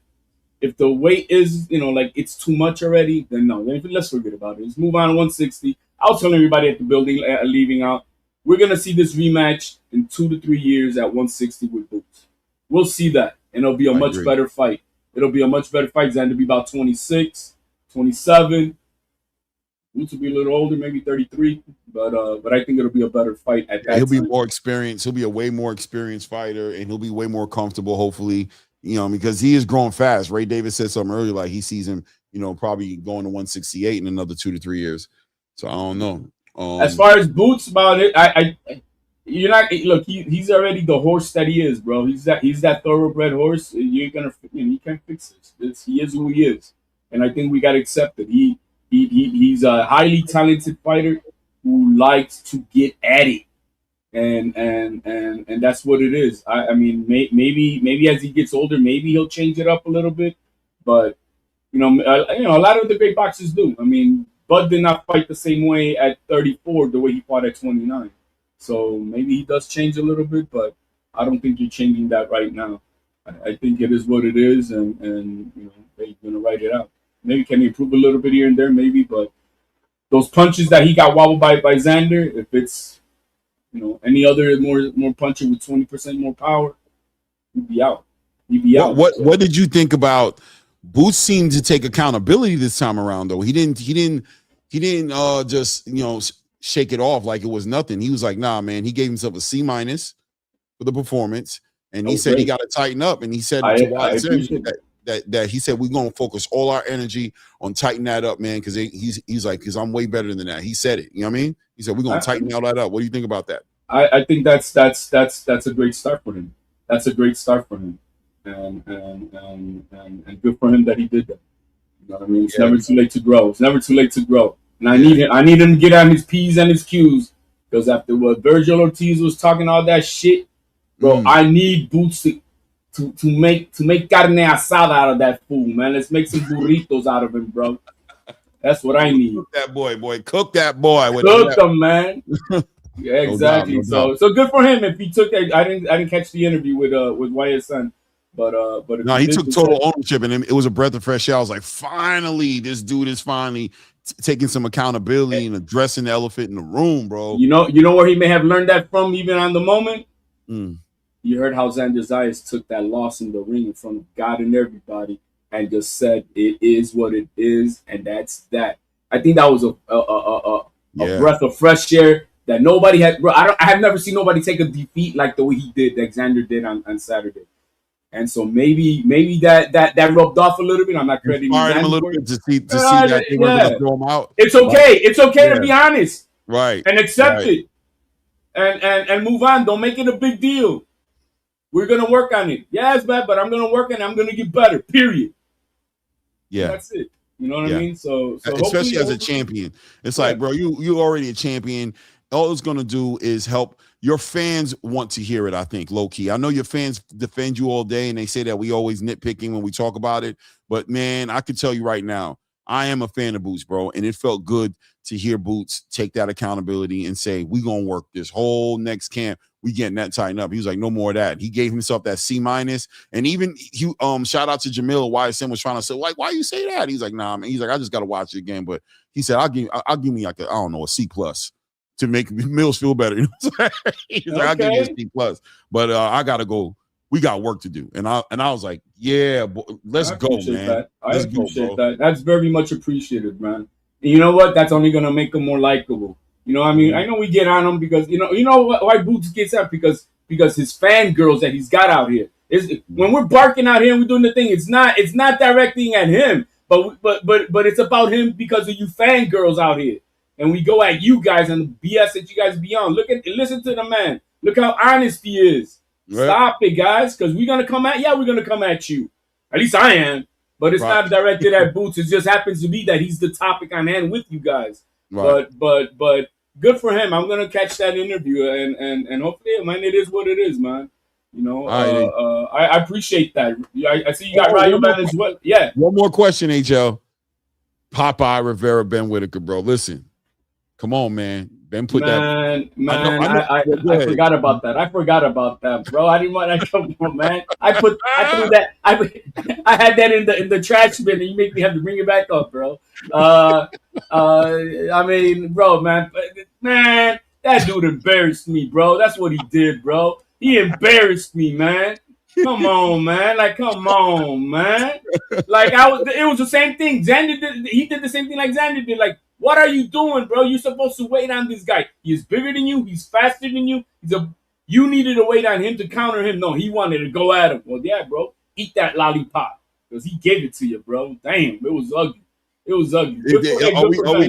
if the weight is, like it's too much already, then no. Then let's forget about it. Let's move on to 160. I was telling everybody at the building leaving out, we're going to see this rematch in 2 to 3 years at 160 with Boots. We'll see that, and it'll be a much better fight. It'll be a much better fight. Xander will be about 26, 27. Boots will be a little older, maybe 33, but I think it'll be a better fight at that He'll time. be more experienced. He'll be a way more experienced fighter, and he'll be way more comfortable, hopefully, because he is growing fast. Ray Davis said something earlier, like he sees him, probably going to 168 in another 2 to 3 years. So I don't know. As far as Boots about it, you're not look. He's already the horse that he is, bro. He's that thoroughbred horse. You're gonna, he can't fix this. He is who he is, and I think we gotta accept it. He's a highly talented fighter who likes to get at it, and that's what it is. I mean, maybe as he gets older, maybe he'll change it up a little bit, but a lot of the great boxers do. I mean, Bud did not fight the same way at 34 the way he fought at 29, so maybe he does change a little bit, but I don't think you're changing that right now. I think it is what it is, and they're gonna write it out. Maybe can improve a little bit here and there, maybe, but those punches that he got wobbled by Xander, if it's any other more puncher with 20% more power, he'd be out. What did you think about Boots? Seemed to take accountability this time around, though. He didn't just shake it off like it was nothing. He was like, nah, man. He gave himself a C- for the performance, and he said he got to tighten up. And he said that he said we're gonna focus all our energy on tighten that up, man, because he's like, because I'm way better than that. He said it, you know what I mean? He said we're gonna tighten all that up. What do you think about that? I think that's a great start for him. That's a great start for him, and good for him that he did that. You know what I mean? It's never too late to grow. It's never too late to grow. And I need him to get on his P's and his Q's, because after what Virgil Ortiz was talking all that shit, bro, I need Boots to make carne asada out of that fool, man. Let's make some burritos out of him, bro. That's what I need. Cook that boy. Cook that boy. Cook them, man. Yeah, exactly. No doubt. So good for him if he took that. I didn't catch the interview with YSN, but no, he took total ownership, and it was a breath of fresh air. I was like, finally, this dude is finally taking some accountability and addressing the elephant in the room, bro. You know where he may have learned that from, even on the moment. You heard how Xander Zayas took that loss in the ring in front of God and everybody, and just said it is what it is, and that's that. I think that was a breath of fresh air that nobody had. Bro, I have never seen nobody take a defeat like the way he did, that Xander did on Saturday. And so maybe that rubbed off a little bit. I'm not crediting him a little bit to see that they were going to throw him out. It's okay. It's okay to be honest, right? And accept it, and move on. Don't make it a big deal. We're gonna work on it. Yeah, it's bad, but I'm gonna work on it. I'm gonna get better. Period. Yeah, and that's it. You know what I mean? So especially as a champion, it's like, bro, you already a champion. All it's gonna do is help. Your fans want to hear it, I think, low key. I know your fans defend you all day and they say that we always nitpicking when we talk about it. But man, I can tell you right now, I am a fan of Boots, bro. And it felt good to hear Boots take that accountability and say, we gonna work this whole next camp. We getting that tightened up. He was like, no more of that. He gave himself that C-. And even he shout out to Jamil. YSM was trying to say, like, why you say that? He's like, nah, man. He's like, I just gotta watch it again. But he said, I'll give me like a C+ to make Mills feel better. You know what I'm saying? He's like, I'll give you a C+. But I gotta go. We got work to do. And I was like, yeah, let's go, man. I appreciate that. That's very much appreciated, man. And you know what? That's only gonna make him more likable. You know what I mean? I know we get on him because you know why Boots gets up because his fangirls that he's got out here. When we're barking out here and we're doing the thing, it's not directing at him, but it's about him because of you fangirls out here. And we go at you guys and the BS that you guys be on. Listen to the man. Look how honest he is. Right. Stop it, guys, because we're gonna come at you. At least I am. But it's not directed at Boots. It just happens to be that he's the topic on hand with you guys. Right. But good for him. I'm gonna catch that interview and hopefully, man, it is what it is, man. You know, I appreciate that. I see you got Rayo man as well. Yeah. One more question, HL. Popeye Rivera, Ben Whitaker, bro. Listen. Come on, man. Ben put I forgot about that. I forgot about that, bro. I didn't want that. Come on, man. I threw that. I had that in the trash bin, and you make me have to bring it back up, bro. I mean, bro, man, that dude embarrassed me, bro. That's what he did, bro. He embarrassed me, man. Come on, man. Like, come on, man. Like, it was the same thing. Xander did. He did the same thing like Xander did. Like, what are you doing, bro? You're supposed to wait on this guy. He's bigger than you. He's faster than you. You needed to wait on him to counter him. No, he wanted to go at him. Well, yeah, bro. Eat that lollipop because he gave it to you, bro. Damn, it was ugly. It was ugly.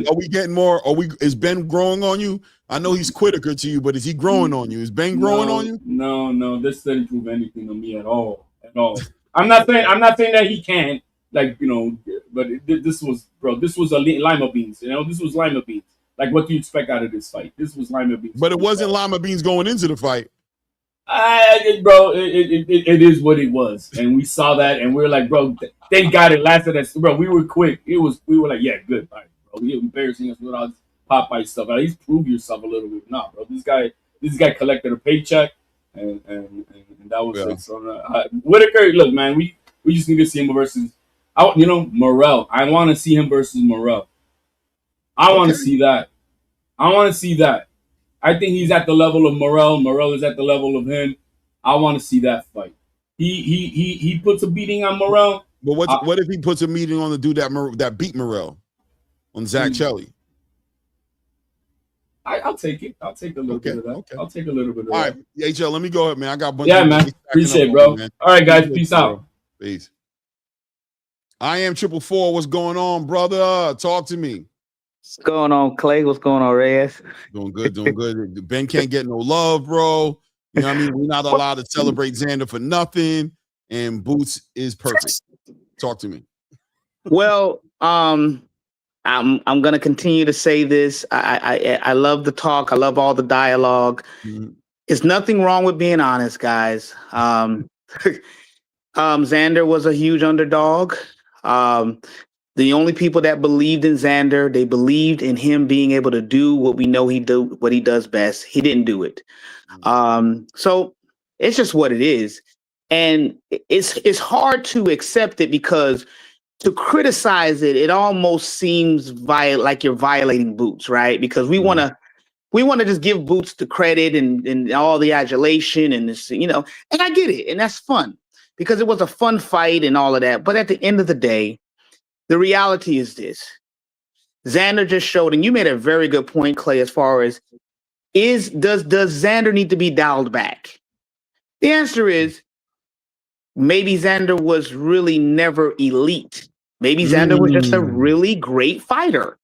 Are we getting more? Is Ben growing on you? I know he's Whitaker to you, but is he growing on you? Is Ben growing on you? No. This didn't prove anything to me at all. I'm not saying that he can't. Like, you know, but this was a lima beans. You know, this was lima beans. Like, what do you expect out of this fight? This was lima beans. But it wasn't lima beans going into the fight. Bro, it is what it was, and we saw that, and we were like, bro, thank God it lasted. Bro, we were quick. We were like, yeah, good, all right, bro. You're embarrassing us with all this Popeye stuff. At least prove yourself a little bit. Nah, bro, this guy collected a paycheck, and that was it. So Whitaker, look, man, we just need to see him versus. Morrell. I want to see him versus Morrell. I want to see that. I think he's at the level of Morrell. Morrell is at the level of him. I want to see that fight. He puts a beating on Morrell. But what if he puts a beating on the dude that beat Morrell on Zach Shelley? I'll take it. I'll take a little bit of that. Okay. I'll take a little bit of that. All right, HL, let me go ahead, man. I got a bunch of man. Appreciate it, bro. Man. All right, guys. Peace out. Peace. I am 444. What's going on, brother? Talk to me. What's going on, Clay? What's going on, Reyes? Doing good. Ben can't get no love, bro. You know what I mean? We're not allowed to celebrate Xander for nothing, and Boots is perfect. Talk to me. Well, I'm gonna continue to say this. I love the talk. I love all the dialogue. Mm-hmm. There's nothing wrong with being honest, guys. Xander was a huge underdog. The only people that believed in Xander, they believed in him being able to do what we know what he does best. He didn't do it. So it's just what it is. And it's hard to accept it because to criticize it, it almost seems like you're violating Boots, right? Because we want to just give Boots the credit and all the adulation and this, and I get it. And that's fun because it was a fun fight and all of that. But at the end of the day, the reality is this. Xander just showed, and you made a very good point, Clay, as far as does Xander need to be dialed back? The answer is maybe Xander was really never elite. Maybe Xander was just a really great fighter.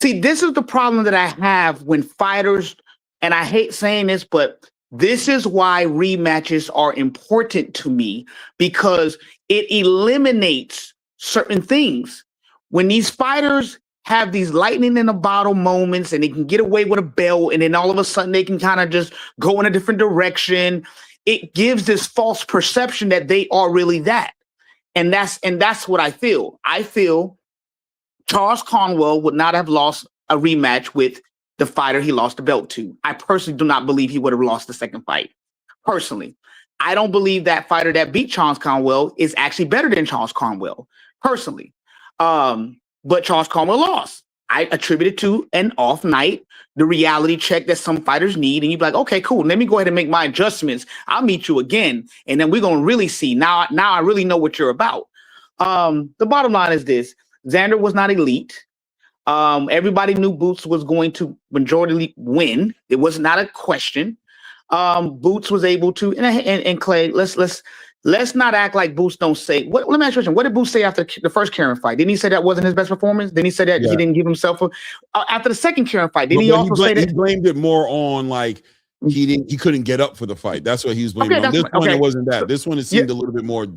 See, this is the problem that I have when fighters, and I hate saying this, but this is why rematches are important to me because it eliminates certain things. when these fighters have these lightning in a bottle moments and they can get away with a belt and then all of a sudden they can kind of just go in a different direction, it gives this false perception that they are really that. And that's what I feel. I feel Charles Conwell would not have lost a rematch with the fighter he lost the belt to. I personally do not believe he would have lost the second fight. Personally, I don't believe that fighter that beat Charles Conwell is actually better than Charles Conwell. Personally, but Charles Conwell lost. I attribute it to an off night, the reality check that some fighters need, and you'd be like, okay, cool. Let me go ahead and make my adjustments. I'll meet you again, and then we're gonna really see. Now I really know what you're about. The bottom line is this: Xander was not elite. Everybody knew Boots was going to majority win. It was not a question. Boots was able to, and Clay, let's not act like Boots don't say. Let me ask you a question. What did Boots say after the first Karen fight? Didn't he say that wasn't his best performance? Didn't he say that he didn't give himself after the second Karen fight? Didn't he also say that he blamed it more on like he couldn't get up for the fight? That's what he was blaming on. This one it wasn't that. This one it seemed a little bit more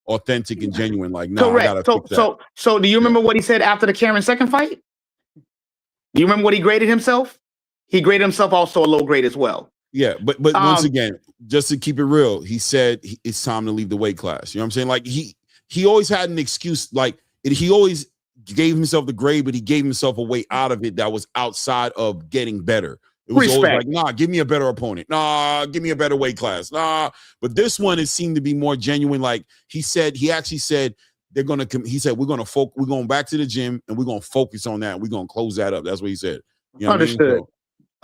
authentic and genuine. Like, no, I gotta fix that. So do you remember what he said after the Karen second fight? Do you remember what he graded himself? He graded himself also a low grade as well. Yeah, but once again, just to keep it real, he said it's time to leave the weight class. You know what I'm saying? Like he always had an excuse. Like he always gave himself the grade, but he gave himself a way out of it that was outside of getting better. It was always like, nah, give me a better opponent. Nah, give me a better weight class. Nah, but this one it seemed to be more genuine. Like he actually said they're gonna. He said we're going back to the gym and we're gonna focus on that. And we're gonna close that up. That's what he said. You know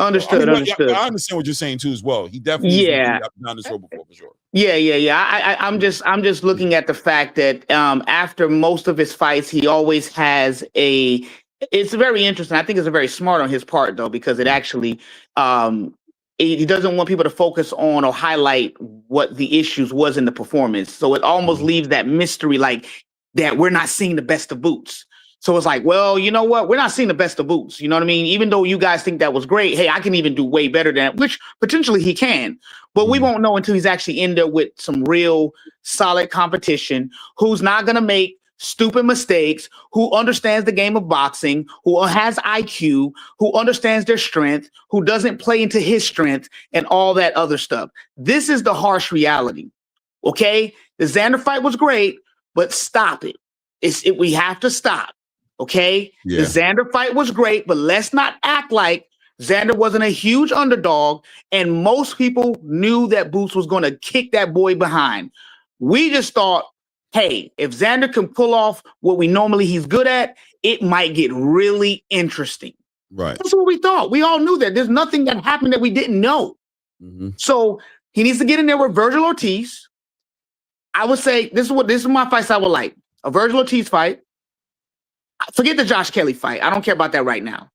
Understood. What I mean? Understood. I understand what you're saying too, as well. He definitely been down this road before, for sure. Yeah. I'm just looking at the fact that after most of his fights, he always has a. It's very interesting. I think it's very smart on his part though, because it actually he doesn't want people to focus on or highlight what the issues was in the performance. So it almost leaves that mystery, like that we're not seeing the best of Boots. So it's like, well, you know what? We're not seeing the best of Boots. You know what I mean? Even though you guys think that was great, hey, I can even do way better than that, which potentially he can. But we won't know until he's actually in there with some real solid competition, who's not going to make stupid mistakes, who understands the game of boxing, who has IQ, who understands their strength, who doesn't play into his strength and all that other stuff. This is the harsh reality. Okay? The Xander fight was great, but stop it. We have to stop. Okay, the Xander fight was great, but let's not act like Xander wasn't a huge underdog, and most people knew that Boots was going to kick that boy behind. We just thought, hey, if Xander can pull off what he's good at, it might get really interesting. Right. That's what we thought. We all knew that. There's nothing that happened that we didn't know. So he needs to get in there with Virgil Ortiz. I would say this is my fights I would like. A Virgil Ortiz fight. Forget the Josh Kelly fight. I don't care about that right now.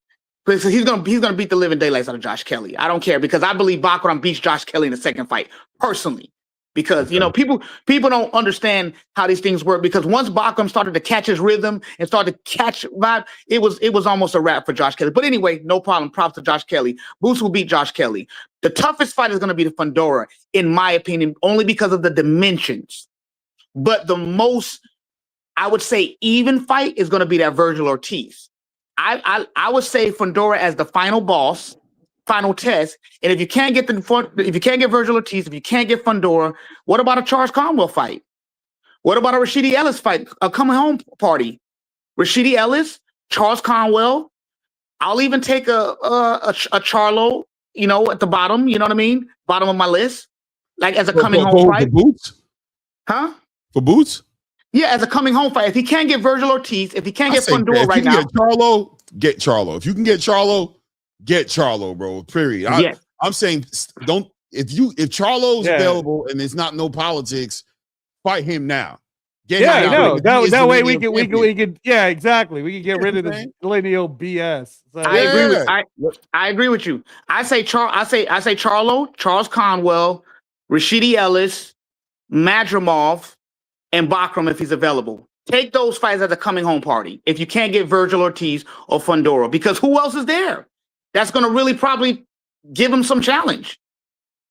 Because he's gonna beat the living daylights out of Josh Kelly. I don't care because I believe Baccarat beats Josh Kelly in the second fight, personally. Because people don't understand how these things work. Because once Baccarat started to catch his rhythm and started to catch vibe, it was almost a wrap for Josh Kelly. But anyway, no problem. Props to Josh Kelly. Boots will beat Josh Kelly. The toughest fight is gonna be the Fundora, in my opinion, only because of the dimensions. But the most, I would say, even fight is going to be that Virgil Ortiz. I would say Fundora as the final boss, final test. And if you can't get Virgil Ortiz, if you can't get Fundora, what about a Charles Conwell fight? What about a Rashidi Ellis fight? A coming home party. Rashidi Ellis, Charles Conwell. I'll even take a Charlo, at the bottom. You know what I mean? Bottom of my list, like as a coming home fight. For Boots? Huh? For Boots? Yeah, as a coming home fight. If he can't get Virgil Ortiz, if he can't get Fundora right now. Get Charlo. If you can get Charlo, bro. Period. I'm saying if Charlo's available and there's no politics, fight him now. That way we could exactly. We can get rid of this millennial BS. So, I agree with you. I say Charlo, Charles Conwell, Rashidi Ellis, Madrimov, and Baccarat if he's available. Take those fights as a coming home party if you can't get Virgil Ortiz or Fundora, because who else is there that's going to really probably give him some challenge?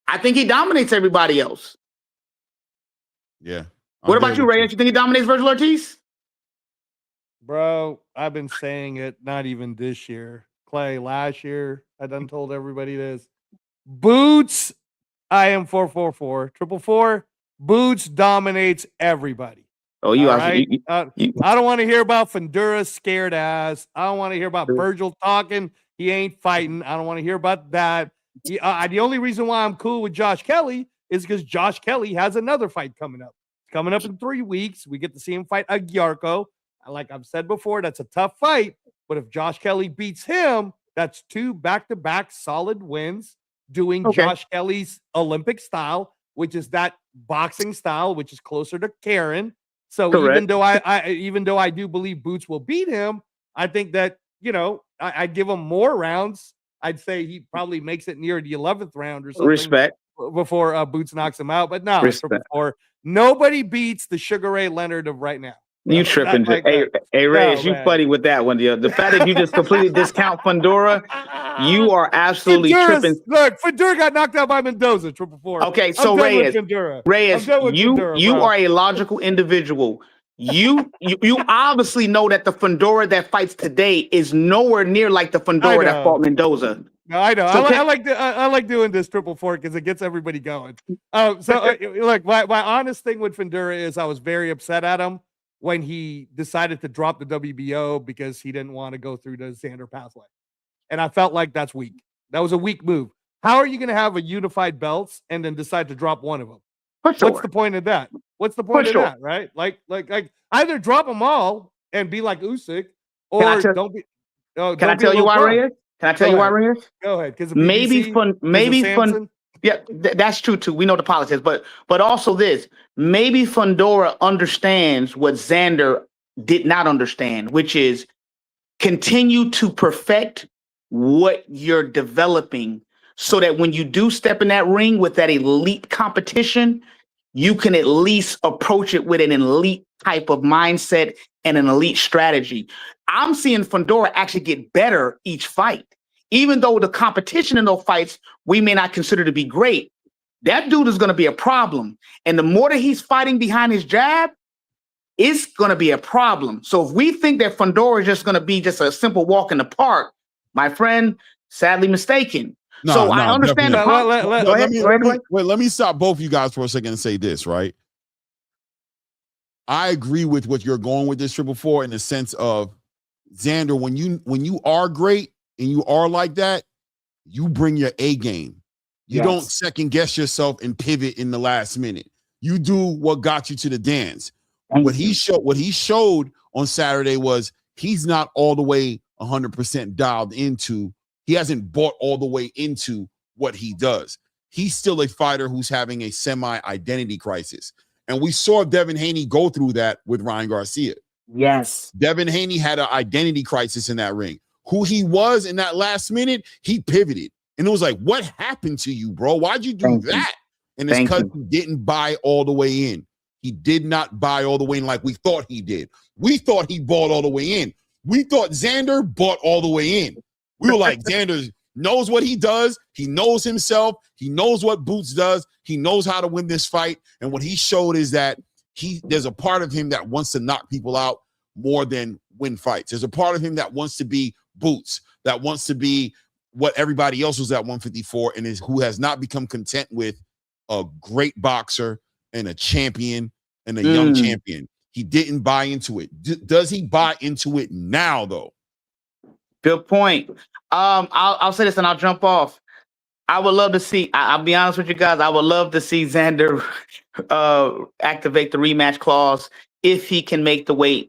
I think he dominates everybody else. Yeah. What about you, Ray? You think he dominates Virgil Ortiz? Bro, I've been saying it not even this year. Clay, last year, I done told everybody this. Boots, I am 444. 444, Boots dominates everybody. Oh, you all are right? you, I don't want to hear about Fundura's scared ass. I don't want to hear about Virgil talking. He ain't fighting. I don't want to hear about that. The only reason why I'm cool with Josh Kelly is because Josh Kelly has another fight coming up. It's coming up in 3 weeks. We get to see him fight Aguiarco. Like I've said before, that's a tough fight. But if Josh Kelly beats him, that's 2 back-to-back solid wins doing Josh Kelly's Olympic style, which is that boxing style, which is closer to Karen. So even though I do believe Boots will beat him, I think that, I'd give him more rounds. I'd say he probably makes it near the 11th round or something. Respect. Before Boots knocks him out. But no, before nobody beats the Sugar Ray Leonard of right now. You tripping. Hey, Reyes, you funny with that one. The fact that you just completely discount Fundora, you are absolutely tripping. Look, Fundura got knocked out by Mendoza, 444. Okay, so Reyes, you are a logical individual. You obviously know that the Fundora that fights today is nowhere near like the Fundora that fought Mendoza. No, I know. So I like doing this 444 because it gets everybody going. Look, my honest thing with Fundura is I was very upset at him when he decided to drop the WBO because he didn't want to go through the Xander pathway. And I felt like that's weak. That was a weak move. How are you going to have a unified belts and then decide to drop one of them? Sure. What's the point of that? What's the point of that, right? Like either drop them all and be like Usyk, or don't be. Can I tell you why, Reyes? Can I tell you why, Reyes? Go ahead. Because maybe fun. Yeah, that's true too. We know the politics, but also this. Maybe Fundora understands what Xander did not understand, which is continue to perfect what you're developing so that when you do step in that ring with that elite competition, you can at least approach it with an elite type of mindset and an elite strategy. I'm seeing Fundora actually get better each fight. Even though the competition in those fights we may not consider to be great, that dude is going to be a problem. And the more that he's fighting behind his jab, it's going to be a problem. So if we think that Fundora is just going to be just a simple walk in the park, my friend, sadly mistaken. I understand. Let me stop both of you guys for a second and say this, right? I agree with what you're going with this 444 in the sense of Xander, when you are great and you are like that, you bring your A game. You don't second guess yourself and pivot in the last minute. You do what got you to the dance. What he showed on Saturday was he's not all the way 100% dialed into. He hasn't bought all the way into what he does. He's still a fighter who's having a semi-identity crisis. And we saw Devin Haney go through that with Ryan Garcia. Yes. Devin Haney had an identity crisis in that ring. Who he was in that last minute, he pivoted. And it was like, what happened to you, bro? Why'd you do that? And it's because he didn't buy all the way in. He did not buy all the way in like we thought he did. We thought he bought all the way in. We thought Xander bought all the way in. We were like, Xander knows what he does. He knows himself. He knows what Boots does. He knows how to win this fight. And what he showed is that there's a part of him that wants to knock people out more than win fights. There's a part of him that wants to be Boots, that wants to be what everybody else was at 154 and who has not become content with a great boxer and a champion and a young champion. He didn't buy into it. Does he buy into it now, though? Good point. I'll say this and I'll jump off. I would love to see, I'll be honest with you guys, I would love to see Xander activate the rematch clause if he can make the weight,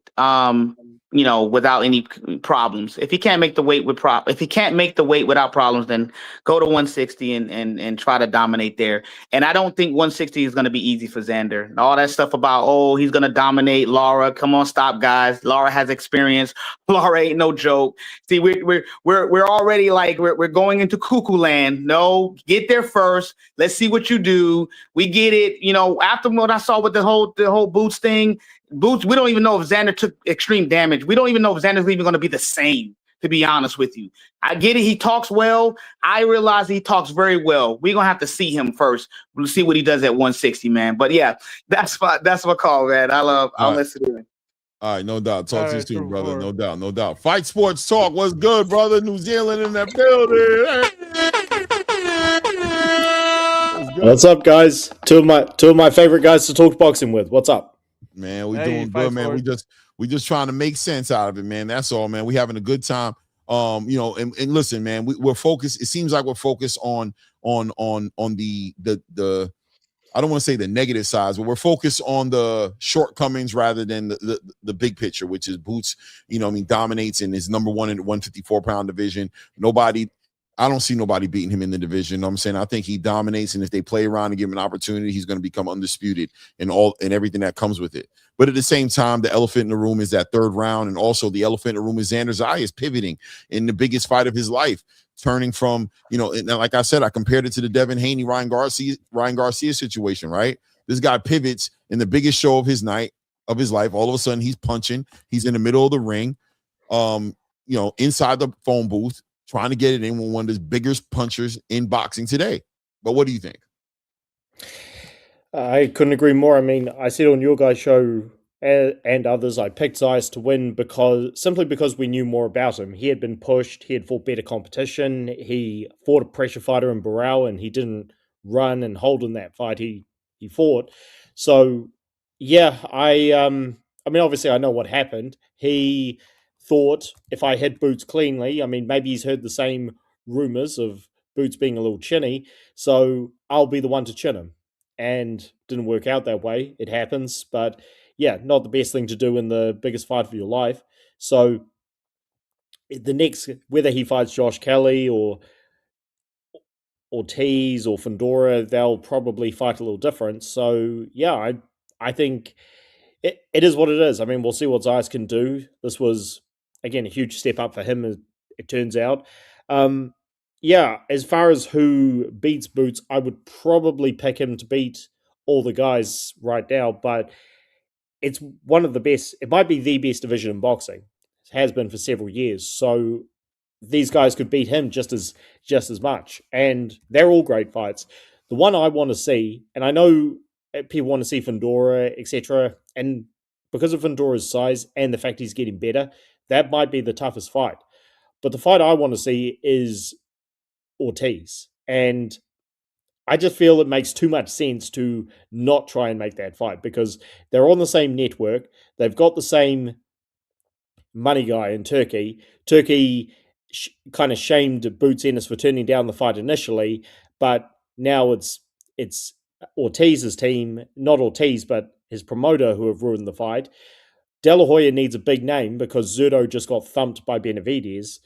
without any problems. If he can't make the weight without problems, then go to 160 and try to dominate there. And I don't think 160 is going to be easy for Xander. All that stuff about, he's going to dominate Lara. Come on, stop, guys. Lara has experience. Lara ain't no joke. See, we're already like we're going into cuckoo land. No, get there first. Let's see what you do. We get it. After what I saw with the whole Boots thing. Boots, we don't even know if Xander took extreme damage. We don't even know if Xander's even going to be the same, to be honest with you. I get it. He talks well. I realize he talks very well. We're going to have to see him first. We'll see what he does at 160, man. But yeah, that's my call, man. I'll listen to him. All right, no doubt. Talk to you soon, brother. No doubt, no doubt. Fight Sports Talk. What's good, brother? New Zealand in that building. What's up, guys? Two of my favorite guys to talk boxing with. What's up? Man, we doing good, man. We just trying to make sense out of it, man. That's all, man. We having a good time. You know, and listen, man, we're focused. It seems like we're focused on the I don't want to say the negative sides, but we're focused on the shortcomings rather than the big picture, which is Boots, you know, I mean, dominates and is number one in the 154-pound division. I don't see nobody beating him in the division. You know what I'm saying? I think he dominates, and if they play around and give him an opportunity, he's going to become undisputed and everything that comes with it. But at the same time, the elephant in the room is that third round, and also the elephant in the room is Xander Zayas pivoting in the biggest fight of his life, turning from, you know, and like I said, I compared it to the Devin Haney, Ryan Garcia situation, right? This guy pivots in the biggest show of his life. All of a sudden, he's punching. He's in the middle of the ring, you know, inside the phone booth, trying to get it in with one of the biggest punchers in boxing today. But what do you think? I couldn't agree more. I mean, I said on your guys' show and others, I picked Zayas to win simply because we knew more about him. He had been pushed. He had fought better competition. He fought a pressure fighter in Burrell, and he didn't run and hold in that fight. He fought. So, yeah, I mean, obviously I know what happened. He thought if I hit Boots cleanly, I mean, maybe he's heard the same rumors of Boots being a little chinny, so I'll be the one to chin him. And didn't work out that way. It happens, but yeah, not the best thing to do in the biggest fight of your life. So the next, whether he fights Josh Kelly or Ortiz or Fundora, they'll probably fight a little different. So yeah, I think it is what it is. I mean, we'll see what Zayas can do. This was, again, a huge step up for him, it turns out. Yeah, as far as who beats Boots, I would probably pick him to beat all the guys right now, but it's one of the best. It might be the best division in boxing. It has been for several years. So these guys could beat him just as much. And they're all great fights. The one I want to see, and I know people want to see Fundora, etc., and because of Fundora's size and the fact he's getting better, that might be the toughest fight. But the fight I want to see is Ortiz. And I just feel it makes too much sense to not try and make that fight because they're on the same network. They've got the same money guy in Turkey. Turkey kind of shamed Boots Ennis for turning down the fight initially, but now it's Ortiz's team, not Ortiz, but his promoter who have ruined the fight. De La Hoya needs a big name because Zurdo just got thumped by Benavidez,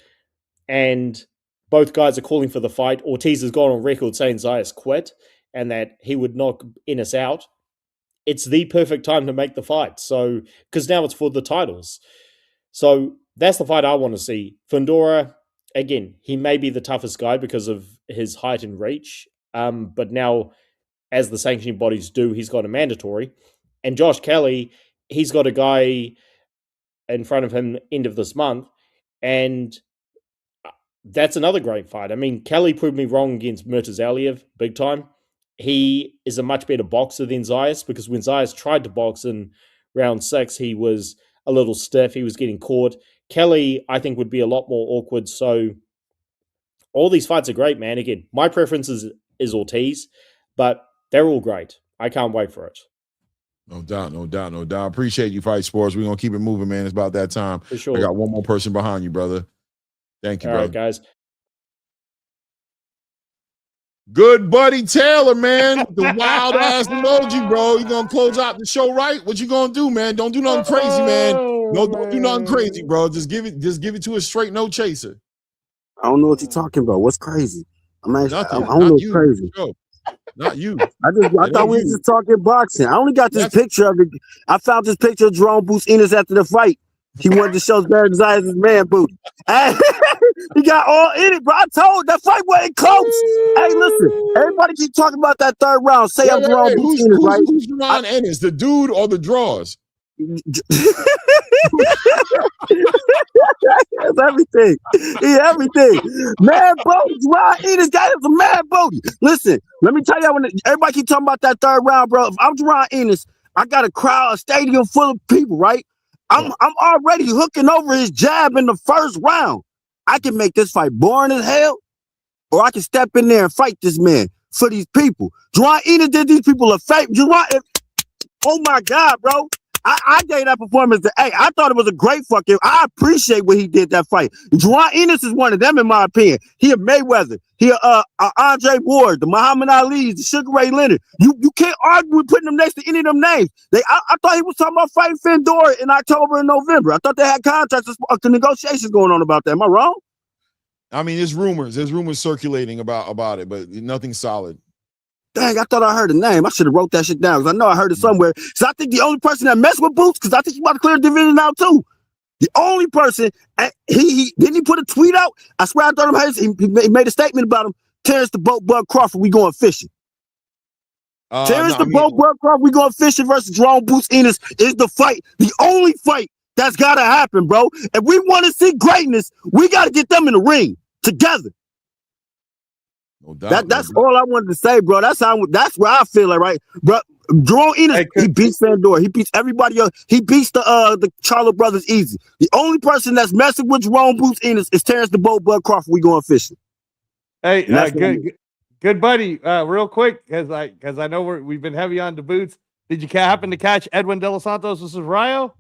and both guys are calling for the fight. Ortiz has gone on record saying Zayas quit and that he would knock Ennis out. It's the perfect time to make the fight. So, because now it's for the titles. So that's the fight I want to see. Fundora, again, he may be the toughest guy because of his height and reach. But now, as the sanctioning bodies do, he's got a mandatory. And Josh Kelly, he's got a guy in front of him end of this month. And that's another great fight. I mean, Kelly proved me wrong against Murtazaliev big time. He is a much better boxer than Zayas because when Zayas tried to box in round 6, he was a little stiff. He was getting caught. Kelly, I think, would be a lot more awkward. So all these fights are great, man. Again, my preference is Ortiz, but they're all great. I can't wait for it. No doubt, no doubt, no doubt. Appreciate you, Fight Sports. We're going to keep it moving, man. It's about that time. For sure. I got one more person behind you, brother. Thank you, all brother. All right, guys. Good buddy Taylor, man. The wild ass emoji, bro. You gonna close out the show, right? What you gonna do, man? Don't do nothing crazy, man. No, don't do nothing crazy, bro. Just give it to a straight no chaser. I don't know what you're talking about. What's crazy? I'm actually, Nothing. I don't know what's crazy. Not you. I thought we were just talking boxing. I only got this picture of it. I found this picture of Jaron Boots Ennis after the fight. He wanted to show Xander Zayas his man booty. He got all in it, bro. I told that fight wasn't close. Hey, listen, everybody keep talking about that third round. Say I'm Jaron Boots Ennis, right? Who's Jaron Ennis, the dude or the draws? That's everything. Everything. Mad booty. Jaron Ennis got him some mad booty. Listen, let me tell you, everybody keep talking about that third round, bro. If I'm Jaron Ennis, I got a crowd, a stadium full of people, right? I'm already hooking over his jab in the first round. I can make this fight boring as hell, or I can step in there and fight this man for these people. Jaron Ennis did these people a favor. Oh my God, bro. I gave that performance I thought it was a great fucking. I appreciate what he did that fight. Jaron Ennis is one of them, in my opinion. He a Mayweather. He a Andre Ward, the Muhammad Ali's, the Sugar Ray Leonard. You can't argue with putting them next to any of them names. I thought he was talking about fighting Fandora in October and November. I thought they had contracts, negotiations going on about that. Am I wrong? I mean, there's rumors. There's rumors circulating about it, but nothing solid. Dang, I thought I heard a name. I should have wrote that shit down because I know I heard it somewhere. So I think the only person that messed with Boots, because I think he's about to clear the division now too. The only person, he didn't he put a tweet out? I swear I thought he made a statement about him. Terrence the Boat Bug Crawford, we going fishing. Boat Bug Crawford, we going fishing versus Jerome Boots Ennis is the fight. The only fight that's got to happen, bro. If we want to see greatness, we got to get them in the ring together. No doubt, that's all I wanted to say, bro. That's where I feel like, right, bro. Jerome Ennis, he beats Fandora. He beats everybody else. He beats the Charlo brothers easy. The only person that's messing with Jerome Boots Ennis is Terrence the Boat Bug Crawford. We going fishing. Hey, good buddy. Real quick, because I know we've been heavy on the Boots. Did you happen to catch Edwin De Los Santos versus Rayo?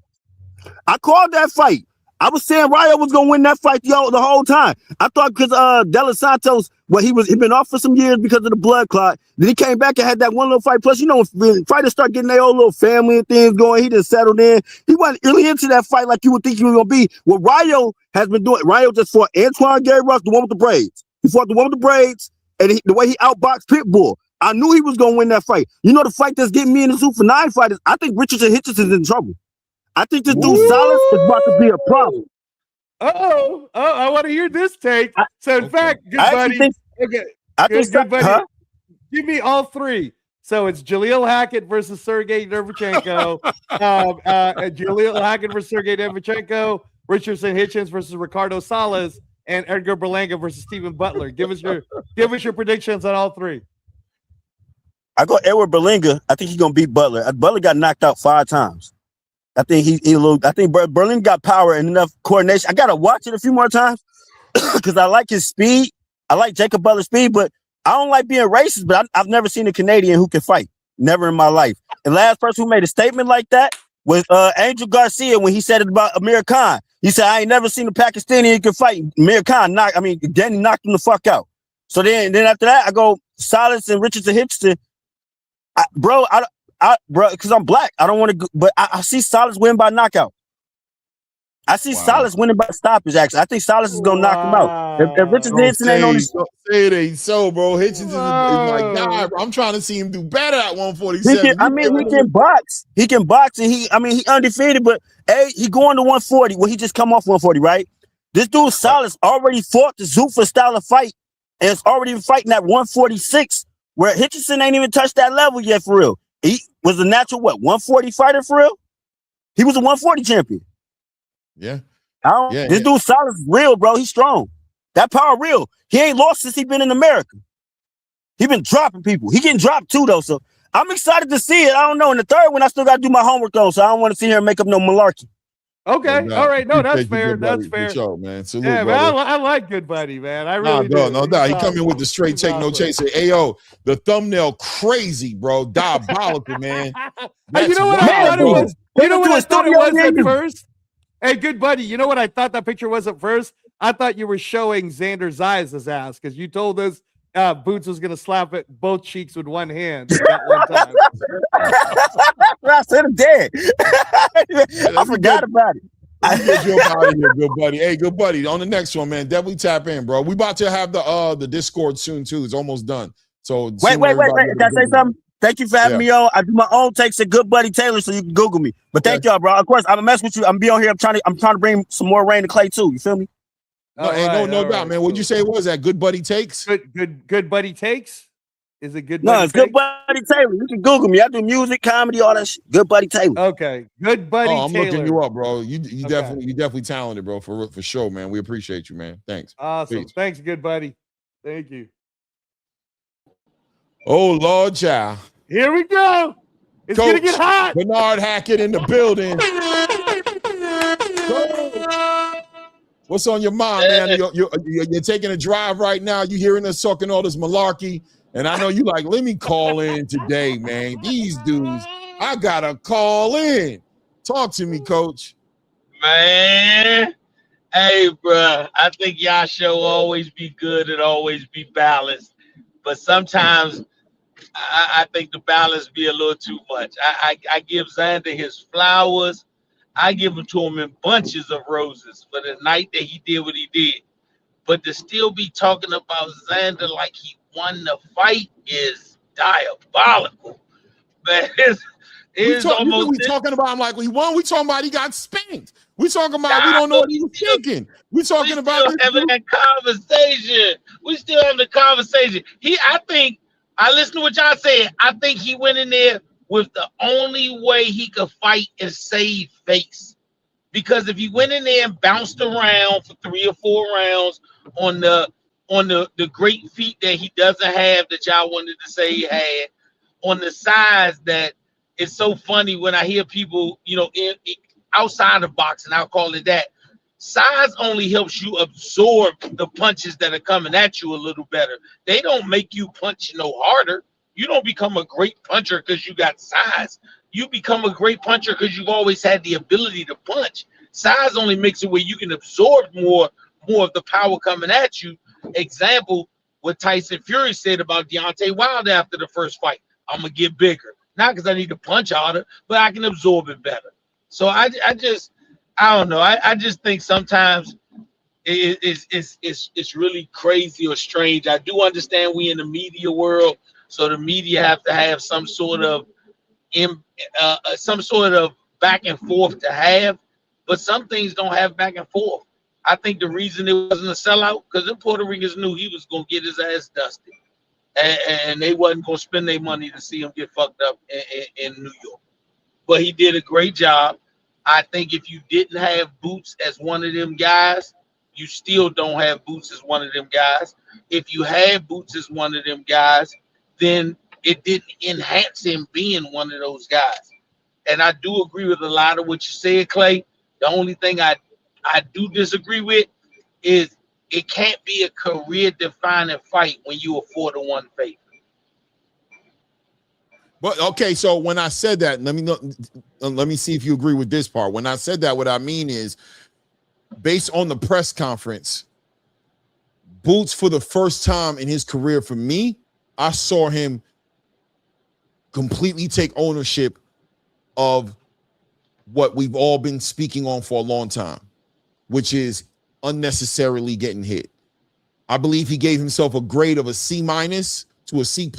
I called that fight. I was saying Rayo was gonna win that fight the whole time. I thought because De Los Santos, he been off for some years because of the blood clot. Then he came back and had that one little fight. Plus, when fighters start getting their own little family and things going, he just settled in. He wasn't really into that fight like you would think he was gonna be. What Rayo has been doing, Rayo just fought Antoine Gary Rush, the one with the braids. He fought the one with the braids, and the way he outboxed Pitbull. I knew he was gonna win that fight. The fight that's getting me in the ZUFFA 9 fight is I think Richardson Hitchenson's in trouble. I think this dude Salas is about to be a problem. Oh, I want to hear this take. So, in fact, good buddy. Good buddy. Huh? Give me all three. So it's Jaleel Hackett versus Sergey Derevchenko. Jaleel Hackett versus Sergey Derevchenko. Richardson Hitchens versus Ricardo Salas, and Edgar Berlanga versus Stephen Butler. Give us your predictions on all three. I go Edward Berlanga. I think he's gonna beat Butler. Butler got knocked out 5 times. I think I think Berlin got power and enough coordination. I gotta watch it a few more times because I like his speed. I like Jacob Butler's speed, but I don't like being racist. But I've never seen a Canadian who can fight. Never in my life. The last person who made a statement like that was Angel Garcia when he said it about Amir Khan. He said, "I ain't never seen a Pakistani who can fight." Amir Khan Danny knocked him the fuck out. So then after that, I go Salas and Richardson Hitchens. Bro, because I'm black. I don't want to, but I see Salas win by knockout. I see Salas winning by stoppage, actually. I think Salas is going to knock him out. If Richardson ain't on his... Say it ain't so, bro. Hitchens is my guy, bro. I'm trying to see him do better at 147. He can box. He can box, and he undefeated, but, he going to 140. Well, he just come off 140, right? This dude, Salas, already fought the ZUFFA style of fight, and it's already been fighting at 146, where Hitchison ain't even touched that level yet, for real. He was a natural, 140 fighter, for real? He was a 140 champion. Yeah. This dude Salas is real, bro. He's strong. That power real. He ain't lost since he been in America. He been dropping people. He getting dropped too, though. So I'm excited to see it. I don't know. In the third one, I still got to do my homework, though. So I don't want to sit here and make up no malarkey. Okay. All right. No, that's fair. That's fair. Good show, man. Salute, yeah, man. I like Good Buddy, man. I really do. No doubt. He come in with the straight take, no chaser. Ayo, the thumbnail crazy, bro. Diabolical, man. Hey, you know what I thought it was? You know what I thought it was at first? Hey, Good Buddy, you know what I thought that picture was at first? I thought you were showing Xander Zayas' ass because you told us Boots was going to slap it both cheeks with one hand that one time. I said it dead. I forgot about it. Get you up out of here, Good Buddy. Hey, Good Buddy, on the next one, man, definitely tap in, bro. We about to have the Discord soon, too. It's almost done. So wait. Can I say something? Thank you for having me on. I do my own takes at Good Buddy Taylor, so you can Google me. But thank y'all, bro. Of course, I'm gonna mess with you. I'm be on here. I'm trying to bring some more rain to Clay too. You feel me? No doubt, man. What'd you say it was that? Good Buddy Takes? Good Buddy Takes? Is it Good No, Buddy it's Good Buddy Taylor. You can Google me. I do music, comedy, all that shit. Good Buddy Taylor. Okay. Good Buddy Taylor. I'm looking you up, bro. You definitely talented, bro, for sure, man. We appreciate you, man. Thanks. Awesome. Peace. Thanks, Good Buddy. Thank you. Oh, Lord, child. Here we go. It's Coach gonna get hot. Bernard Hackett in the building. What's on your mind, man? You're taking a drive right now. You hearing us talking all this malarkey, and I know you like, let me call in today, man. These dudes, I gotta call in. Talk to me, Coach. Man, hey, bro. I think y'all show always be good and always be balanced, but sometimes I think the balance be a little too much. I give Xander his flowers. I give them to him in bunches of roses for the night that he did what he did. But to still be talking about Xander like he won the fight is diabolical. Man, We talking about him like we won. We talking about he got spanked. We talking about we don't know what he was thinking. We talking about still having that conversation. We still having the conversation. I think I listened to what y'all said. I think he went in there with the only way he could fight is save face. Because if he went in there and bounced around for 3 or 4 rounds on the great feet that he doesn't have that y'all wanted to say he had, on the size that it's so funny when I hear people, outside of boxing, I'll call it that. Size only helps you absorb the punches that are coming at you a little better. They don't make you punch no harder. You don't become a great puncher because you got size. You become a great puncher because you've always had the ability to punch. Size only makes it where you can absorb more of the power coming at you. Example, what Tyson Fury said about Deontay Wilder after the first fight. I'm going to get bigger. Not because I need to punch harder, but I can absorb it better. So I don't know. I just think sometimes it's really crazy or strange. I do understand we in the media world, so the media have to have some sort of back and forth to have, but some things don't have back and forth. I think the reason it wasn't a sellout because the Puerto Ricans knew he was gonna get his ass dusted, and they wasn't gonna spend their money to see him get fucked up in New York. But he did a great job. I think if you didn't have Boots as one of them guys, you still don't have Boots as one of them guys. If you had Boots as one of them guys, then it didn't enhance him being one of those guys. And I do agree with a lot of what you said, Clay. The only thing I do disagree with is it can't be a career-defining fight when you a 4-1 favorite. But okay, so when I said that, let me see if you agree with this part. When I said that, what I mean is, based on the press conference, Boots for the first time in his career, for me, I saw him completely take ownership of what we've all been speaking on for a long time, which is unnecessarily getting hit. I believe he gave himself a grade of a C- to a C+.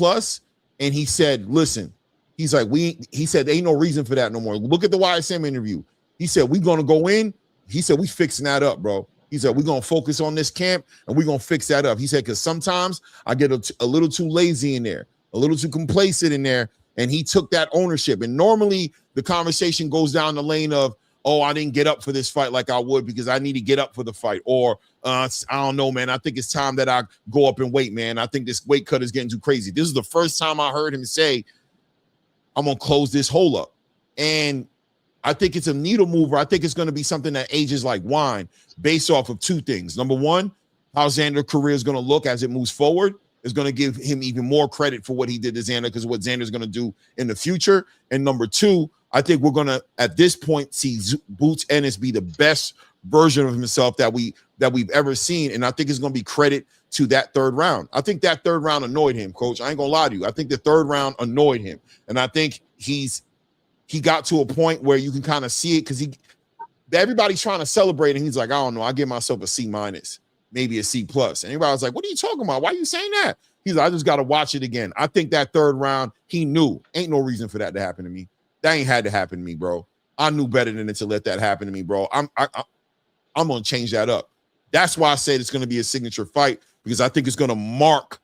And he said, listen, he's like, he said, there ain't no reason for that no more. Look at the YSM interview. He said, we're going to go in. He said, we fixing that up, bro. He said, we're going to focus on this camp and we're going to fix that up. He said, because sometimes I get a little too lazy in there, a little too complacent in there. And he took that ownership. And normally the conversation goes down the lane of, oh, I didn't get up for this fight like I would because I need to get up for the fight. Or I don't know, man. I think it's time that I go up in weight, man. I think this weight cut is getting too crazy. This is the first time I heard him say, I'm going to close this hole up. And I think it's a needle mover. I think it's going to be something that ages like wine based off of 2 things. Number one, how Xander's career is going to look as it moves forward is going to give him even more credit for what he did to Xander because what Xander's going to do in the future. And number 2, I think we're going to, at this point, see Boots Ennis be the best version of himself that we've ever seen. And I think it's going to be credit to that 3rd round. I think that 3rd round annoyed him, Coach. I ain't going to lie to you. I think the 3rd round annoyed him. And I think he got to a point where you can kind of see it because everybody's trying to celebrate and he's like, I don't know. I give myself a C-, maybe a C+. And everybody was like, what are you talking about? Why are you saying that? He's like, I just got to watch it again. I think that 3rd round, he knew. Ain't no reason for that to happen to me. That ain't had to happen to me, bro. I knew better than to let that happen to me, bro. I'm going to change that up. That's why I said it's going to be a signature fight because I think it's going to mark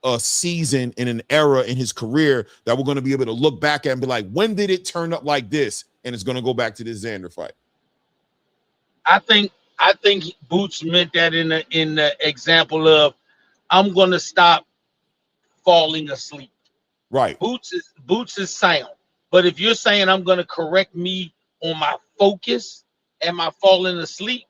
a season in an era in his career that we're going to be able to look back at and be like, when did it turn up like this? And it's going to go back to this Xander fight. I think Boots meant that in the example of I'm going to stop falling asleep. Right. Boots is sound. But if you're saying I'm going to correct me on my focus and my falling asleep,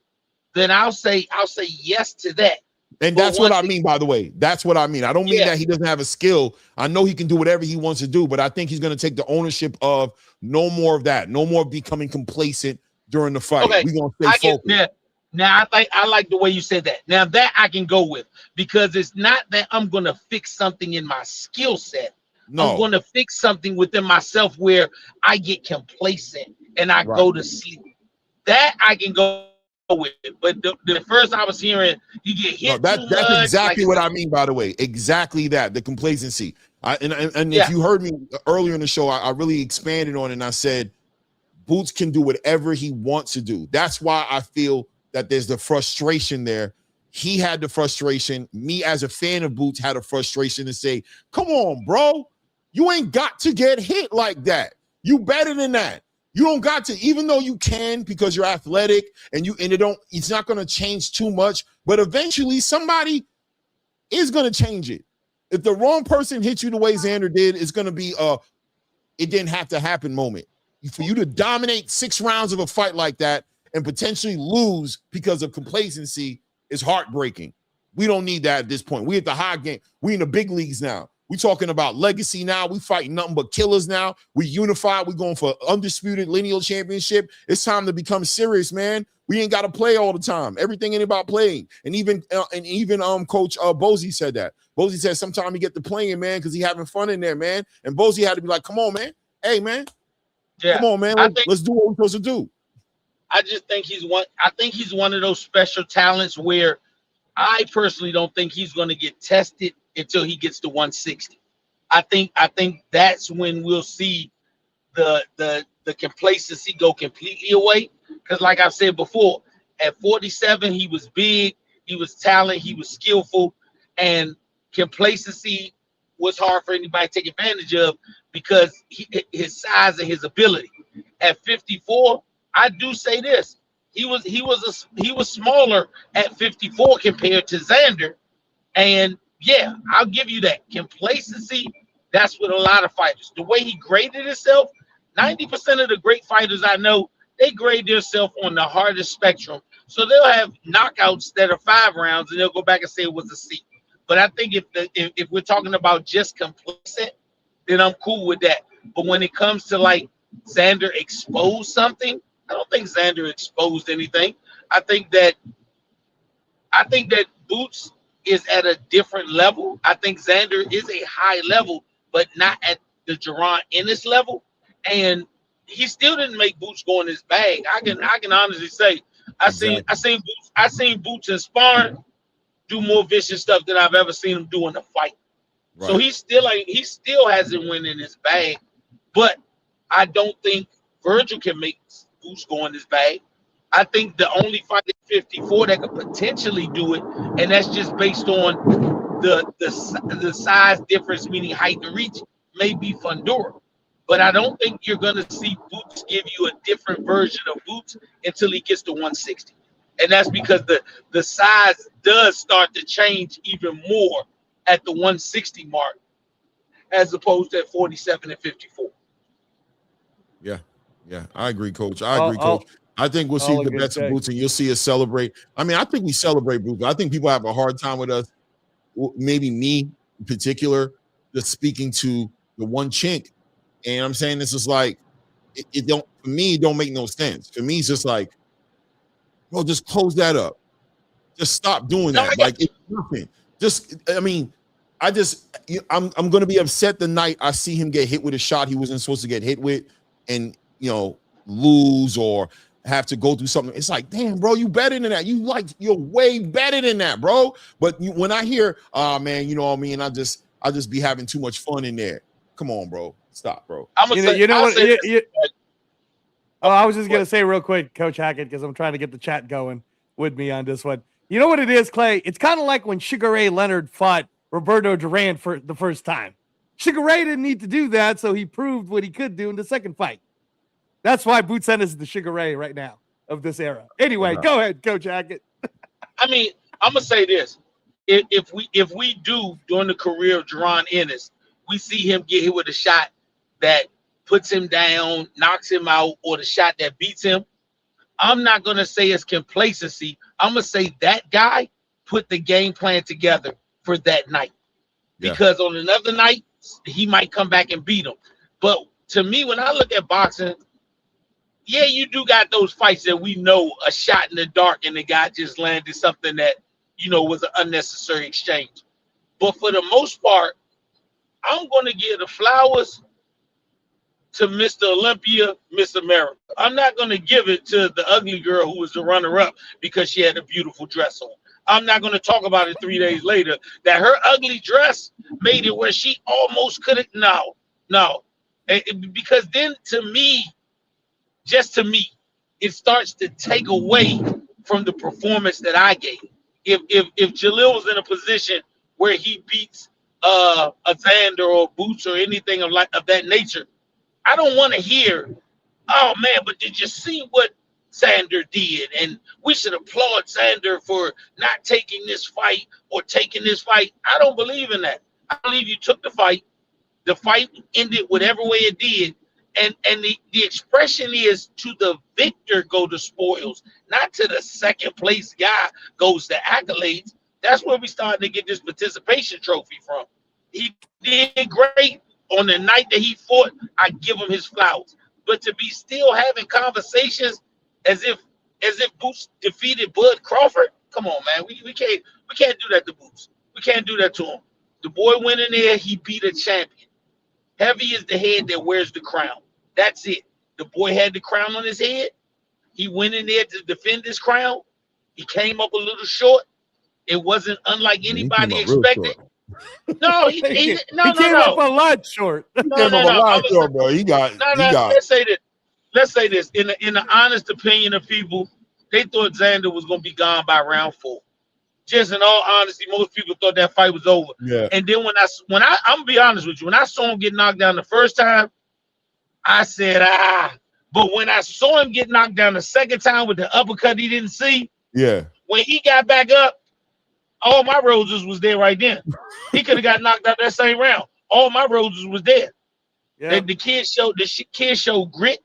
then I'll say yes to that. And that's what I mean, by the way. That's what I mean. I don't mean that he doesn't have a skill. I know he can do whatever he wants to do, but I think he's going to take the ownership of no more of that. No more becoming complacent during the fight. Okay. We're going to stay focused. Now, I like the way you said that. Now, that I can go with, because it's not that I'm going to fix something in my skill set. No. I'm going to fix something within myself where I get complacent and I go to sleep. That I can go with it. But the first I was hearing, you get hit. That's exactly what I mean, by the way. Exactly that, the complacency. If you heard me earlier in the show, I really expanded on it, and I said Boots can do whatever he wants to do. That's why I feel that there's the frustration there. He had the frustration. Me, as a fan of Boots, had a frustration to say, come on, bro. You ain't got to get hit like that. You better than that. You don't got to, even though you can, because you're athletic and it's not going to change too much, but eventually somebody is going to change it. If the wrong person hits you the way Xander did, it's going to be it didn't have to happen moment. For you to dominate 6 rounds of a fight like that and potentially lose because of complacency is heartbreaking. We don't need that at this point. We at the high game. We in the big leagues now. We talking about legacy now. We fighting nothing but killers now. We unified. We going for undisputed lineal championship. It's time to become serious, man. We ain't got to play all the time. Everything ain't about playing. And even Coach Bozy said that. Bozy said sometimes he get to playing, man, because he having fun in there, man. And Bozy had to be like, come on, man. Hey, man. Yeah. Come on, man. Let's do what we're supposed to do. I just think he's one of those special talents where I personally don't think he's going to get tested until he gets to 160. I think that's when we'll see the complacency go completely away. Because like I've said before, at 47, he was big, he was talented, he was skillful, and complacency was hard for anybody to take advantage of because his size and his ability. At 54, I do say this. He was smaller at 54 compared to Xander. And yeah, I'll give you that. Complacency, that's with a lot of fighters. The way he graded himself, 90% of the great fighters I know, they grade themselves on the hardest spectrum. So they'll have knockouts that are 5 rounds and they'll go back and say it was a C. But I think if we're talking about just complacent, then I'm cool with that. But when it comes to like Xander exposed something, I don't think Xander exposed anything. I think that Boots is at a different level. I think Xander is a high level, but not at the Jaron Ennis level. And he still didn't make Boots go in his bag. I can honestly say I seen Boots in sparring do more vicious stuff than I've ever seen him do in a fight. Right. So he still hasn't went in his bag, but I don't think Virgil can make Boots go in his bag. I think the only fight at 54 that could potentially do it, and that's just based on the size difference, meaning height and reach, may be Fundora. But I don't think you're going to see Boots give you a different version of Boots until he gets to 160. And that's because the size does start to change even more at the 160 mark as opposed to at 47 and 54. Yeah, I agree, Coach. Coach. I think we'll see the best of Boots, and you'll see us celebrate. I mean, I think we celebrate Boots. I think people have a hard time with us, maybe me in particular, just speaking to the one chink. And I'm saying this is like, it don't, for me, it don't make no sense. For me, it's just like, bro, just close that up. Just stop doing that. Like, it's nothing. I'm going to be upset the night I see him get hit with a shot he wasn't supposed to get hit with and, lose or have to go through something. It's like, damn, bro, you better than that. You're way better than that, bro. But when I hear, man, you know what I mean? I just be having too much fun in there. Come on, bro. Stop, bro. I was just going to say real quick, Coach Hackett, because I'm trying to get the chat going with me on this one. You know what it is, Clay? It's kind of like when Sugar Ray Leonard fought Roberto Duran for the first time. Sugar Ray didn't need to do that, so he proved what he could do in the second fight. That's why Boots Ennis is the Sugar Ray right now of this era. Anyway, Go ahead, Coach Hackett. I mean, I'm going to say this. If we do, during the career of Jaron Ennis, we see him get hit with a shot that puts him down, knocks him out, or the shot that beats him, I'm not going to say it's complacency. I'm going to say that guy put the game plan together for that night. Because on another night, he might come back and beat him. But to me, when I look at boxing, yeah, you do got those fights that we know a shot in the dark and the guy just landed something that, was an unnecessary exchange. But for the most part, I'm going to give the flowers to Mr. Olympia, Miss America. I'm not going to give it to the ugly girl who was the runner-up because she had a beautiful dress on. I'm not going to talk about it 3 days later that her ugly dress made it where she almost couldn't. No. Because then to me, just to me, it starts to take away from the performance that I gave. If Jalil was in a position where he beats a Xander or Boots or anything of that nature, I don't want to hear, oh man, but did you see what Xander did? And we should applaud Xander for not taking this fight or taking this fight. I don't believe in that. I believe you took the fight. The fight ended whatever way it did. And the expression is to the victor go the spoils, not to the second place guy goes the accolades. That's where we started to get this participation trophy from. He did great on the night that he fought. I give him his flowers. But to be still having conversations as if Boots defeated Bud Crawford, come on, man. We can't do that to Boots. We can't do that to him. The boy went in there, he beat a champion. Heavy is the head that wears the crown. That's it. The boy had the crown on his head. He went in there to defend his crown. He came up a little short. It wasn't unlike anybody expected. No, he came up a lot short. Bro. He got. Let's say this. In the honest opinion of people, they thought Xander was gonna be gone by round 4. Just in all honesty, most people thought that fight was over. Yeah. And then I'm gonna be honest with you, when I saw him get knocked down the first time, I said, But when I saw him get knocked down the second time with the uppercut he didn't see, when he got back up, all my roses was there right then. He could have got knocked out that same round. All my roses was there. Yeah. The kid showed grit.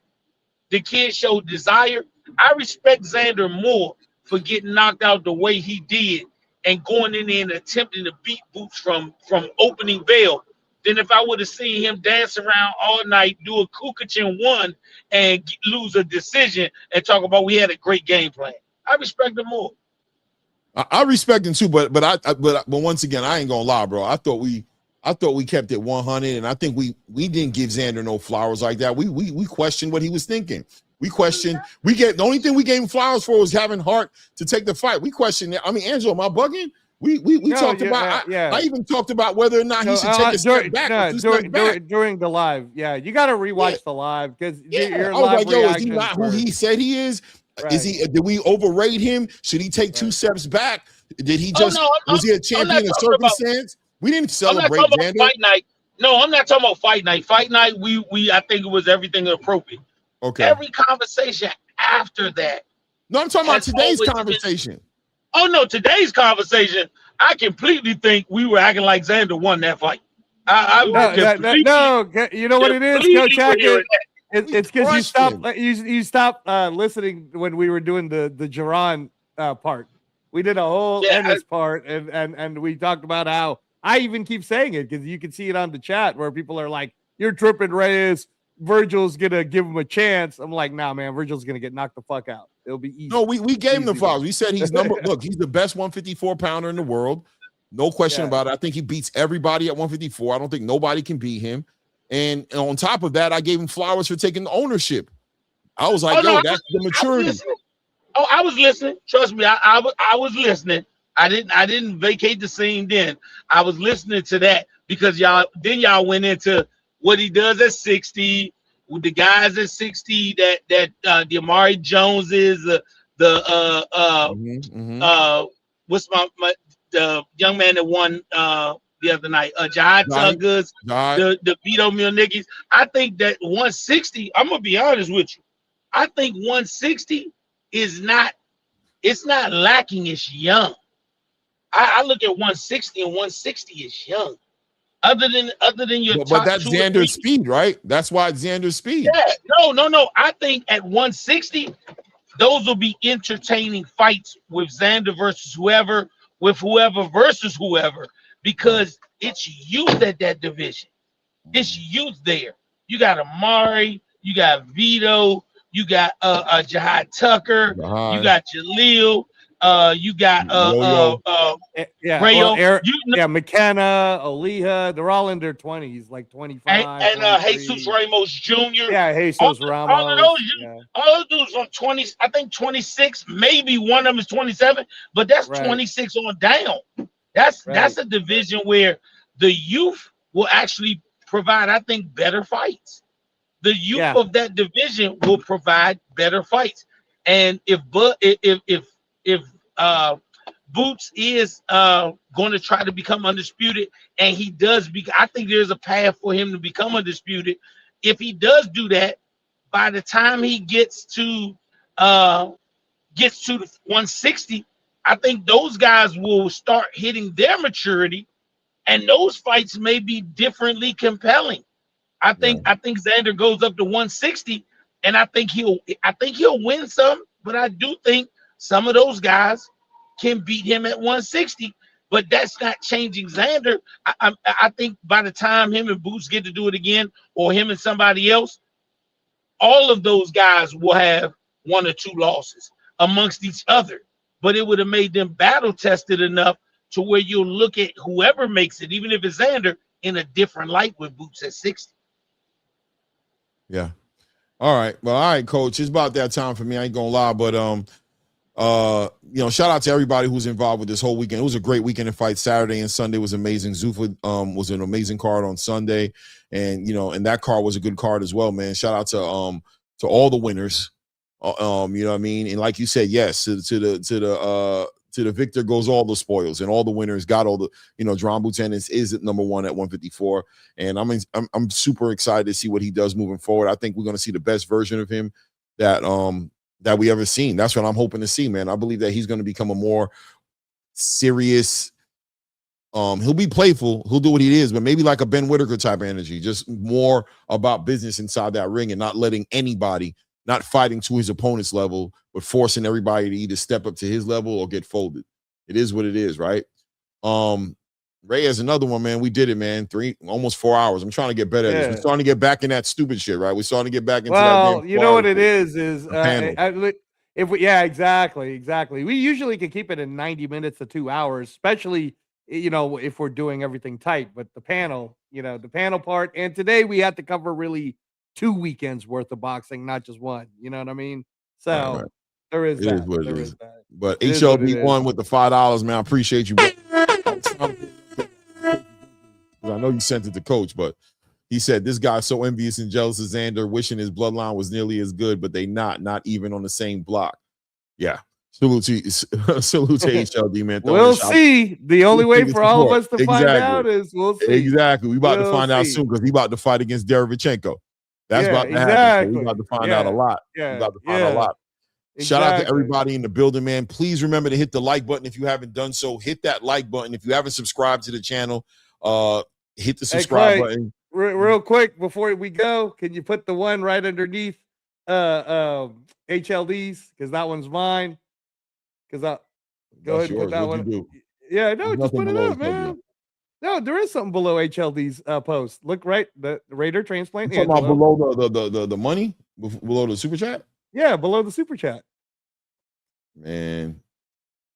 The kid showed desire. I respect Xander more for getting knocked out the way he did and going in there and attempting to beat Boots from opening bail than if I would have seen him dance around all night, do a Kukuchin one, and lose a decision and talk about we had a great game plan. I respect him more. I respect him too, but once again, I ain't gonna lie, bro. I thought we kept it 100, and I think we didn't give Xander no flowers like that. We questioned what he was thinking. The only thing we gave him flowers for was having heart to take the fight. We questioned it. I mean, Angelo, am I bugging? We talked about. I even talked about whether or not he should take a step back. During the live. Yeah, you got to rewatch the live because your I was live like, yo, is he not who he said he is? Right. Did we overrate him? Should he take 2 steps back? Did he just was he a champion of circumstance? We didn't celebrate Xander. Fight night. No, I'm not talking about fight night. Fight night, I think it was everything appropriate. Okay. Every conversation after that. No, I'm talking about today's conversation. Oh no, today's conversation. I completely think we were acting like Xander won that fight. You know what it is, Coach Hackett? It's because you stopped listening when we were doing the Jaron part. We did a whole Ennis part, and we talked about how I even keep saying it because you can see it on the chat where people are like, "You're tripping, Reyes. Virgil's gonna give him a chance." I'm like, "Nah, man. Virgil's gonna get knocked the fuck out. It'll be easy." No, we gave him the flowers. We said he's look, he's the best 154 pounder in the world. No question about it. I think he beats everybody at 154. I don't think nobody can beat him. And on top of that, I gave him flowers for taking the ownership. I was like, that's the maturity. I was listening. Trust me, I was listening. I didn't vacate the scene then. I was listening to that because y'all went into what he does at 60 with the guys at 60 that the Amari Jones is what's the young man that won the other night, Jai Tuggers, the Vito Milnicki's. I think that 160, I'm gonna be honest with you. I think 160 is not, it's not lacking, it's young. I look at 160 and 160 is young. Other than your but that's Xander's speed, right? That's why it's Xander's speed. Yeah, no. I think at 160, those will be entertaining fights with Xander versus whoever, with whoever versus whoever, because it's youth at that division. It's youth there. You got Amari, you got Vito, you got Jahad Tucker, you got Jaleel, you got Rayo. McKenna, Oliha, they're all in their 20s, like 25. And Jesus Ramos Jr. Yeah, Jesus Ramos. All those dudes from 20, I think 26, maybe one of them is 27, but that's 26 on down. That's a division where the youth will actually provide, I think, better fights. The youth of that division will provide better fights. And if Boots is going to try to become undisputed, and he does, I think there's a path for him to become undisputed. If he does do that, by the time he gets to the 160, I think those guys will start hitting their maturity, and those fights may be differently compelling. I think Xander goes up to 160, and I think he'll win some, but I do think some of those guys can beat him at 160, but that's not changing Xander. I think by the time him and Boots get to do it again, or him and somebody else, all of those guys will have 1 or 2 losses amongst each other, but it would have made them battle tested enough to where you'll look at whoever makes it, even if it's Xander, in a different light with Boots at 60. Yeah. All right. Well, all right, Coach. It's about that time for me. I ain't gonna lie, but shout out to everybody who's involved with this whole weekend. It was a great weekend of fights. Saturday and Sunday was amazing. ZUFFA was an amazing card on Sunday, and and that card was a good card as well, man. Shout out to all the winners. You know what I mean? And like you said, yes, to the victor goes all the spoils, and all the winners got all the, Jaron Boots Ennis is at number 1 at 154. And I'm super excited to see what he does moving forward. I think we're going to see the best version of him that we ever seen. That's what I'm hoping to see, man. I believe that he's going to become a more serious, he'll be playful, he'll do what he is, but maybe like a Ben Whitaker type of energy, just more about business inside that ring and not letting anybody, not fighting to his opponent's level, but forcing everybody to either step up to his level or get folded. It is what it is, right? Ray is another one, man. We did it, man. Almost 4 hours. I'm trying to get better at this. We're starting to get back in that stupid shit, right? We're starting to get back into that. Well, you know what it is exactly. We usually can keep it in 90 minutes to 2 hours, especially, if we're doing everything tight. But the panel part, and today we had to cover really 2 weekends worth of boxing, not just one. You know what I mean? So there is that. There is that. But HLB won with the $5, man. I appreciate you. I know you sent it to Coach, but he said this guy's so envious and jealous of Xander, wishing his bloodline was nearly as good, but they not even on the same block. Yeah. Salute to HLD, man. We'll see. The only way for all of us to find out is we'll see. Exactly. We about to find out soon, because he about to fight against Derevchenko. That's about to happen. So we about to find out a lot. Yeah. We about to find out a lot. Shout out to everybody in the building, man. Please remember to hit the like button if you haven't done so. Hit that like button. If you haven't subscribed to the channel, hit the subscribe button. Real quick before we go, can you put the one right underneath HLD's? Because that one's mine. Because go ahead and put that one. Yeah, no, just put it up, man. No, there is something below HLD's post. Look right, the Raider transplant. Talking about below the money, below the super chat. Yeah, below the super chat. Man,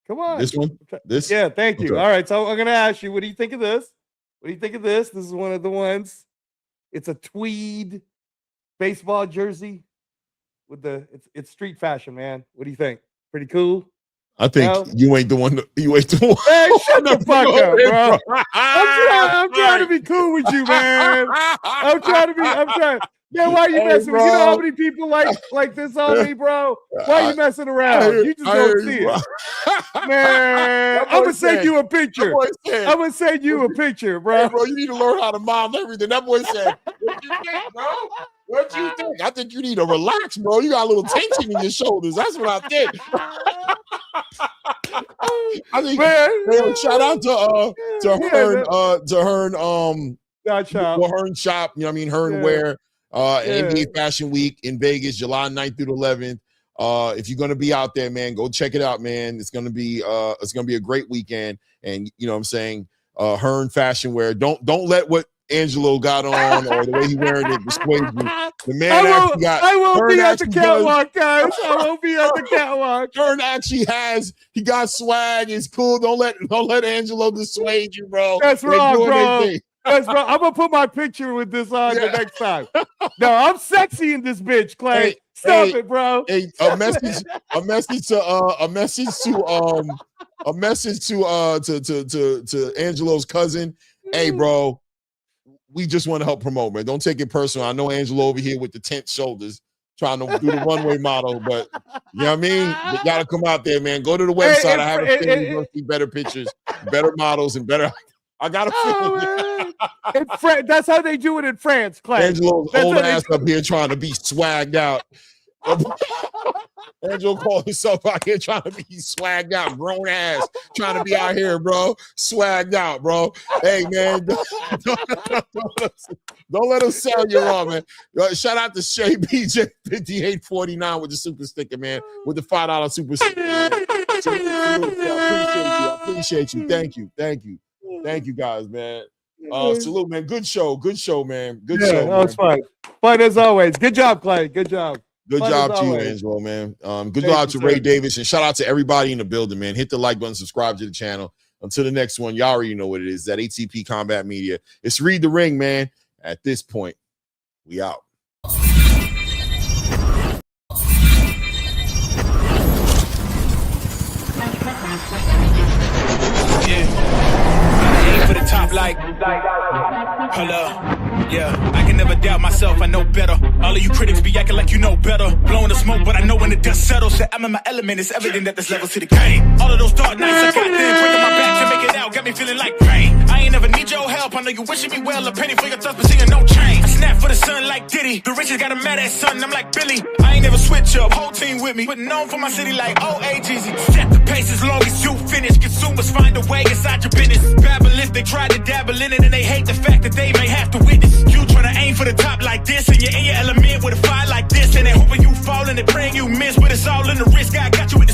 come on. This one? This? Yeah, thank you. Okay. All right, so I'm going to ask you, what do you think of this? What do you think of this? This is one of the ones. It's a tweed baseball jersey with it's street fashion, man. What do you think? Pretty cool? I think you ain't the one. You ain't the one. Hey, shut the fuck up, bro. I'm trying to be cool with you, man. I'm trying. Man, why are you messing with me? You know how many people like this on me, bro? Why are you messing around? You just don't see it. Man, I'm going to send you a picture. I'm going to send you a picture, bro. Hey, bro, you need to learn how to mom everything. That boy said, what you think, bro? What you think? I think you need to relax, bro. You got a little tension in your shoulders. That's what I think. I think, man, shout out to Hearn Shop. You know what I mean? Hearn Wear. NBA Fashion Week in Vegas, July 9th through the 11th. If you're gonna be out there, man, go check it out, man. It's gonna be a great weekend. And you know what I'm saying, Hearn Fashion Wear. Don't let what Angelo got on or the way he wearing it dissuade you. The man actually got. I won't be at the catwalk, guys. I won't be at the catwalk. Hearn actually he got swag. It's cool. Don't let Angelo dissuade you, bro. That's wrong, bro. That's wrong. I'm gonna put my picture with this on the next time. No, I'm sexy in this bitch, Clay. Stop it, bro. Hey, a message to Angelo's cousin. Hey, bro, we just want to help promote, man. Don't take it personal. I know Angelo over here with the tent shoulders trying to do the runway model, but you know what I mean? You gotta come out there, man. Go to the website. I have a feeling you're gonna see better pictures, better models, and better. I got a feeling. That's how they do it in France, Clay. Angelo's old ass up here trying to be swagged out. Angelo called himself out here trying to be swagged out, grown ass, trying to be out here, bro, swagged out, bro. Hey, man, don't let him sell you wrong, man. Shout out to Shay BJ 5849 with the super sticker, man, with the $5 super sticker. I appreciate you. Thank you, guys, man. Salute, man. Good show, man. Good show. That was fun. Fun as always. Good job, Clay. Good job. Good job to you, Angelo, man. Good job to Ray Davis, and shout out to everybody in the building, man. Hit the like button, subscribe to the channel. Until the next one, y'all already know what it is. That ATP Combat Media. It's Read the Ring, man. At this point, we out. For the top like hello, yeah, I can never doubt myself, I know better. All of you critics be acting like you know better. Blowing the smoke, but I know when the dust settles that I'm in my element, it's evident that there's levels to the game. All of those dark nights I got there, breaking my back to make it out, got me feeling like rain. I ain't never need your help, I know you wishing me well, a penny for your thoughts, but seeing no change. I snap for the sun like Diddy, the richest got a mad ass son, I'm like Billy. I ain't never switch up, whole team with me, but known for my city like OAGZ. Set the pace as long as you finish, consumers find a way inside your business. Babble if they try to dabble in it and they hate the fact that they may have to witness. You try to aim for the top like this and you're in your element with a fire like this, and they hoping you fall and they praying you miss, but it's all in the risk. I got you with the